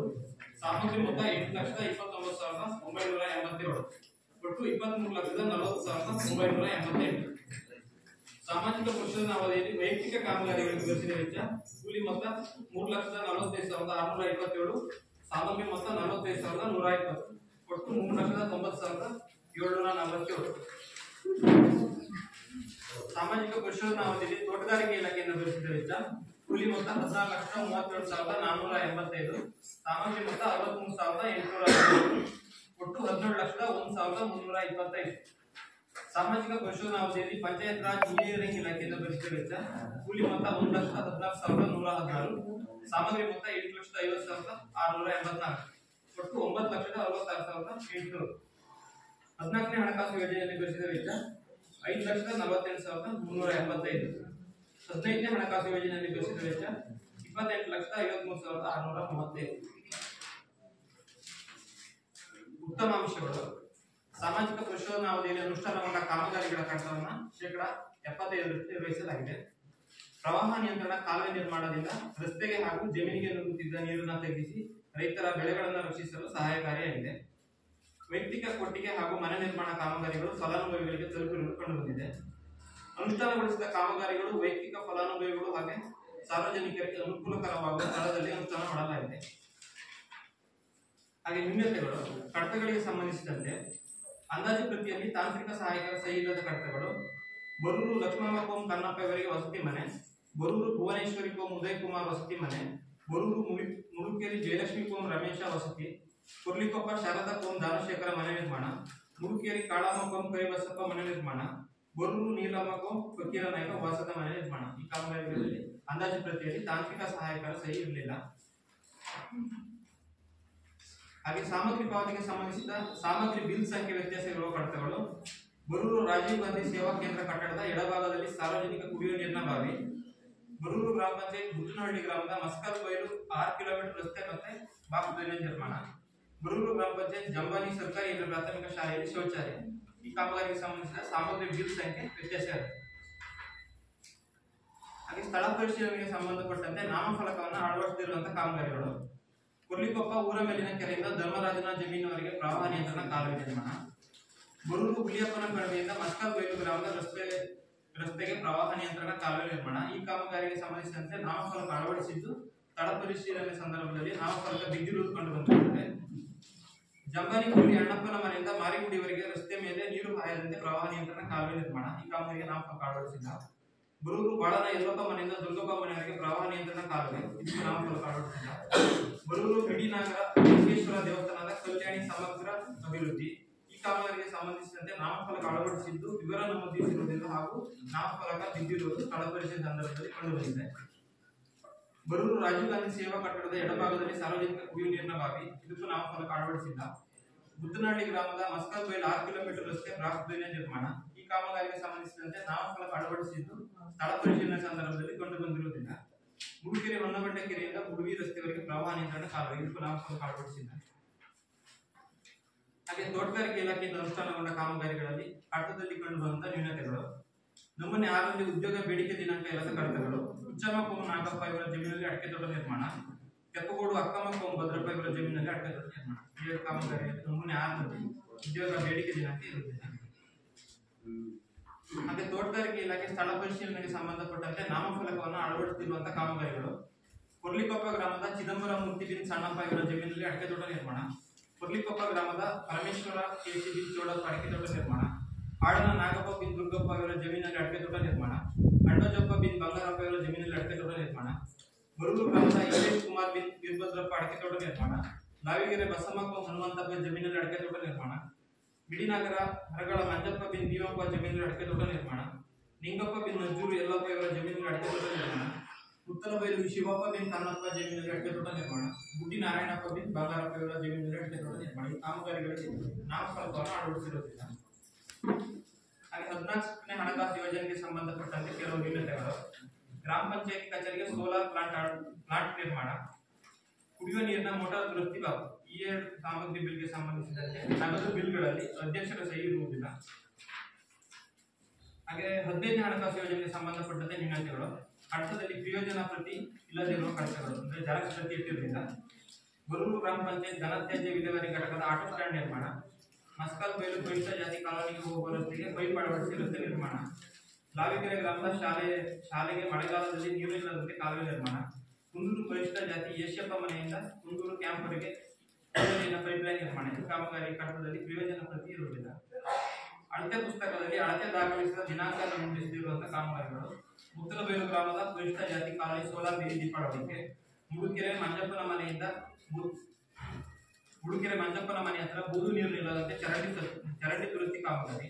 Speaker 12: ಸಾಮಗ್ರಿ ಮೊತ್ತ 8,29,987, ಒಟ್ಟು 23,40,988. ಸಾಮಾಜಿಕ ಪರಿಶೋಧನಾ ಅವಧಿಯಲ್ಲಿ ವೈಯಕ್ತಿಕ ಕಾಮಗಾರಿಗಳಿಗೆ ಭರಿಸಿದ ವೆಚ್ಚ ಕೂಲಿ ಮೊತ್ತ 3,45,627, ಸಾಮಗ್ರಿ ಮೊತ್ತ 45,120, ಒಟ್ಟು 3,90,747. ಸಾಮಾಜಿಕ ಪರಿಶೋಧನಾ ಅವಧಿಯಲ್ಲಿ ತೋಟಗಾರಿಕೆ ಇಲಾಖೆಯಿಂದ ಭರಿಸಿದ ವೆಚ್ಚ ಕೂಲಿ ಮೊತ್ತ 14,37,485, ಸಾಮಗ್ರಿ ಮೊತ್ತ 63,860, ಒಟ್ಟು 17,01,325. ಸಾಮಾಜಿಕ ಪರಿಶೋಧನಾ ಅವಧಿಯಲ್ಲಿ ಪಂಚಾಯತ್ ರಾಜ್ ಇಂಜಿನಿಯರಿಂಗ್ ಇಲಾಖೆಯಿಂದ ಭರಿಸಿದ ವೆಚ್ಚ ಕೂಲಿ ಮೊತ್ತ 1,14,116, ಸಾಮಗ್ರಿ ಮೊತ್ತ 8,50,684, ಒಟ್ಟು 9,66,800. 14ನೇ ಹಣಕಾಸು ಯೋಜನೆಯಲ್ಲಿ ಭರಿಸಿದ ವೆಚ್ಚ 5,48,385. 15ನೇ ಹಣಕಾಸು ಯೋಜನೆಯಲ್ಲಿ ಭರಿಸಿದ ವೆಚ್ಚ 28,53,635. ಉತ್ತಮ ಅಂಶಗಳು. ಸಾಮಾಜಿಕ ಪರಿಶೋಧನಾ ಅವಧಿಯಲ್ಲಿ ಅನುಷ್ಠಾನಗೊಂಡ ಕಾಮಗಾರಿಗಳ ಕಟ್ಟಡವನ್ನು 75% ನಿರ್ವಹಿಸಲಾಗಿದೆ. ಪ್ರವಾಹ ನಿಯಂತ್ರಣ ಕಾಲುವೆ ನಿರ್ಮಾಣದಿಂದ ರಸ್ತೆಗೆ ಹಾಗೂ ಜಮೀನಿಗೆ ನುಗ್ಗುತ್ತಿದ್ದ ನೀರನ್ನು ತಗ್ಗಿಸಿ ರೈತರ ಬೆಳೆಗಳನ್ನು ರಕ್ಷಿಸಲು ಸಹಾಯಕಾರಿಯಾಗಿದೆ. ವೈಯಕ್ತಿಕ ಕೊಟ್ಟಿಗೆ ಹಾಗೂ ಮನೆ ನಿರ್ಮಾಣ ಕಾಮಗಾರಿಗಳು ಫಲಾನುಭವಿಗಳಿಗೆ ತಲುಪಿರುವುದು ಕಂಡುಬಂದಿದೆ. ಅನುಷ್ಠಾನಗೊಳಿಸಿದ ಕಾಮಗಾರಿಗಳು ವೈಯಕ್ತಿಕ ಫಲಾನುಭವಿಗಳು ಹಾಗೆ ಸಾರ್ವಜನಿಕರಿಗೆ ಅನುಕೂಲಕರವಾಗುವ ಸ್ಥಳದಲ್ಲಿ ಅನುಷ್ಠಾನ ಮಾಡಲಾಗಿದೆ. ಹಾಗೆ ನ್ಯೂನತೆಗಳು. ಕಡತಗಳಿಗೆ ಸಂಬಂಧಿಸಿದಂತೆ ಅಂದಾಜು ಪ್ರತಿಯಲ್ಲಿ ತಾಂತ್ರಿಕ ಸಹಾಯಕರ ಸಹಿ ಇಲ್ಲದ ಕಡತಗಳು: ಬರೂರು ಲಕ್ಷ್ಮಣ ಕೋಮ್ ಕನ್ನಪ್ಪ ಇವರಿಗೆ ವಸತಿ ಮನೆ, ಬರೂರು ಭುವನೇಶ್ವರಿ ಕೋಮ್ ಉದಯ್ ಕುಮಾರ್ ವಸತಿ ಮನೆ, ಬರೂರು ಮುಡುಕೇರಿ ಜಯಲಕ್ಷ್ಮಿ ಕೋಮ್ ರಮೇಶ ವಸತಿ, ಕುರ್ಲಿಕೊಪ್ಪ ಶಾರದಾ ಕೋಮ್ ದಾನಶೇಖರ ಮನೆ ನಿರ್ಮಾಣ, ಮುಡುಕೇರಿ ಕಾಳಮ್ಮ ಕೋಮ್ ಕರಿಬಸಪ್ಪ ಮನೆ ನಿರ್ಮಾಣ, ಬರೂರು ನೀಲಮ್ಮ ಕೋಮ್ ಫಕೀರ ನಾಯಕ ವಾಸದ ಮನೆ ನಿರ್ಮಾಣ. ಈ ಕಾಮಗಾರಿಗಳಲ್ಲಿ ಅಂದಾಜು ಪ್ರತಿಯಲ್ಲಿ ತಾಂತ್ರಿಕ ಸಹಾಯಕರ ಸಹಿ ಇರಲಿಲ್ಲ. ಹಾಗೆ ಸಾಮಗ್ರಿ ಪಾವತಿಗೆ ಸಂಬಂಧಿಸಿದ ಸಾಮಗ್ರಿ ಬಿಲ್ ಸಂಖ್ಯೆ ವ್ಯತ್ಯಾಸ ಇರುವ ಕಡತಗಳು: ಬರೂರು ರಾಜೀವ್ ಗಾಂಧಿ ಸೇವಾ ಕೇಂದ್ರ ಕಟ್ಟಡದ ಎಡಭಾಗದಲ್ಲಿ ಸಾರ್ವಜನಿಕ ಕುಡಿಯುವ ನೀರಿನ ಬಾವಿ, ಬರೂರು ಗ್ರಾಮ ಪಂಚಾಯತ್ ಗುಟ್ಟನಹಳ್ಳಿ ಗ್ರಾಮದ ಮಸ್ಕಲ್ ಬಯಲು 6 ಕಿಲೋಮೀಟರ್ ರಸ್ತೆ ಮತ್ತೆ ಬಾಕ್ಸ್ ಡ್ರೈನೇಜ್ ನಿರ್ಮಾಣ, ಬರೂರು ಗ್ರಾಮ ಪಂಚಾಯತ್ ಜಂಬಾನಿ ಸರ್ಕಾರಿ ಹಿರಿಯ ಪ್ರಾಥಮಿಕ ಶಾಲೆಯಲ್ಲಿ ಶೌಚಾಲಯ. ಈ ಕಾಮಗಾರಿಗೆ ಸಂಬಂಧಿಸಿದ ಸಾಮಗ್ರಿ ಬಿಲ್ ಸಂಖ್ಯೆ ವ್ಯತ್ಯಾಸ ಇರುತ್ತೆ. ಹಾಗೆ ಸ್ಥಳ ಪರಿಶೀಲನೆಗೆ ಸಂಬಂಧಪಟ್ಟಂತೆ ನಾಮಫಲಕವನ್ನು ಅಳವಡಿಸದಿರುವಂತಹ ಕಾಮಗಾರಿಗಳು: ಕುರ್ಲಿಕೊಪ್ಪ ಊರ ಮೇಲಿನ ಕೆರೆಯಿಂದ ಧರ್ಮರಾಜನ ಜಮೀನಿನವರೆಗೆ ಪ್ರವಾಹ ನಿಯಂತ್ರಣ ಕಾಲುವೆ ನಿರ್ಮಾಣ, ಬರೂರು ಹುಲಿಯಪ್ಪನ ಕಣಿವೆಯಿಂದ ಮಸ್ಕಲ್ ಬೈಲು ಗ್ರಾಮದ ರಸ್ತೆಗೆ ಪ್ರವಾಹ ನಿಯಂತ್ರಣ ಕಾಲುವೆ ನಿರ್ಮಾಣ. ಈ ಕಾಮಗಾರಿಗೆ ಸಂಬಂಧಿಸಿದಂತೆ ನಾಮಫಲಕ ಅಳವಡಿಸಿದ್ದು ಸ್ಥಳ ಪರಿಶೀಲನೆ ಸಂದರ್ಭದಲ್ಲಿ ನಾಮಫಲಕ ಬಿದ್ದಿರುವುದು ಕಂಡುಬಂದಿದೆ. ಜಂಬಾನಿ ಹುಲಿ ಅಣ್ಣಪ್ಪನ ಮನೆಯಿಂದ ಮಾರಿಗುಡಿಯವರೆಗೆ ರಸ್ತೆ ಮೇಲೆ ನೀರು ಹಾಯದಂತೆ ಪ್ರವಾಹ ನಿಯಂತ್ರಣ ಕಾಲುವೆ ನಿರ್ಮಾಣ. ಈ ಕಾಮಗಾರಿಗೆ ನಾಮಫಲಕ ಅಳವಡಿಸಿಲ್ಲ. ಬರೂರು ಬಾಳನ ಯಲ್ಲಪ್ಪ ಮನೆಯಿಂದ ದುರ್ಗಪ್ಪ ಮನೆಯವರೆಗೆ ಪ್ರವಾಹ ನಿಯಂತ್ರಣ ಕಾಲುವೆ, ಇದಕ್ಕೆ ನಾಮಫಲಕ ಅಳವಡಿಸಿಲ್ಲ. ಬರೂರು ಮಿಡಿನಾಗರ ಲಿಂಗೇಶ್ವರ ದೇವಸ್ಥಾನದ ಕಲ್ಯಾಣಿ ಸಮಗ್ರ ಅಭಿವೃದ್ಧಿ. ಈ ಕಾಮಗಾರಿಗೆ ಸಂಬಂಧಿಸಿದಂತೆ ನಾಮಫಲಕ ಅಳವಡಿಸಿದ್ದು ವಿವರ ನಮೂದಿಸಿರುವುದಿಲ್ಲ ಹಾಗೂ ನಾಮಫಲಕ ಬಿದ್ದಿರುವುದು ಸ್ಥಳ ಪರಿಶೀಲನೆ ಸಂದರ್ಭದಲ್ಲಿ ಕಂಡುಬಂದಿದೆ. ಬರೂರು ರಾಜೀವ್ ಗಾಂಧಿ ಸೇವಾ ಕಟ್ಟಡದ ಎಡಭಾಗದಲ್ಲಿ ಸಾರ್ವಜನಿಕ ಕುಡಿಯುವ ನೀರಿನ ಬಾವಿ, ಇದಕ್ಕೂ ನಾಮಫಲಕ ಅಳವಡಿಸಿಲ್ಲ. ಗುದ್ದನಹಳ್ಳಿ ಗ್ರಾಮದ ಮಸ್ಕಲ್ ಬೈಲ್ 6 ಕಿಲೋಮೀಟರ್ ರಸ್ತೆ ಬಾಕ್ಸ್ ಡ್ರೈನೇಜ್ ನಿರ್ಮಾಣ. ಈ ಕಾಮಗಾರಿಗೆ ಸಂಬಂಧಿಸಿದಂತೆ ನಾಮಫಲಕ ಅಳವಡಿಸಿದ್ದು ಸ್ಥಳ ಪರಿಶೀಲನೆ ಸಂದರ್ಭದಲ್ಲಿ ಕಂಡುಬಂದಿರುವುದಿಲ್ಲ. ಮುಡುಕೆರೆ ಹೊನ್ನಬಂಡೆ ಕೆರೆಯಿಂದ ಗುಡುವಿ ರಸ್ತೆವರೆಗೆ ಪ್ರವಾಹ ನಿಯಂತ್ರಣ ಕಾಲುವೆ, ಇದಕ್ಕೂ ನಾಮಫಲಕ ಅಳವಡಿಸಿಲ್ಲ. ಹಾಗೆ ತೋಟಗಾರಿಕೆ ಇಲಾಖೆಯಿಂದ ಅನುಷ್ಠಾನಗೊಂಡ ಕಾಮಗಾರಿಗಳಲ್ಲಿ ಕಡತದಲ್ಲಿ ಕಂಡುಬಂದ ನ್ಯೂನತೆಗಳು: ನಮೂನೆ 6ರಲ್ಲಿ ಉದ್ಯೋಗ ಬೇಡಿಕೆ ದಿನಾಂಕ ಇಲ್ಲದ ಕಡತಗಳು, ಹುಚ್ಚಮ್ಮ ಕೋಮ್ ನಾಗಪ್ಪ ಇವರ ಜಮೀನಲ್ಲಿ ಅಡಕೆ ತೋಟ ನಿರ್ಮಾಣ, ಕೆಪ್ಪಗೋಡು ಅಕ್ಕಮ್ಮ ಕೋಮ್ ಭದ್ರಪ್ಪ ಇವರ ಜಮೀನಲ್ಲಿ ಅಡಕೆ ತೋಟ ನಿರ್ಮಾಣ. ಈ ಕಾಮಗಾರಿಯಲ್ಲಿ ನಮೂನೆ 6ರಲ್ಲಿ ಉದ್ಯೋಗ ಬೇಡಿಕೆ ದಿನಾಂಕ ಇರುವುದಿಲ್ಲ. ಹಾಗೆ ತೋಟಗಾರಿಕೆ ಇಲಾಖೆ ಸ್ಥಳ ಪರಿಶೀಲನೆಗೆ ಸಂಬಂಧಪಟ್ಟಂತೆ ನಾಮಫಲಕವನ್ನು ಅಳವಡಿಸುತ್ತಿರುವಂತಹ ಕಾಮಗಾರಿಗಳು: ಕೊರ್ಲಿಕೊಪ್ಪ ಗ್ರಾಮದ ಚಿದಂಬರ ಮೂರ್ತಿ ಬಿನ್ ಸಣ್ಣಪ್ಪ ಇವರ ಜಮೀನಲ್ಲಿ ಅಡಕೆ ತೋಟ ನಿರ್ಮಾಣ. ಕೊರ್ಲಿಕೊಪ್ಪ ಗ್ರಾಮದ ಪರಮೇಶ್ವರ ಕೆಸಿ ಬಿನ್ ಚೋಡಪ್ಪ ಅಡಕೆ ತೋಟ ನಿರ್ಮಾಣ. ಆಡನ ನಾಗಪ್ಪ ಬಿನ್ ದುರ್ಗಪ್ಪ ಇವರ ಜಮೀನಲ್ಲಿ ಅಡಕೆ ತೋಟ ನಿರ್ಮಾಣ. ಅಣ್ಣಜಪ್ಪ ಬಿನ್ ಬಂಗಾರಪ್ಪ ಇವರ ಜಮೀನಲ್ಲಿ ಅಡಕೆ ತೋಟ ನಿರ್ಮಾಣ. ಬರೂರು ಗ್ರಾಮದ ಯೋಗೇಶ್ ಕುಮಾರ್ ಬಿನ್ ವೀರಭದ್ರಪ್ಪ ಅಡಕೆ ತೋಟ ನಿರ್ಮಾಣ. ಲಾವಿಗೆರೆ ಬಸಮ್ಮಪ್ಪ ಹನುಮಂತಪ್ಪ ಜಮೀನಲ್ಲಿ ಅಡಕೆ ತೋಟ ನಿರ್ಮಾಣ. ಬಿಡಿನಗರ ಹರಗಳ ಮಂಜಪ್ಪ ಬಿನ್ ಭೀಮಪ್ಪ ಜಮೀನಲ್ಲಿ ಅಡಕೆ ತೋಟ ನಿರ್ಮಾಣ. ನಿಂಗಪ್ಪ ಬಿನ್ ನಜ್ಜೂರು ಯಲ್ಲಪ್ಪ ಇವರ ಜಮೀನಲ್ಲಿ ಅಡಕೆ ತೋಟ ನಿರ್ಮಾಣ. ಉತ್ತರಬೈಲು ಶಿವಪ್ಪ ಬಿನ್ ಕನ್ನಪ್ಪ ಜಮೀನಲ್ಲಿ ಅಡಕೆ ತೋಟ ನಿರ್ಮಾಣ. ಗುಡ್ಡಿ ನಾರಾಯಣಪ್ಪ ಬಿನ್ ಬಂಗಾರಪ್ಪ ಇವರ ಜಮೀನಲ್ಲಿ ಅಡಕೆ ತೋಟ ನಿರ್ಮಾಣ. ಈ ಕಾಮಗಾರಿಗಳಿಗೆ ನಾಮಫಲಕವನ್ನು ಅಳವಡಿಸಿರುವುದಿಲ್ಲ. ಹಾಗೆ 14ನೇ ಹಣಕಾಸು ಯೋಜನೆಗೆ ಸಂಬಂಧಪಟ್ಟಂತೆ ಕೆಲವು ನ್ಯೂನತೆಗಳು. ಗ್ರಾಮ ಪಂಚಾಯತಿ ಕಚೇರಿಗೆ ಸೋಲಾರ್ ಪ್ಲಾಂಟ್ ನಿರ್ಮಾಣ. ಕುಡಿಯುವ ನೀರಿನ ಮೋಟಾರ್ ದುರಸ್ತಿ ಬಾಬು. ಈ 2 ಸಾಮಗ್ರಿ ಬಿಲ್ಗೆ ಸಂಬಂಧಿಸಿದಂತೆ ನಗದು ಬಿಲ್ಗಳಲ್ಲಿ ಅಧ್ಯಕ್ಷರ ಸಹಿ ಇರುವುದಿಲ್ಲ. ಹಾಗೆ 15ನೇ ಹಣಕಾಸು ಯೋಜನೆಗೆ ಸಂಬಂಧಪಟ್ಟಂತೆ ನ್ಯೂನತೆಗಳು. ಅರ್ಥದಲ್ಲಿ ಪ್ರಯೋಜನ ಪ್ರತಿ ಇಲ್ಲದಿರುವ ಕಡತಗಳು ಅಂದ್ರೆ ಜೆರಾಕ್ಸ್ ಪ್ರತಿ ಇಟ್ಟಿರಲಿಲ್ಲ. ಬರೂರು ಗ್ರಾಮ ಪಂಚಾಯತ್ ಘನತ್ಯಾಜ್ಯ ವಿಲೇವಾರಿ ಘಟಕದ ಆಟೋ ಸ್ಟ್ಯಾಂಡ್ ನಿರ್ಮಾಣ. ಮಸ್ಕಲ್ ಬೈಲು ಪರಿಷ್ಠ ಜಾತಿ ಕಾಲೋನಿಗೆ ಹೋಗುವ ರಸ್ತೆಗೆ ಪೈಪ್ ಅಳವಡಿಸಿ ರಸ್ತೆ ನಿರ್ಮಾಣ. ಲಾವಿಗೆರೆ ಗ್ರಾಮದ ಶಾಲೆಗೆ ಮಳೆಗಾಲದಲ್ಲಿ ನೀರು ಇಲ್ಲದಂತೆ ಕಾಲುವೆ ನಿರ್ಮಾಣ. ಕುಂದೂರು ಪರಿಷ್ಠ ಜಾತಿ ಯಶಪ್ಪ ಮನೆಯಿಂದ ಕುಂದೂರು ಕ್ಯಾಂಪ್ವರೆಗೆ ಪೈಪ್ಲೈನ್ ನಿರ್ಮಾಣ. ಈ ಕಾಮಗಾರಿ ಕಡತದಲ್ಲಿ ಪ್ರಯೋಜನ ಪ್ರತಿ ಇರುವುದಿಲ್ಲ. ಅಳತೆ ಪುಸ್ತಕದಲ್ಲಿ ಅಳತೆ ದಾಖಲಿಸಿದ ದಿನಾಂಕ ನಮೂದಿಸಿರುವಂತಹ ಕಾಮಗಾರಿಗಳು. ಮುತ್ತಲಬೈಲು ಗ್ರಾಮದ ಪರಿಷ್ಠ ಜಾತಿ ಕಾಲೋನಿ ಸೋಲಾರ್ ಬೀದಿ ದೀಪ ಅಳವಡಿಕೆ. ಮುಡುಕೆರೆ ಮಂಜಪ್ಪನ ಮನೆ ಹತ್ರ ಬೂದು ನೀರು ನಿಲ್ಲದಂತೆ ಚರಂಡಿ ದುರಸ್ತಿ ಕಾಮಗಾರಿ.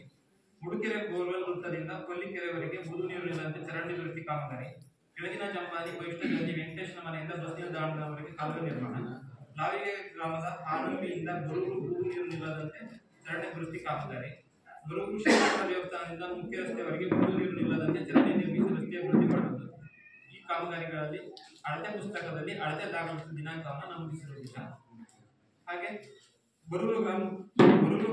Speaker 12: ಮುಡುಕೆರೆ ಬೋರ್ವೆಲ್ ವೃತ್ತದಿಂದ ಕೊಲ್ಲಿಕೆರೆವರೆಗೆ ಬೂದು ನೀರು ನಿಲ್ಲದಂತೆ ಚರಂಡಿ ದುರಸ್ತಿ ಕಾಮಗಾರಿ. ಕೆಳಗಿನ ಜಂಬಾದಿ ಪರಿಷ್ಠ ಜಾತಿ ವೆಂಕಟೇಶನ ಮನೆಯಿಂದ ಬಸ್ ನಿಲ್ದಾಣದವರೆಗೆ ಕಾಲುವೆ ನಿರ್ಮಾಣ. ಲಾವಿಗೆ ಗ್ರಾಮದ ಹಾನಂಬಿಯಿಂದ ಬರೂರು ಬೂದು ನೀರು ನಿಲ್ಲದಂತೆ ಚರಂಡಿ ದುರಸ್ತಿ ಕಾಮಗಾರಿ. ಬರೂರು ಶ್ರೀಕೃಷ್ಣ ದೇವಸ್ಥಾನದಿಂದ ಮುಖ್ಯ ರಸ್ತೆವರೆಗೆ ಬೂದು ನೀರು ನಿಲ್ಲದಂತೆ ಚರಂಡಿ ನಿರ್ಮಿಸಿ ರಸ್ತೆ ಅಭಿವೃದ್ಧಿ ಮಾಡುವುದು. ಈ ಕಾಮಗಾರಿಗಳಲ್ಲಿ ಅಳತೆ ಪುಸ್ತಕದಲ್ಲಿ ಅಳತೆ ದಾಖಲಿಸಿದ ದಿನಾಂಕವನ್ನು ನಮೂದಿಸಿರುವುದಿಲ್ಲ. ಹಾಗೆ ಬರೂರು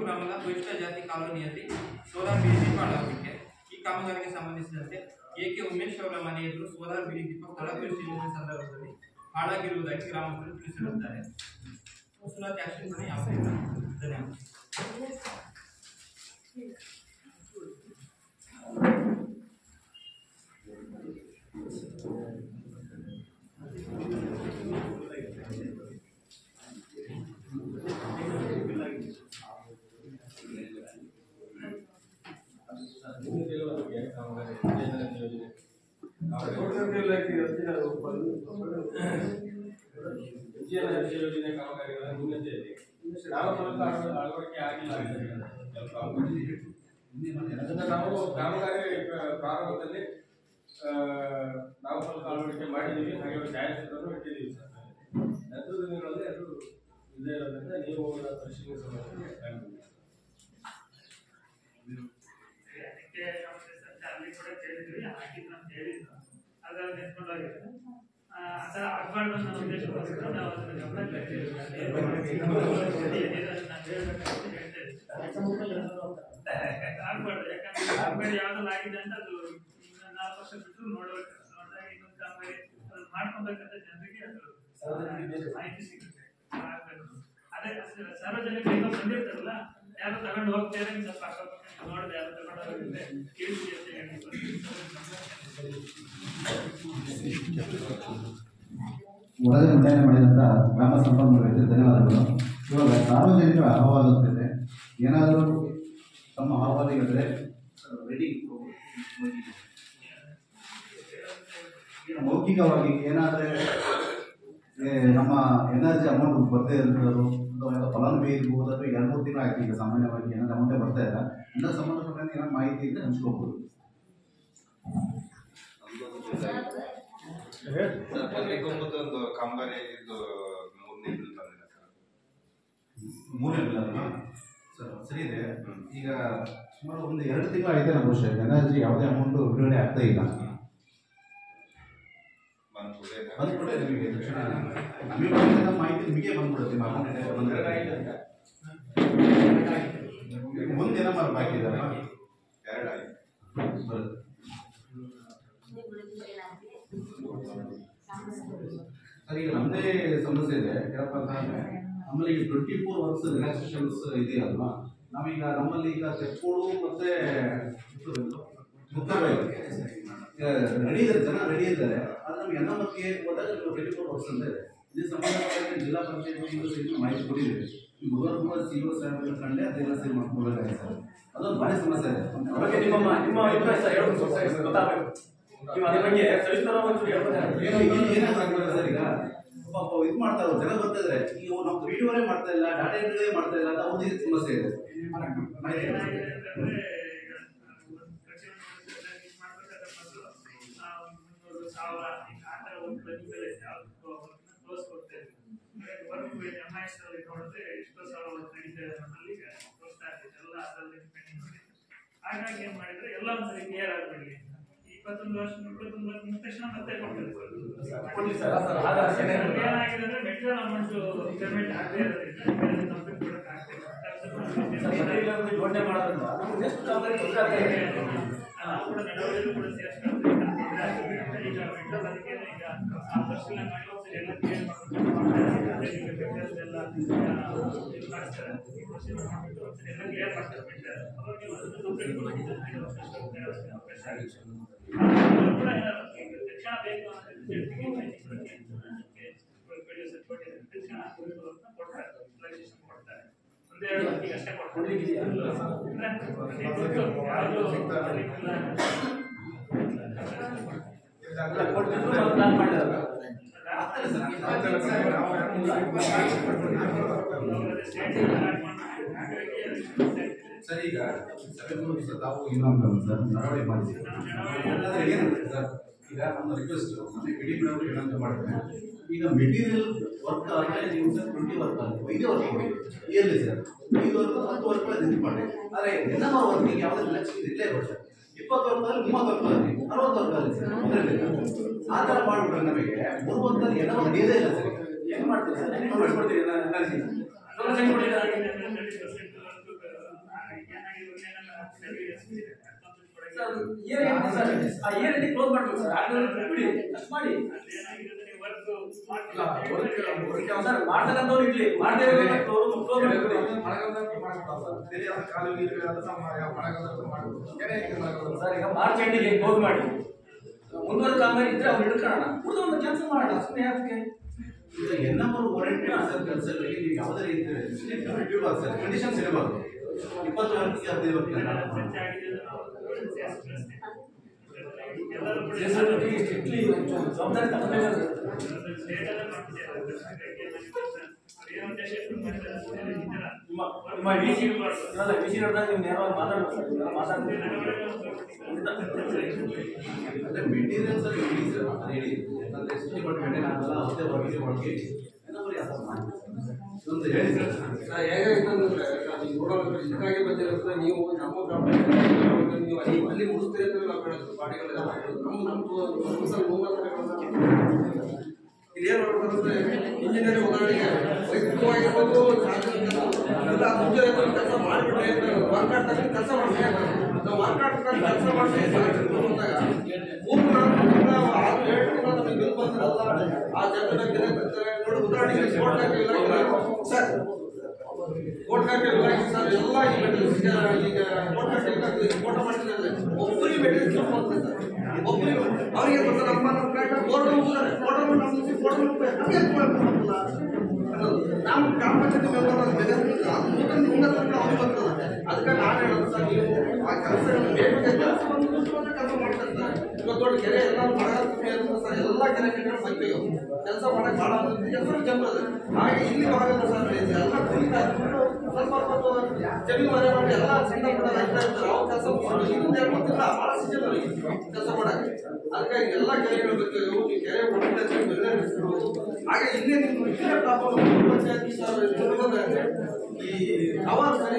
Speaker 12: ಗ್ರಾಮದ ಪರಿಷ್ಠ ಜಾತಿ ಕಾಲೋನಿಯಲ್ಲಿ ಸೋಲಾರ್ ಬೀದಿ ದೀಪ ಅಳವಡಿಕೆ. ಈ ಕಾಮಗಾರಿಗೆ ಸಂಬಂಧಿಸಿದಂತೆ ಎಕೆ ಉಮೇಶ್ ಅವರ ಮನೆಯಲ್ಲೂ ಸೋಲಾರ್ ಬೀದಿ ದೀಪ ಸ್ಥಳ ಪರಿಶೀಲನೆ ಸಂದರ್ಭದಲ್ಲಿ ಹಾಳಾಗಿರುವುದಾಗಿ ಗ್ರಾಮಸ್ಥರು ತಿಳಿಸಿರುತ್ತಾರೆ. ವಸೂಲಾತಿ ಆಕ್ಷೇಪಣೆ ಯಾವುದೇ ಇಲ್ಲ. ಧನ್ಯವಾದ.
Speaker 7: ಯೋಜನೆ ಕಾಮಗಾರಿಗಳ ನ್ಯೂನತೆಯಲ್ಲಿ ಅಳವಡಿಕೆ ಆಗಿಲ್ಲ. ನಾವು ಕಾಮಗಾರಿ ಪ್ರಾರಂಭದಲ್ಲಿ ನಾವು ಸ್ವಲ್ಪ ಅಳವಡಿಕೆ ಮಾಡಿದ್ದೀವಿ. ಹಾಗೆ ಛಾಯಾಚಿತ್ರವನ್ನು ಇಟ್ಟಿದ್ದೀವಿ ಸರ್. ನಂತರದ ದಿನಗಳಲ್ಲಿ ಅದು ಇದೇ ಇರೋದ್ರಿಂದ ನೀವು ಪರಿಶೀಲಿಸಬೇಕು.
Speaker 2: ಅಲ್ಲಿ ಕೂಡ ಕೇಳಿದ್ವಿ, ಹಾಕಿದ್ರು ಅಂತ ಹೇಳಿದ್ರು. ಅದ್ರಲ್ಲಿ ನೆನ್ಕೊಂಡೋಗಿದೆ. ಆ ಥರ ಆಗ್ಬಾರ್ದು ಅನ್ನೋ ಉದ್ದೇಶಕ್ಕೋಸ್ಕರ ನಾವು ಅದನ್ನ ಗಮನಕ್ಕೆ ಆಗ್ಬಾರ್ದು. ಯಾಕಂದ್ರೆ ಕಾಮಗಾರಿ ಯಾವ್ದಲ್ಲ ಆಗಿದೆ ಅಂತ ಅದು ಇನ್ನು 4 ವರ್ಷ ಬಿಟ್ಟು ನೋಡ್ದಾಗ ಇನ್ನೊಂದು ಕಾಮಗಾರಿ ಮಾಡ್ಕೊಬೇಕಂತ ಜನರಿಗೆ ಅದು ಮಾಹಿತಿ ಸಿಗುತ್ತೆ. ಅದೇ ಸಾರ್ವಜನಿಕರು ಏನೋ ಬಂದಿರ್ತಾರಲ್ಲ, ಯಾರು ತಗೊಂಡು ಹೋಗ್ತಾರೆ ಸ್ವಲ್ಪ ಅಕ್ಕಪಕ್ಕ ನೋಡಿದೆ ಯಾರು ತಗೊಂಡು ಹೋಗಿದ್ರೆ ಕೇಳಿದ್ವಿ ಅಂತ ಹೇಳಿ.
Speaker 1: ವರದಿ ಮಂಡನೆ ಮಾಡಿದಂಥ ಗ್ರಾಮ ಸಂಪನ್ಮೂಲಕ್ಕೆ ಧನ್ಯವಾದಗಳು. ಇವಾಗ ಸಾರ್ವಜನಿಕರ ಅಹವಾಲುತ್ತಿದೆ. ಏನಾದರೂ ತಮ್ಮ ಅಹವಾಲಿಗಳಿದ್ರೆ ರೆಡಿ ಮೌಖಿಕವಾಗಿ ಏನಾದರೆ ನಮ್ಮ ಎನರ್ಜಿ ಅಮೌಂಟ್ ಬರದೇ ಇರೋದು ಅಥವಾ ಫಲಾನುಭವಿ ಇರ್ಬೋದು, ಅಥವಾ 2-3 ತಿಂಗಳು ಆಯ್ತು ಈಗ ಸಾಮಾನ್ಯವಾಗಿ ಏನಾದ್ರು ಅಮೌಂಟೇ ಬರ್ತಾ ಇಲ್ಲ. ಇಂಥ ಸಂಬಂಧಪಟ್ಟಂತೆ ಏನಾದ್ರು ಮಾಹಿತಿ ಇದ್ದರೆ ಹಂಚ್ಕೋಬೋದು.
Speaker 13: ಒಂದು ಕಾಮಗಾರಿ ಇದು 3ನೇ ಬಿಲ್ ಬಂದಿದೆ ಸರ್.
Speaker 1: 3ನೇ ಬಿಲ್ ಅಲ್ಲ ಸರ್, ಸರಿ ಇದೆ. ಈಗ ಸುಮಾರು 1-2 ತಿಂಗಳು ಆಗಿದೆ ನಮ್ಮ ಬಹುಶಃ ಎನರ್ಜಿ ಯಾವುದೇ ಅಮೌಂಟು ಬಿಡುಗಡೆ ಆಗ್ತಾ ಇಲ್ಲ. ಬಂದ್ಬಿಟ್ಟೆ ನಿಮಗೆ ತಕ್ಷಣ ನಮಗೆ ಬಂದ ಮಾಹಿತಿ ನಿಮಗೆ ಬಂದ್ಬಿಡುತ್ತೆ. ಮುಂದೇನ ಬಾಕಿ ಇದಾರೆ ಸರ್. ಈಗ ನಮ್ಮದೇ ಸಮಸ್ಯೆ ಇದೆ. ಏನಪ್ಪ ಅಂತಂದ್ರೆ ನಮ್ಮಲ್ಲಿ 24 ಅವರ್ಸ್ ರಿಲ್ಯಾಕ್ಸೇಷನ್ಸ್ ಇದೆಯಲ್ವಾ. ನಾವೀಗ ನಮ್ಮಲ್ಲಿ ಈಗ ತೆಕ್ಕೋಡು ಮತ್ತೆ ಮುತ್ತಬೈಲು ರೆಡಿ ಇದ್ದಾರೆ, ಜನ ರೆಡಿ ಇದ್ದಾರೆ. ಅದು ನಮ್ಗೆ NMFಗೆ ಹೋದಾಗ 24 hours ಅಂತ ಇದೆ. ಇದು ಸಂಬಂಧಪಟ್ಟ ಜಿಲ್ಲಾ ಪಂಚಾಯತ್ ಮಾಹಿತಿ ಕೊಟ್ಟಿದ್ದೀವಿ. ಈ ಬುಧವಾರ CO ಸಾಹೇಬರ ಕಂಡೆ ಅದೆಲ್ಲ ಸೇವ್ ಮಾಡ್ಕೊಳ್ಬೇಕಾಗಿದೆ ಸರ್. ಅದೊಂದು ಭಾರಿ ಸಮಸ್ಯೆ ಇದೆ.
Speaker 5: ಬಗ್ಗೆ ನಿಮ್ಮ ಅಭಿಪ್ರಾಯ ಸರ್ ಹೇಳೋದು ಗೊತ್ತಾಗಬೇಕು. ನೀವು ಅದ್ರ ಬಗ್ಗೆ ಸವಿಸ್ತಾರವಾಗಿ
Speaker 1: ಏನಾಗ್ತದೆ ಸರ್, ಈಗ ಪಾಪ ಇದು ಮಾಡ್ತಾರೆ, ಜನ ಬರ್ತಿದ್ರೆ ಈಗ ನಾವು ವಿಡಿಯೋನೇ ಮಾಡ್ತಾ ಇಲ್ಲ, ಡಾಟಾ ಎಂಟ್ರಿ ಮಾಡ್ತಾ ಇಲ್ಲ ಅಂತ ಅವ್ರಿಗೆ ಸಮಸ್ಯೆ ಇದೆ.
Speaker 2: ಹಾಗಾಗಿ ಏನ್ ಮಾಡಿದ್ರೆ ಎಲ್ಲ ಒಂದ್ಸರಿ ಕ್ಲಿಯರ್ ಆಗ್ಬಿಡ್ಲಿ. 21 ವರ್ಷ ಮುಗಿದ ತಕ್ಷಣ ಮತ್ತೆ ಏನಾಗಿದೆ ಅಂದ್ರೆ ಮೆಟೀರಿಯಲ್ ಅಮೌಂಟ್ ಪೇಮೆಂಟ್ ಆಗದೆ ಇರೋದ್ರಿಂದ ಕಂಪ್ಲೀಟ್ ಕೊಡಕ್ ಆಗ್ತಿಲ್ಲ. ನಾವು ಕೂಡ ನಡವಳಿಕೆ ಕೂಡ ಸೇರಿಸ್ಕೊಳ್ತೀವಿ. ಈಗ ಮೆಟೀರಿಯಲ್ ಅದಕ್ಕೆ ಈಗ ಆ ಪರಿಶೀಲನೆ ಮಾಡಿ ಒಂದ್ಸರಿ ಎಲ್ಲ ಕ್ಲಿಯರ್ ಮಾಡ್ತಾರೆ. ಎಲ್ಲ ಇದು ಮಾಡ್ತಾರೆ, ಎಲ್ಲ ಕ್ಲಿಯರ್ ಮಾಡ್ತಾರೆ ಮೆಟೀರಿಯಲ್. ಅವಾಗ ಒಂದು ಕಂಪ್ಲೀಟ್ ಅವಕಾಶ ಆಗುತ್ತೆ. ತಕ್ಷಣ ಬೇಕು ಕೊಡ್ತಾರೆ. ಒಂದೆರಡು ಅಷ್ಟೇ ಕೊಡ್ತಾರೆ.
Speaker 1: ಸರ್, ಈಗ ತಾವು ಇನ್ನೊಂದು ಸರ್ ನಡವಳಿಕೆ ಮಾಡಿದ್ದೀವಿ. ಏನಂದ್ರೆ ಸರ್, ಈಗ ನಮ್ಮ ರಿಕ್ವೆಸ್ಟ್ ಇಡೀ ಮೇಡಮ್ ಏನಂತ ಮಾಡ್ತೇನೆ, ಈಗ ಮೆಟೀರಿಯಲ್ ವರ್ಕ್ ಆದರೆ ನೀವು ಸರ್ 20 ವರ್ಕ್ ಆಗುತ್ತೆ, 5 work yearly sir 5 work 10 work ಇದು ಮಾಡಿ. ಆದರೆ NMR ವರ್ಕಿಗೆ ಯಾವುದೇ ಲಕ್ಷ್ಯ ಇಲ್ಲೇ ಬರುತ್ತೆ. 20 ವರ್ಕ್ ಅಲ್ಲಿ 30 ವರ್ಕ್ ಆಗಲಿ, 60 ವರ್ಕ್ ಆಗಲಿ ಸರ್, ಆ ಥರ ಮಾಡಿಬಿಟ್ರೆ ನಮಗೆ 3 ವರ್ಕಲ್ಲಿ NMR ನಡೆಯೋದೇ ಇಲ್ಲ ಸರ್. ಹೆಂಗೆ ಮಾಡ್ತೀವಿ ಸರ್? ಹೆಂಗೆ ಮಾಡ್ಕೊಡ್ತೀವಿ ಎನರ್ಜಿ
Speaker 5: ಕ್ಲೋಸ್ ಮಾಡ್ಬೇಕು ಸರ್. ಬಿಡಿ ಅಷ್ಟು ಮಾಡಿ ಸರ್, ಮಾಡ್ತಕ್ಕಂಥವ್ರು ಇರ್ಲಿ, ಮಾಡದೇ ಸರ್. ಈಗ ಮಾರ್ಚ್ ಎಂಡಿಗೆ ಕ್ಲೋಸ್ ಮಾಡಿ ಮುಂದುವರೆದ ಕಾಮಗಾರಿ ಇದ್ರೆ ಅವ್ರು ಹಿಡ್ಕೊಳ್ಳೋಣ, ಒಂದು ಕೆಲಸ ಮಾಡೋಣ. ಸುಮ್ಮನೆ ಯಾಕೆ
Speaker 1: ಈಗ NMR ವಾರಂಟಿ ಸರ್ ಕೆಲಸಗಳಿಗೆ ನೀವು ಯಾವುದೇ ರೀತಿ ಕಂಡೀಷನ್ಸ್ ಇರಬಾರ್ದು. 20 ವರ್ಷಕ್ಕೆ 15 ವರ್ಷ
Speaker 5: ಜವಾಬ್ದಾರಿ ತಗೊಳ್ಬೇಕಾದ್ರೆ ನಿಮ್ಮ ಡಿ ಸಿ ನೋಡಿದಾಗ ನೀವು ನೇರವಾಗಿ ಮಾತಾಡ್ಬೇಕು.
Speaker 1: ಅಂದ್ರೆ ಮೆಟೀರಿಯಲ್ಸ್ ಅಲ್ಲಿ ಹೇಳಿ ಸರ್, ಅದು ಹೇಳಿ ಅಂದ್ರೆ ಡಿಪಾರ್ಟ್ಮೆಂಟ್ ನಾನೆಲ್ಲ ಅವತ್ತೇ ಹೊರಗೆ ಮಾಡಿ ಒಂದು ಹೇಳಿ ಸರ್.
Speaker 9: ಹೇಗಾಯ್ತಂದ್ರೆ ನೀವು ನೋಡೋದು ಇದಕ್ಕಾಗಿ ಬಂದಿರೋದ್ರೆ ನೀವು ನಮ್ಮ ನೀವು ಅಲ್ಲಿ ಮುಗಿಸ್ತೀರಿ ಅಂತ ನಾವು ಹೇಳೋದು ಬಾಡಿಗಳೆಲ್ಲ ಇಲ್ಲಿ ಏನು ಮಾಡ್ಬೇಕಂದ್ರೆ ಇಂಜಿನಿಯರಿಂಗ್ ಉದಾಹರಣೆಗೆ ವೈಯಕ್ತಿಕವಾಗಿರ್ಬೋದು ಎಲ್ಲ ಮುಂಚೆ ಕೆಲಸ ಮಾಡಿಬಿಟ್ರೆ ವರ್ಕ್ ಆಡ್ತಕ್ಕ ಕೆಲಸ ಮಾಡ್ತೀವಿ. ನಾವು ವರ್ಕ್ ಆಡ್ತಕ್ಕ ಕೆಲಸ ಮಾಡ್ತೀವಿ ಬಂದಾಗ 3-4 ನಮಗೆ ಬಿಲ್ ಬಂದಿರಲ್ಲ. ಆ ಜನರ ನೋಡಿ ಉದಾಹರಣೆಗೆ ಸರ್ ಕೋಟ್ಗಟ್ಟೆ ಇಲಾಖೆ ಸರ್ ಎಲ್ಲ ಈಗ ಕೋಟ್ಗಟ್ಟೆ ಫೋಟೋ ಮಾಡಿದ್ರೆ ಒಬ್ಬರಿಗೆ ಮೆಟೀರಿಯಲ್ ಬರ್ತದೆ ಸರ್. ಒಬ್ಬರಿಗೆ ಅವರಿಗೆ ಬರ್ತಾರೆ ನಮ್ಮ ಬೋರ್ಡ್ ಹೋಗ್ತಾರೆ ಫೋಟೋ ನಮಗೆ ನಾವು ಗ್ರಾಮ ಪಂಚಾಯತಿ ಮೆಂಬರ್ ಅವ್ರಿಗೆ ಬರ್ತದೆ. ಅದಕ್ಕೆ ನಾನು ಹೇಳೋದು ಸರ್, ನೀವು ಆ ಕೆಲಸ ಕೆಲಸ ಮಾಡ್ತಾರೆ ಸರ್. ಇವತ್ತು ದೊಡ್ಡ ಕೆರೆ ಎಲ್ಲ ಸರ್, ಎಲ್ಲ ಕೆರೆ ಬಗ್ಗೆ ಕೆಲಸ ಮಾಡಕ್ಕೆ ಭಾಳ ಕೆಲಸ ಜಂಬದ ಹಾಗೆ ಇಲ್ಲಿ ಭಾಗದ ಸರ್ ಎಲ್ಲ ಸ್ವಲ್ಪ ಜಮೀನು ಮನೆ ಮಾಡಿ ಎಲ್ಲ ಸಣ್ಣ ಪುಟ್ಟ ರೈತ ಇರ್ತಾರೆ, ಅವ್ರು ಕೆಲಸ ಗೊತ್ತಿಲ್ಲ ಭಾಳ ಸೀಸನ್ ಅವರಿಗೆ ಕೆಲಸ ಮಾಡಕ್ಕೆ. ಅದಕ್ಕಾಗಿ ಎಲ್ಲ ಕೆರೆಗಳ ಬಗ್ಗೆ ನೀವು ಕೆರೆ ಹಾಗೆ ಇಲ್ಲೇ ನಿಮ್ಮ ಪಂಚಾಯತಿ ಸರ್ ಈ ಕವರ್ ಸರಿ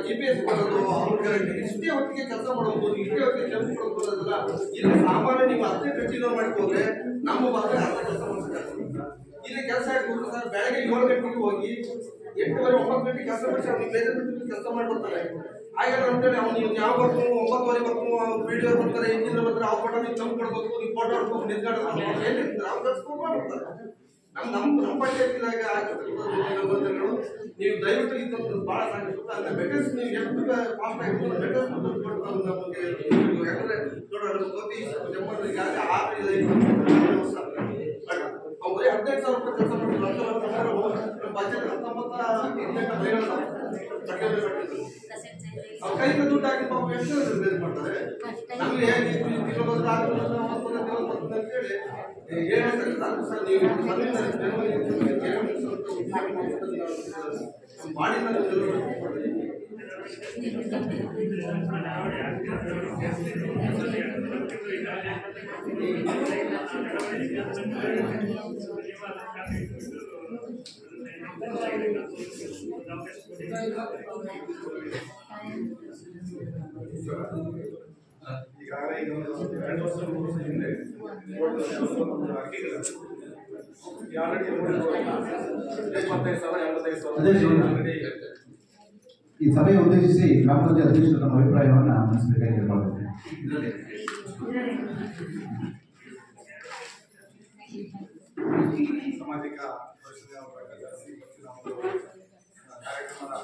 Speaker 9: GPS ಬರೋದು ಅವ್ರಿಗೆ ಇಷ್ಟೇ ಹೊತ್ತಿಗೆ ಕೆಲಸ ಮಾಡೋದು, ಇಷ್ಟೇ ಹೊತ್ತಿಗೆ ಜಂಪ್ ಕೊಡೋದಿಲ್ಲ. ಇಲ್ಲಿ ಸಾಮಾನ್ಯ ನೀವು ಅಷ್ಟೇ ಕಂಟಿನ್ಯೂ ಮಾಡಿಕೊಂಡ್ರೆ ನಮ್ಮ ಬಗ್ಗೆ ಅರ್ಧ ಕೆಲಸ ಮಾಡ್ತಾರೆ. ಇಲ್ಲಿ ಕೆಲಸ ಹಾಕಿ ಸರ್ ಬೆಳಗ್ಗೆ 7 ಗಂಟೆಗೆ ಹೋಗಿ 8:30 9 ಗಂಟೆಗೆ ಕೆಲಸ ಮಾಡಿಸಿ ಅವ್ರಿಗೆ ಬೇರೆ ಕೆಲಸ ಮಾಡ್ಬಿಡ್ತಾರೆ. ಹಾಗಾದ್ರೆ ಅಂತೇಳಿ ಅವ್ನು ನೀವು ಯಾವ ಬರ್ತು 9:30 ಬರ್ತು ವಿಡಿಯೋ ಬರ್ತಾರೆ, ಇಂಜಿನಿಯರ್ ಬರ್ತಾರೆ, ಅವ್ರ ಫೋಟೋ ನೀವು ಜಂಪ್ ಕೊಡ್ಬೇಕು, ನೀವು ಫೋಟೋ ಹೊಡ್ಬೇಕು, ನಿಂತ್ಕೊಂಡು ಏನಿರ್ತಾರೆ ಅವ್ರು ಕಳ್ಸ್ಕೊಂಡು ಮಾಡ್ಬಿಡ್ತಾರೆ. ನಮ್ಮ ಪಂಚಾಯತಿದಾಗ ನೀವು ದಯವಿಟ್ಟು ಇದೊಂದು ಭಾಳ ಸಾಕಿಸುತ್ತೆ. ಅಂದರೆ ಮೆಟೀರಿಯಲ್ಸ್ ನೀವು ಎಷ್ಟು ಫಾಸ್ಟ್ ಆಗಿರ್ಬೋದು ಮೆಟೀರಿಯಲ್ಸ್ ಕೊಟ್ಟು ನಮಗೆ ಯಾಕಂದರೆ ನೋಡೋಣ ಗೋಪಿ ಜಮ್ಮಲ್ಲಿ ಈಗಾಗಲೇ 6 ವರ್ಷ ಅವ್ರು ಬರೀ 15,000 ರೂಪಾಯಿ ಕೆಲಸ ಮಾಡಿದ್ರು. ಬಜೆಟ್ 19 ಅವ್ರ ಕೈಗೆ ದುಡ್ಡು ಹಾಕಿ ಪಾಪ ಎಷ್ಟು ಬೇರೆ ಮಾಡ್ತಾರೆ. ನಮ್ಗೆ ಹೇಗೆ ತಿಂಗಳು ಬಂದ್ರೆ 6 ಅಂತೇಳಿ ಹೇಳ್ತಾರೆ. ಸರ್ ನೀವು ಮಾಡಿ
Speaker 6: ಈಗಾಗಲೇ ಈಗ 2 ವರ್ಷ 3 ವರ್ಷ ಹಿಂದೆ ಆಲ್ರೆಡಿ 75,000
Speaker 1: ಈ ಸಭೆ ಉದ್ದೇಶಿಸಿ ಗ್ರಾಮ ಪಂಚಾಯತ್ ಅಧ್ಯಕ್ಷರು ನಮ್ಮ ಅಭಿಪ್ರಾಯವನ್ನು ಮಂಡಿಸಬೇಕಾಗಿ ಕೇಳ್ಕೊಳ್ತೇನೆ.
Speaker 6: ಸಾಮಾಜಿಕ ಕಾರ್ಯಕ್ರಮದ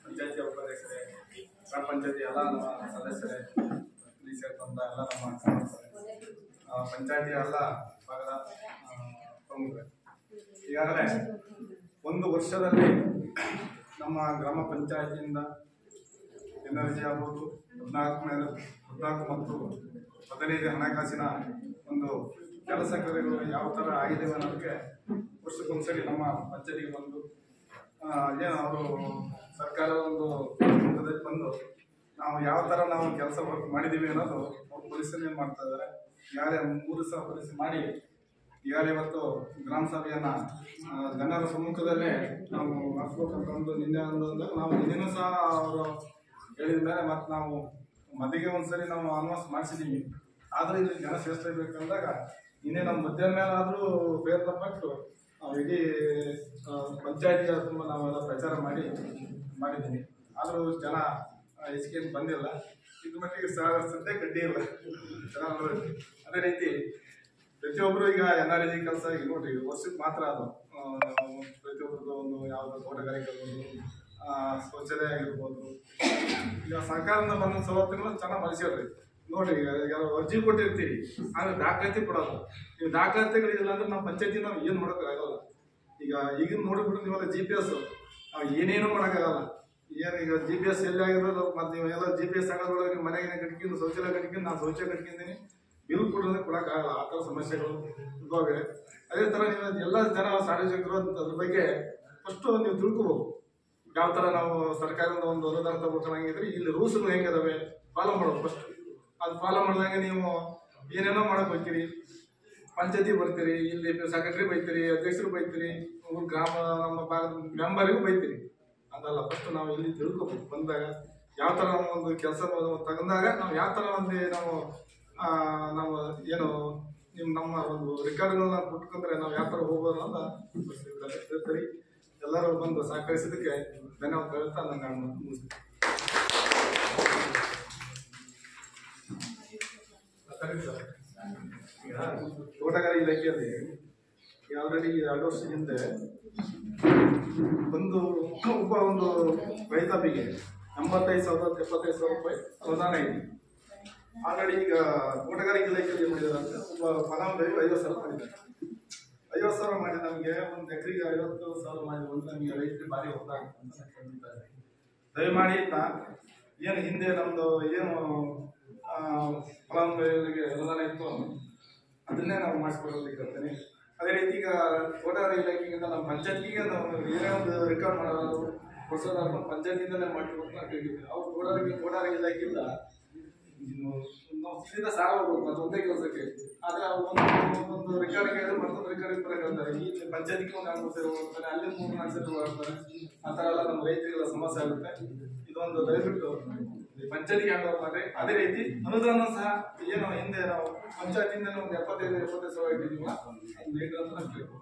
Speaker 6: ಪಂಚಾಯತಿ ಉಪಾಧ್ಯಕ್ಷರೇ, ಗ್ರಾಮ ಪಂಚಾಯತಿ ಎಲ್ಲ ನಮ್ಮ ಸದಸ್ಯರೇ, ಸೇರಿದಂಥ ಎಲ್ಲ ನಮ್ಮ ಪಂಚಾಯತಿ ಎಲ್ಲ ಭಾಗದ ಪ್ರಮುಖರೇ, ಈಗಾಗಲೇ 1 ವರ್ಷದಲ್ಲಿ ನಮ್ಮ ಗ್ರಾಮ ಪಂಚಾಯತಿಯಿಂದ ಎನರ್ಜಿ ಆಗ್ಬೋದು 14 ಮತ್ತು 15 ಹಣಕಾಸಿನ ಒಂದು ಕೆಲಸ ಕಾರ್ಯಗಳು ಯಾವ ಥರ ಆಗಿದೆ ಅನ್ನೋದಕ್ಕೆ ವರ್ಷಕ್ಕೊಂದ್ಸರಿ ನಮ್ಮ ಪಂಚಾಯತಿಗೆ ಬಂದು ಏನು ಅವರು ಸರ್ಕಾರದ ಒಂದು ಹಂತದಲ್ಲಿ ಬಂದು ನಾವು ಯಾವ ಥರ ನಾವು ಕೆಲಸ ವರ್ಕ್ ಮಾಡಿದ್ದೀವಿ ಅನ್ನೋದು ಅವ್ರು ಪರಿಶೀಲನೆ ಮಾಡ್ತಾ ಇದ್ದಾರೆ. ಈಗಾಗಲೇ 3 ಸಹ ಪರಿಶೀಲನೆ ಮಾಡಿ ಈಗಾಗಲೇ ಇವತ್ತು ಗ್ರಾಮ ಸಭೆಯನ್ನು ಜನರ ಸಮ್ಮುಖದಲ್ಲೇ ನಾವು ಮಾಡಿಸ್ಬೇಕಂತ ಒಂದು ನಿನ್ನೆ ಅಂದಾಗ ನಾವು ನಿನ್ನೆನೂ ಸಹ ಅವರು ಹೇಳಿದ ಮೇಲೆ ಮತ್ತು ನಾವು ಮದಿಗೆ ಒಂದ್ಸರಿ ನಾವು ಅನೌನ್ಸ್ ಮಾಡಿಸಿದ್ದೀವಿ. ಆದರೆ ಇಲ್ಲಿ ಜನ ಸೇರಿಸಬೇಕಂದಾಗ ಇನ್ನೇ ನಮ್ಮ ಮಧ್ಯಾಹ್ನ ಮೇಲಾದರೂ ಪ್ರಯತ್ನ ಪಟ್ಟು ನಾವು ಇಡೀ ಪಂಚಾಯತಿಯ ತುಂಬ ನಾವೆಲ್ಲ ಪ್ರಚಾರ ಮಾಡಿದ್ದೀವಿ. ಆದರೂ ಜನ ಹೆಚ್ಚಿಗೆ ಬಂದಿಲ್ಲ. ಇದು ಮಟ್ಟಿಗೆ ಸದ್ಯ ಗಡ್ಡಿ ಇಲ್ಲ ಚೆನ್ನಾಗಿ. ಅದೇ ರೀತಿ ಪ್ರತಿಯೊಬ್ಬರು ಈಗ NRG ಕೆಲಸ ಈಗ ನೋಡ್ರಿ ವರ್ಷಕ್ಕೆ ಮಾತ್ರ ಅದು ಪ್ರತಿಯೊಬ್ಬರದ್ದು ಒಂದು ಯಾವುದು ತೋಟಗಾರಿಕೆ ಆಗ್ಬೋದು, ಸ್ವಚ್ಛತೆ ಆಗಿರ್ಬೋದು. ಈಗ ಸರ್ಕಾರದಿಂದ ಬಂದ ಸವಲತ್ತುಗಳು ಚೆನ್ನಾಗಿ ಬಳಸಿರ್ರಿ. ನೋಡ್ರಿ ಈಗ ಅರ್ಜಿ ಕೊಟ್ಟಿರ್ತೀವಿ, ಆದರೆ ದಾಖಲಾತಿ ಕೊಡೋದು. ನೀವು ದಾಖಲಾತಿಗಳಿಲ್ಲ ಅಂದ್ರೆ ನಾವು ಪಂಚಾಯತಿ ನಾವು ಏನು ಮಾಡೋಕ್ಕಾಗಲ್ಲ. ಈಗಿನ ನೋಡಿಬಿಟ್ಟು ನೀವೆಲ್ಲ GPS ನಾವು ಏನೇನು ಮಾಡೋಕ್ಕಾಗಲ್ಲ. ಏನು ಈಗ GPS ಎಲ್ಲಿ ಆಗಿರೋದು ಮತ್ತು ನೀವು ಎಲ್ಲ GPS ಆಗೋದ್ರೊಳಗೆ ನಿಮ್ಮ ಮನೆಗಿನ ಕಟ್ಕೊಂಡು ಶೌಚಾಲಯ ಕಟ್ಕೊಂಡು ನಾನು ಶೌಚಾಲಯ ಕಟ್ಕೊಂತೀನಿ ಬಿಲ್ ಕೊಡೋದಕ್ಕೆ ಕೊಡೋಕ್ಕಾಗಲ್ಲ. ಆ ಥರ ಸಮಸ್ಯೆಗಳು ಇದ್ದಾವೆ. ಅದೇ ಥರ ನೀವು ಎಲ್ಲ ಜನ ಸಾರ್ವಜನಿಕರು ಅದ್ರ ಬಗ್ಗೆ ಫಸ್ಟು ನೀವು ತಿಳ್ಕೋಬೇಕು. ಯಾವ ಥರ ನಾವು ಸರ್ಕಾರದಿಂದ ಒಂದು ಅನುದಾನ ತಗೋಬೇಕಾಗಿದ್ರೆ ಇಲ್ಲಿ ರೂಲ್ಸ್ಗಳು ಹೆಂಗಿದಾವೆ ಫಾಲೋ ಮಾಡೋದು ಫಸ್ಟ್. ಅದು ಫಾಲೋ ಮಾಡಿದಂಗೆ ನೀವು ಏನೇನೋ ಮಾಡಕ್ಕೆ ಹೋಗ್ತೀರಿ, ಪಂಚಾಯತಿ ಬರ್ತೀರಿ, ಇಲ್ಲಿ ಸೆಕ್ರೆಟರಿ ಬೈತೀರಿ, ಅಧ್ಯಕ್ಷರು ಬೈತೀರಿ, ಗ್ರಾಮ ನಮ್ಮ ಭಾಗದ ಮೆಂಬರಿಗೂ ಬೈತೀರಿ. ಅದಲ್ಲ, ಫಸ್ಟ್ ನಾವು ಇಲ್ಲಿ ತಿಳ್ಕೊಬೇಕು. ಬಂದಾಗ ಯಾವ ಥರ ಒಂದು ಕೆಲಸ ತಗೊಂಡಾಗ ನಾವು ಯಾವ ಥರ ಒಂದು ನಾವು ಏನು ನಮ್ಮ ಒಂದು ರೆಕಾರ್ಡ್ಗಳನ್ನ ಬಿಟ್ಕೊಂಡ್ರೆ ನಾವು ಯಾವ ಥರ ಹೋಗ್ಬೋದು ಅಂತ ಹೇಳ್ತೀರಿ. ಎಲ್ಲರೂ ಬಂದು ಸಹಕರಿಸಿದ್ದಕ್ಕೆ ಧನ್ಯವಾದ ಹೇಳ್ತಾ ನಾನು ಮುಗಿಸ್ತೀನಿ. ಈಗ ತೋಟಗಾರಿಕೆ ಇಲಾಖೆಯಲ್ಲಿ ಆಲ್ರೆಡಿ 2 ವರ್ಷದ ಹಿಂದೆ ಒಂದು ರೈತಾಪಿಗೆ 85,000 75,000 ರೂಪಾಯಿ ಅನುದಾನ ಇದೆ. ಆಲ್ರೆಡಿ ಈಗ ತೋಟಗಾರಿಕೆ ಇಲಾಖೆಯಲ್ಲಿ ಏನು ಮಾಡಿದ್ದಾರೆ ಅಂದರೆ ಒಬ್ಬ ಫಲಾನುಭವಿ 50,000 ಮಾಡಿದ್ದಾರೆ. 50,000 ಮಾಡಿ ನಮಗೆ ಒಂದು ಎಕರೆಗೆ 50,000 ಮಾಡಿ ಒಂದು ನಮಗೆ ರೈತರಿಗೆ ಭಾರಿ ಹೊತ್ತಾಗ ಅಂತ ಹೇಳ್ತಾರೆ. ದಯಮಾಡಿ ಏನು ಹಿಂದೆ ನಮ್ಮದು ಏನು ಫಲಾನುಭವಿಗಳಿಗೆ ಅನುದಾನ ಇತ್ತು ಅದನ್ನೇ ನಾವು ಮಾಡಿಸ್ಕೊಡೋದಕ್ಕೆ ಹೇಳ್ತೇನೆ. ಅದೇ ರೀತಿ ಈಗ ತೋಟಗಾರಿಕೆ ಇಲಾಖೆಗಿಂತ ನಮ್ಮ ಪಂಚಾಯತಿಗೆ ನಾವು ಏನೇ ಒಂದು ರೆಕಾರ್ಡ್ ಮಾಡೋದು ಹೊಸದಾದ ಪಂಚಾಯತಿಯಿಂದಲೇ ಮಾಡಿಕೊಡ್ತಾ ಅಂತ ಹೇಳಿದ್ವಿ. ಅವ್ರು ತೋಟಗಾರಿಕೆ ಇಲಾಖೆಯಿಂದ ನಾವು ಸಿಲಿಂದ ಸಾಲ ಹೋಗ್ಬೇಕು ಅದು ಒಂದೇ ಕೆಲಸಕ್ಕೆ. ಆದರೆ ಅವ್ರು ಒಂದು ರೆಕಾರ್ಡ್ ಕೇಳಿದ್ರೆ ಮತ್ತೊಂದು ರೆಕಾರ್ಡ್ ಬರೋಕೆ ಹೇಳ್ತಾರೆ. ಈ ಪಂಚಾಯತಿಗೆ ಒಂದು 4 ಸರಿ ಹೋಗ್ತಾರೆ, ಅಲ್ಲಿ 3-4 ಸರಿ ಹೋಗ್ತಾರೆ. ಆ ಥರ ಎಲ್ಲ ನಮ್ಮ ರೈತರಿಗೆಲ್ಲ ಸಮಸ್ಯೆ ಆಗುತ್ತೆ. ಇದೊಂದು ದಯವಿಟ್ಟು ಪಂಚಾಯತಿಗೆ ಹ್ಯಾಂಡ್ ಓವರ್ ಮಾಡಿ. ಅದೇ ರೀತಿ ಅನುದಾನ ಸಹ ಏನು ಹಿಂದೆ ನಾವು ಪಂಚಾಯತಿಯಿಂದ ಒಂದು 75,000 ಇಟ್ಟಿದ್ದೀವಿ ಅದು ಬೇಕು ಅಂತ ಅನ್ಬೇಕು.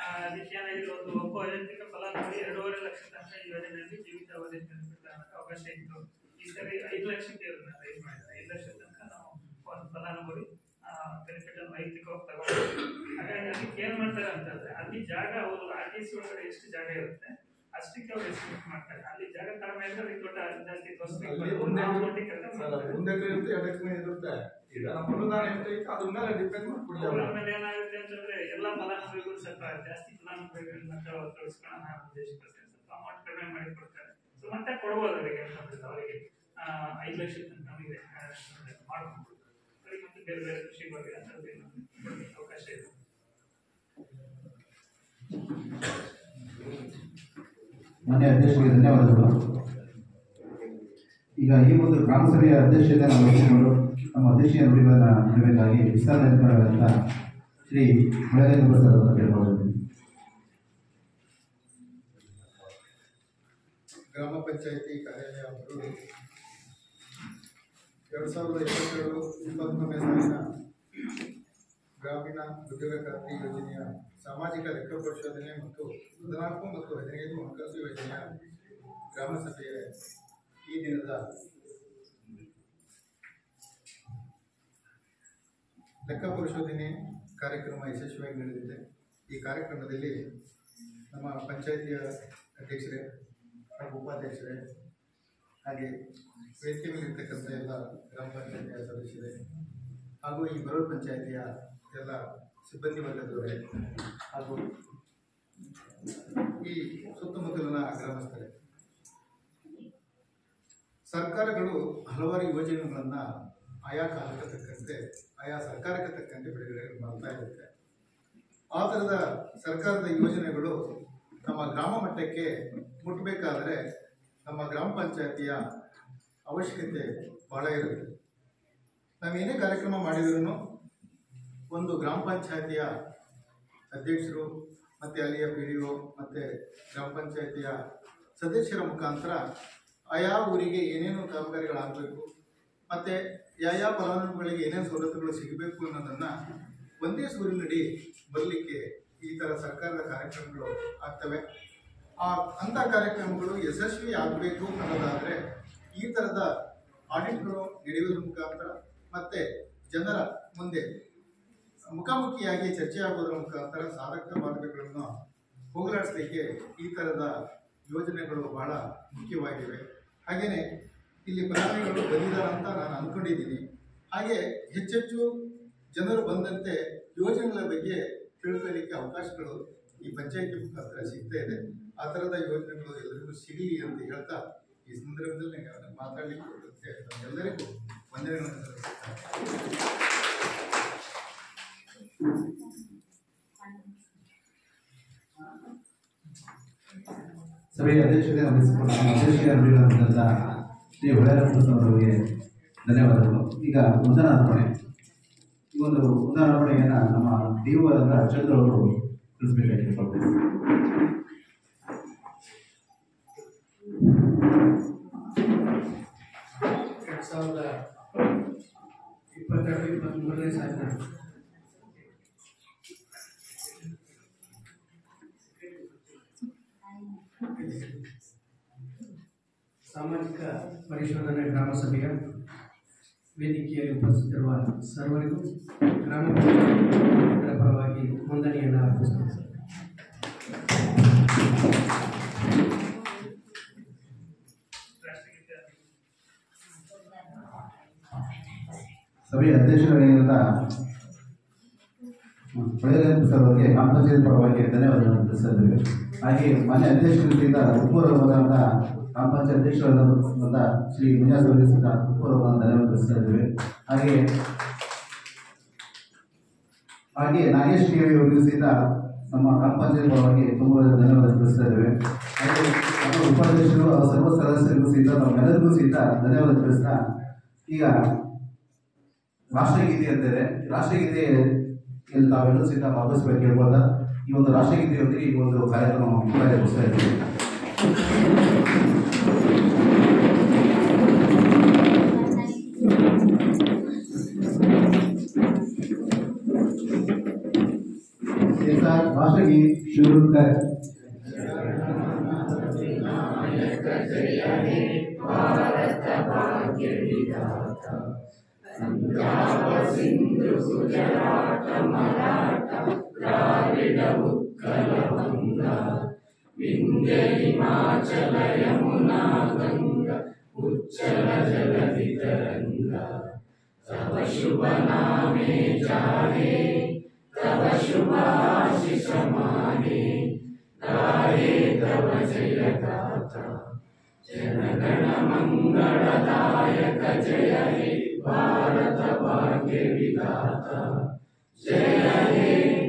Speaker 2: ಅದಕ್ಕೆ ಏನಾಗಿದೆ, ಒಂದು ಒಬ್ಬ ವೈಯಕ್ತಿಕ ಫಲಾನುಭವಿ 2.5 ಲಕ್ಷ ತನಕ ಈ ಯೋಜನೆಯಲ್ಲಿ ಜೀವಿತಾವಧಿ ಅವಕಾಶ ಇತ್ತು. ಈ ಸರಿ 5 ಲಕ್ಷಕ್ಕೆ ರೈಸ್ ಮಾಡಿದ್ದಾರೆ. 5 ಲಕ್ಷ ತನಕ ನಾವು ಒಂದು ಫಲಾನುಭವಿ ಬೆನಿಫಿಟ್ ಅನ್ನು ವೈಯಕ್ತಿಕವಾಗಿ ತಗೊಂಡು. ಹಾಗಾಗಿ ಅದಕ್ಕೆ ಏನ್ ಮಾಡ್ತಾರೆ ಅಂತಂದ್ರೆ ಅಲ್ಲಿ ಜಾಗ ಅವರು RTC ಒಳಗಡೆ ಎಷ್ಟು ಜಾಗ ಇರುತ್ತೆ ಅಷ್ಟಕ್ಕೆ ಅವ್ರು ಎಸ್ಟಿಮೇಟ್ ಮಾಡ್ತಾರೆ. ಅಲ್ಲಿ ಜಾಗ ಕಡಿಮೆ ಇದ್ರೆ ಅದಕ್ಕೆ ದೊಡ್ಡ ಜಾಸ್ತಿ
Speaker 6: ಅಲ್ಲಿ ಒಂದೇ ಇರುತ್ತೆ, 2 ಎಕರೆ ಇರುತ್ತೆ. ಈಗ ನಮ್ಮ ಅನುದಾನ ಎಷ್ಟೈತೆ ಅದ್ರ ಮೇಲೆ ಡಿಪೆಂಡ್ ಮಾಡ್ಬಿಡ್ತಾರೆ.
Speaker 2: ಆಮೇಲೆ ಏನಾಗುತ್ತೆ ಅಂತಂದ್ರೆ ಎಲ್ಲ ಫಲಾನುಭವಿಗಳು ಸ್ವಲ್ಪ ಜಾಸ್ತಿ ಫಲಾನುಭವಿಗಳನ್ನ ಕಳಿಸ್ಕೊಳ್ಳೋಣ ಉದ್ದೇಶಕ್ಕೋಸ್ಕರ ಸ್ವಲ್ಪ ಅಮೌಂಟ್ ಕಡಿಮೆ ಮಾಡಿ ಕೊಡ್ತಾರೆ. ಸೊ ಮತ್ತೆ ಕೊಡ್ಬೋದು ಅವರಿಗೆ ಅಂತಂದ್ರೆ ಅವರಿಗೆ 5 ಲಕ್ಷ ತನಕ ನಮಗೆ ಮಾಡ್ಕೊಂಡು ಅವರಿಗೆ ಮತ್ತೆ ಬೇರೆ ಬೇರೆ ಕೃಷಿ ಬಗ್ಗೆ ಅಂತದ್ದು ಅವಕಾಶ ಇದೆ.
Speaker 1: ಮಾನ್ಯ ಅಧ್ಯಕ್ಷರಿಗೆ ಧನ್ಯವಾದಗಳು. ಈಗ ಈ ಒಂದು ಗ್ರಾಮ ಸಭೆಯ ಅಧ್ಯಕ್ಷತೆ ನಾವು ವಹಿಸಿಕೊಂಡು ನಮ್ಮ ಅಧ್ಯಕ್ಷೀಯ ನುಡಿಗಳನ್ನು ನೀಡಬೇಕಾಗಿ ವಿಸ್ತಾರವಾದಂಥ ಶ್ರೀ ಹೊಳೆದೇಂದ್ರ ಪ್ರಸಾದ್ ಅವರನ್ನು ಕೇಳಿಕೊಳ್ಳುತ್ತೇನೆ.
Speaker 14: ಗ್ರಾಮ ಪಂಚಾಯಿತಿ ಕಾರ್ಯಾಲಯ ಅಭಿವೃದ್ಧಿ 2022-23 ಸಾಲಿನ ಗ್ರಾಮೀಣ ಉದ್ಯೋಗ ಖಾತ್ರಿ ಯೋಜನೆಯ ಸಾಮಾಜಿಕ ಲೆಕ್ಕ ಪರಿಶೋಧನೆ ಮತ್ತು 14 ಮತ್ತು 15 ಹಣಕಾಸು ಯೋಜನೆಯ ಗ್ರಾಮ ಸಭೆಯ ಈ ದಿನದ ಲೆಕ್ಕ ಪರಿಶೋಧನೆ ಕಾರ್ಯಕ್ರಮ ಯಶಸ್ವಿಯಾಗಿ ನಡೆದಿದೆ. ಈ ಕಾರ್ಯಕ್ರಮದಲ್ಲಿ ನಮ್ಮ ಪಂಚಾಯಿತಿಯ ಅಧ್ಯಕ್ಷರೇ ಹಾಗೂ ಉಪಾಧ್ಯಕ್ಷರೇ ಹಾಗೆ ವೇದಿಕೆ ಮೇಲೆ ಇರ್ತಕ್ಕಂಥ ಎಲ್ಲ ಗ್ರಾಮ ಪಂಚಾಯಿತಿಯ ಸದಸ್ಯರೇ ಹಾಗೂ ಈ ಬರೋಡ್ ಪಂಚಾಯಿತಿಯ ಎಲ್ಲ ಸಿಬ್ಬಂದಿ ವರ್ಗದವರೇ ಹಾಗೂ ಈ ಸುತ್ತಮುತ್ತಲಿನ ಗ್ರಾಮಸ್ಥರೇ, ಸರ್ಕಾರಗಳು ಹಲವಾರು ಯೋಜನೆಗಳನ್ನು ಆಯಾ ಕಾಲಕ್ಕೆ ತಕ್ಕಂತೆ ಆಯಾ ಸರ್ಕಾರಕ್ಕೆ ತಕ್ಕಂತೆ ಬಿಡುಗಡೆ ಮಾಡ್ತಾ ಇರುತ್ತೆ. ಆ ಥರದ ಸರ್ಕಾರದ ಯೋಜನೆಗಳು ನಮ್ಮ ಗ್ರಾಮ ಮಟ್ಟಕ್ಕೆ ಮುಟ್ಟಬೇಕಾದರೆ ನಮ್ಮ ಗ್ರಾಮ ಪಂಚಾಯಿತಿಯ ಅವಶ್ಯಕತೆ ಬಹಳ ಇರುತ್ತೆ. ನಾವೇನೇ ಕಾರ್ಯಕ್ರಮ ಮಾಡಿದ್ರೂ ಒಂದು ಗ್ರಾಮ ಪಂಚಾಯಿತಿಯ ಅಧ್ಯಕ್ಷರು ಮತ್ತು ಅಲ್ಲಿಯ PDO ಮತ್ತು ಗ್ರಾಮ ಪಂಚಾಯಿತಿಯ ಸದಸ್ಯರ ಮುಖಾಂತರ ಆಯಾ ಊರಿಗೆ ಏನೇನು ಕಾಮಗಾರಿಗಳಾಗಬೇಕು ಮತ್ತು ಯಾವ ಫಲಾನುಭವಿಗಳಿಗೆ ಏನೇನು ಸವಲತ್ತುಗಳು ಸಿಗಬೇಕು ಅನ್ನೋದನ್ನು ಒಂದೇ ಸೂರಿನಡಿ ಬರಲಿಕ್ಕೆ ಈ ಥರ ಸರ್ಕಾರದ ಕಾರ್ಯಕ್ರಮಗಳು ಆಗ್ತವೆ. ಅಂಥ ಕಾರ್ಯಕ್ರಮಗಳು ಯಶಸ್ವಿ ಆಗಬೇಕು ಅನ್ನೋದಾದರೆ ಈ ಥರದ ಆಡಿಟ್ಗಳು ನಡೆಯುವುದರ ಮುಖಾಂತರ ಮತ್ತು ಜನರ ಮುಂದೆ ಮುಖಾಮುಖಿಯಾಗಿ ಚರ್ಚೆ ಆಗೋದ್ರ ಮುಖಾಂತರ ಸಾಧಕ ಬಾಧಕಗಳನ್ನು ಹೋಗಲಾಡಿಸಲಿಕ್ಕೆ ಈ ಥರದ ಯೋಜನೆಗಳು ಬಹಳ ಮುಖ್ಯವಾಗಿವೆ. ಹಾಗೆಯೇ ಇಲ್ಲಿ ಫಲಾನುಭವಿಗಳು ಬಂದಿದ್ದಾರೆ ಅಂತ ನಾನು ಅಂದ್ಕೊಂಡಿದ್ದೀನಿ. ಹಾಗೆ ಹೆಚ್ಚೆಚ್ಚು ಜನರು ಬಂದಂತೆ ಯೋಜನೆಗಳ ಬಗ್ಗೆ ತಿಳ್ಕೊಳ್ಳಿಕ್ಕೆ ಅವಕಾಶಗಳು ಈ ಪಂಚಾಯಿತಿ ಮುಖಾಂತರ ಸಿಗ್ತಾ ಇದೆ. ಆ ಥರದ ಯೋಜನೆಗಳು ಎಲ್ಲರಿಗೂ ಸಿಗಲಿ ಅಂತ ಹೇಳ್ತಾ ಈ ಸಂದರ್ಭದಲ್ಲಿ ಮಾತಾಡಲಿಕ್ಕೆ ಎಲ್ಲರಿಗೂ ವಂದನೆಗಳನ್ನು ಸಲ್ಲಿಸುತ್ತೇನೆ.
Speaker 1: ಸಭೆಯ ಅಧ್ಯಕ್ಷತೆ ವಹಿಸಿಕೊಂಡ ನಮ್ಮ ಅಧ್ಯಕ್ಷೀಯ ನುಡಿಗಳಾದಂಥ ಶ್ರೀ ಹೊಳೆದೇವರವರಿಗೆ ಧನ್ಯವಾದಗಳು. ಈಗ ಮುಂದಾನರ್ಪಣೆ, ಈ ಒಂದು ಮುಂದಾನರ್ಪಣೆಯನ್ನು ನಮ್ಮ DO ಆದ ಚಂದ್ರ ಅವರು ತಿಳಿಸಬೇಕಾಗಿ ಕೊಡ್ತೇವೆ.
Speaker 3: ಸಾಲಿನ ಸಾಮಾಜಿಕ ಪರಿಶೋಧನೆ ಗ್ರಾಮ ಸಭೆಯ ವೇದಿಕೆಯಲ್ಲಿ ಉಪಸ್ಥಿತರಿರುವ ಸರ್ವರಿಗೂ ಗ್ರಾಮ ಪಂಚಾಯತ್ ಪರವಾಗಿ ವಂದನೆಯನ್ನು ಅರ್ಪಿಸುತ್ತೇನೆ.
Speaker 1: ಸಭೆಯ ಅಧ್ಯಕ್ಷರಾಗಿರುವಂಥ ಹೊಳೆದೇವರ ಸರ್ ಅವರಿಗೆ ಗ್ರಾಮ ಪಂಚಾಯತ್ ಪರವಾಗಿ ಧನ್ಯವಾದಗಳನ್ನು ತಿಳಿಸಿದ್ದೇವೆ. ಹಾಗೆ ಮಾನ್ಯ ಅಧ್ಯಕ್ಷರಿಂದ ಉಪೂರ್ವವಾದ ಗ್ರಾಮ ಪಂಚಾಯತ್ ಅಧ್ಯಕ್ಷರಾದಂಥ ಶ್ರೀ ಮುನಿಯಾಸ್ ಅವರಿಗೆ ಸಹ ಉಪೂರ್ವವಾದ ಧನ್ಯವಾದ ತಿಳಿಸ್ತಾ ಇದ್ದೇವೆ. ಹಾಗೆ ನಾಗೇಶ್ ಟಿವಿ ಅವರಿಗೂ ಸಹಿತ ನಮ್ಮ ಗ್ರಾಮ ಪಂಚಾಯತ್ ಪರವಾಗಿ ತುಂಬ ಧನ್ಯವಾದ ತಿಳಿಸ್ತಾ ಇದ್ದೇವೆ. ಹಾಗೆ ನಮ್ಮ ಉಪಾಧ್ಯಕ್ಷರು ಸರ್ವ ಸದಸ್ಯರಿಗೂ ಸಹಿತ ನಮ್ಮೆಲ್ಲರಿಗೂ ಸಹಿತ ಧನ್ಯವಾದ ತಿಳಿಸ್ತಾ, ಈಗ ರಾಷ್ಟ್ರಗೀತೆ ಅಂತಾರೆ. ರಾಷ್ಟ್ರಗೀತೆ ತಾವೆಲ್ಲರೂ ಸಹಿತ ಭಾಗವಹಿಸಬೇಕು ಹೇಳ್ಬೋದ. ಈ ಒಂದು ರಾಷ್ಟ್ರಗೀತೆಯೊಂದಿಗೆ ಈ ಒಂದು ಕಾರ್ಯಕ್ರಮ ಮುಕ್ತಾಯಗೊಳಿಸ್ತಾ ಇದ್ದೀವಿ. राष्ट्रगीत शुरू कर। भारत भाग्य विधाता पंजाब सिंधु गुजरात मराठा द्राविड उत्कल बंगा
Speaker 15: विंध्य हिमाचल यमुना गंगा उच्चल जलधि तरंगा तव शुभ नामे जागे तव शुभ आशीष मागे गाये तव जय गाथा जनगण मंगलदायक जय हे भारत भाग्य विधाता जय हे